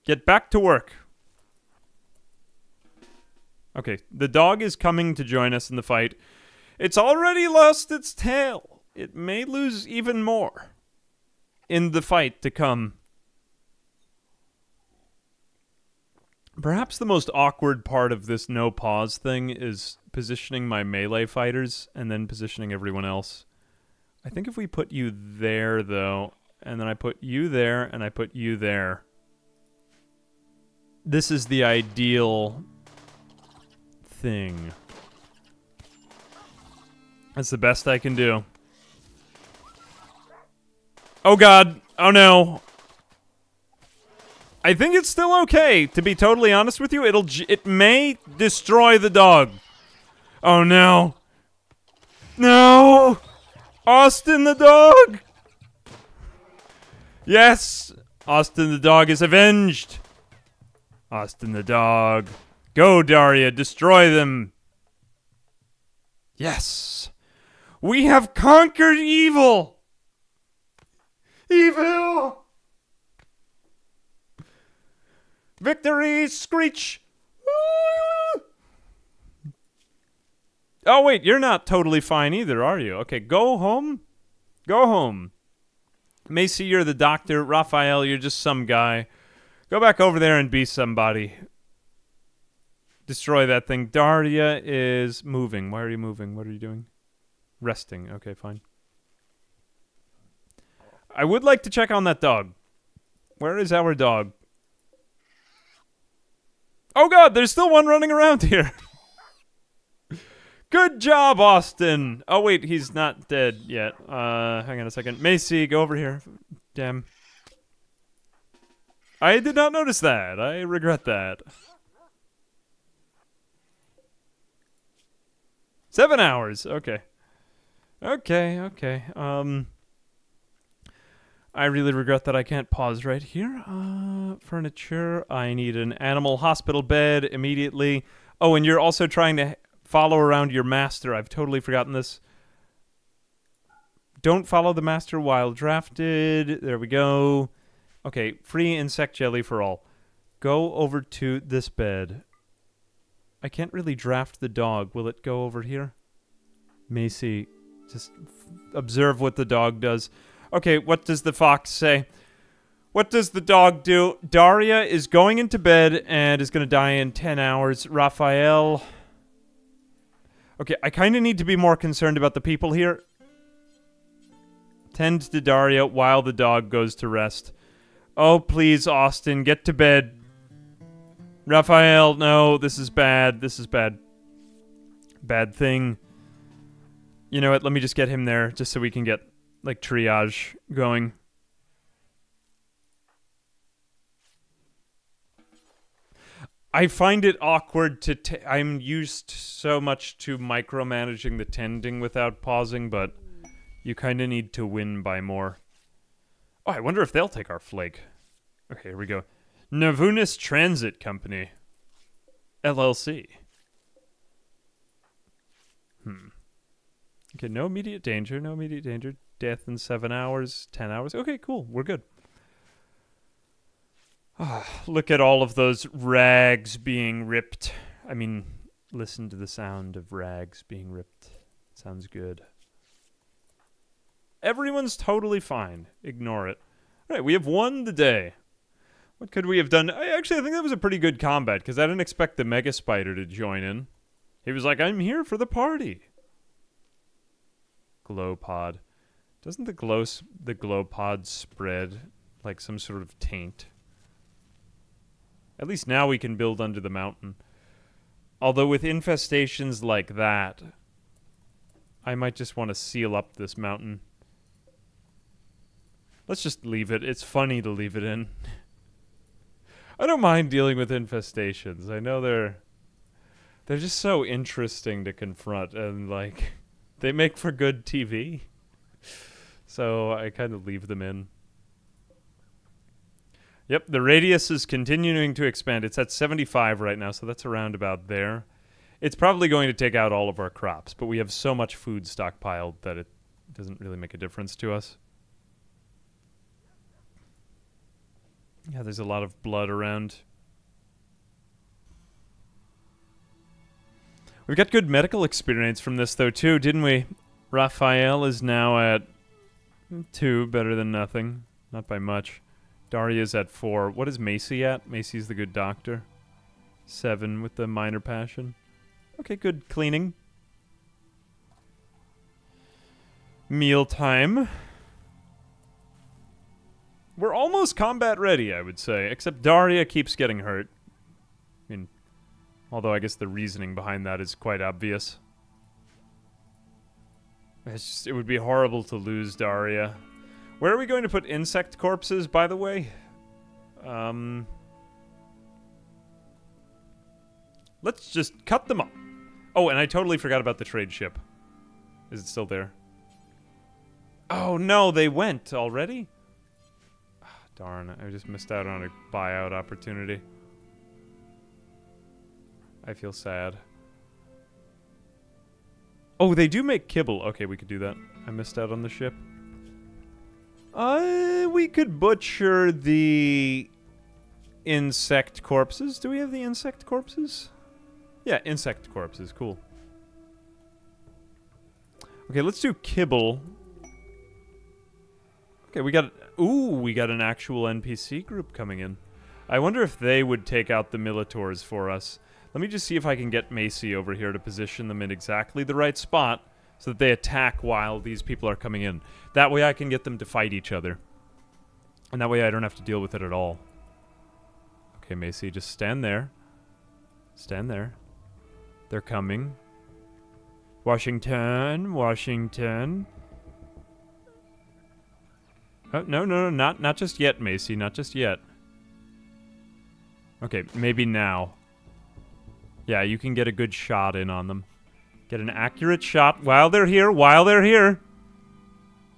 Get back to work. Okay, the dog is coming to join us in the fight. It's already lost its tail. It may lose even more in the fight to come. Perhaps the most awkward part of this no pause thing is positioning my melee fighters and then positioning everyone else. I think if we put you there, though, and then I put you there, and I put you there, this is the ideal thing. That's the best I can do. Oh god! Oh no! I think it's still okay, to be totally honest with you. It may destroy the dog. Oh no! No! Austin the dog! Yes! Austin the dog is avenged! Austin the dog. Go, Daria, destroy them! Yes! We have conquered evil! Evil! Victory! Screech! Oh, wait, you're not totally fine either, are you? Okay, go home. Go home. Macy, you're the doctor. Raphael, you're just some guy. Go back over there and be somebody. Destroy that thing. Daria is moving. Why are you moving? What are you doing? Resting. Okay, fine. I would like to check on that dog. Where is our dog? Oh god, there's still one running around here. Good job, Austin. Oh wait, he's not dead yet. Hang on a second. Macy, go over here. Damn. I did not notice that. I regret that. 7 hours. Okay. Okay. I really regret that I can't pause right here. Furniture. I need an animal hospital bed immediately. Oh, and you're also trying to follow around your master. I've totally forgotten this. Don't follow the master while drafted. There we go. Okay, free insect jelly for all. Go over to this bed. I can't really draft the dog. Will it go over here? Macy, just observe what the dog does. Okay, what does the fox say? What does the dog do? Daria is going into bed and is going to die in 10 hours. Raphael. Okay, I kind of need to be more concerned about the people here. Tend to Daria while the dog goes to rest. Oh, please, Austin, get to bed. Raphael, no, this is bad. This is bad. Bad thing. You know what? Let me just get him there just so we can get, like, triage going. I find it awkward to... I'm used so much to micromanaging the tending without pausing, but you kind of need to win by more. Oh, I wonder if they'll take our flake. Okay, here we go. Navunis Transit Company. LLC. Okay, no immediate danger, no immediate danger. Death in 7 hours, 10 hours. Okay, cool, we're good. Look at all of those rags being ripped. I mean, listen to the sound of rags being ripped. Sounds good. Everyone's totally fine. Ignore it. All right, we have won the day. What could we have done? I think that was a pretty good combat, because I didn't expect the Mega Spider to join in. He was like, I'm here for the party. Glow pod. Doesn't the glow pod spread like some sort of taint? At least now we can build under the mountain. Although with infestations like that, I might just want to seal up this mountain. Let's just leave it. It's funny to leave it in. I don't mind dealing with infestations. I know they're just so interesting to confront, and like they make for good TV. So I kind of leave them in. Yep, the radius is continuing to expand. It's at 75 right now, so that's around about there. It's probably going to take out all of our crops, but we have so much food stockpiled that it doesn't really make a difference to us. Yeah, there's a lot of blood around. We got good medical experience from this, though, too, didn't we? Raphael is now at 2, better than nothing. Not by much. Daria's at 4. What is Macy at? Macy's the good doctor. 7 with the minor passion. Okay, good cleaning. Mealtime. We're almost combat ready, I would say. Except Daria keeps getting hurt. I mean, although I guess the reasoning behind that is quite obvious. It's just, it would be horrible to lose Daria. Where are we going to put insect corpses, by the way? Let's just cut them up. Oh, and I totally forgot about the trade ship. Is it still there? Oh, no, they went already? Ah, darn, I just missed out on a buyout opportunity. I feel sad. Oh, they do make kibble. Okay, we could do that. I missed out on the ship. We could butcher the insect corpses. Do we have the insect corpses? Yeah, insect corpses. Cool. Okay, let's do kibble. Okay, we got... Ooh, we got an actual NPC group coming in. I wonder if they would take out the Militors for us. Let me just see if I can get Macy over here to position them in exactly the right spot so that they attack while these people are coming in. That way I can get them to fight each other. And that way I don't have to deal with it at all. Okay, Macy, just stand there. Stand there. They're coming. Washington, Washington. Oh, no, not just yet, Macy, not just yet. Okay, maybe now. Yeah, you can get a good shot in on them. Get an accurate shot while they're here,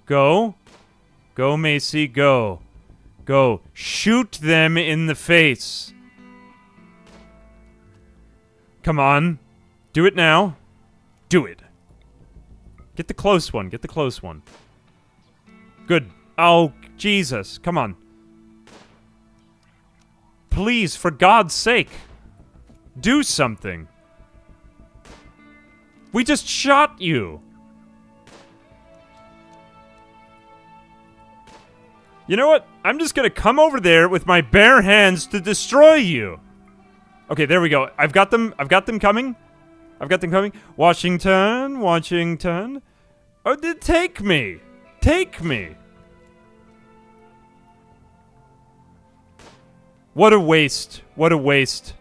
Go. Go, Macy, go. Go. Shoot them in the face. Come on. Do it now. Do it. Get the close one, get the close one. Good. Oh, Jesus. Come on. Please, for God's sake. Do something. We just shot you. You know what? I'm just gonna come over there with my bare hands to destroy you. Okay, there we go. I've got them coming. Washington, Washington. Oh, take me. Take me. What a waste. What a waste.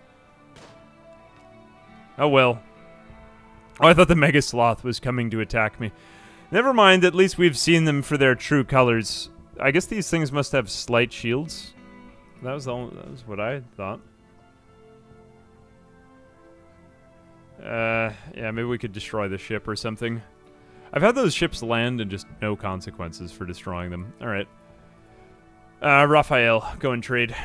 Oh well. Oh, I thought the Mega Sloth was coming to attack me. Never mind, at least we've seen them for their true colors. I guess these things must have slight shields. That was what I thought. Yeah, maybe we could destroy the ship or something. I've had those ships land and just no consequences for destroying them. Alright. Raphael, go and trade.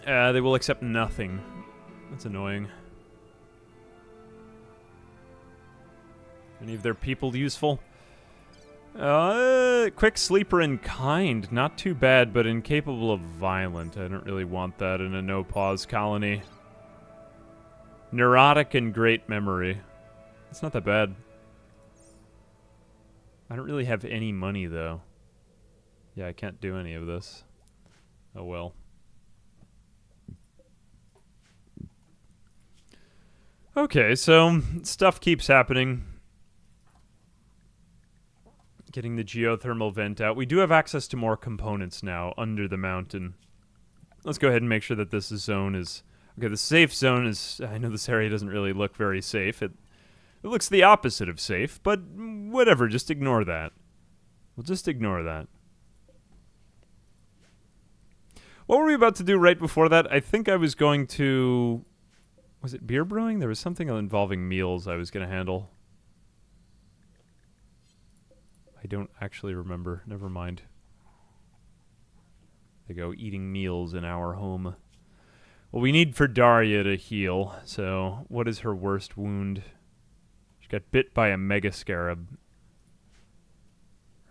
They will accept nothing. That's annoying. Any of their people useful? Quick sleeper and kind. Not too bad, but incapable of violent. I don't really want that in a no-pause colony. Neurotic and great memory. It's not that bad. I don't really have any money, though. Yeah, I can't do any of this. Oh well. Okay, so stuff keeps happening. Getting the geothermal vent out. We do have access to more components now under the mountain. Let's go ahead and make sure that this zone is... Okay, the safe zone is... I know this area doesn't really look very safe. It looks the opposite of safe, but whatever, just ignore that. We'll just ignore that. What were we about to do right before that? I think I was going to... Was it beer brewing? There was something involving meals I was going to handle. I don't actually remember. Never mind. They go eating meals in our home. Well, we need for Daria to heal, so what is her worst wound? She got bit by a mega scarab.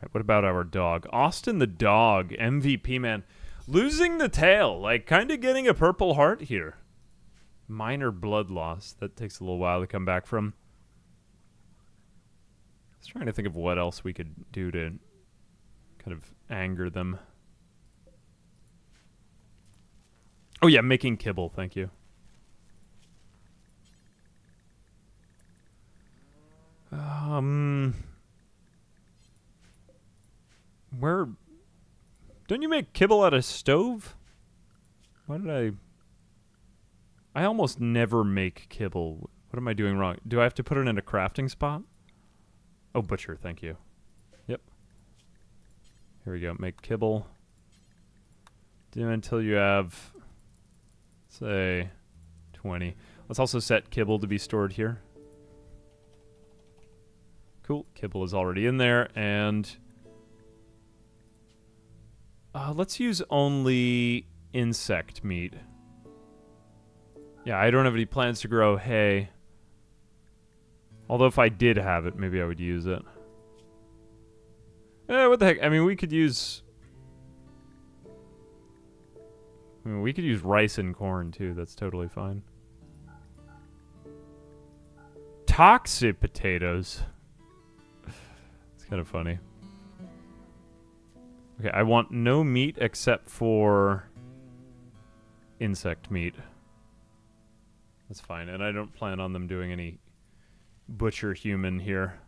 Right, what about our dog? Austin the dog, MVP man. Losing the tail, like kind of getting a purple heart here. Minor blood loss. That takes a little while to come back from. I was trying to think of what else we could do to kind of anger them. Oh yeah, making kibble, thank you. Where... Don't you make kibble out of stove? Why did I almost never make kibble. What am I doing wrong? Do I have to put it in a crafting spot? Oh, butcher, thank you. Yep. Here we go, make kibble. Do until you have, say, 20. Let's also set kibble to be stored here. Cool, kibble is already in there, and... let's use only insect meat. Yeah, I don't have any plans to grow hay. Although if I did have it, maybe I would use it. What the heck? I mean, we could use... I mean, we could use rice and corn, too. That's totally fine. Toxic potatoes. It's kind of funny. Okay, I want no meat except for insect meat. That's fine, and I don't plan on them doing any butcher human here.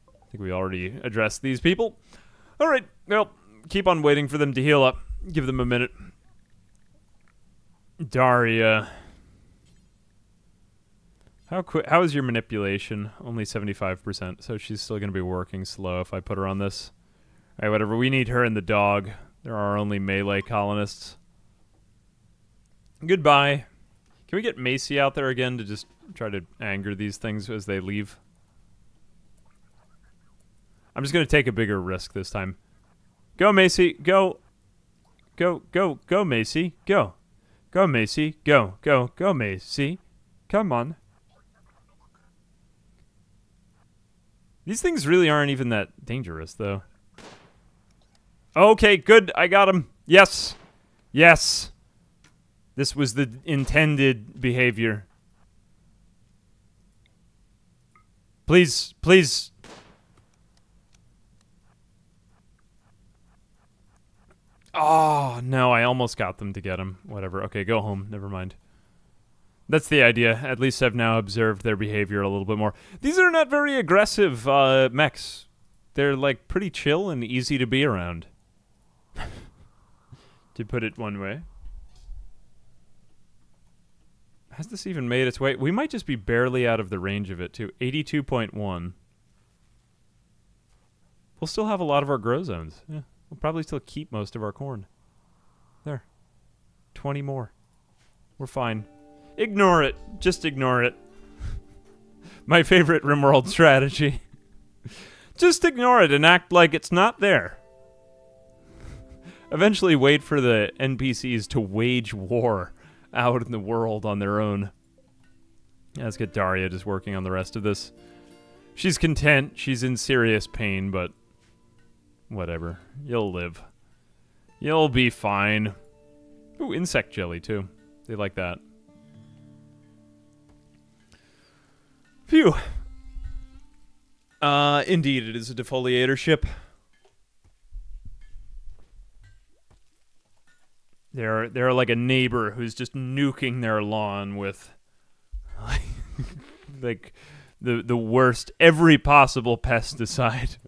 I think we already addressed these people. Alright, well, keep on waiting for them to heal up. Give them a minute. Daria. How is your manipulation? Only 75%, so she's still going to be working slow if I put her on this. Alright, whatever. We need her and the dog. There are only melee colonists. Goodbye. Can we get Macy out there again to just try to anger these things as they leave? I'm just going to take a bigger risk this time. Go, Macy. Go. Go, go, go, Macy. Go. Go, Macy. Go, go, go, Macy. Come on. These things really aren't even that dangerous, though. Okay, good. I got him. Yes. Yes. This was the intended behavior. Please, please. Oh, no, I almost got them to get him. Whatever. Okay, go home. Never mind. That's the idea. At least I've now observed their behavior a little bit more. These are not very aggressive mechs. They're, like, pretty chill and easy to be around. To put it one way. Has this even made its way? We might just be barely out of the range of it, too. 82.1. We'll still have a lot of our grow zones. Yeah. We'll probably still keep most of our corn. There. 20 more. We're fine. Ignore it. Just ignore it. My favorite Rimworld strategy. Just ignore it and act like it's not there. Eventually wait for the NPCs to wage war out in the world on their own. Yeah, let's get Daria just working on the rest of this. She's content. She's in serious pain, but whatever. You'll live. You'll be fine. Ooh, insect jelly, too. They like that. Phew. Indeed, it is a defoliator ship. They're like a neighbor who's just nuking their lawn with like the worst, every possible pesticide.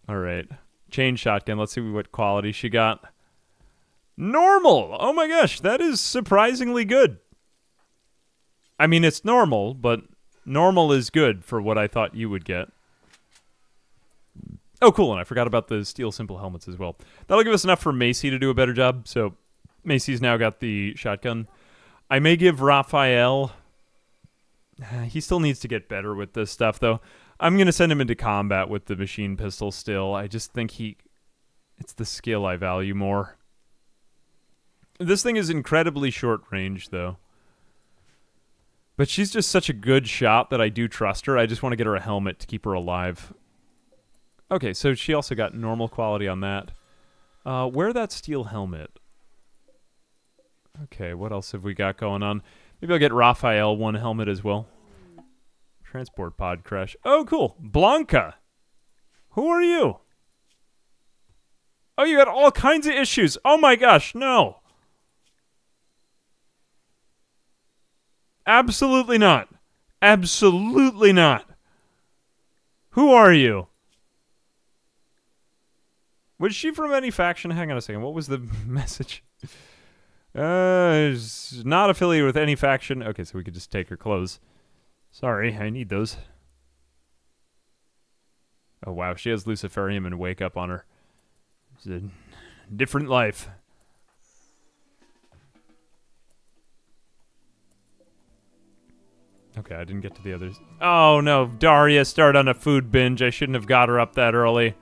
All right, chain shotgun. Let's see what quality she got. Normal. Oh my gosh, that is surprisingly good. I mean, it's normal, but normal is good for what I thought you would get. Oh, cool, and I forgot about the steel simple helmets as well. That'll give us enough for Macy to do a better job, so Macy's now got the shotgun. I may give Raphael... He still needs to get better with this stuff, though. I'm going to send him into combat with the machine pistol still. I just think it's the skill I value more. This thing is incredibly short range, though. But she's just such a good shot that I do trust her. I just want to get her a helmet to keep her alive. Okay, so she also got normal quality on that. Wear that steel helmet. Okay, what else have we got going on? Maybe I'll get Raphael one helmet as well. Transport pod crash. Oh, cool. Blanca. Who are you? Oh, you got all kinds of issues. Oh my gosh, no. Absolutely not. Absolutely not. Who are you? Was she from any faction? Hang on a second. What was the message? Is not affiliated with any faction. Okay, so we could just take her clothes. Sorry, I need those. Oh, wow. She has Luciferium and Wake Up on her. It's a different life. Okay, I didn't get to the others. Oh, no. Daria started on a food binge. I shouldn't have got her up that early.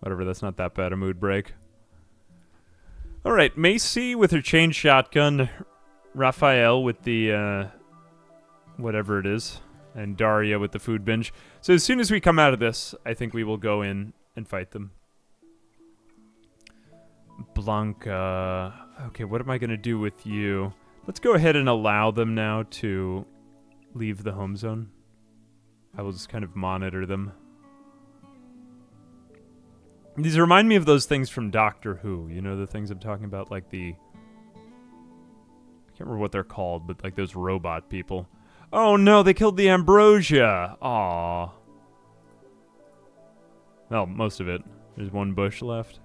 Whatever, that's not that bad a mood break. Alright, Macy with her chain shotgun. Raphael with the whatever it is, and Daria with the food binge. So as soon as we come out of this, I think we will go in and fight them. Blanca. Okay, what am I going to do with you? Let's go ahead and allow them now to leave the home zone. I will just kind of monitor them. These remind me of those things from Doctor Who. You know, the things I'm talking about, like the... I can't remember what they're called, but like those robot people. Oh no, they killed the ambrosia! Aww. Well, most of it. There's one bush left.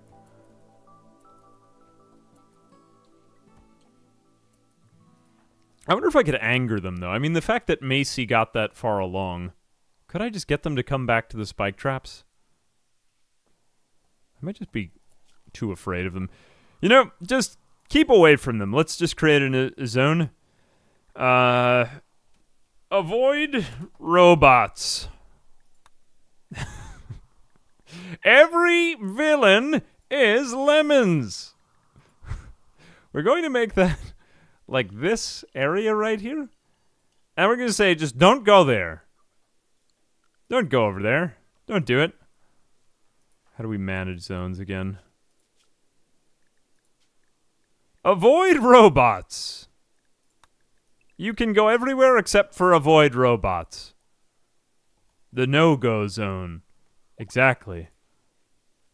I wonder if I could anger them, though. I mean, the fact that Macy got that far along... Could I just get them to come back to the spike traps? I might just be too afraid of them. You know, just keep away from them. Let's just create a zone. Avoid robots. Every villain is lemons. We're going to make that like this area right here. And we're going to say, just don't go there. Don't go over there. Don't do it. How do we manage zones again? Avoid robots. You can go everywhere except for avoid robots. The no-go zone. Exactly.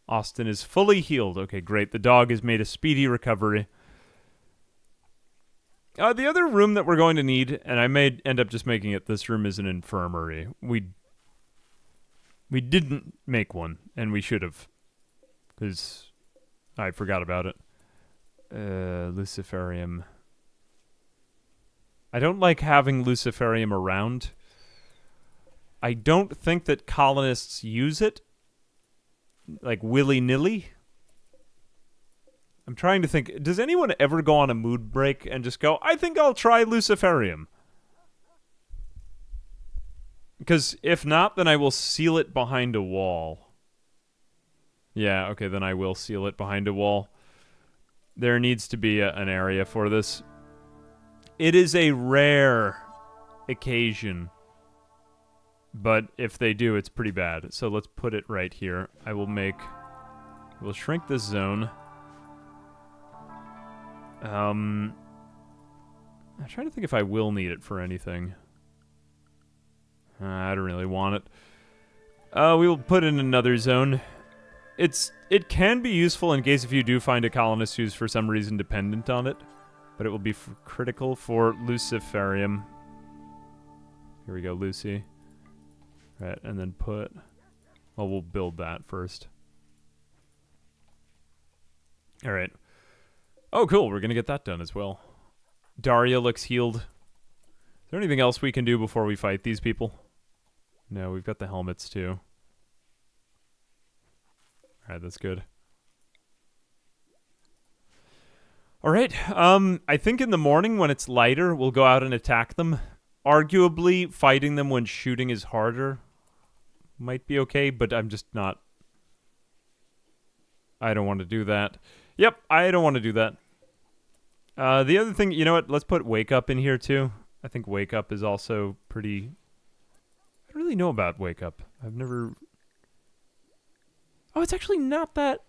Austin is fully healed. Okay, great. The dog has made a speedy recovery. The other room that we're going to need, and I may end up just making it, this room is an infirmary. We didn't make one, and we should have. Because I forgot about it. Luciferium. I don't like having Luciferium around. I don't think that colonists use it. Like, willy-nilly. I'm trying to think. Does anyone ever go on a mood break and just go, I think I'll try Luciferium? Because if not, then I will seal it behind a wall. Yeah, okay, then I will seal it behind a wall. There needs to be an area for this. It is a rare occasion. But if they do, it's pretty bad. So let's put it right here. We'll shrink this zone. I'm trying to think if I will need it for anything. I don't really want it. We will put in another zone. It can be useful in case if you do find a colonist who's for some reason dependent on it. But it will be critical for Luciferium. Here we go, Lucy. Right, and then put... Well, we'll build that first. Alright. Oh, cool. We're going to get that done as well. Daria looks healed. Is there anything else we can do before we fight these people? No, we've got the helmets too. Alright, that's good. Alright, I think in the morning when it's lighter, we'll go out and attack them. Arguably, fighting them when shooting is harder might be okay, but I'm just not... I don't want to do that. Yep, I don't want to do that. The other thing, you know what? Let's put Wake Up in here too. I think Wake Up is also pretty... I don't really know about Wake Up. I've never... Oh, it's actually not that...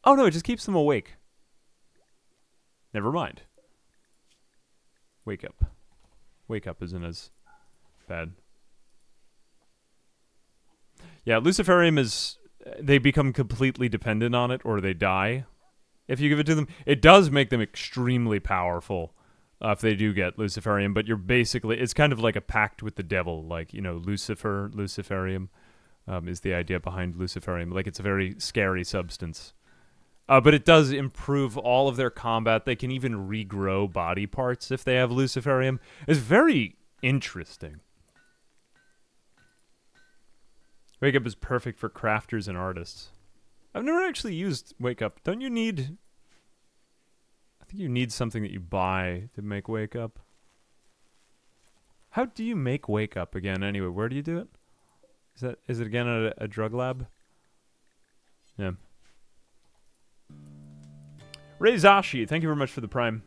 Oh no, it just keeps them awake. Never mind. Wake Up. Wake Up isn't as bad. Yeah, Luciferium is... They become completely dependent on it, or they die. If you give it to them, it does make them extremely powerful if they do get Luciferium, but you're basically... It's kind of like a pact with the devil, like, you know, Luciferium is the idea behind Luciferium. Like, it's a very scary substance. But it does improve all of their combat. They can even regrow body parts if they have Luciferium. It's very interesting. Wake Up is perfect for crafters and artists. I've never actually used Wake Up. Don't you need... I think you need something that you buy to make Wake Up. How do you make Wake Up again anyway? Where do you do it? Is it again at a drug lab? Yeah. Reizashi, thank you very much for the Prime.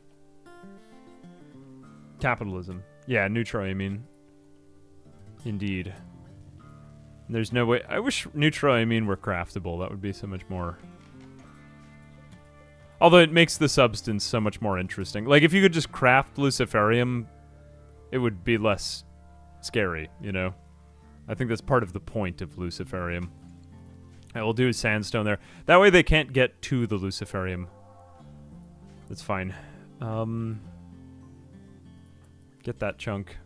Capitalism. Yeah, neutral, I mean. Indeed. There's no way. I wish neutroamine were craftable. That would be so much more. Although it makes the substance so much more interesting. Like, if you could just craft luciferium, it would be less scary, you know? I think that's part of the point of luciferium. I will do sandstone there. That way they can't get to the luciferium. That's fine. Get that chunk.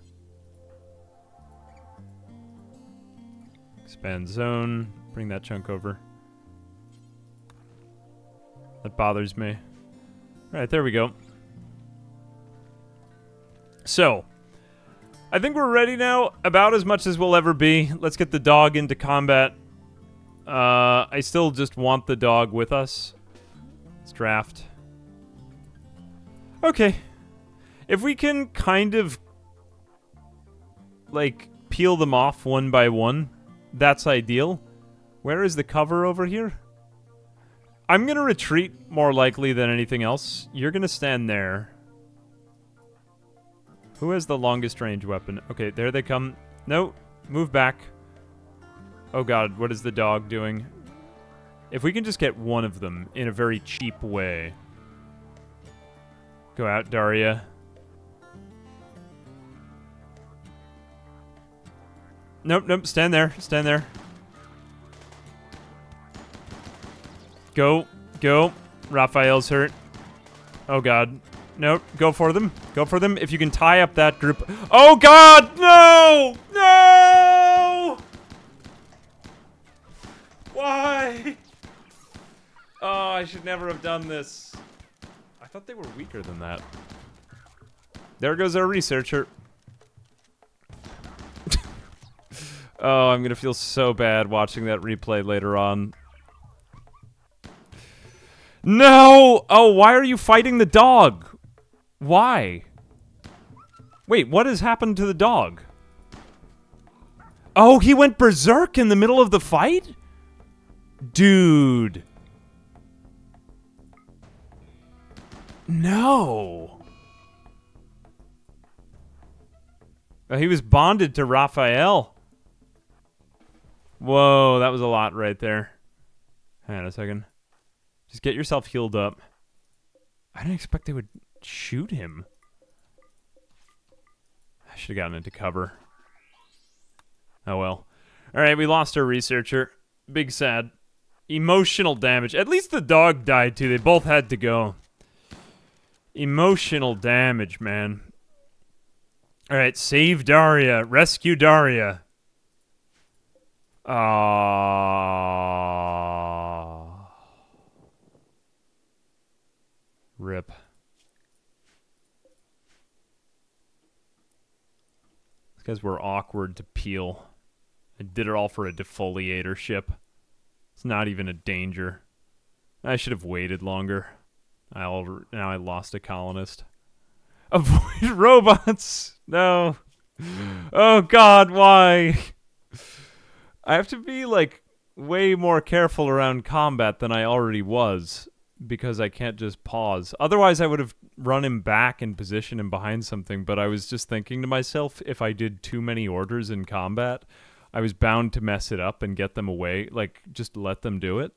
Expand zone. Bring that chunk over. That bothers me. Alright, there we go. So, I think we're ready now, about as much as we'll ever be. Let's get the dog into combat. I still just want the dog with us. Let's draft. Okay. If we can kind of, like, peel them off one by one, that's ideal. Where is the cover over here? I'm gonna retreat more likely than anything else. You're gonna stand there. Who has the longest range weapon? Okay, there they come. No, move back. Oh god, what is the dog doing? If we can just get one of them in a very cheap way. Go out, Daria. Nope, nope, stand there, stand there. Go, go. Raphael's hurt. Oh god. Nope, go for them. Go for them. If you can tie up that group. Oh god, no! No! Why? Oh, I should never have done this. I thought they were weaker than that. There goes our researcher. Oh, I'm gonna feel so bad watching that replay later on. No! Oh, why are you fighting the dog? Why? Wait, what has happened to the dog? Oh, he went berserk in the middle of the fight? Dude. No. Oh, he was bonded to Raphael. Whoa, that was a lot right there. Hang on a second. Just get yourself healed up. I didn't expect they would shoot him. I should have gotten into cover. Oh well. Alright, we lost our researcher. Big sad. Emotional damage. At least the dog died too. They both had to go. Emotional damage, man. Alright, save Daria. Rescue Daria. Rip. These guys were awkward to peel. I did it all for a defoliator ship. It's not even a danger. I should have waited longer. Now I lost a colonist. Avoid robots! No. Oh god, why? I have to be, like, way more careful around combat than I already was, because I can't just pause. Otherwise, I would have run him back and positioned him behind something, but I was just thinking to myself, if I did too many orders in combat, I was bound to mess it up and get them away, like, just let them do it.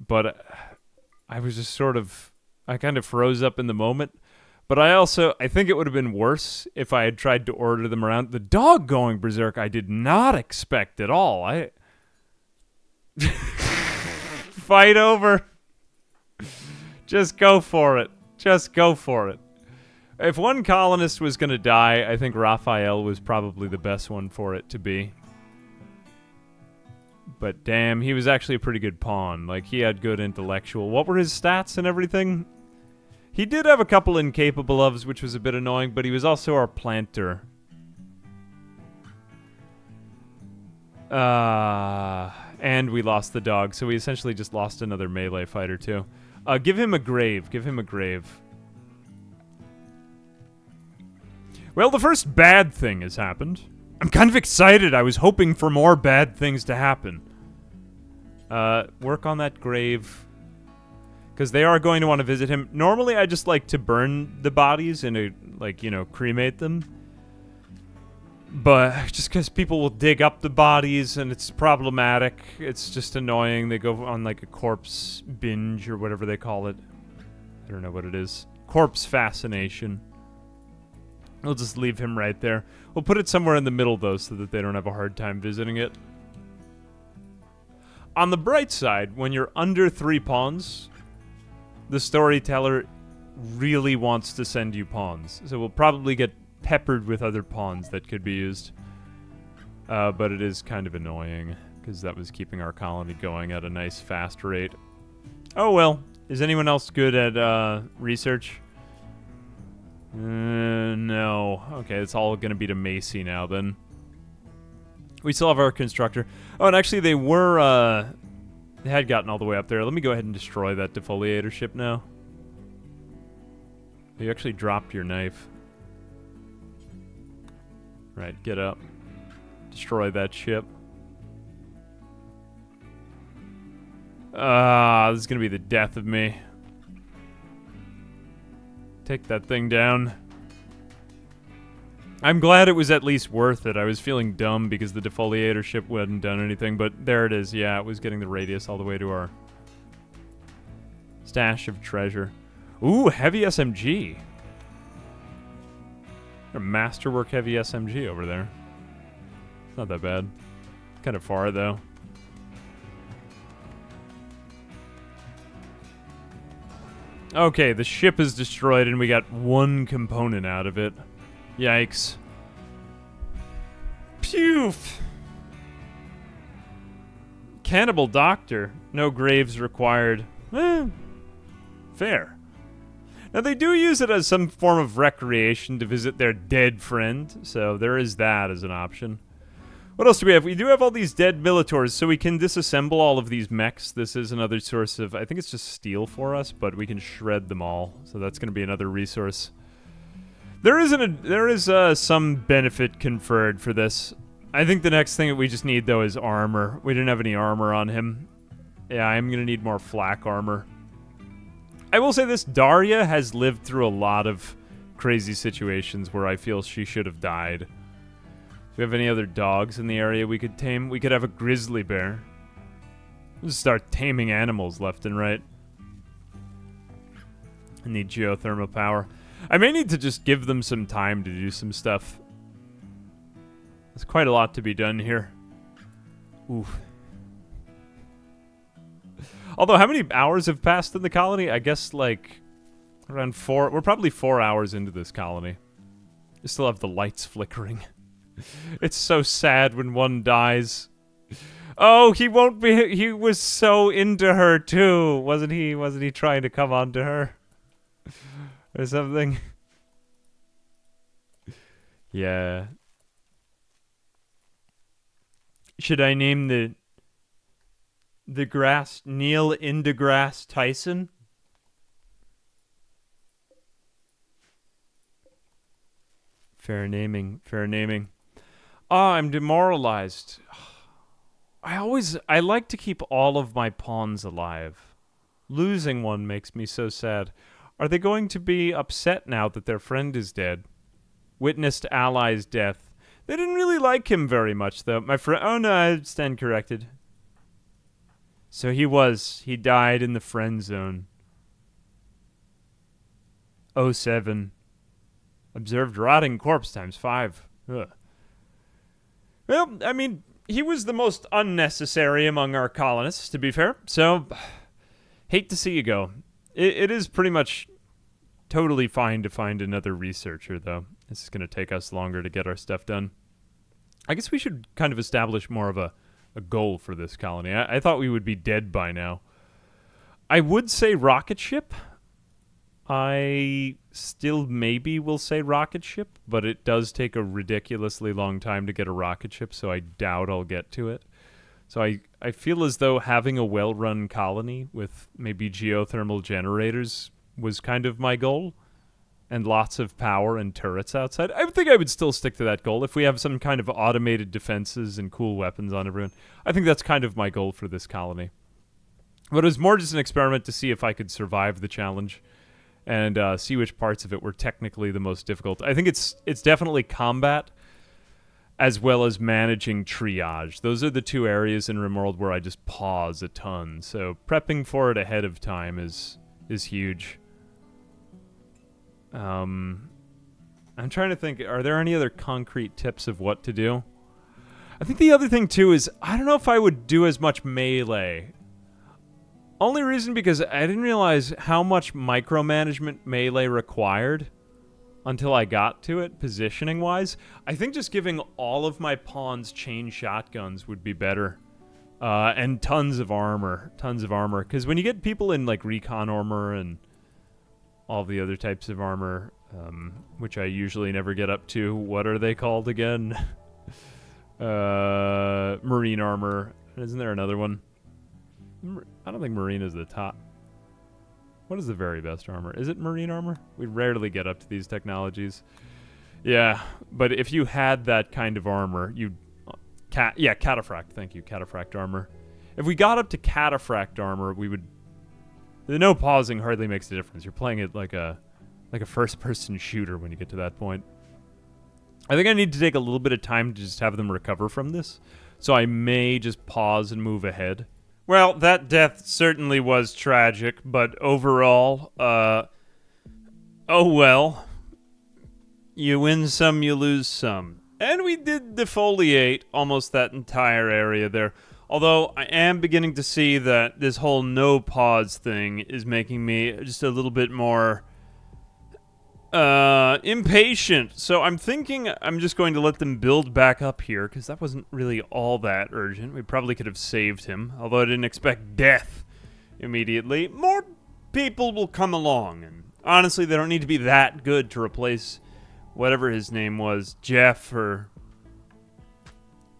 But I was just sort of, I kind of froze up in the moment. But I think it would have been worse if I had tried to order them around. The dog going berserk, I did not expect at all. Fight over. Just go for it. Just go for it. If one colonist was going to die, I think Raphael was probably the best one for it to be. But damn, he was actually a pretty good pawn. Like, he had good intellectual. What were his stats and everything? He did have a couple incapable ofs, which was a bit annoying, but he was also our planter. And we lost the dog, so we essentially just lost another melee fighter, too. Give him a grave. Give him a grave. Well, the first bad thing has happened. I'm kind of excited. I was hoping for more bad things to happen. Work on that grave. because they are going to want to visit him. Normally, I just like to burn the bodies and, like, you know, cremate them. But just because people will dig up the bodies and it's problematic, it's just annoying. They go on, like, a corpse binge or whatever they call it. I don't know what it is. Corpse fascination. We'll just leave him right there. We'll put it somewhere in the middle, though, so that they don't have a hard time visiting it. On the bright side, when you're under 3 pawns, the storyteller really wants to send you pawns. So we'll probably get peppered with other pawns that could be used. But it is kind of annoying, because that was keeping our colony going at a nice fast rate. Oh well. Is anyone else good at research? No. Okay, it's all going to be to Macy now, then. We still have our constructor. Oh, and actually they were, they had gotten all the way up there. Let me go ahead and destroy that defoliator ship now. You actually dropped your knife. Right, get up. Destroy that ship. This is going to be the death of me. Take that thing down. I'm glad it was at least worth it. I was feeling dumb because the defoliator ship hadn't done anything, but there it is. Yeah, it was getting the radius all the way to our stash of treasure. Ooh, heavy SMG. A masterwork heavy SMG over there. It's not that bad. Kind of far, though. Okay, the ship is destroyed and we got 1 component out of it. Yikes. Phew! Cannibal doctor. No graves required. Fair. Now, they do use it as some form of recreation to visit their dead friend, so there is that as an option. What else do we have? We do have all these dead Militors, so we can disassemble all of these mechs. This is another source of... I think it's just steel for us, but we can shred them all, so that's going to be another resource. There is some benefit conferred for this. I think the next thing that we just need, though, is armor. We didn't have any armor on him. Yeah, I'm going to need more flak armor. I will say this, Daria has lived through a lot of crazy situations where I feel she should have died. Do we have any other dogs in the area we could tame? We could have a grizzly bear. We'll just start taming animals left and right. I need geothermal power. I may need to just give them some time to do some stuff. There's quite a lot to be done here. Oof. Although, how many hours have passed in the colony? I guess, like, around 4. We're probably 4 hours into this colony. You still have the lights flickering. It's so sad when one dies. Oh, he won't be... He was so into her, too. Wasn't he? Wasn't he trying to come on to her? Or something? Yeah. Should I name the grass Neil Indegrass Tyson? Fair naming, fair naming. Ah, I'm demoralized. I like to keep all of my pawns alive. Losing one makes me so sad. Are they going to be upset now that their friend is dead? Witnessed ally's death. They didn't really like him very much, though. My friend... Oh, no, I stand corrected. So he died in the friend zone. 07. Observed rotting corpse times 5. Ugh. Well, I mean, he was the most unnecessary among our colonists, to be fair. So, hate to see you go. It is pretty much totally fine to find another researcher, though. This is going to take us longer to get our stuff done. I guess we should kind of establish more of a goal for this colony. I thought we would be dead by now. I would say rocket ship. I still maybe will say rocket ship, but it does take a ridiculously long time to get a rocket ship, so I doubt I'll get to it. So I feel as though having a well-run colony with maybe geothermal generators was kind of my goal, and lots of power and turrets outside. I think I would still stick to that goal if we have some kind of automated defenses and cool weapons on everyone. I think that's kind of my goal for this colony. But it was more just an experiment to see if I could survive the challenge and see which parts of it were technically the most difficult. I think it's definitely combat as well as managing triage. Those are the two areas in Rimworld where I just pause a ton. So prepping for it ahead of time is huge. I'm trying to think, are there any other concrete tips of what to do? I think the other thing too is, I don't know if I would do as much melee. Only reason because I didn't realize how much micromanagement melee required until I got to it, positioning-wise. I think just giving all of my pawns chain shotguns would be better. And tons of armor. Because when you get people in, like, recon armor and all the other types of armor, which I usually never get up to, what are they called again? Marine armor. Isn't there another one? I don't think marine is the top. What is the very best armor? Is it marine armor? We rarely get up to these technologies. Yeah, but if you had that kind of armor, you'd... cataphract. Thank you, cataphract armor. If we got up to cataphract armor, we would... No pausing hardly makes a difference. You're playing it like a first-person shooter when you get to that point. I think I need to take a little bit of time to just have them recover from this. So I may just pause and move ahead. Well, that death certainly was tragic, but overall, oh well. You win some, you lose some. And we did defoliate almost that entire area there. Although, I am beginning to see that this whole no pause thing is making me just a little bit more impatient. So I'm thinking I'm just going to let them build back up here, because that wasn't really all that urgent. We probably could have saved him, although I didn't expect death immediately. More people will come along, and honestly, they don't need to be that good to replace whatever his name was, Jeff, or...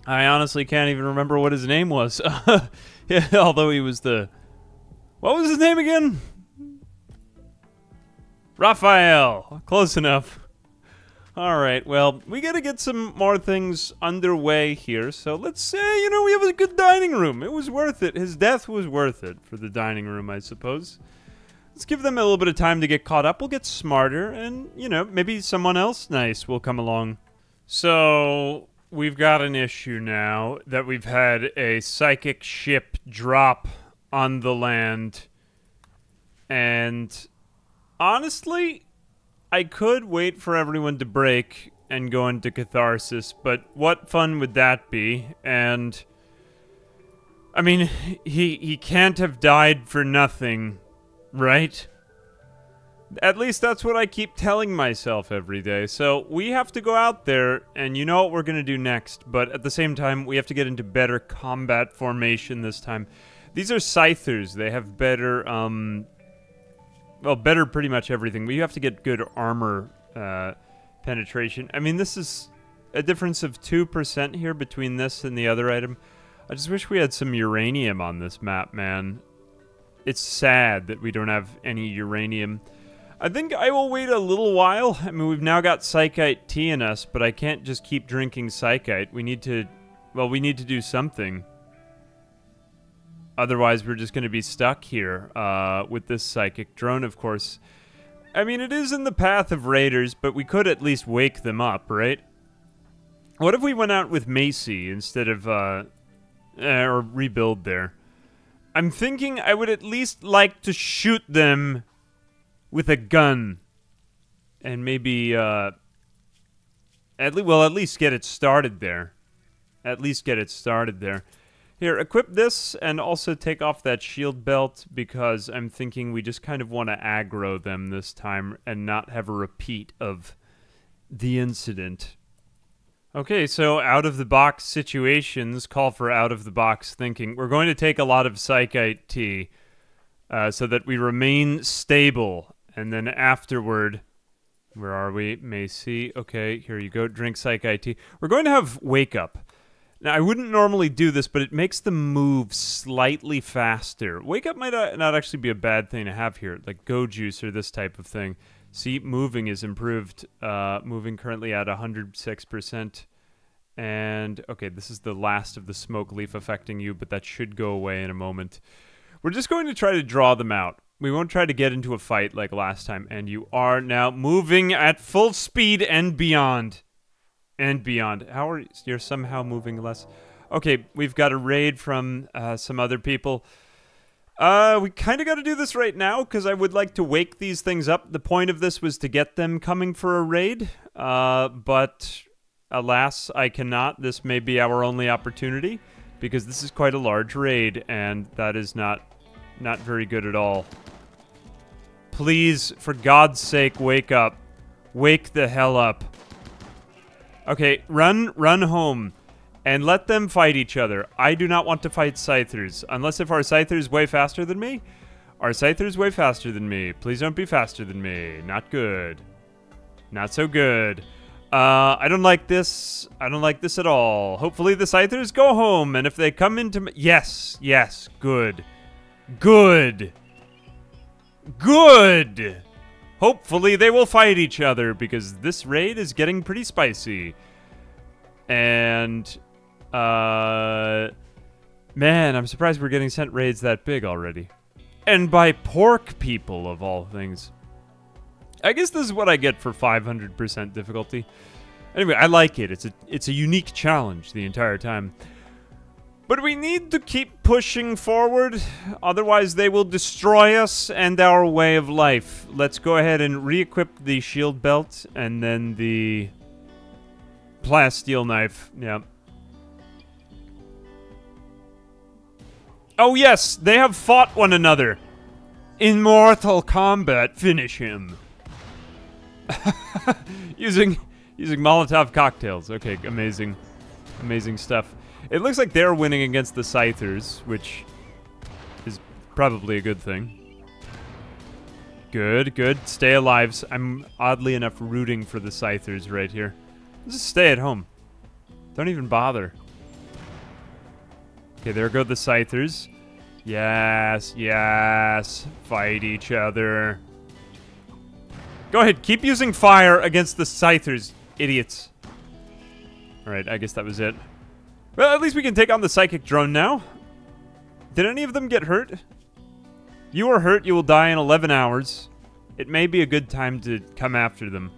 I honestly can't even remember what his name was. Yeah, although he was the... What was his name again? Raphael. Close enough. Alright, well, we gotta get some more things underway here, so let's say, you know, we have a good dining room. It was worth it. His death was worth it for the dining room, I suppose. Let's give them a little bit of time to get caught up. We'll get smarter, and, you know, maybe someone else nice will come along. So, we've got an issue now that we've had a psychic ship drop on the land, and... honestly, I could wait for everyone to break and go into catharsis, but what fun would that be? And, I mean, he can't have died for nothing, right? At least that's what I keep telling myself every day. So we have to go out there, and you know what we're going to do next, but at the same time, we have to get into better combat formation this time. These are scythers. They have better, well, better pretty much everything. We have to get good armor penetration. I mean, this is a difference of 2% here between this and the other item. I just wish we had some uranium on this map, man. It's sad that we don't have any uranium. I think I will wait a little while. I mean, we've now got Psychite tea in us, but I can't just keep drinking Psychite. We need to, well, we need to do something. Otherwise, we're just going to be stuck here with this psychic drone, of course. I mean, it is in the path of raiders, but we could at least wake them up, right? What if we went out with Macy instead of, or rebuild there? I'm thinking I would at least like to shoot them with a gun. And maybe, at least get it started there. At least get it started there. Here, equip this, and also take off that shield belt, because I'm thinking we just kind of want to aggro them this time, and not have a repeat of the incident. Okay, so out-of-the-box situations call for out-of-the-box thinking. We're going to take a lot of Psychite tea, so that we remain stable, and then afterward... Where are we? Macy. Okay, here you go. Drink Psychite tea. We're going to have Wake Up. Now, I wouldn't normally do this, but it makes them move slightly faster. Wake Up might not actually be a bad thing to have here, like Go Juice or this type of thing. See, moving is improved. Moving currently at 106%. And, okay, this is the last of the smoke leaf affecting you, but that should go away in a moment. We're just going to try to draw them out. We won't try to get into a fight like last time. And you are now moving at full speed and beyond. And beyond. How are you? You're somehow moving less. Okay, we've got a raid from some other people. We kind of got to do this right now because I would like to wake these things up. The point of this was to get them coming for a raid. But alas, I cannot. This may be our only opportunity because this is quite a large raid and that is not very good at all. Please, for God's sake, wake up. Wake the hell up. Okay, run home. And let them fight each other. I do not want to fight Scythers. Unless if our Scyther's way faster than me. Our Scyther's way faster than me. Please don't be faster than me. Not good. Not so good. I don't like this. I don't like this at all. Hopefully the Scythers go home. And if they come into... Yes. Yes. Good. Good. Good. Hopefully they will fight each other because this raid is getting pretty spicy. And, man, I'm surprised we're getting sent raids that big already. And by pork people, of all things. I guess this is what I get for 500% difficulty. Anyway, I like it. It's a unique challenge the entire time. But we need to keep pushing forward, otherwise they will destroy us and our way of life. Let's go ahead and re-equip the shield belt and then the plasteel knife. Yeah. Oh yes, they have fought one another. In mortal combat, finish him. using Molotov cocktails. Okay, amazing. Amazing stuff. It looks like they're winning against the Scythers, which is probably a good thing. Good, good. Stay alive. I'm oddly enough rooting for the Scythers right here. Just stay at home. Don't even bother. Okay, there go the Scythers. Yes, yes. Fight each other. Go ahead, keep using fire against the Scythers, idiots. Alright, I guess that was it. Well, at least we can take on the psychic drone now. Did any of them get hurt? You are hurt, you will die in 11 hours. It may be a good time to come after them.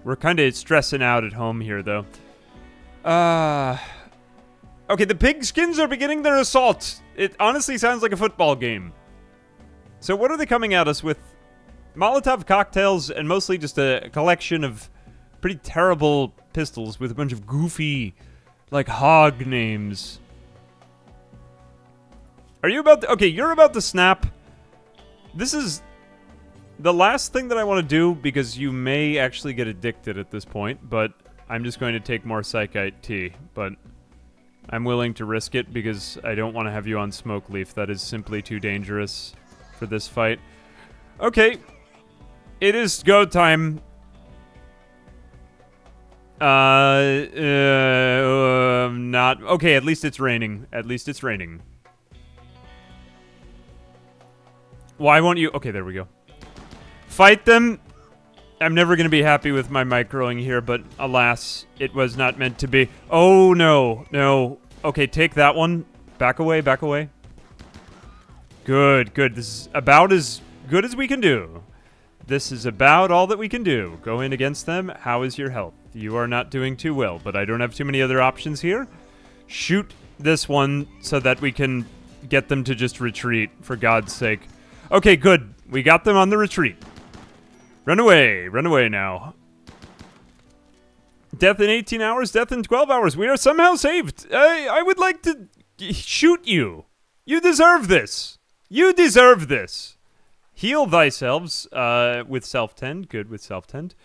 We're kind of stressing out at home here, though. Okay, the pigskins are beginning their assault. It honestly sounds like a football game. So what are they coming at us with? Molotov cocktails and mostly just a collection of pretty terrible pistols with a bunch of goofy... like hog names. Are you about to... Okay, you're about to snap. This is the last thing that I want to do because you may actually get addicted at this point, but I'm just going to take more Psychite tea, but I'm willing to risk it because I don't want to have you on Smoke Leaf. That is simply too dangerous for this fight. Okay. It is go time. Not... Okay, at least it's raining. At least it's raining. Why won't you... Okay, there we go. Fight them. I'm never going to be happy with my microing here, but alas, it was not meant to be. Oh, no. No. Okay, take that one. Back away, back away. Good, good. This is about as good as we can do. This is about all that we can do. Go in against them. How is your health? You are not doing too well, but I don't have too many other options here. Shoot this one so that we can get them to just retreat, for God's sake. Okay, good. We got them on the retreat. Run away now. Death in 18 hours, death in 12 hours. We are somehow saved. I would like to shoot you. You deserve this. You deserve this. Heal thyselves with self-tend. Good with self-tend.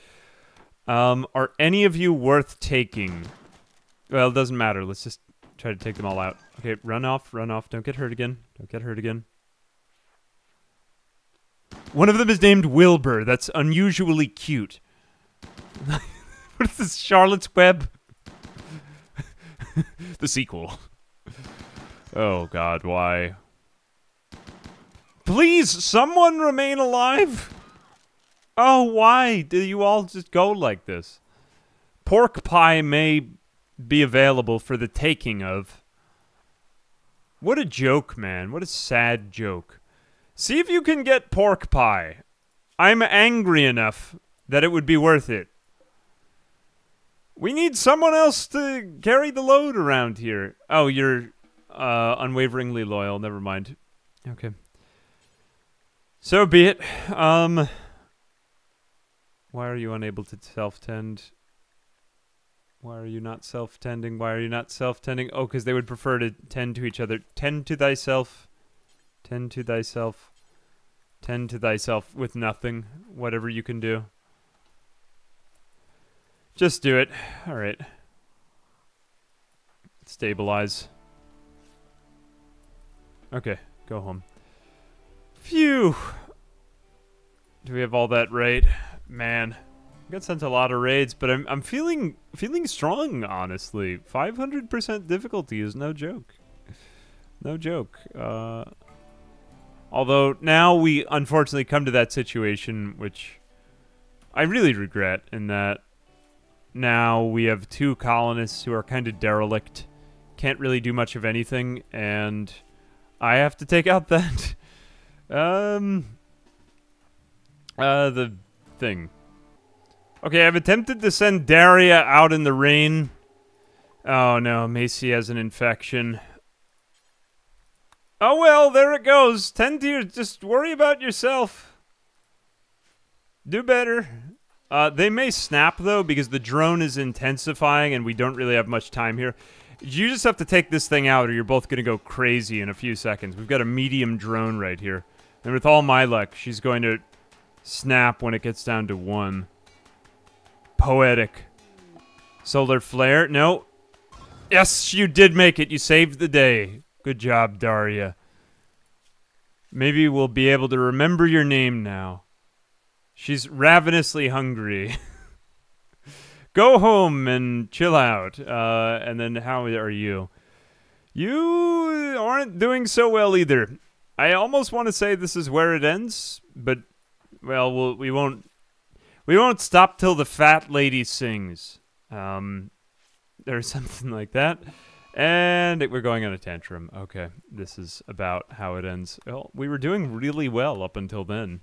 Are any of you worth taking? Well, it doesn't matter. Let's just try to take them all out. Okay, run off, run off. Don't get hurt again. Don't get hurt again. One of them is named Wilbur. That's unusually cute. What is this, Charlotte's Web? The sequel. Oh, God, why? Please, someone remain alive? Oh, why do you all just go like this? Pork pie may be available for the taking of. What a joke, man. What a sad joke. See if you can get pork pie. I'm angry enough that it would be worth it. We need someone else to carry the load around here. Oh, you're unwaveringly loyal. Never mind. Okay. So be it. Why are you unable to self-tend? Why are you not self-tending? Why are you not self-tending? Oh, because they would prefer to tend to each other. Tend to thyself. Tend to thyself. Tend to thyself with nothing. Whatever you can do. Just do it. Alright. Stabilize. Okay, go home. Phew! Do we have all that right? Man. I got sent a lot of raids, but I'm feeling strong, honestly. 500% difficulty is no joke. No joke. Although, now we unfortunately come to that situation, which I really regret, in that now we have 2 colonists who are kind of derelict, can't really do much of anything, and I have to take out that, the thing. Okay, I've attempted to send Daria out in the rain. Oh no, Macy has an infection. Oh well, there it goes. Tend to just worry about yourself. Do better. They may snap, though, because the drone is intensifying and we don't really have much time here. You just have to take this thing out or you're both going to go crazy in a few seconds. We've got a medium drone right here. And with all my luck, she's going to snap when it gets down to 1. Poetic. Solar flare? No. Yes, you did make it. You saved the day. Good job, Daria. Maybe we'll be able to remember your name now. She's ravenously hungry. Go home and chill out. And then how are you? You aren't doing so well either. I almost want to say this is where it ends, but well, we won't stop till the fat lady sings. There's something like that. And we're going on a tantrum. Okay, this is about how it ends. Well, we were doing really well up until then.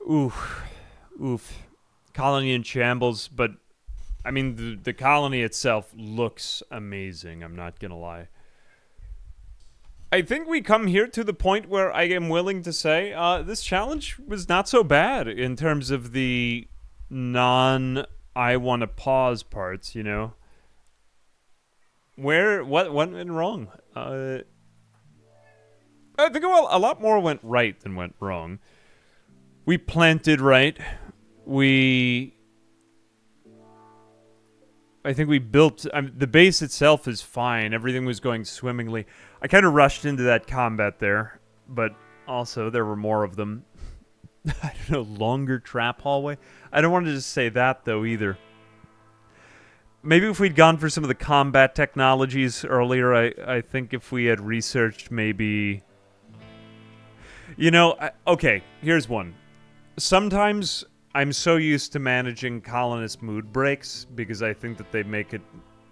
Oof. Oof. Colony in shambles, but I mean, the colony itself looks amazing, I'm not gonna lie. I think we come here to the point where I am willing to say this challenge was not so bad in terms of the I want to pause parts, you know? What went wrong? I think a lot more went right than went wrong. We planted right. I think we built... the base itself is fine. Everything was going swimmingly. I kind of rushed into that combat there, but also there were more of them. I don't know, longer trap hallway? I don't want to just say that, though, either. Maybe if we'd gone for some of the combat technologies earlier, I think if we had researched maybe... You know, okay, here's one. Sometimes I'm so used to managing colonist mood breaks, because I think that they make it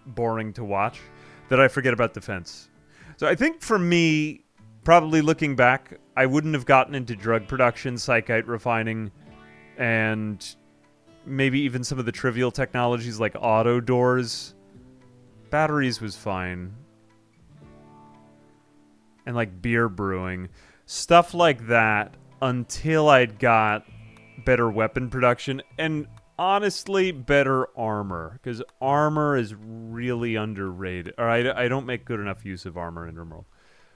boring to watch, that I forget about defense. So I think for me, probably looking back, I wouldn't have gotten into drug production, psychite refining, and maybe even some of the trivial technologies like auto doors. Batteries was fine. And like beer brewing. Stuff like that until I'd got better weapon production and honestly better armor, because armor is really underrated. Or I don't make good enough use of armor in Rimworld.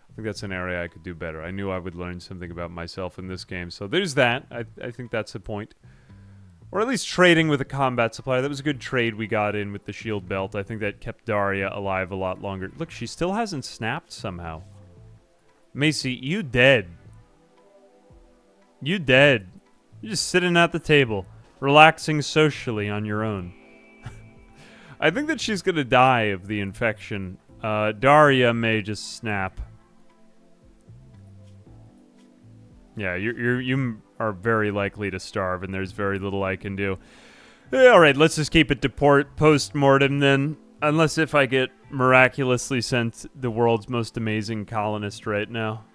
I think that's an area I could do better. I knew I would learn something about myself in this game, so there's that. I think that's the point. Or at least trading with a combat supplier. That was a good trade we got in with the shield belt. I think that kept Daria alive a lot longer. Look, she still hasn't snapped somehow. Macy, you dead. You dead. You're just sitting at the table, relaxing socially on your own. I think that she's gonna die of the infection. Daria may just snap. Yeah, you are very likely to starve, and there's very little I can do. Alright, let's just keep it to post-mortem then. Unless if I get miraculously sent the world's most amazing colonist right now.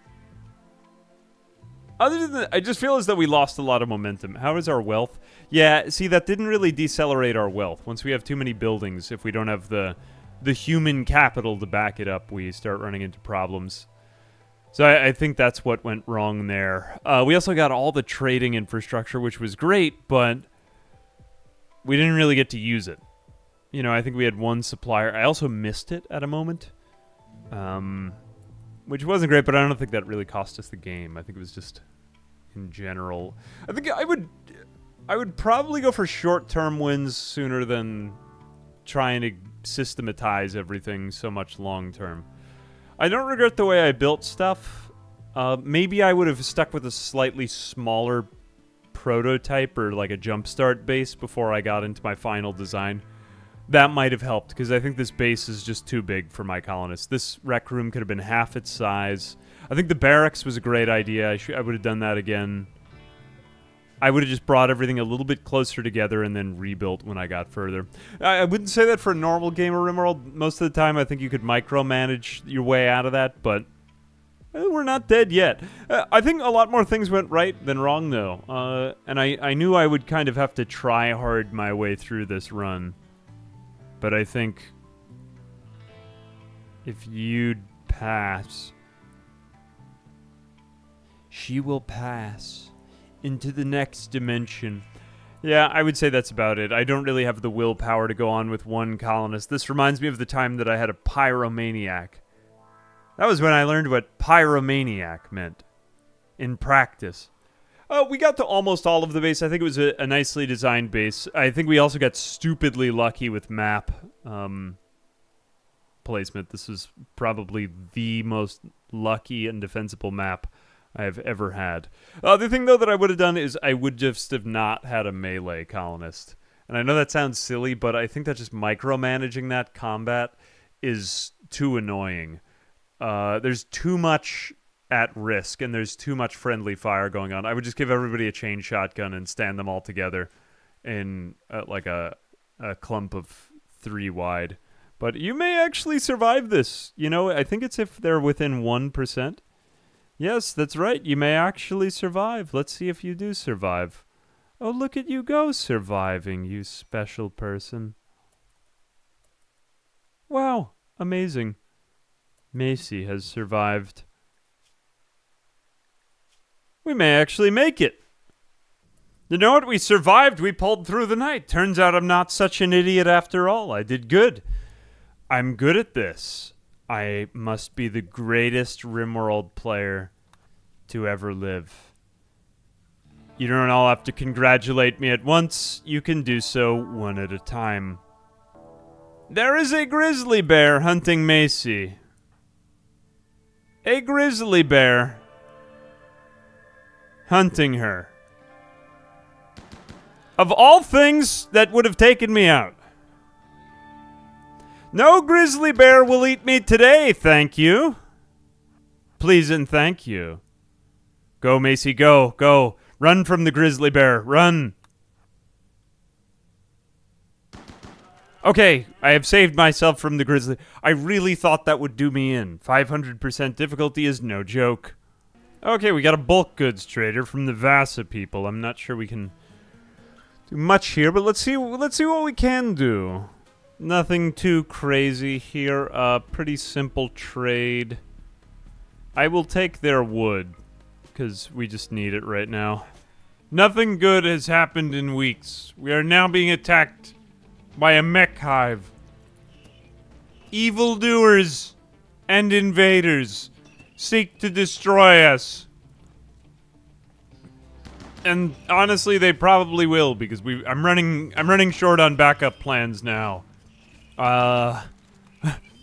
Other than that, I just feel as though we lost a lot of momentum. How is our wealth? Yeah, see, that didn't really decelerate our wealth. Once we have too many buildings, if we don't have the human capital to back it up, we start running into problems. So I think that's what went wrong there. We also got all the trading infrastructure, which was great, but we didn't really get to use it. You know, I think we had one supplier. I also missed it at a moment, which wasn't great, but I don't think that really cost us the game. I think it was just in general. I think I would probably go for short-term wins sooner than trying to systematize everything so much long-term. I don't regret the way I built stuff. Maybe I would have stuck with a slightly smaller prototype or like a jumpstart base before I got into my final design. That might have helped, because I think this base is just too big for my colonists. This rec room could have been half its size. I think the barracks was a great idea. I would have done that again. I would have just brought everything a little bit closer together and then rebuilt when I got further. I wouldn't say that for a normal game of Rimworld. Most of the time, I think you could micromanage your way out of that, but we're not dead yet. I think a lot more things went right than wrong, though. And I knew I would kind of have to try hard my way through this run. But I think if you'd pass, she will pass into the next dimension. Yeah, I would say that's about it. I don't really have the willpower to go on with one colonist. This reminds me of the time that I had a pyromaniac. That was when I learned what pyromaniac meant in practice. We got to almost all of the base. I think it was a nicely designed base. I think we also got stupidly lucky with map placement. This is probably the most lucky and defensible map I've ever had. The thing, though, that I would have done is I would just have not had a melee colonist. And I know that sounds silly, but I think that just micromanaging that combat is too annoying. There's too much at risk, and there's too much friendly fire going on. I would just give everybody a chain shotgun and stand them all together in like a clump of 3 wide. But you may actually survive this. You know, I think it's if they're within 1%. Yes, that's right. You may actually survive. Let's see if you do survive. Oh, look at you go surviving, you special person. Wow, amazing. Macy has survived. We may actually make it. You know what? We survived. We pulled through the night. Turns out I'm not such an idiot after all. I did good. I'm good at this. I must be the greatest Rimworld player to ever live. You don't all have to congratulate me at once. You can do so one at a time. There is a grizzly bear hunting Macy. A grizzly bear hunting her. Of all things that would have taken me out. No grizzly bear will eat me today, thank you. Please and thank you. Go, Macy, go, go. Run from the grizzly bear, run. Okay, I have saved myself from the grizzly. I really thought that would do me in. 500% difficulty is no joke. Okay, we got a bulk goods trader from the Vasa people. I'm not sure we can do much here, but let's see what we can do. Nothing too crazy here. Pretty simple trade. I will take their wood, because we just need it right now. Nothing good has happened in weeks. We are now being attacked by a mech hive. Evildoers and invaders seek to destroy us. And honestly, they probably will, because I'm running short on backup plans now.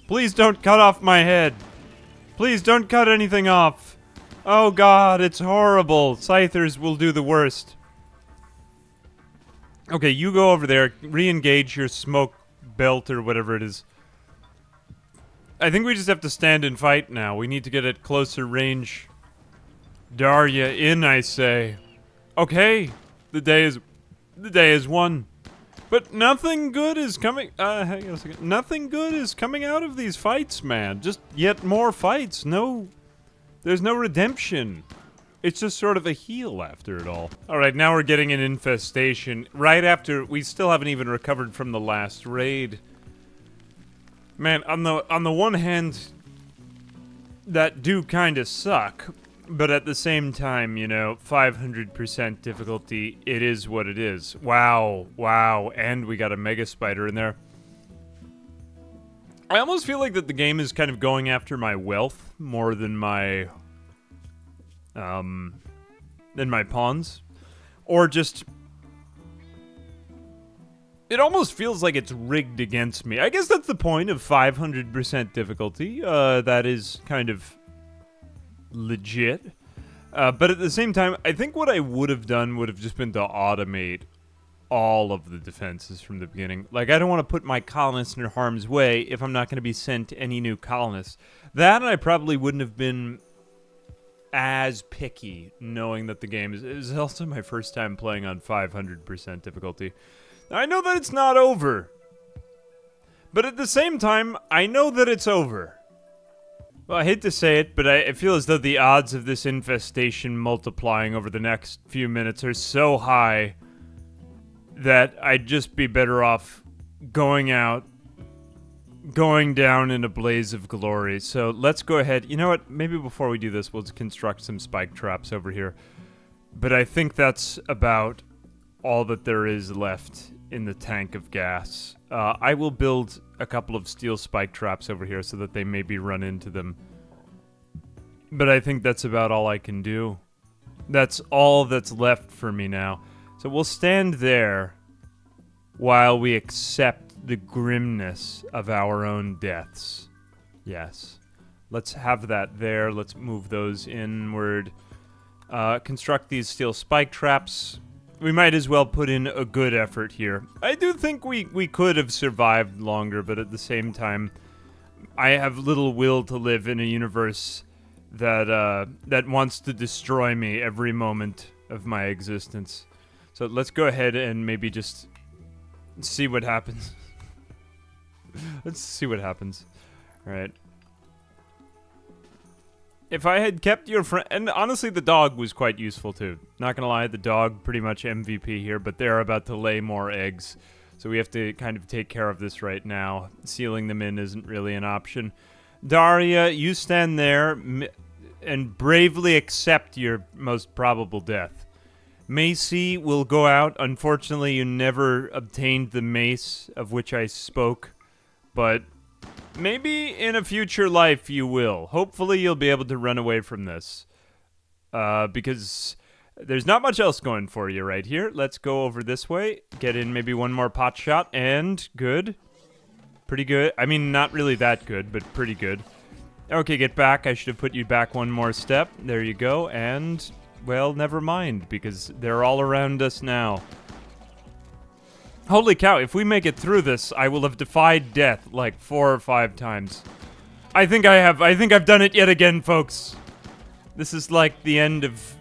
Please don't cut off my head. Please don't cut anything off. Oh god, it's horrible. Scythers will do the worst. Okay, you go over there, re-engage your smoke belt or whatever it is. I think we just have to stand and fight now. We need to get at closer range. Darya in, I say. Okay, the day is won. But nothing good is coming. Hang on a second. Nothing good is coming out of these fights, man. Just yet more fights. No, there's no redemption. It's just sort of a heal after it all. All right, now we're getting an infestation right after we still haven't even recovered from the last raid. Man, on the one hand, that do kind of suck, but at the same time, you know, 500% difficulty, it is what it is. Wow, wow, and we got a mega spider in there. I almost feel like that the game is kind of going after my wealth more than my pawns, or just it almost feels like it's rigged against me. I guess that's the point of 500% difficulty. That is kind of legit. But at the same time, I think what I would have done would have just been to automate all of the defenses from the beginning. Like, I don't want to put my colonists in harm's way if I'm not going to be sent any new colonists. That I probably wouldn't have been as picky, knowing that the game is also my first time playing on 500% difficulty. I know that it's not over, but at the same time, I know that it's over. Well, I hate to say it, but I feel as though the odds of this infestation multiplying over the next few minutes are so high that I'd just be better off going down in a blaze of glory. So let's go ahead. You know what? Maybe before we do this, we'll just construct some spike traps over here. But I think that's about all that there is left in the tank of gas. I will build a couple of steel spike traps over here so that they maybe run into them. But I think that's about all I can do. That's all that's left for me now. So we'll stand there while we accept the grimness of our own deaths. Yes. Let's have that there. Let's move those inward. Construct these steel spike traps. We might as well put in a good effort here. I do think we could have survived longer, but at the same time, I have little will to live in a universe that that wants to destroy me every moment of my existence. So let's go ahead and maybe just see what happens. Let's see what happens. All right. If I had kept your friend, and honestly, the dog was quite useful too. Not gonna lie, the dog pretty much MVP here, but they're about to lay more eggs, so we have to kind of take care of this right now. Sealing them in isn't really an option. Daria, you stand there and bravely accept your most probable death. Macy will go out. Unfortunately, you never obtained the mace of which I spoke, but maybe in a future life you will. Hopefully you'll be able to run away from this. Because there's not much else going for you right here. Let's go over this way. Get in maybe one more pot shot. And good. Pretty good. I mean, not really that good, but pretty good. Okay, get back. I should have put you back one more step. There you go. And, well, never mind, because they're all around us now. Holy cow, if we make it through this, I will have defied death like 4 or 5 times. I think I have. I think I've done it yet again, folks. This is like the end of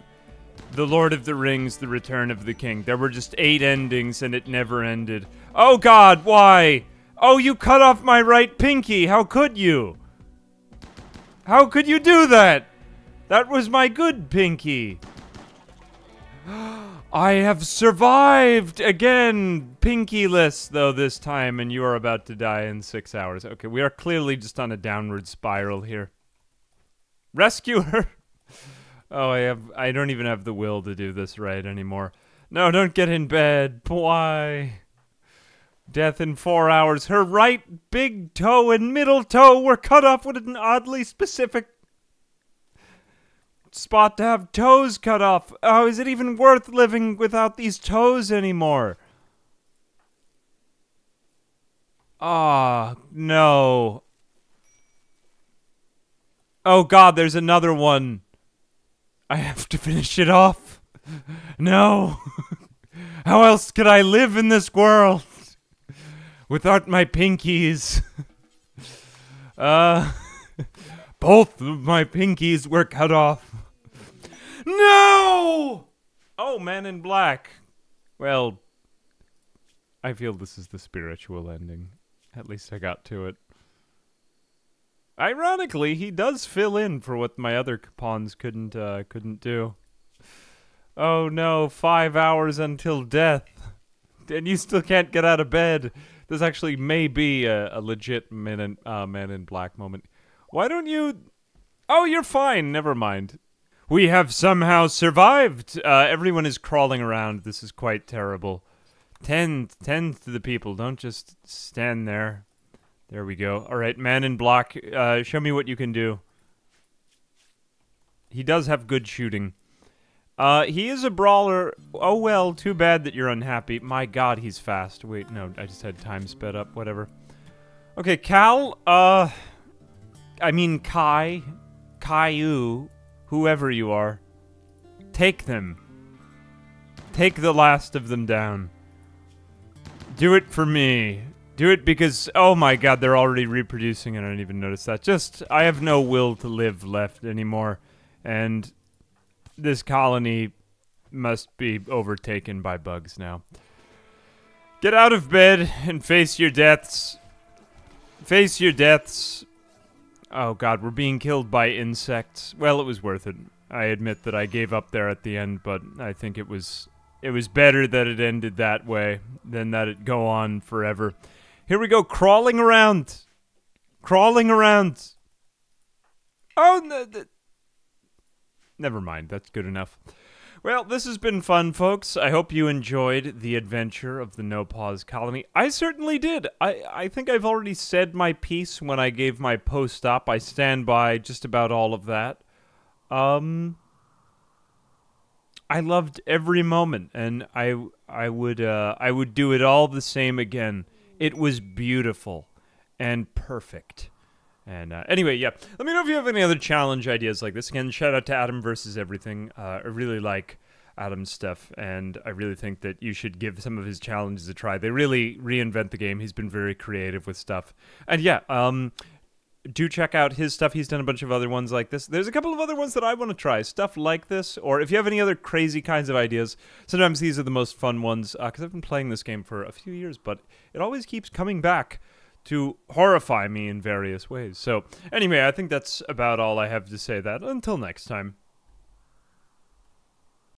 The Lord of the Rings, The Return of the King. There were just 8 endings and it never ended. Oh God, why? Oh, you cut off my right pinky. How could you? How could you do that? That was my good pinky. I have survived again, pinky-less though this time, and you are about to die in 6 hours. Okay, we are clearly just on a downward spiral here. Rescue her! Oh, I don't even have the will to do this right anymore. No, don't get in bed. Why? Death in 4 hours. Her right big toe and middle toe were cut off with an oddly specific spot to have toes cut off. Oh, is it even worth living without these toes anymore? Ah, no. Oh God, there's another one. I have to finish it off. No. How else could I live in this world without my pinkies? Both of my pinkies were cut off. No! Oh, Man in Black. Well, I feel this is the spiritual ending. At least I got to it. Ironically, he does fill in for what my other pawns couldn't do. Oh no, 5 hours until death. And you still can't get out of bed. This actually may be a legit Man in Black moment. Why don't you... Oh, you're fine. Never mind. We have somehow survived. Everyone is crawling around. This is quite terrible. Tend to the people. Don't just stand there. There we go. All right, Man in Black, show me what you can do. He does have good shooting. He is a brawler. Oh, well, too bad that you're unhappy. My god, he's fast. Wait, no, I just had time sped up. Whatever. Okay, Cal, I mean Caillou, whoever you are. Take them. Take the last of them down. Do it for me. Do it because, oh my god, they're already reproducing and I didn't even notice that. Just, I have no will to live left anymore. And this colony must be overtaken by bugs now. Get out of bed and face your deaths. Face your deaths. Oh god, we're being killed by insects. Well, it was worth it. I admit that I gave up there at the end, but I think it was better that it ended that way than that it go on forever. Here we go, crawling around. Crawling around. Oh, no, never mind, that's good enough. Well, this has been fun, folks. I hope you enjoyed the adventure of the No Pause Colony. I certainly did. I think I've already said my piece when I gave my post-op. I stand by just about all of that. I loved every moment, and I would do it all the same again. It was beautiful and perfect. And anyway, yeah. Let me know if you have any other challenge ideas like this. Again, shout out to Adam versus Everything. I really like Adam's stuff, and I really think that you should give some of his challenges a try. They really reinvent the game. He's been very creative with stuff. And yeah, do check out his stuff. He's done a bunch of other ones like this. There's a couple of other ones that I want to try. Stuff like this, or if you have any other crazy kinds of ideas, sometimes these are the most fun ones, because I've been playing this game for a few years, but it always keeps coming back to horrify me in various ways. So, anyway, I think that's about all I have to say that. Until next time.